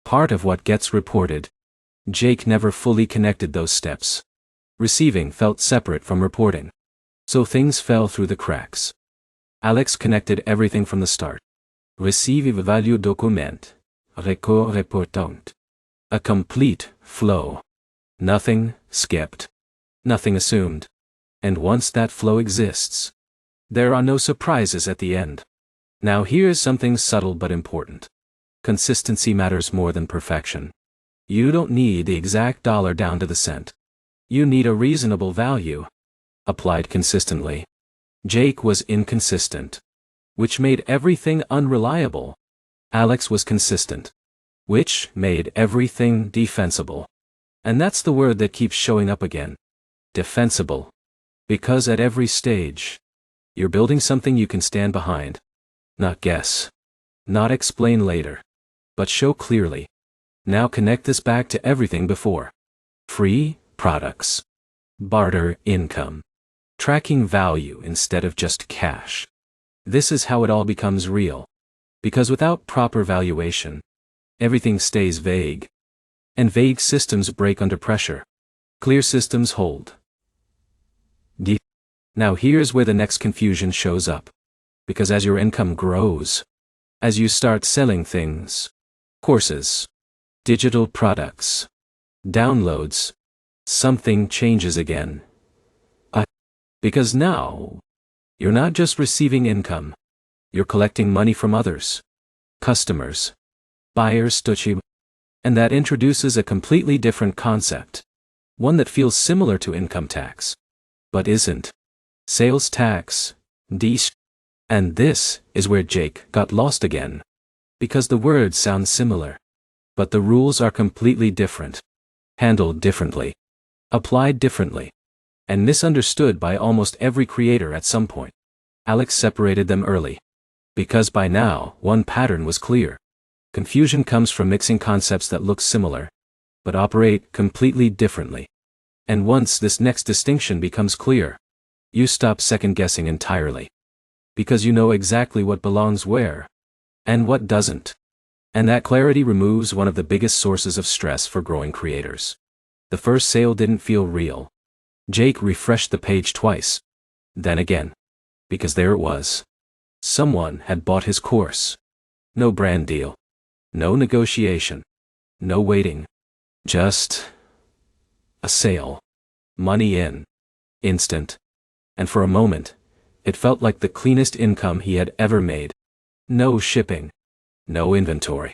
Part of what gets reported. Jake never fully connected those steps. Receiving felt separate from reporting. So things fell through the cracks. Alex connected everything from the start. Receive value document. Record reportant. A complete flow. Nothing skipped. Nothing assumed. And once that flow exists, there are no surprises at the end. Now here's something subtle but important. Consistency matters more than perfection. You don't need the exact dollar down to the cent. You need a reasonable value. Applied consistently. Jake was inconsistent. Which made everything unreliable. Alex was consistent. which made everything defensible. And that's the word that keeps showing up again. Defensible. Because at every stage, you're building something you can stand behind. Not guess. Not explain later. But show clearly. Now connect this back to everything before. Free products. Barter income. Tracking value instead of just cash. This is how it all becomes real. Because without proper valuation, everything stays vague. And vague systems break under pressure. Clear systems hold. Now here's where the next confusion shows up. Because as your income grows, as you start selling things, courses, digital products, downloads, something changes again. Because now, you're not just receiving income, you're collecting money from others, customers, buyers, and that introduces a completely different concept. One that feels similar to income tax, but isn't. Sales tax, and this is where Jake got lost again. Because the words sound similar, but the rules are completely different. Handled differently. Applied differently. And misunderstood by almost every creator at some point. Alex separated them early. Because by now, one pattern was clear. Confusion comes from mixing concepts that look similar, but operate completely differently. And once this next distinction becomes clear, you stop second-guessing entirely. Because you know exactly what belongs where, and what doesn't. And that clarity removes one of the biggest sources of stress for growing creators. The first sale didn't feel real. Jake refreshed the page twice. Then again. Because there it was. Someone had bought his course. No brand deal. No negotiation. No waiting. Just a sale. Money in. Instant. And for a moment, it felt like the cleanest income he had ever made. No shipping. No inventory.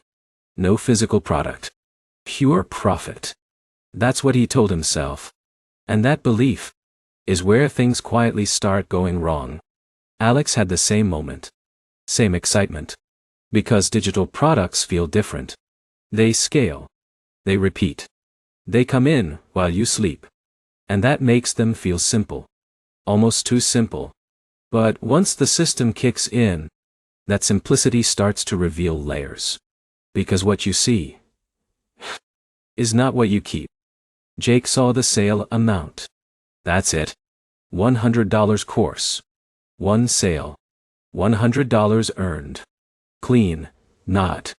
No physical product. Pure profit. That's what he told himself. And that belief is where things quietly start going wrong. Alex had the same moment. Same excitement. Because digital products feel different. They scale. They repeat. They come in while you sleep. And that makes them feel simple. Almost too simple. But once the system kicks in, that simplicity starts to reveal layers. Because what you see is not what you keep. Jake saw the sale amount. That's it. $100 course. One sale. $100 earned. Clean, not.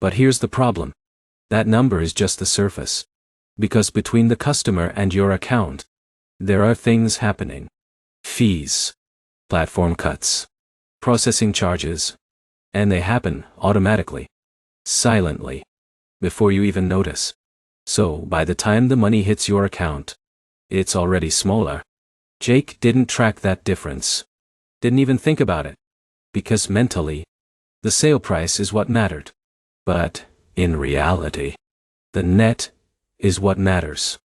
But here's the problem. That number is just the surface. Because between the customer and your account, there are things happening. Fees. Platform cuts. Processing charges. And they happen automatically. Silently. Before you even notice. So by the time the money hits your account, it's already smaller. Jake didn't track that difference. Didn't even think about it. Because mentally, the sale price is what mattered. But, in reality, the net is what matters.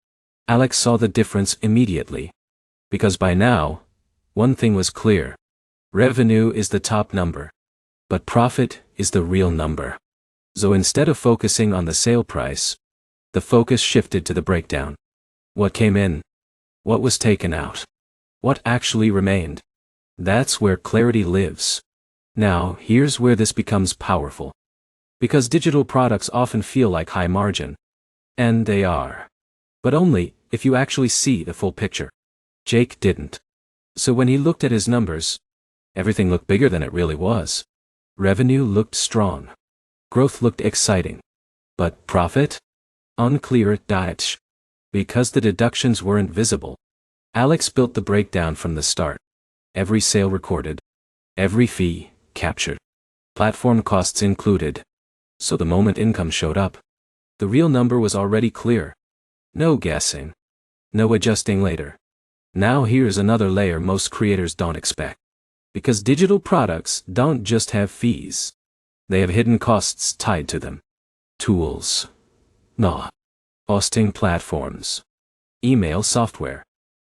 Alex saw the difference immediately. Because by now, one thing was clear. Revenue is the top number. But profit is the real number. So instead of focusing on the sale price, the focus shifted to the breakdown. What came in? What was taken out? What actually remained? That's where clarity lives. Now, here's where this becomes powerful. Because digital products often feel like high margin. And they are. But only if you actually see the full picture. Jake didn't. So when he looked at his numbers, everything looked bigger than it really was. Revenue looked strong. Growth looked exciting. But profit? Unclear. Because the deductions weren't visible. Alex built the breakdown from the start. Every sale recorded. Every fee captured. Platform costs included. So the moment income showed up, the real number was already clear. No guessing. No adjusting later. Now here's another layer most creators don't expect. Because digital products don't just have fees. They have hidden costs tied to them. Tools. Hosting platforms. Email software.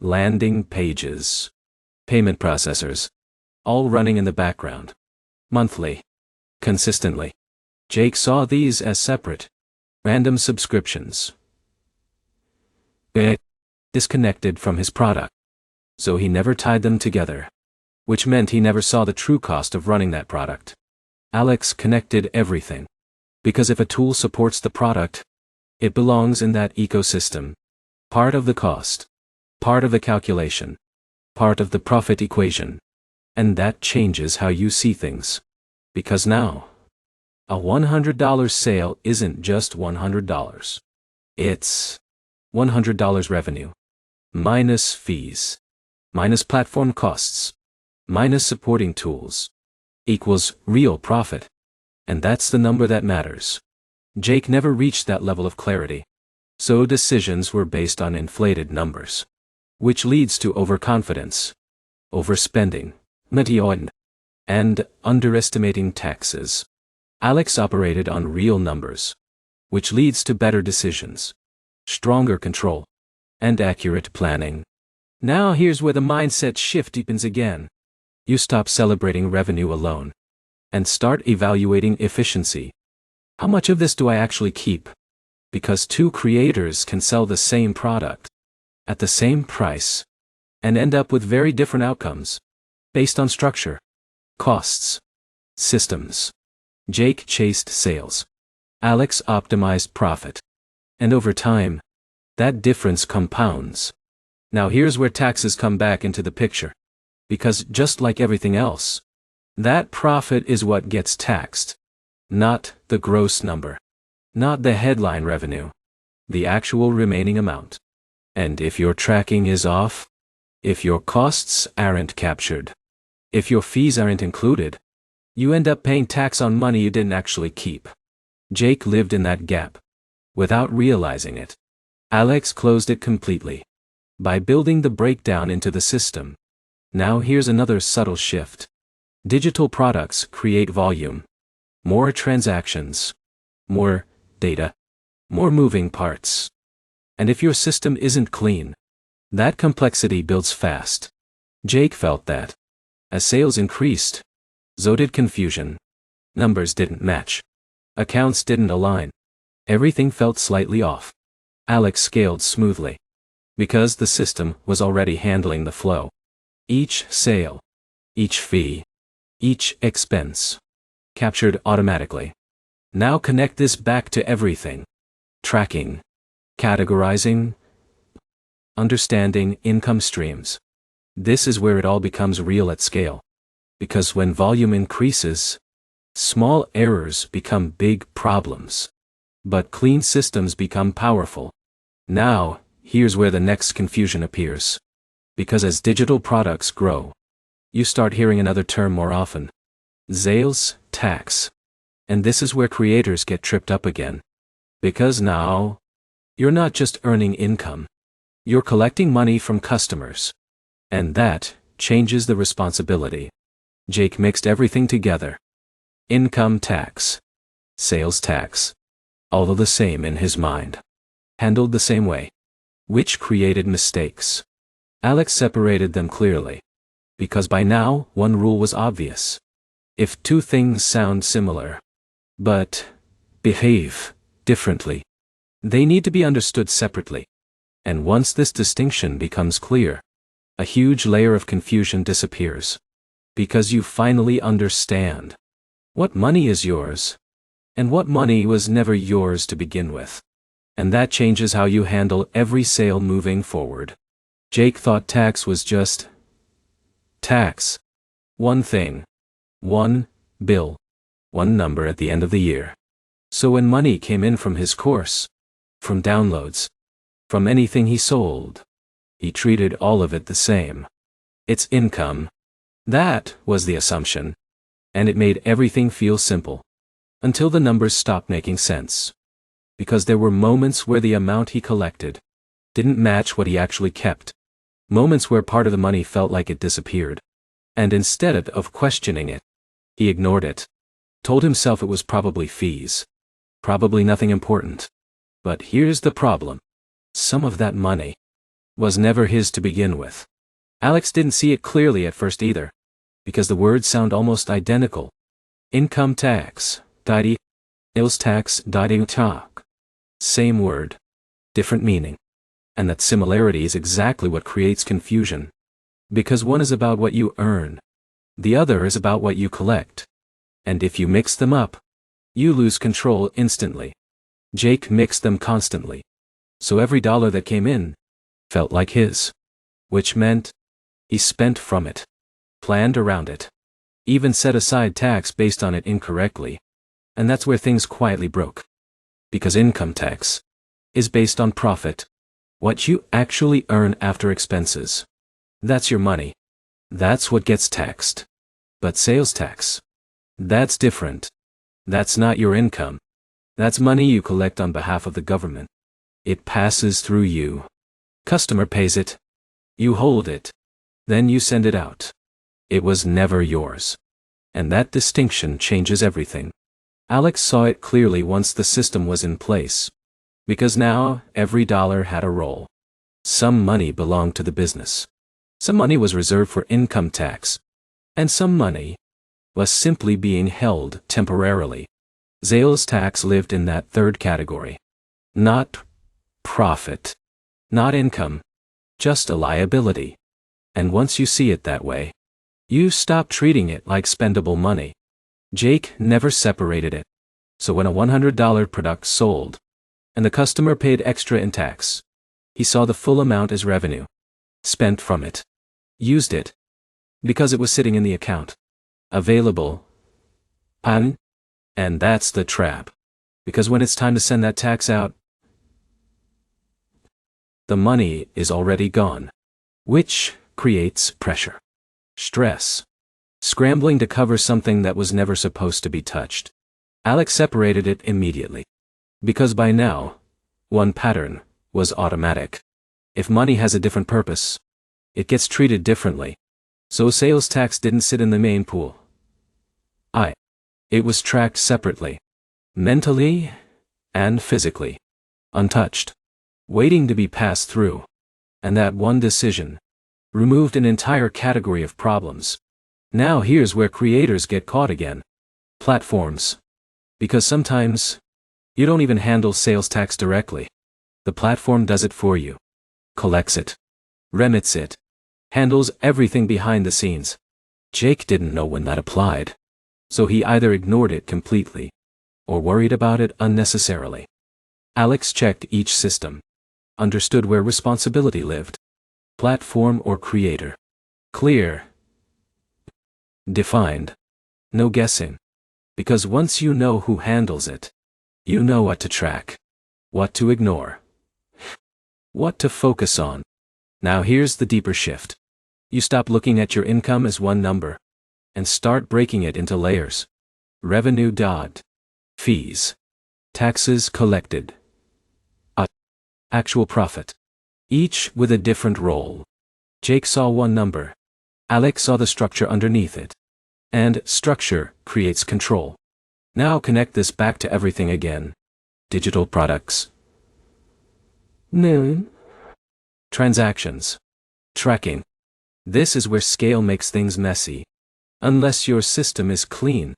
Landing pages. Payment processors. All running in the background. Monthly. Consistently. Jake saw these as separate, random subscriptions, disconnected from his product. So he never tied them together, which meant he never saw the true cost of running that product. Alex connected everything. Because if a tool supports the product, it belongs in that ecosystem. Part of the cost, part of the calculation, part of the profit equation. And that changes how you see things. Because now, a $100 sale isn't just $100. It's $100 revenue, minus fees, minus platform costs, minus supporting tools, equals real profit. And that's the number that matters. Jake never reached that level of clarity. So decisions were based on inflated numbers. Which leads to overconfidence, overspending, and underestimating taxes. Alex operated on real numbers, which leads to better decisions, stronger control, and accurate planning. Now here's where the mindset shift deepens again. You stop celebrating revenue alone and start evaluating efficiency. How much of this do I actually keep? Because two creators can sell the same product at the same price and end up with very different outcomes based on structure, costs, systems. Jake chased sales. Alex optimized profit. And over time, that difference compounds. Now here's where taxes come back into the picture. Because just like everything else, that profit is what gets taxed. Not the gross number. Not the headline revenue. The actual remaining amount. And if your tracking is off, if your costs aren't captured, if your fees aren't included, you end up paying tax on money you didn't actually keep. Jake lived in that gap, without realizing it. Alex closed it completely, by building the breakdown into the system. Now here's another subtle shift. Digital products create volume. More transactions. More data. More moving parts. And if your system isn't clean, that complexity builds fast. Jake felt that. As sales increased, so did confusion. Numbers didn't match. Accounts didn't align. Everything felt slightly off. Alex scaled smoothly. Because the system was already handling the flow. Each sale, each fee, each expense, captured automatically. Now connect this back to everything. Tracking, categorizing, understanding income streams. This is where it all becomes real at scale. Because when volume increases, small errors become big problems. But clean systems become powerful. Now, here's where the next confusion appears. Because as digital products grow, you start hearing another term more often. Sales tax. And this is where creators get tripped up again. Because now, you're not just earning income. You're collecting money from customers. And that changes the responsibility. Jake mixed everything together. Income tax. Sales tax. All the same in his mind. Handled the same way. Which created mistakes. Alex separated them clearly. Because by now, one rule was obvious. If two things sound similar, but behave differently, they need to be understood separately. And once this distinction becomes clear, a huge layer of confusion disappears. Because you finally understand what money is yours, and what money was never yours to begin with. And that changes how you handle every sale moving forward. Jake thought tax was just tax. One thing. One bill. One number at the end of the year. So when money came in from his course, from downloads, from anything he sold, he treated all of it the same. It's income. That was the assumption. And it made everything feel simple. Until the numbers stopped making sense. Because there were moments where the amount he collected didn't match what he actually kept. Moments where part of the money felt like it disappeared. And instead of questioning it, he ignored it. Told himself it was probably fees. Probably nothing important. But here's the problem. Some of that money was never his to begin with. Alex didn't see it clearly at first either. Because the words sound almost identical. Income tax, Sales tax, deductions. Same word, different meaning. And that similarity is exactly what creates confusion. Because one is about what you earn. The other is about what you collect. And if you mix them up, you lose control instantly. Jake mixed them constantly. So every dollar that came in felt like his. Which meant he spent from it, planned around it, even set aside tax based on it incorrectly. And that's where things quietly broke. Because income tax is based on profit. What you actually earn after expenses. That's your money. That's what gets taxed. But sales tax, that's different. That's not your income. That's money you collect on behalf of the government. It passes through you. Customer pays it. You hold it. Then you send it out. It was never yours. And that distinction changes everything. Alex saw it clearly once the system was in place. Because now, every dollar had a role. Some money belonged to the business. Some money was reserved for income tax. And some money was simply being held temporarily. Sales tax lived in that third category. Not profit. Not income. Just a liability. And once you see it that way, you stop treating it like spendable money. Jake never separated it. So when a $100 product sold, and the customer paid extra in tax, he saw the full amount as revenue. Spent from it. Used it. Because it was sitting in the account. Available. And that's the trap. Because when it's time to send that tax out, the money is already gone. Which creates pressure. Stress. Scrambling to cover something that was never supposed to be touched. Alex separated it immediately. Because by now, one pattern was automatic. If money has a different purpose, it gets treated differently. So sales tax didn't sit in the main pool. It was tracked separately. Mentally and physically. Untouched. Waiting to be passed through. And that one decision removed an entire category of problems. Now here's where creators get caught again. Platforms. Because sometimes, you don't even handle sales tax directly. The platform does it for you. Collects it. Remits it. Handles everything behind the scenes. Jake didn't know when that applied. So he either ignored it completely, or worried about it unnecessarily. Alex checked each system. Understood where responsibility lived. Platform or creator. Clear. Defined. No guessing. Because once you know who handles it, you know what to track. What to ignore. What to focus on. Now here's the deeper shift. You stop looking at your income as one number, and start breaking it into layers. Revenue. Fees. Taxes collected. Actual profit. Each with a different role. Jake saw one number. Alex saw the structure underneath it. And structure creates control. Now connect this back to everything again. Digital products. Transactions. Tracking. This is where scale makes things messy. Unless your system is clean.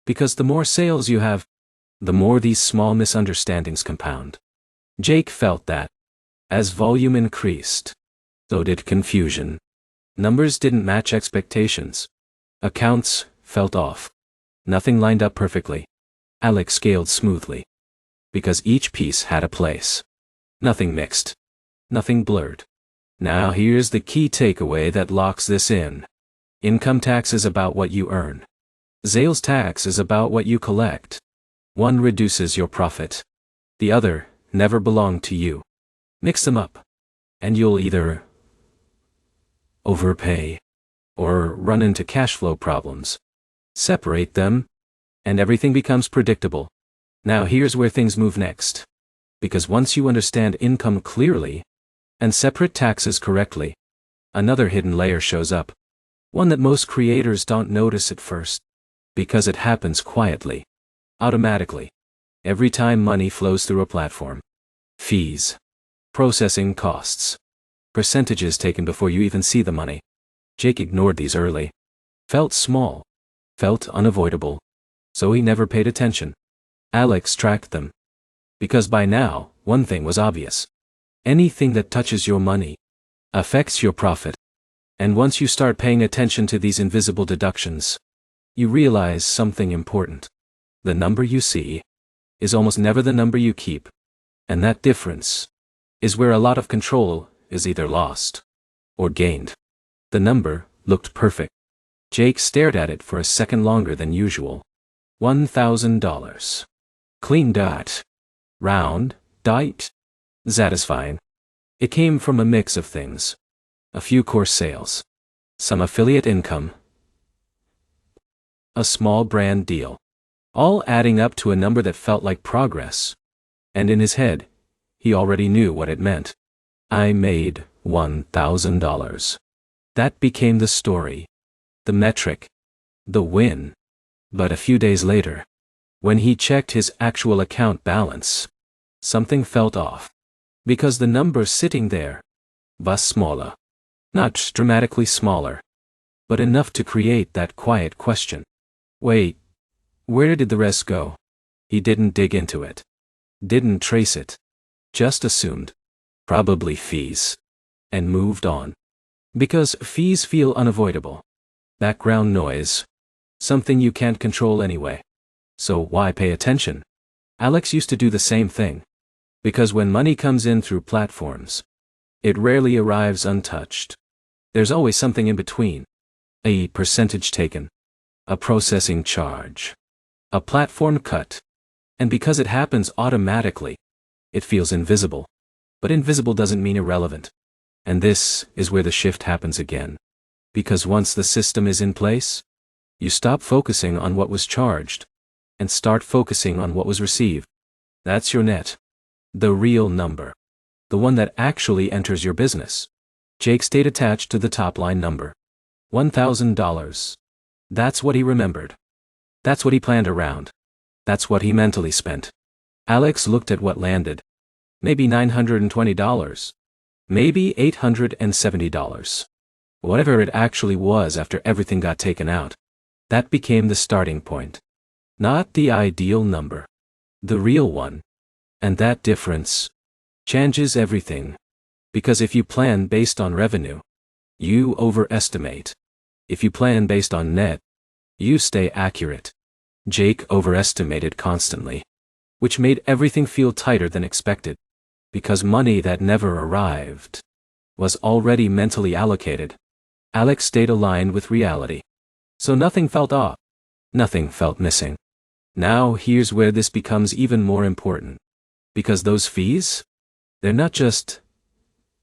Because the more sales you have, the more these small misunderstandings compound. Jake felt that. As volume increased, so did confusion. Numbers didn't match expectations. Accounts felt off. Nothing lined up perfectly. Alex scaled smoothly. Because each piece had a place. Nothing mixed. Nothing blurred. Now here's the key takeaway that locks this in. Income tax is about what you earn. Sales tax is about what you collect. One reduces your profit. The other never belonged to you. Mix them up, and you'll either overpay or run into cash flow problems. Separate them, and everything becomes predictable. Now here's where things move next. Because once you understand income clearly, and separate taxes correctly, another hidden layer shows up. One that most creators don't notice at first. Because it happens quietly. Automatically. Every time money flows through a platform. Fees. Processing costs. Percentages taken before you even see the money. Jake ignored these early. Felt small. Felt unavoidable. So he never paid attention. Alex tracked them. Because by now, one thing was obvious. Anything that touches your money affects your profit. And once you start paying attention to these invisible deductions, you realize something important. The number you see is almost never the number you keep. And that difference is where a lot of control is either lost or gained. The number looked perfect. Jake stared at it for a second longer than usual. $1,000. Clean dot. Round, dot. Satisfying. It came from a mix of things. A few course sales. Some affiliate income. A small brand deal. All adding up to a number that felt like progress. And in his head, he already knew what it meant. I made $1,000. That became the story. The metric. The win. But a few days later, when he checked his actual account balance, something felt off. Because the number sitting there was smaller. Not dramatically smaller, but enough to create that quiet question. Wait, where did the rest go? He didn't dig into it. Didn't trace it. Just assumed. Probably fees. And moved on. Because fees feel unavoidable. Background noise. Something you can't control anyway. So why pay attention? Alex used to do the same thing. Because when money comes in through platforms, it rarely arrives untouched. There's always something in between. A percentage taken. A processing charge. A platform cut. And because it happens automatically, it feels invisible. But invisible doesn't mean irrelevant. And this is where the shift happens again. Because once the system is in place, you stop focusing on what was charged and start focusing on what was received. That's your net. The real number. The one that actually enters your business. Jake stayed attached to the top line number. $1,000. That's what he remembered. That's what he planned around. That's what he mentally spent. Alex looked at what landed. Maybe $920. Maybe $870. Whatever it actually was after everything got taken out. That became the starting point. Not the ideal number. The real one. And that difference changes everything. Because if you plan based on revenue, you overestimate. If you plan based on net, you stay accurate. Jake overestimated constantly, which made everything feel tighter than expected. Because money that never arrived was already mentally allocated. Alex stayed aligned with reality. So nothing felt off. Nothing felt missing. Now here's where this becomes even more important. Because those fees, they're not just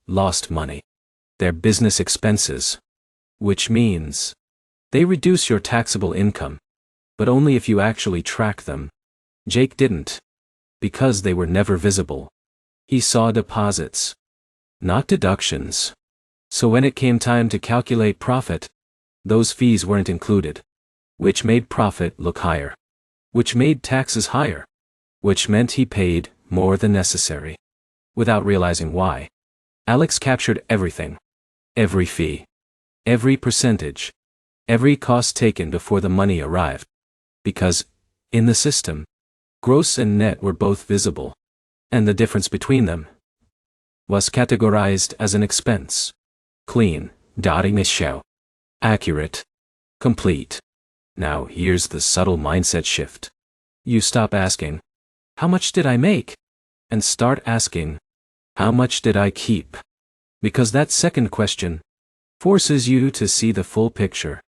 lost money. They're business expenses. Which means they reduce your taxable income. But only if you actually track them. Jake didn't. Because they were never visible. He saw deposits. Not deductions. So when it came time to calculate profit, those fees weren't included. Which made profit look higher. Which made taxes higher. Which meant he paid more than necessary. Without realizing why. Alex captured everything. Every fee. Every percentage. Every cost taken before the money arrived. Because, in the system, gross and net were both visible. And the difference between them was categorized as an expense. Clean, dotting a show. Accurate. Complete. Now here's the subtle mindset shift. You stop asking, how much did I make? And start asking, how much did I keep? Because that second question forces you to see the full picture.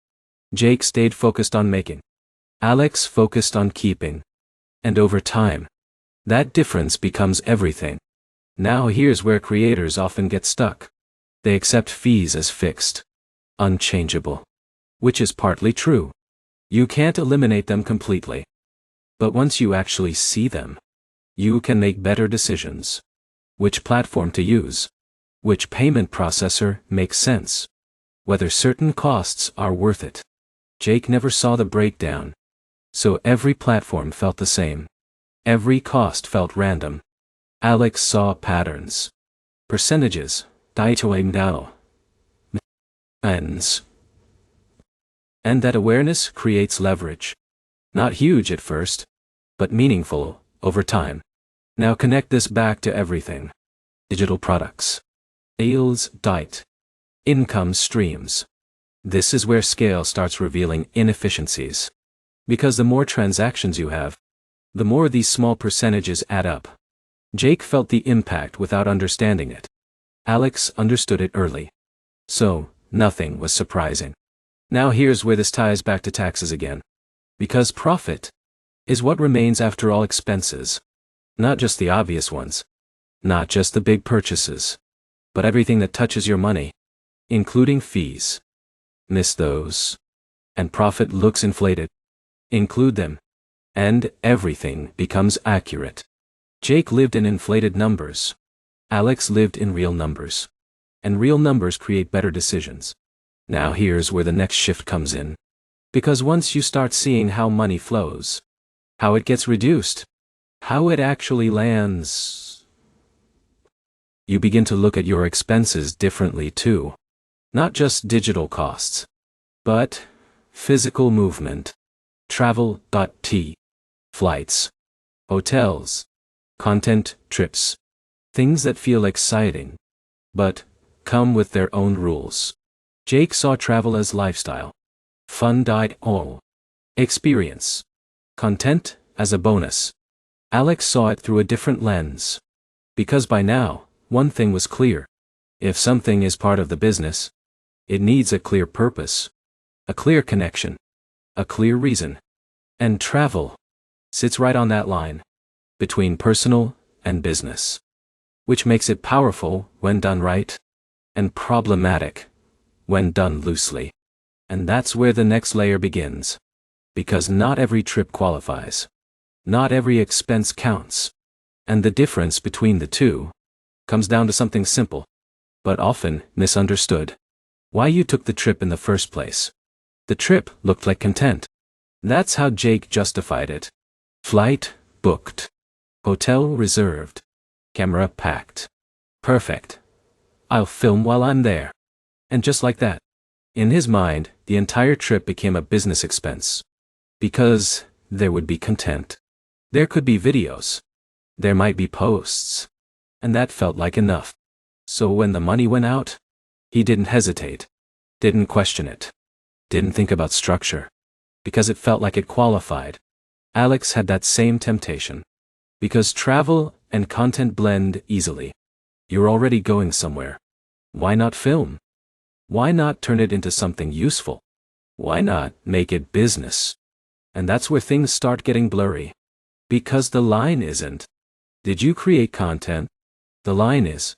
Jake stayed focused on making. Alex focused on keeping. And over time, that difference becomes everything. Now here's where creators often get stuck. They accept fees as fixed. Unchangeable. Which is partly true. You can't eliminate them completely. But once you actually see them, you can make better decisions. Which platform to use. Which payment processor makes sense. Whether certain costs are worth it. Jake never saw the breakdown. So every platform felt the same. Every cost felt random. Alex saw patterns. Percentages. Ends. And that awareness creates leverage. Not huge at first, but meaningful, over time. Now connect this back to everything. Digital products. Sales, diet. Income streams. This is where scale starts revealing inefficiencies. Because the more transactions you have, the more these small percentages add up. Jake felt the impact without understanding it. Alex understood it early. So, nothing was surprising. Now here's where this ties back to taxes again. Because profit is what remains after all expenses. Not just the obvious ones. Not just the big purchases. But everything that touches your money. Including fees. Miss those. And profit looks inflated. Include them. And everything becomes accurate. Jake lived in inflated numbers. Alex lived in real numbers. And real numbers create better decisions. Now here's where the next shift comes in. Because once you start seeing how money flows, how it gets reduced, how it actually lands, you begin to look at your expenses differently too. Not just digital costs, but physical movement, travel, flights, hotels, content, trips, things that feel exciting, but come with their own rules. Jake saw travel as lifestyle. Fun, experience. Content as a bonus. Alex saw it through a different lens. Because by now, one thing was clear. If something is part of the business, it needs a clear purpose, a clear connection, a clear reason. And travel sits right on that line, between personal and business. Which makes it powerful when done right, and problematic when done loosely. And that's where the next layer begins. Because not every trip qualifies. Not every expense counts. And the difference between the two comes down to something simple, but often misunderstood. Why you took the trip in the first place. The trip looked like content. That's how Jake justified it. Flight booked. Hotel reserved. Camera packed. Perfect. I'll film while I'm there. And just like that, in his mind, the entire trip became a business expense. Because there would be content. There could be videos. There might be posts. And that felt like enough. So when the money went out, he didn't hesitate. Didn't question it. Didn't think about structure. Because it felt like it qualified. Alex had that same temptation. Because travel and content blend easily. You're already going somewhere. Why not film? Why not turn it into something useful? Why not make it business? And that's where things start getting blurry. Because the line isn't, did you create content? The line is,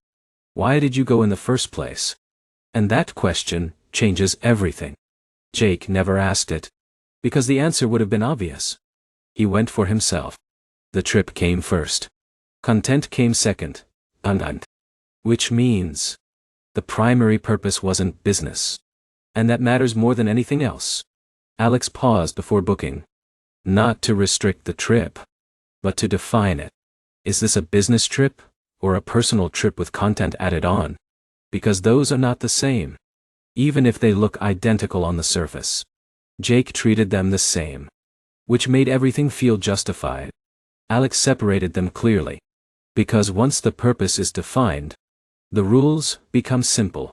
why did you go in the first place? And that question changes everything. Jake never asked it. Because the answer would have been obvious. He went for himself. The trip came first. Content came second. Which means, the primary purpose wasn't business. And that matters more than anything else. Alex paused before booking. Not to restrict the trip, but to define it. Is this a business trip, or a personal trip with content added on? Because those are not the same. Even if they look identical on the surface. Jake treated them the same. Which made everything feel justified. Alex separated them clearly. Because once the purpose is defined, the rules become simple.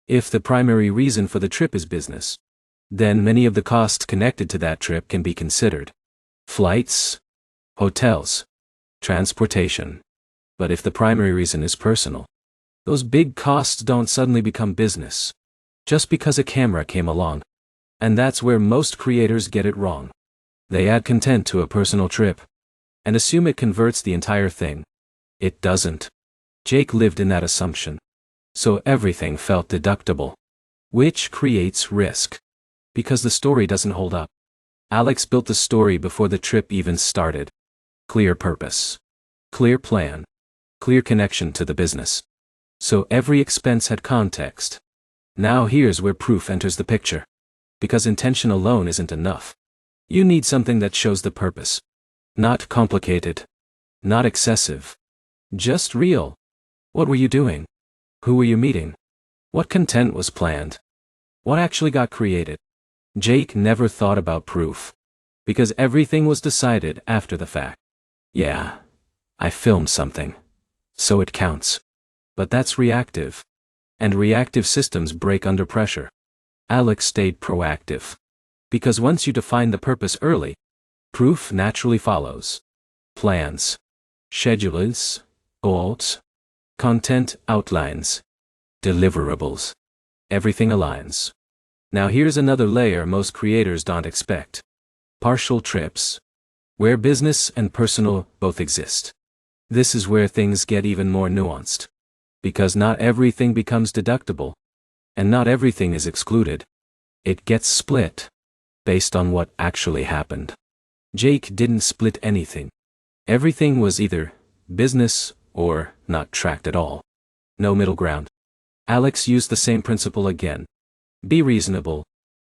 If the primary reason for the trip is business, then many of the costs connected to that trip can be considered. Flights, hotels, transportation. But if the primary reason is personal, those big costs don't suddenly become business. Just because a camera came along. And that's where most creators get it wrong. They add content to a personal trip and assume it converts the entire thing. It doesn't. Jake lived in that assumption. So everything felt deductible. Which creates risk. Because the story doesn't hold up. Alex built the story before the trip even started. Clear purpose. Clear plan. Clear connection to the business. So every expense had context. Now here's where proof enters the picture. Because intention alone isn't enough. You need something that shows the purpose. Not complicated. Not excessive. Just real. What were you doing? Who were you meeting? What content was planned? What actually got created? Jake never thought about proof. Because everything was decided after the fact. Yeah, I filmed something, so it counts. But that's reactive. And reactive systems break under pressure. Alex stayed proactive. Because once you define the purpose early, proof naturally follows. Plans, schedules, goals, content outlines, deliverables. Everything aligns. Now here's another layer most creators don't expect. Partial trips, where business and personal both exist. This is where things get even more nuanced. Because not everything becomes deductible, and not everything is excluded. It gets split, based on what actually happened. Jake didn't split anything. Everything was either business or not tracked at all. No middle ground. Alex used the same principle again. Be reasonable.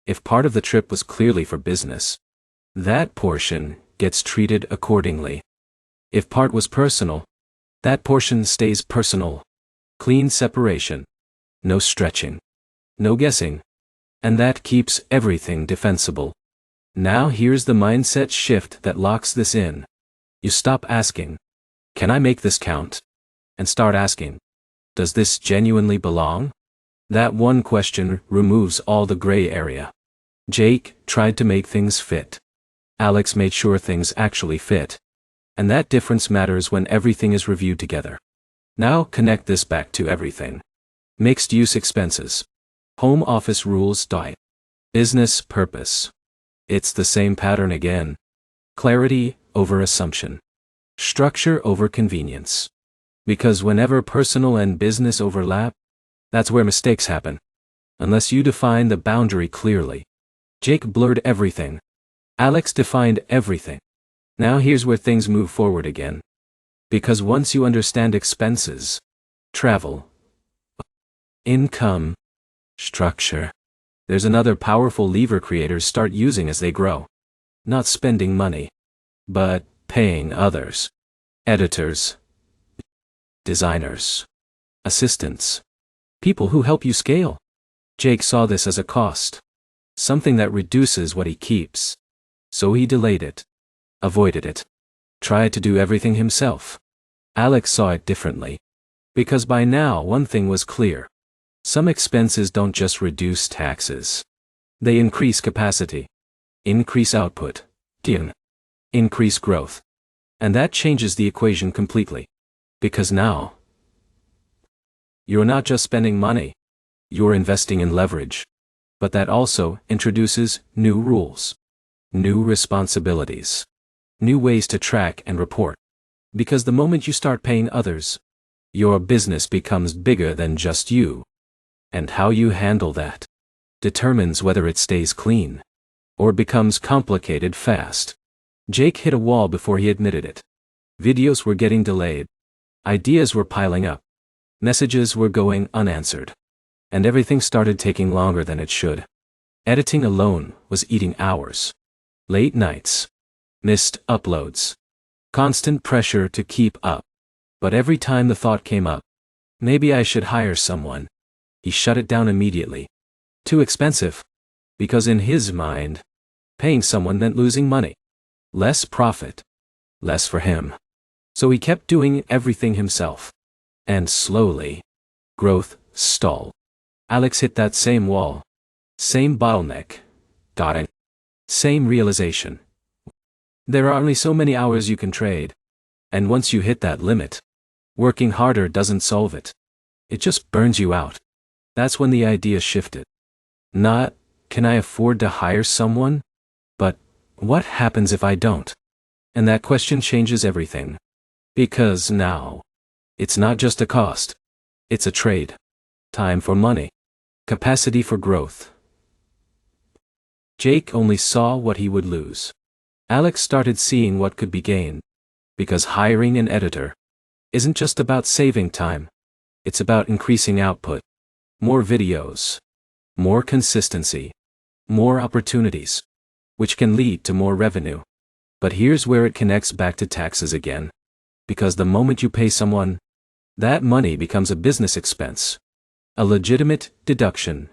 If part of the trip was clearly for business, that portion gets treated accordingly. If part was personal, that portion stays personal. Clean separation. No stretching. No guessing. And that keeps everything defensible. Now here's the mindset shift that locks this in. You stop asking, can I make this count? And start asking, does this genuinely belong? That one question removes all the gray area. Jake tried to make things fit. Alex made sure things actually fit. And that difference matters when everything is reviewed together. Now connect this back to everything. Mixed use expenses. Home office rules die. Business purpose. It's the same pattern again. Clarity over assumption. Structure over convenience. Because whenever personal and business overlap, that's where mistakes happen. Unless you define the boundary clearly. Jake blurred everything. Alex defined everything. Now here's where things move forward again. Because once you understand expenses, travel, income, structure, there's another powerful lever creators start using as they grow. Not spending money, but paying others. Editors, designers, assistants, people who help you scale. Jake saw this as a cost. Something that reduces what he keeps. So he delayed it. Avoided it. Tried to do everything himself. Alex saw it differently. Because by now one thing was clear. Some expenses don't just reduce taxes. They increase capacity. Increase output. Increase growth. And that changes the equation completely. Because now, you're not just spending money. You're investing in leverage. But that also introduces new rules. New responsibilities. New ways to track and report. Because the moment you start paying others, your business becomes bigger than just you. And how you handle that determines whether it stays clean or becomes complicated fast. Jake hit a wall before he admitted it. Videos were getting delayed. Ideas were piling up. Messages were going unanswered. And everything started taking longer than it should. Editing alone was eating hours. Late nights. Missed uploads. Constant pressure to keep up. But every time the thought came up, maybe I should hire someone, he shut it down immediately. Too expensive. Because in his mind, paying someone meant losing money. Less profit. Less for him. So he kept doing everything himself. And slowly, growth stalled. Alex hit that same wall. Same bottleneck. Got it. Same realization. There are only so many hours you can trade. And once you hit that limit, working harder doesn't solve it. It just burns you out. That's when the idea shifted. Not, can I afford to hire someone? But, what happens if I don't? And that question changes everything. Because now, it's not just a cost. It's a trade. Time for money. Capacity for growth. Jake only saw what he would lose. Alex started seeing what could be gained. Because hiring an editor isn't just about saving time. It's about increasing output. More videos. More consistency. More opportunities. Which can lead to more revenue. But here's where it connects back to taxes again. Because the moment you pay someone, that money becomes a business expense. A legitimate deduction.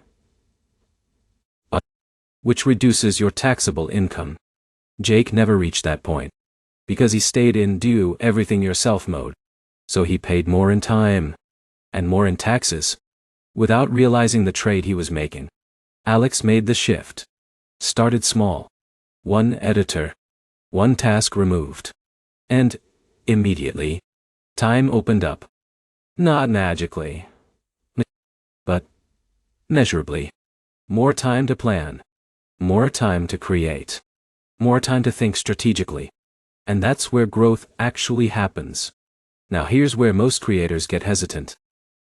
Which reduces your taxable income. Jake never reached that point, because he stayed in do everything yourself mode. So he paid more in time, and more in taxes, without realizing the trade he was making. Alex made the shift. Started small. One editor. One task removed. And, immediately, time opened up. Not magically, but measurably. More time to plan. More time to create. More time to think strategically. And that's where growth actually happens. Now here's where most creators get hesitant.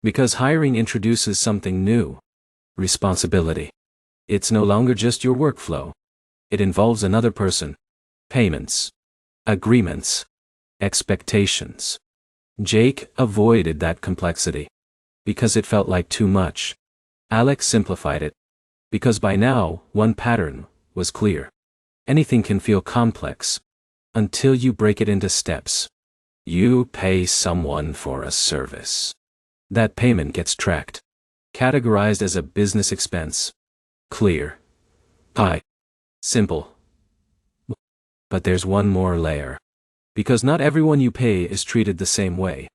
Because hiring introduces something new. Responsibility. It's no longer just your workflow. It involves another person. Payments. Agreements. Expectations. Jake avoided that complexity. Because it felt like too much. Alex simplified it. Because by now, one pattern was clear. Anything can feel complex. Until you break it into steps. You pay someone for a service. That payment gets tracked. Categorized as a business expense. Clear. High. Simple. But there's one more layer. Because not everyone you pay is treated the same way.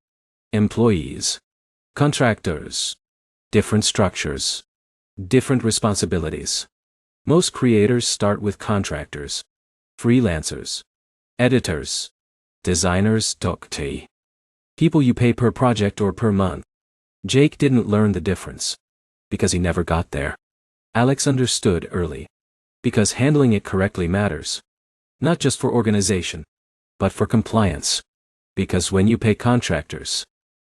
Employees. Contractors. Different structures. Different responsibilities. Most creators start with contractors. Freelancers. Editors. Designers. People you pay per project or per month. Jake didn't learn the difference. Because he never got there. Alex understood early. Because handling it correctly matters. Not just for organization, but for compliance. Because when you pay contractors,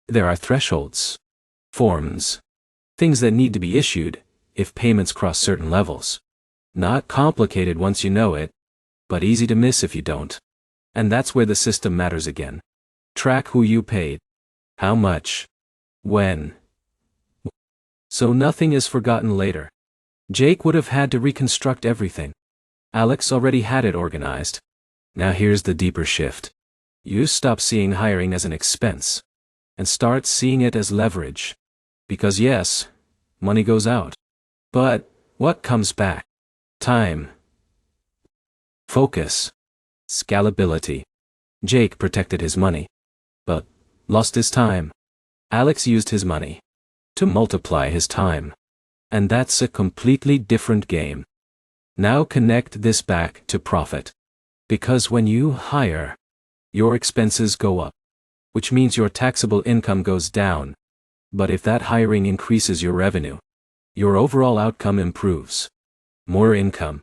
there are thresholds, forms, things that need to be issued if payments cross certain levels. Not complicated once you know it, but easy to miss if you don't. And that's where the system matters again. Track who you paid, how much, when. So nothing is forgotten later. Jake would have had to reconstruct everything. Alex already had it organized. Now here's the deeper shift. You stop seeing hiring as an expense and start seeing it as leverage. Because yes, money goes out. But what comes back? Time. Focus. Scalability. Jake protected his money, but lost his time. Alex used his money to multiply his time. And that's a completely different game. Now connect this back to profit. Because when you hire, your expenses go up, which means your taxable income goes down. But if that hiring increases your revenue, your overall outcome improves. More income,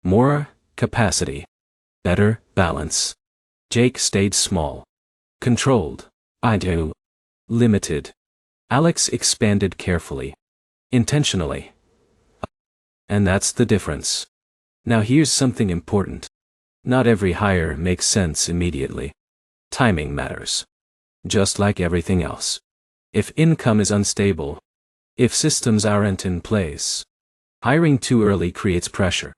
more capacity, better balance. Jake stayed small, controlled, limited. Alex expanded carefully, intentionally. And that's the difference. Now here's something important. Not every hire makes sense immediately. Timing matters. Just like everything else. If income is unstable, if systems aren't in place, hiring too early creates pressure.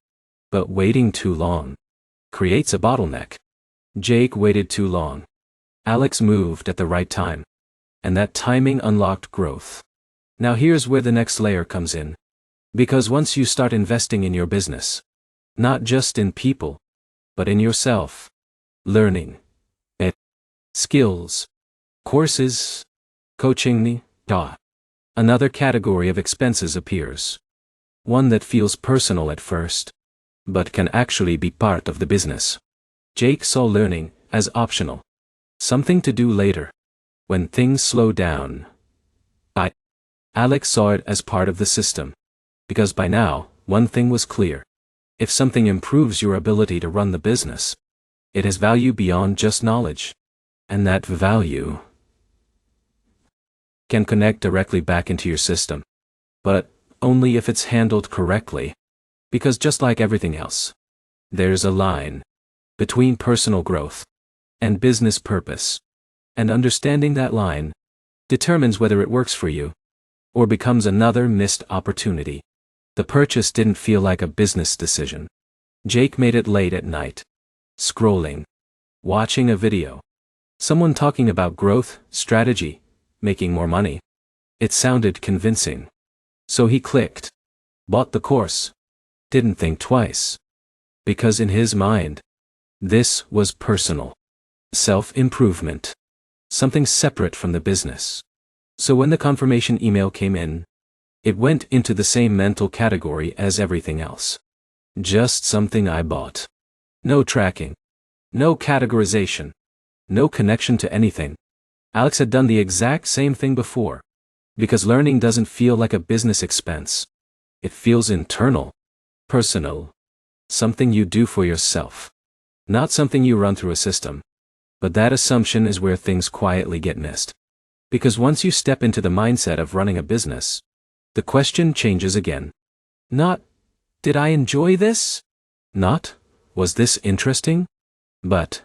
But waiting too long creates a bottleneck. Jake waited too long. Alex moved at the right time. And that timing unlocked growth. Now here's where the next layer comes in. Because once you start investing in your business, not just in people, but in yourself, learning, skills, courses, coaching, another category of expenses appears. One that feels personal at first, but can actually be part of the business. Jake saw learning as optional. Something to do later. When things slow down. Alex saw it as part of the system. Because by now, one thing was clear. If something improves your ability to run the business, it has value beyond just knowledge. And that value can connect directly back into your system. But only if it's handled correctly. Because just like everything else, there's a line between personal growth and business purpose. And understanding that line determines whether it works for you or becomes another missed opportunity. The purchase didn't feel like a business decision. Jake made it late at night. Scrolling. Watching a video. Someone talking about growth, strategy, making more money. It sounded convincing. So he clicked. Bought the course. Didn't think twice. Because in his mind, This was personal. Self-improvement. Something separate from the business. So when the confirmation email came in, it went into the same mental category as everything else. Just something I bought. No tracking. No categorization. No connection to anything. Alex had done the exact same thing before. Because learning doesn't feel like a business expense. It feels internal. Personal. Something you do for yourself. Not something you run through a system. But that assumption is where things quietly get missed. Because once you step into the mindset of running a business, the question changes again. Not, did I enjoy this? Not, was this interesting? But,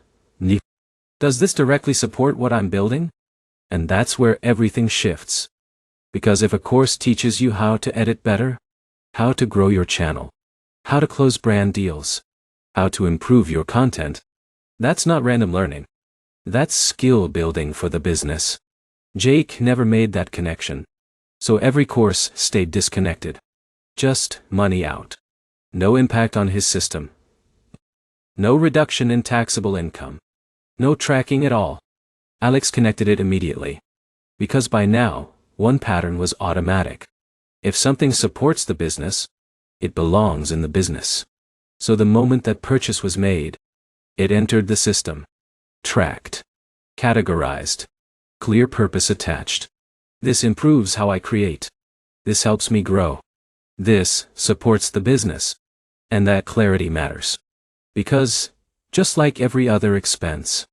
does this directly support what I'm building? And that's where everything shifts. Because if a course teaches you how to edit better, how to grow your channel, how to close brand deals, how to improve your content, that's not random learning. That's skill building for the business. Jake never made that connection. So every course stayed disconnected. Just money out. No impact on his system. No reduction in taxable income. No tracking at all. Alex connected it immediately. Because by now, one pattern was automatic. If something supports the business, it belongs in the business. So the moment that purchase was made, it entered the system. Tracked. Categorized. Clear purpose attached. This improves how I create. This helps me grow. This supports the business. And that clarity matters. Because, just like every other expense,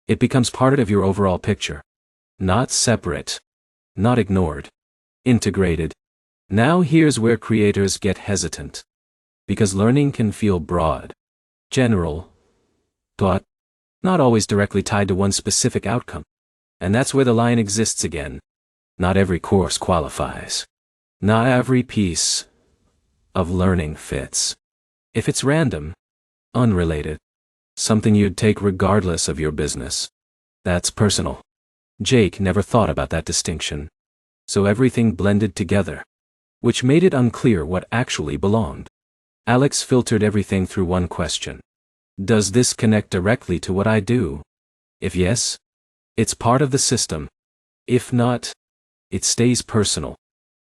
it becomes part of your overall picture. Not separate. Not ignored. Integrated. Now here's where creators get hesitant. Because learning can feel broad. General. But not always directly tied to one specific outcome. And that's where the line exists again. Not every course qualifies. Not every piece of learning fits. If it's random, unrelated, something you'd take regardless of your business, that's personal. Jake never thought about that distinction. So everything blended together, which made it unclear what actually belonged. Alex filtered everything through one question. Does this connect directly to what I do? If yes, it's part of the system. If not, it stays personal.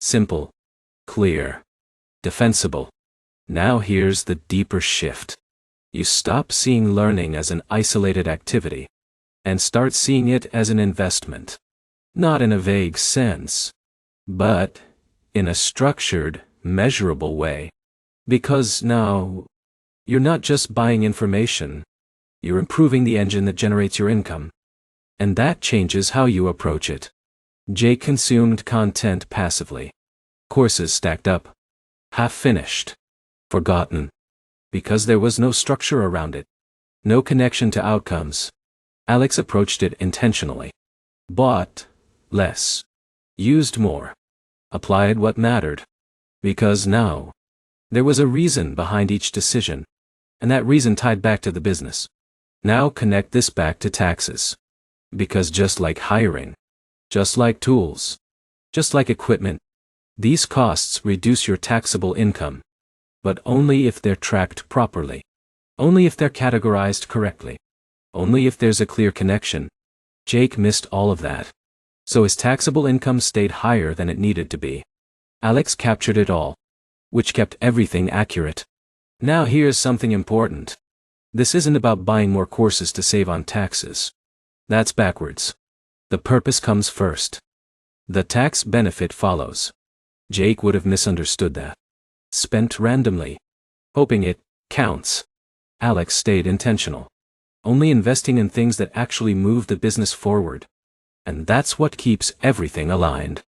Simple. Clear. Defensible. Now here's the deeper shift. You stop seeing learning as an isolated activity, and start seeing it as an investment. Not in a vague sense, but in a structured, measurable way. Because now, you're not just buying information, you're improving the engine that generates your income. And that changes how you approach it. Jake consumed content passively. Courses stacked up. Half-finished. Forgotten. Because there was no structure around it. No connection to outcomes. Alex approached it intentionally. Bought less. Used more. Applied what mattered. Because now, there was a reason behind each decision. And that reason tied back to the business. Now connect this back to taxes. Because just like hiring, just like tools, just like equipment, these costs reduce your taxable income. But only if they're tracked properly. Only if they're categorized correctly. Only if there's a clear connection. Jake missed all of that. So his taxable income stayed higher than it needed to be. Alex captured it all, which kept everything accurate. Now here's something important. This isn't about buying more courses to save on taxes. That's backwards. The purpose comes first. The tax benefit follows. Jake would have misunderstood that. Spent randomly. Hoping it counts. Alex stayed intentional. Only investing in things that actually move the business forward. And that's what keeps everything aligned.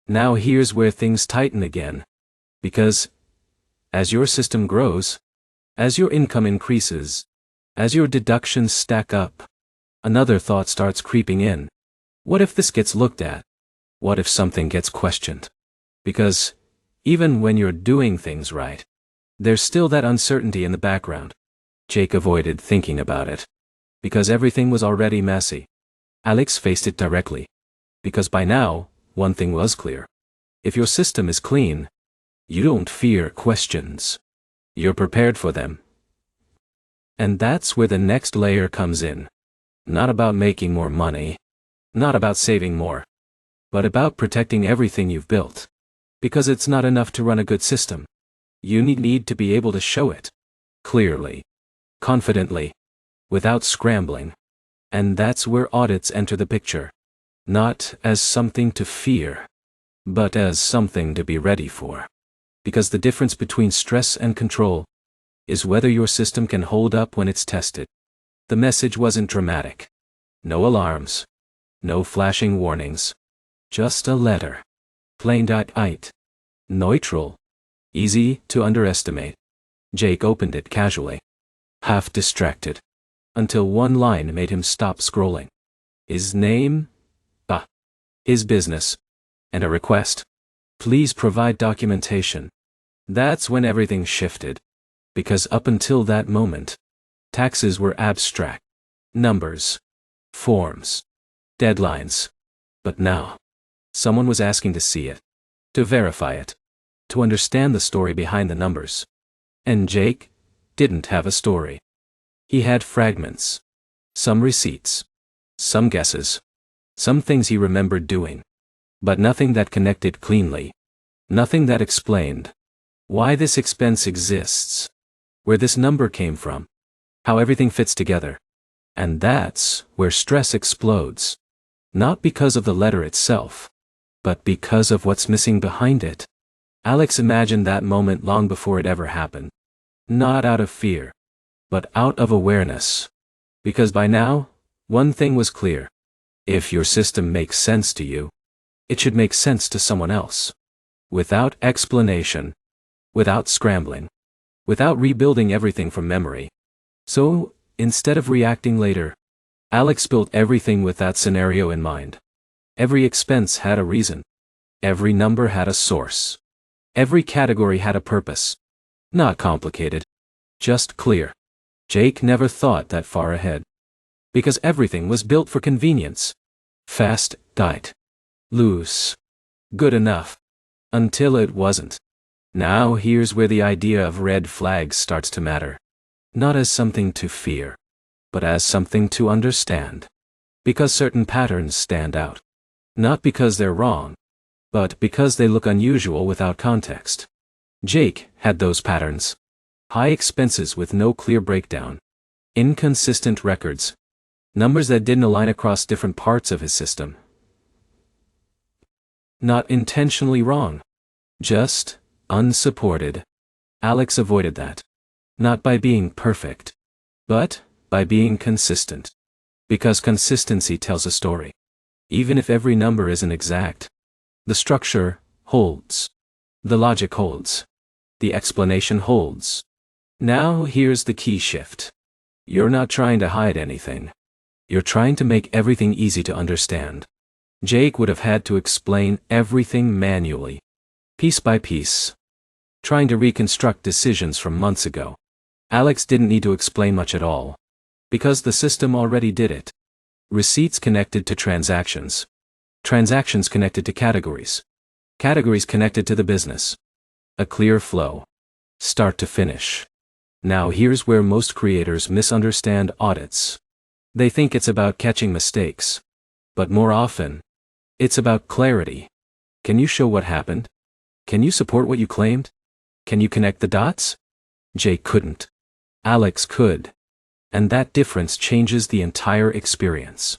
Now here's where things tighten again. Because, as your system grows, as your income increases, as your deductions stack up, another thought starts creeping in. What if this gets looked at? What if something gets questioned? Because, even when you're doing things right, there's still that uncertainty in the background. Jake avoided thinking about it. Because everything was already messy. Alex faced it directly. Because by now, one thing was clear. If your system is clean, you don't fear questions. You're prepared for them. And that's where the next layer comes in. Not about making more money. Not about saving more. But about protecting everything you've built. Because it's not enough to run a good system. You need to be able to show it. Clearly. Confidently. Without scrambling. And that's where audits enter the picture. Not as something to fear. But as something to be ready for. Because the difference between stress and control is whether your system can hold up when it's tested. The message wasn't dramatic. No alarms. No flashing warnings. Just a letter. Plain white. Neutral. Easy to underestimate. Jake opened it casually. Half distracted. Until one line made him stop scrolling. His name? His business. And a request. Please provide documentation. That's when everything shifted. Because up until that moment, taxes were abstract. Numbers. Forms. Deadlines. But now, someone was asking to see it. To verify it. To understand the story behind the numbers. And Jake didn't have a story. He had fragments. Some receipts. Some guesses. Some things he remembered doing. But nothing that connected cleanly. Nothing that explained why this expense exists. Where this number came from. How everything fits together. And that's where stress explodes. Not because of the letter itself. But because of what's missing behind it. Alex imagined that moment long before it ever happened. Not out of fear. But out of awareness. Because by now, one thing was clear. If your system makes sense to you, it should make sense to someone else. Without explanation. Without scrambling. Without rebuilding everything from memory. So, instead of reacting later, Alex built everything with that scenario in mind. Every expense had a reason. Every number had a source. Every category had a purpose. Not complicated. Just clear. Jake never thought that far ahead. Because everything was built for convenience. Fast, tight. Loose. Good enough. Until it wasn't. Now here's where the idea of red flags starts to matter. Not as something to fear. But as something to understand. Because certain patterns stand out. Not because they're wrong. But because they look unusual without context. Jake had those patterns. High expenses with no clear breakdown. Inconsistent records. Numbers that didn't align across different parts of his system. Not intentionally wrong. Just unsupported. Alex avoided that. Not by being perfect. But by being consistent. Because consistency tells a story. Even if every number isn't exact. The structure holds. The logic holds. The explanation holds. Now here's the key shift. You're not trying to hide anything. You're trying to make everything easy to understand. Jake would have had to explain everything manually. Piece by piece. Trying to reconstruct decisions from months ago. Alex didn't need to explain much at all. Because the system already did it. Receipts connected to transactions. Transactions connected to categories. Categories connected to the business. A clear flow. Start to finish. Now here's where most creators misunderstand audits. They think it's about catching mistakes. But more often, it's about clarity. Can you show what happened? Can you support what you claimed? Can you connect the dots? Jake couldn't. Alex could. And that difference changes the entire experience.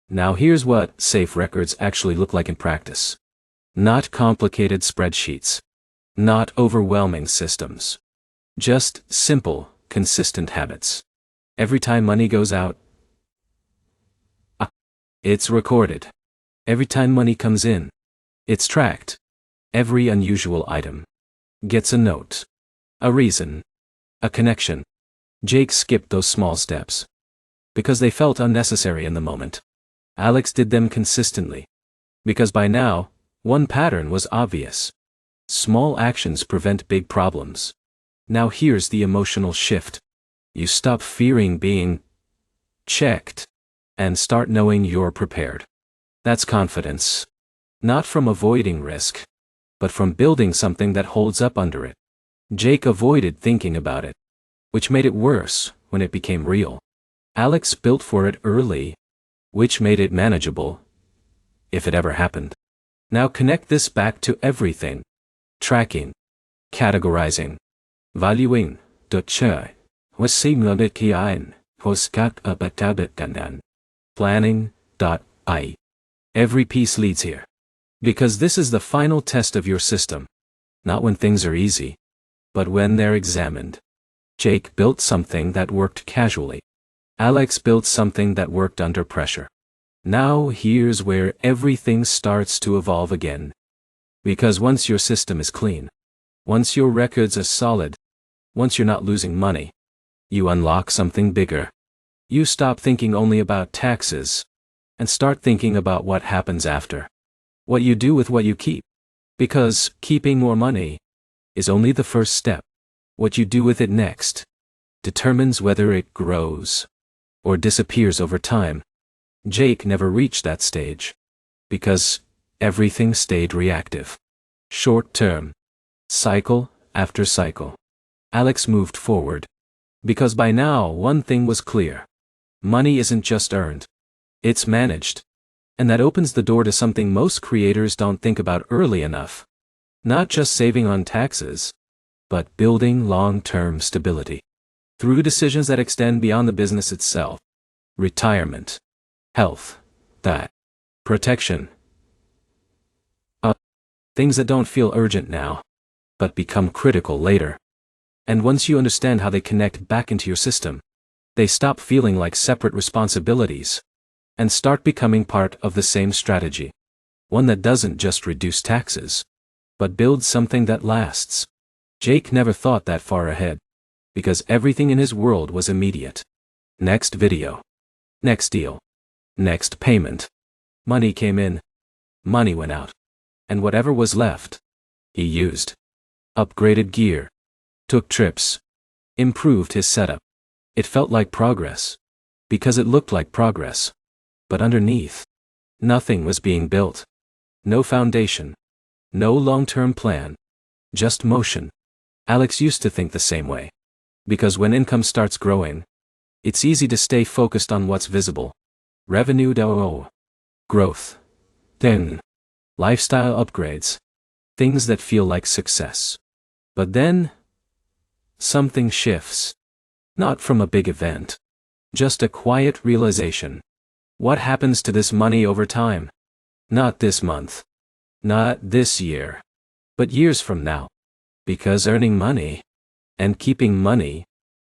Now here's what safe records actually look like in practice. Not complicated spreadsheets. Not overwhelming systems. Just simple, consistent habits. Every time money goes out, it's recorded. Every time money comes in, it's tracked. Every unusual item gets a note. A reason. A connection. Jake skipped those small steps. Because they felt unnecessary in the moment. Alex did them consistently. Because by now, one pattern was obvious. Small actions prevent big problems. Now here's the emotional shift. You stop fearing being checked. And start knowing you're prepared. That's confidence. Not from avoiding risk. But from building something that holds up under it. Jake avoided thinking about it. Which made it worse, when it became real. Alex built for it early, which made it manageable, if it ever happened. Now connect this back to everything. Tracking, categorizing, valuing, planning. Every piece leads here. Because this is the final test of your system. Not when things are easy, but when they're examined. Jake built something that worked casually. Alex built something that worked under pressure. Now here's where everything starts to evolve again. Because once your system is clean, once your records are solid, once you're not losing money, you unlock something bigger. You stop thinking only about taxes, and start thinking about what happens after. What you do with what you keep. Because keeping more money is only the first step. What you do with it next determines whether it grows or disappears over time. Jake never reached that stage because everything stayed reactive. Short term, cycle after cycle. Alex moved forward because by now one thing was clear. Money isn't just earned, it's managed. And that opens the door to something most creators don't think about early enough. Not just saving on taxes, but building long-term stability. Through decisions that extend beyond the business itself. Retirement. Health. Protection. Things that don't feel urgent now, but become critical later. And once you understand how they connect back into your system, they stop feeling like separate responsibilities and start becoming part of the same strategy. One that doesn't just reduce taxes, but builds something that lasts. Jake never thought that far ahead, because everything in his world was immediate. Next video. Next deal. Next payment. Money came in. Money went out. And whatever was left, he used. Upgraded gear. Took trips. Improved his setup. It felt like progress. Because it looked like progress. But underneath, nothing was being built. No foundation. No long-term plan. Just motion. Alex used to think the same way. Because when income starts growing, it's easy to stay focused on what's visible. Revenue, growth. Then, lifestyle upgrades. Things that feel like success. But then, something shifts. Not from a big event. Just a quiet realization. What happens to this money over time? Not this month. Not this year. But years from now. Because earning money and keeping money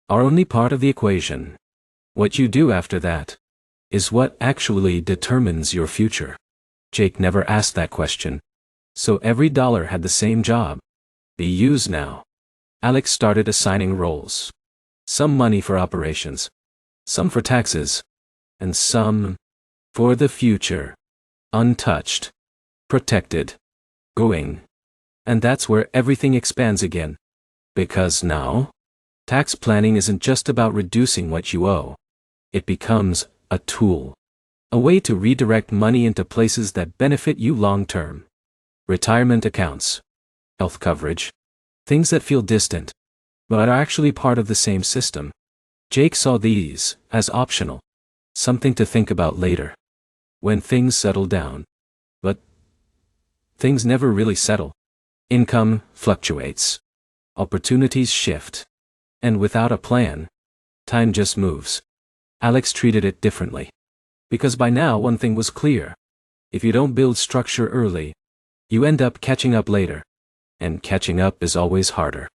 are only part of the equation. What you do after that is what actually determines your future. Jake never asked that question. So every dollar had the same job. Be used now. Alex started assigning roles. Some money for operations. Some for taxes. And some for the future. Untouched. Protected. Going. And that's where everything expands again. Because now, tax planning isn't just about reducing what you owe. It becomes a tool. A way to redirect money into places that benefit you long-term. Retirement accounts. Health coverage. Things that feel distant, but are actually part of the same system. Jake saw these as optional. Something to think about later. When things settle down. But things never really settle. Income fluctuates. Opportunities shift. And without a plan, time just moves. Alex treated it differently. Because by now one thing was clear. If you don't build structure early, you end up catching up later. And catching up is always harder.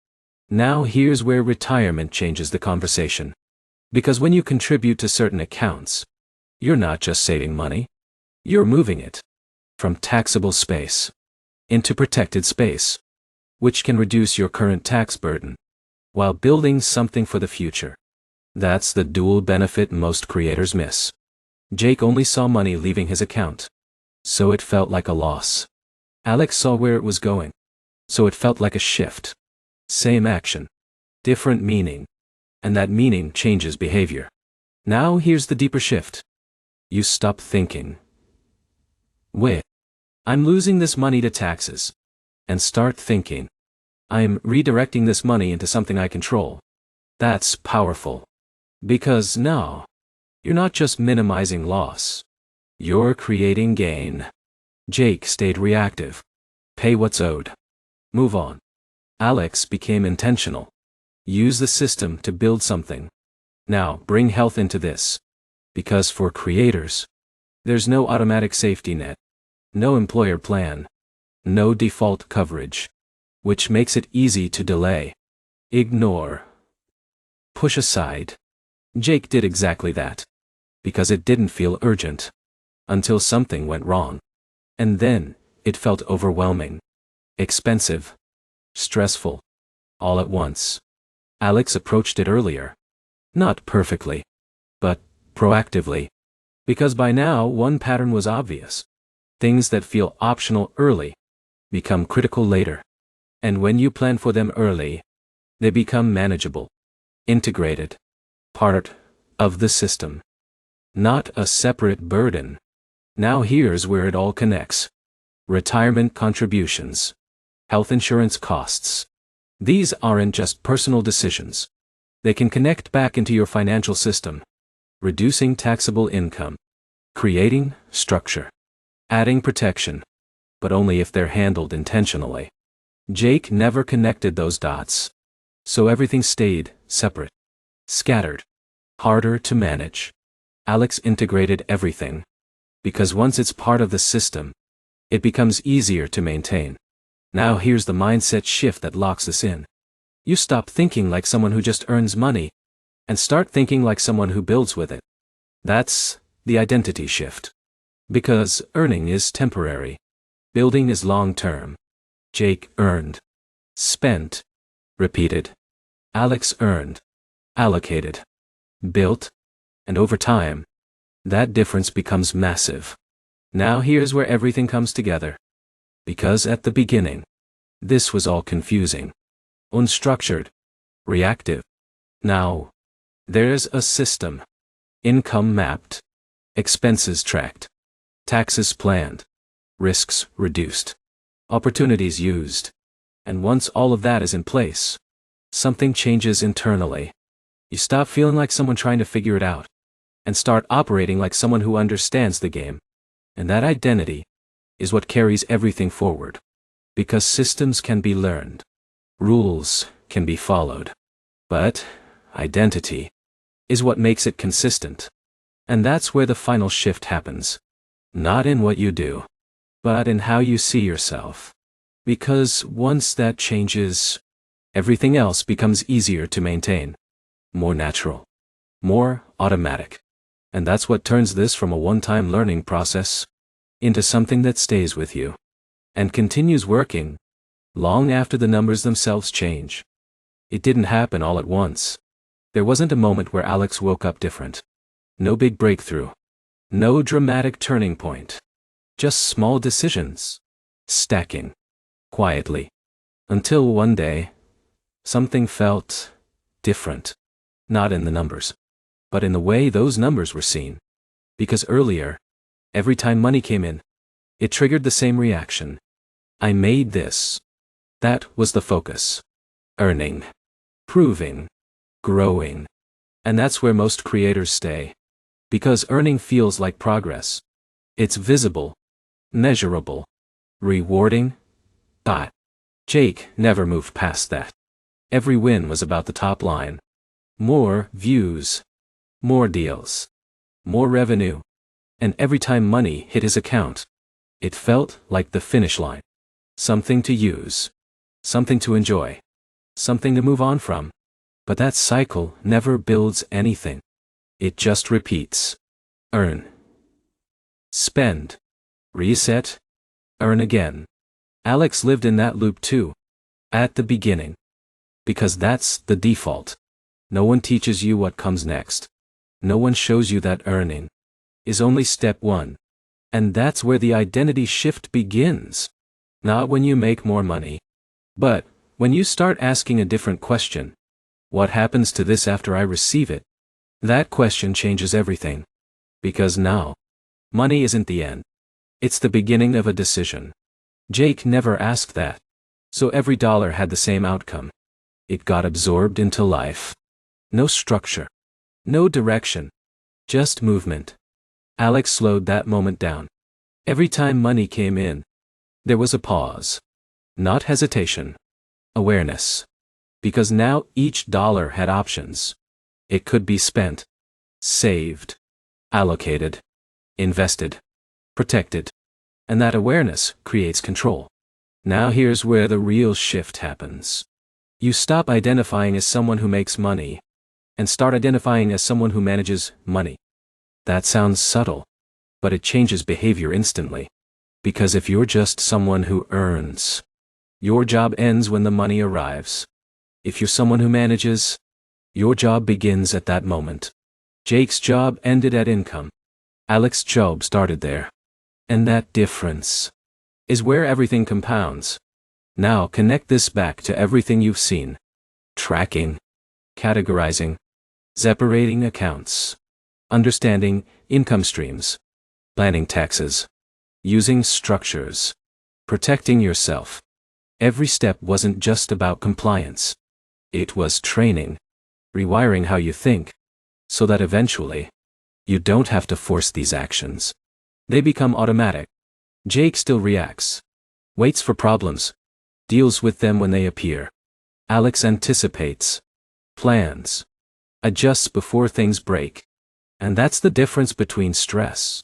Now here's where retirement changes the conversation. Because when you contribute to certain accounts, you're not just saving money. You're moving it from taxable space into protected space, which can reduce your current tax burden while building something for the future. That's the dual benefit most creators miss. Jake only saw money leaving his account, so it felt like a loss. Alex saw where it was going, so it felt like a shift. Same action, different meaning, and that meaning changes behavior. Now here's the deeper shift. You stop thinking, wait, I'm losing this money to taxes, and start thinking, I'm redirecting this money into something I control. That's powerful. Because now, you're not just minimizing loss. You're creating gain. Jake stayed reactive. Pay what's owed. Move on. Alex became intentional. Use the system to build something. Now, bring health into this. Because for creators, there's no automatic safety net. No employer plan. No default coverage. Which makes it easy to delay. Ignore. Push aside. Jake did exactly that. Because it didn't feel urgent. Until something went wrong. And then, it felt overwhelming. Expensive. Stressful. All at once. Alex approached it earlier. Not perfectly. But proactively. Because by now, one pattern was obvious. Things that feel optional early become critical later. And when you plan for them early, they become manageable. Integrated. Part of the system. Not a separate burden. Now here's where it all connects. Retirement contributions. Health insurance costs. These aren't just personal decisions. They can connect back into your financial system. Reducing taxable income. Creating structure. Adding protection. But only if they're handled intentionally. Jake never connected those dots. So everything stayed separate. Scattered. Harder to manage. Alex integrated everything. Because once it's part of the system, it becomes easier to maintain. Now here's the mindset shift that locks us in. You stop thinking like someone who just earns money, and start thinking like someone who builds with it. That's the identity shift. Because earning is temporary. Building is long-term. Jake earned. Spent. Repeated. Alex earned. Allocated. Built. And over time, that difference becomes massive. Now here's where everything comes together. Because at the beginning, this was all confusing. Unstructured. Reactive. Now, there's a system. Income mapped. Expenses tracked. Taxes planned. Risks reduced. Opportunities used. And once all of that is in place, something changes internally. You stop feeling like someone trying to figure it out, and start operating like someone who understands the game. And that identity is what carries everything forward. Because systems can be learned. Rules can be followed. But identity is what makes it consistent. And that's where the final shift happens. Not in what you do, but in how you see yourself. Because once that changes, everything else becomes easier to maintain. More natural. More automatic. And that's what turns this from a one-time learning process into something that stays with you and continues working long after the numbers themselves change. It didn't happen all at once. There wasn't a moment where Alex woke up different. No big breakthrough. No dramatic turning point. Just small decisions. Stacking. Quietly. Until one day, something felt different. Not in the numbers, but in the way those numbers were seen. Because earlier, every time money came in, it triggered the same reaction. I made this. That was the focus. Earning. Proving. Growing. And that's where most creators stay. Because earning feels like progress. It's visible. Measurable. Rewarding. But Jake never moved past that. Every win was about the top line. More views. More deals. More revenue. And every time money hit his account, it felt like the finish line. Something to use. Something to enjoy. Something to move on from. But that cycle never builds anything. It just repeats. Earn. Spend. Reset. Earn again. Alex lived in that loop too. At the beginning. Because that's the default. No one teaches you what comes next. No one shows you that earning is only step one. And that's where the identity shift begins. Not when you make more money, but when you start asking a different question. What happens to this after I receive it? That question changes everything. Because now, money isn't the end. It's the beginning of a decision. Jake never asked that. So every dollar had the same outcome. It got absorbed into life. No structure. No direction. Just movement. Alex slowed that moment down. Every time money came in, there was a pause. Not hesitation. Awareness. Because now each dollar had options. It could be spent, saved, allocated, invested, protected. And that awareness creates control. Now here's where the real shift happens. You stop identifying as someone who makes money and start identifying as someone who manages money. That sounds subtle, but it changes behavior instantly. Because if you're just someone who earns, your job ends when the money arrives. If you're someone who manages, your job begins at that moment. Jake's job ended at income. Alex's job started there. And that difference is where everything compounds. Now connect this back to everything you've seen. Tracking, categorizing, separating accounts, understanding income streams, planning taxes, using structures, protecting yourself. Every step wasn't just about compliance. It was training, rewiring how you think, so that eventually, you don't have to force these actions. They become automatic. Jake still reacts, waits for problems, deals with them when they appear. Alex anticipates, plans, adjusts before things break. And that's the difference between stress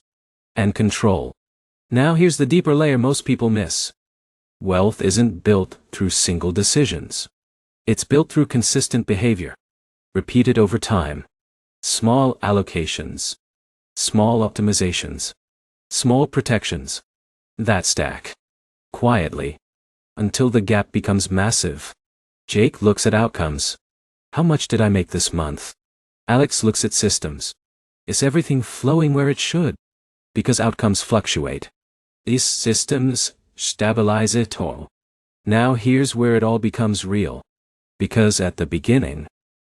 and control. Now here's the deeper layer most people miss. Wealth isn't built through single decisions. It's built through consistent behavior, repeated over time. Small allocations, small optimizations, small protections. That stack. Quietly. Until the gap becomes massive. Jake looks at outcomes. How much did I make this month? Alex looks at systems. Is everything flowing where it should? Because outcomes fluctuate. These systems stabilize it all. Now here's where it all becomes real. Because at the beginning,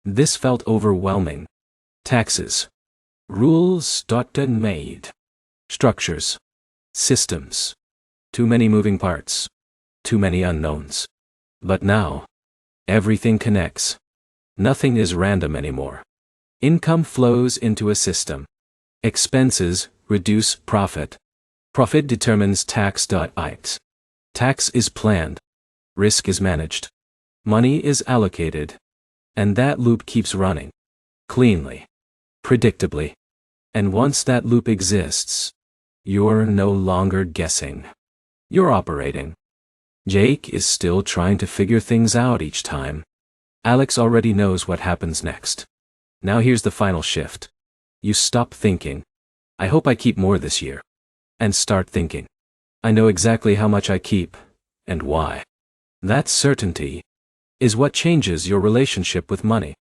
this felt overwhelming. Taxes. Rules started made. Structures. Systems. Too many moving parts. Too many unknowns. But now, everything connects. Nothing is random anymore. Income flows into a system. Expenses reduce profit. Profit determines tax. Tax is planned. Risk is managed. Money is allocated. And that loop keeps running. Cleanly. Predictably. And once that loop exists, you're no longer guessing. You're operating. Jake is still trying to figure things out each time. Alex already knows what happens next. Now here's the final shift. You stop thinking, I hope I keep more this year. And start thinking, I know exactly how much I keep, and why. That certainty is what changes your relationship with money.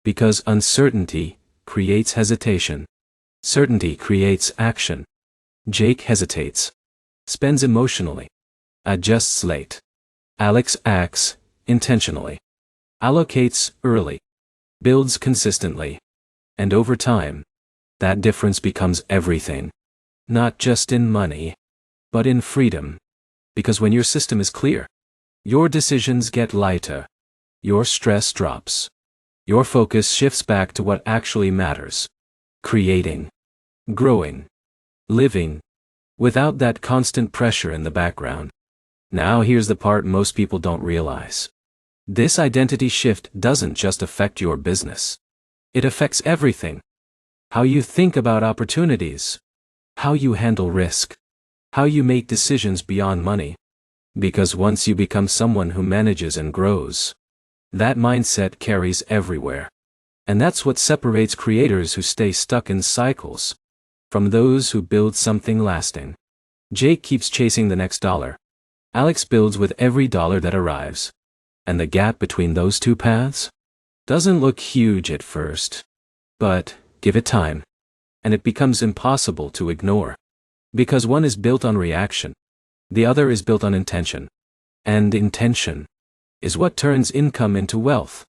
Because uncertainty creates hesitation. Certainty creates action. Jake hesitates. Spends emotionally. Adjusts late. Alex acts intentionally. Allocates early. Builds consistently. And over time, that difference becomes everything. Not just in money, but in freedom. Because when your system is clear, your decisions get lighter. Your stress drops. Your focus shifts back to what actually matters. Creating. Growing. Living. Without that constant pressure in the background. Now here's the part most people don't realize. This identity shift doesn't just affect your business. It affects everything. How you think about opportunities. How you handle risk. How you make decisions beyond money. Because once you become someone who manages and grows, that mindset carries everywhere. And that's what separates creators who stay stuck in cycles from those who build something lasting. Jake keeps chasing the next dollar. Alex builds with every dollar that arrives. And the gap between those two paths doesn't look huge at first. But give it time, and it becomes impossible to ignore. Because one is built on reaction. The other is built on intention. And intention is what turns income into wealth.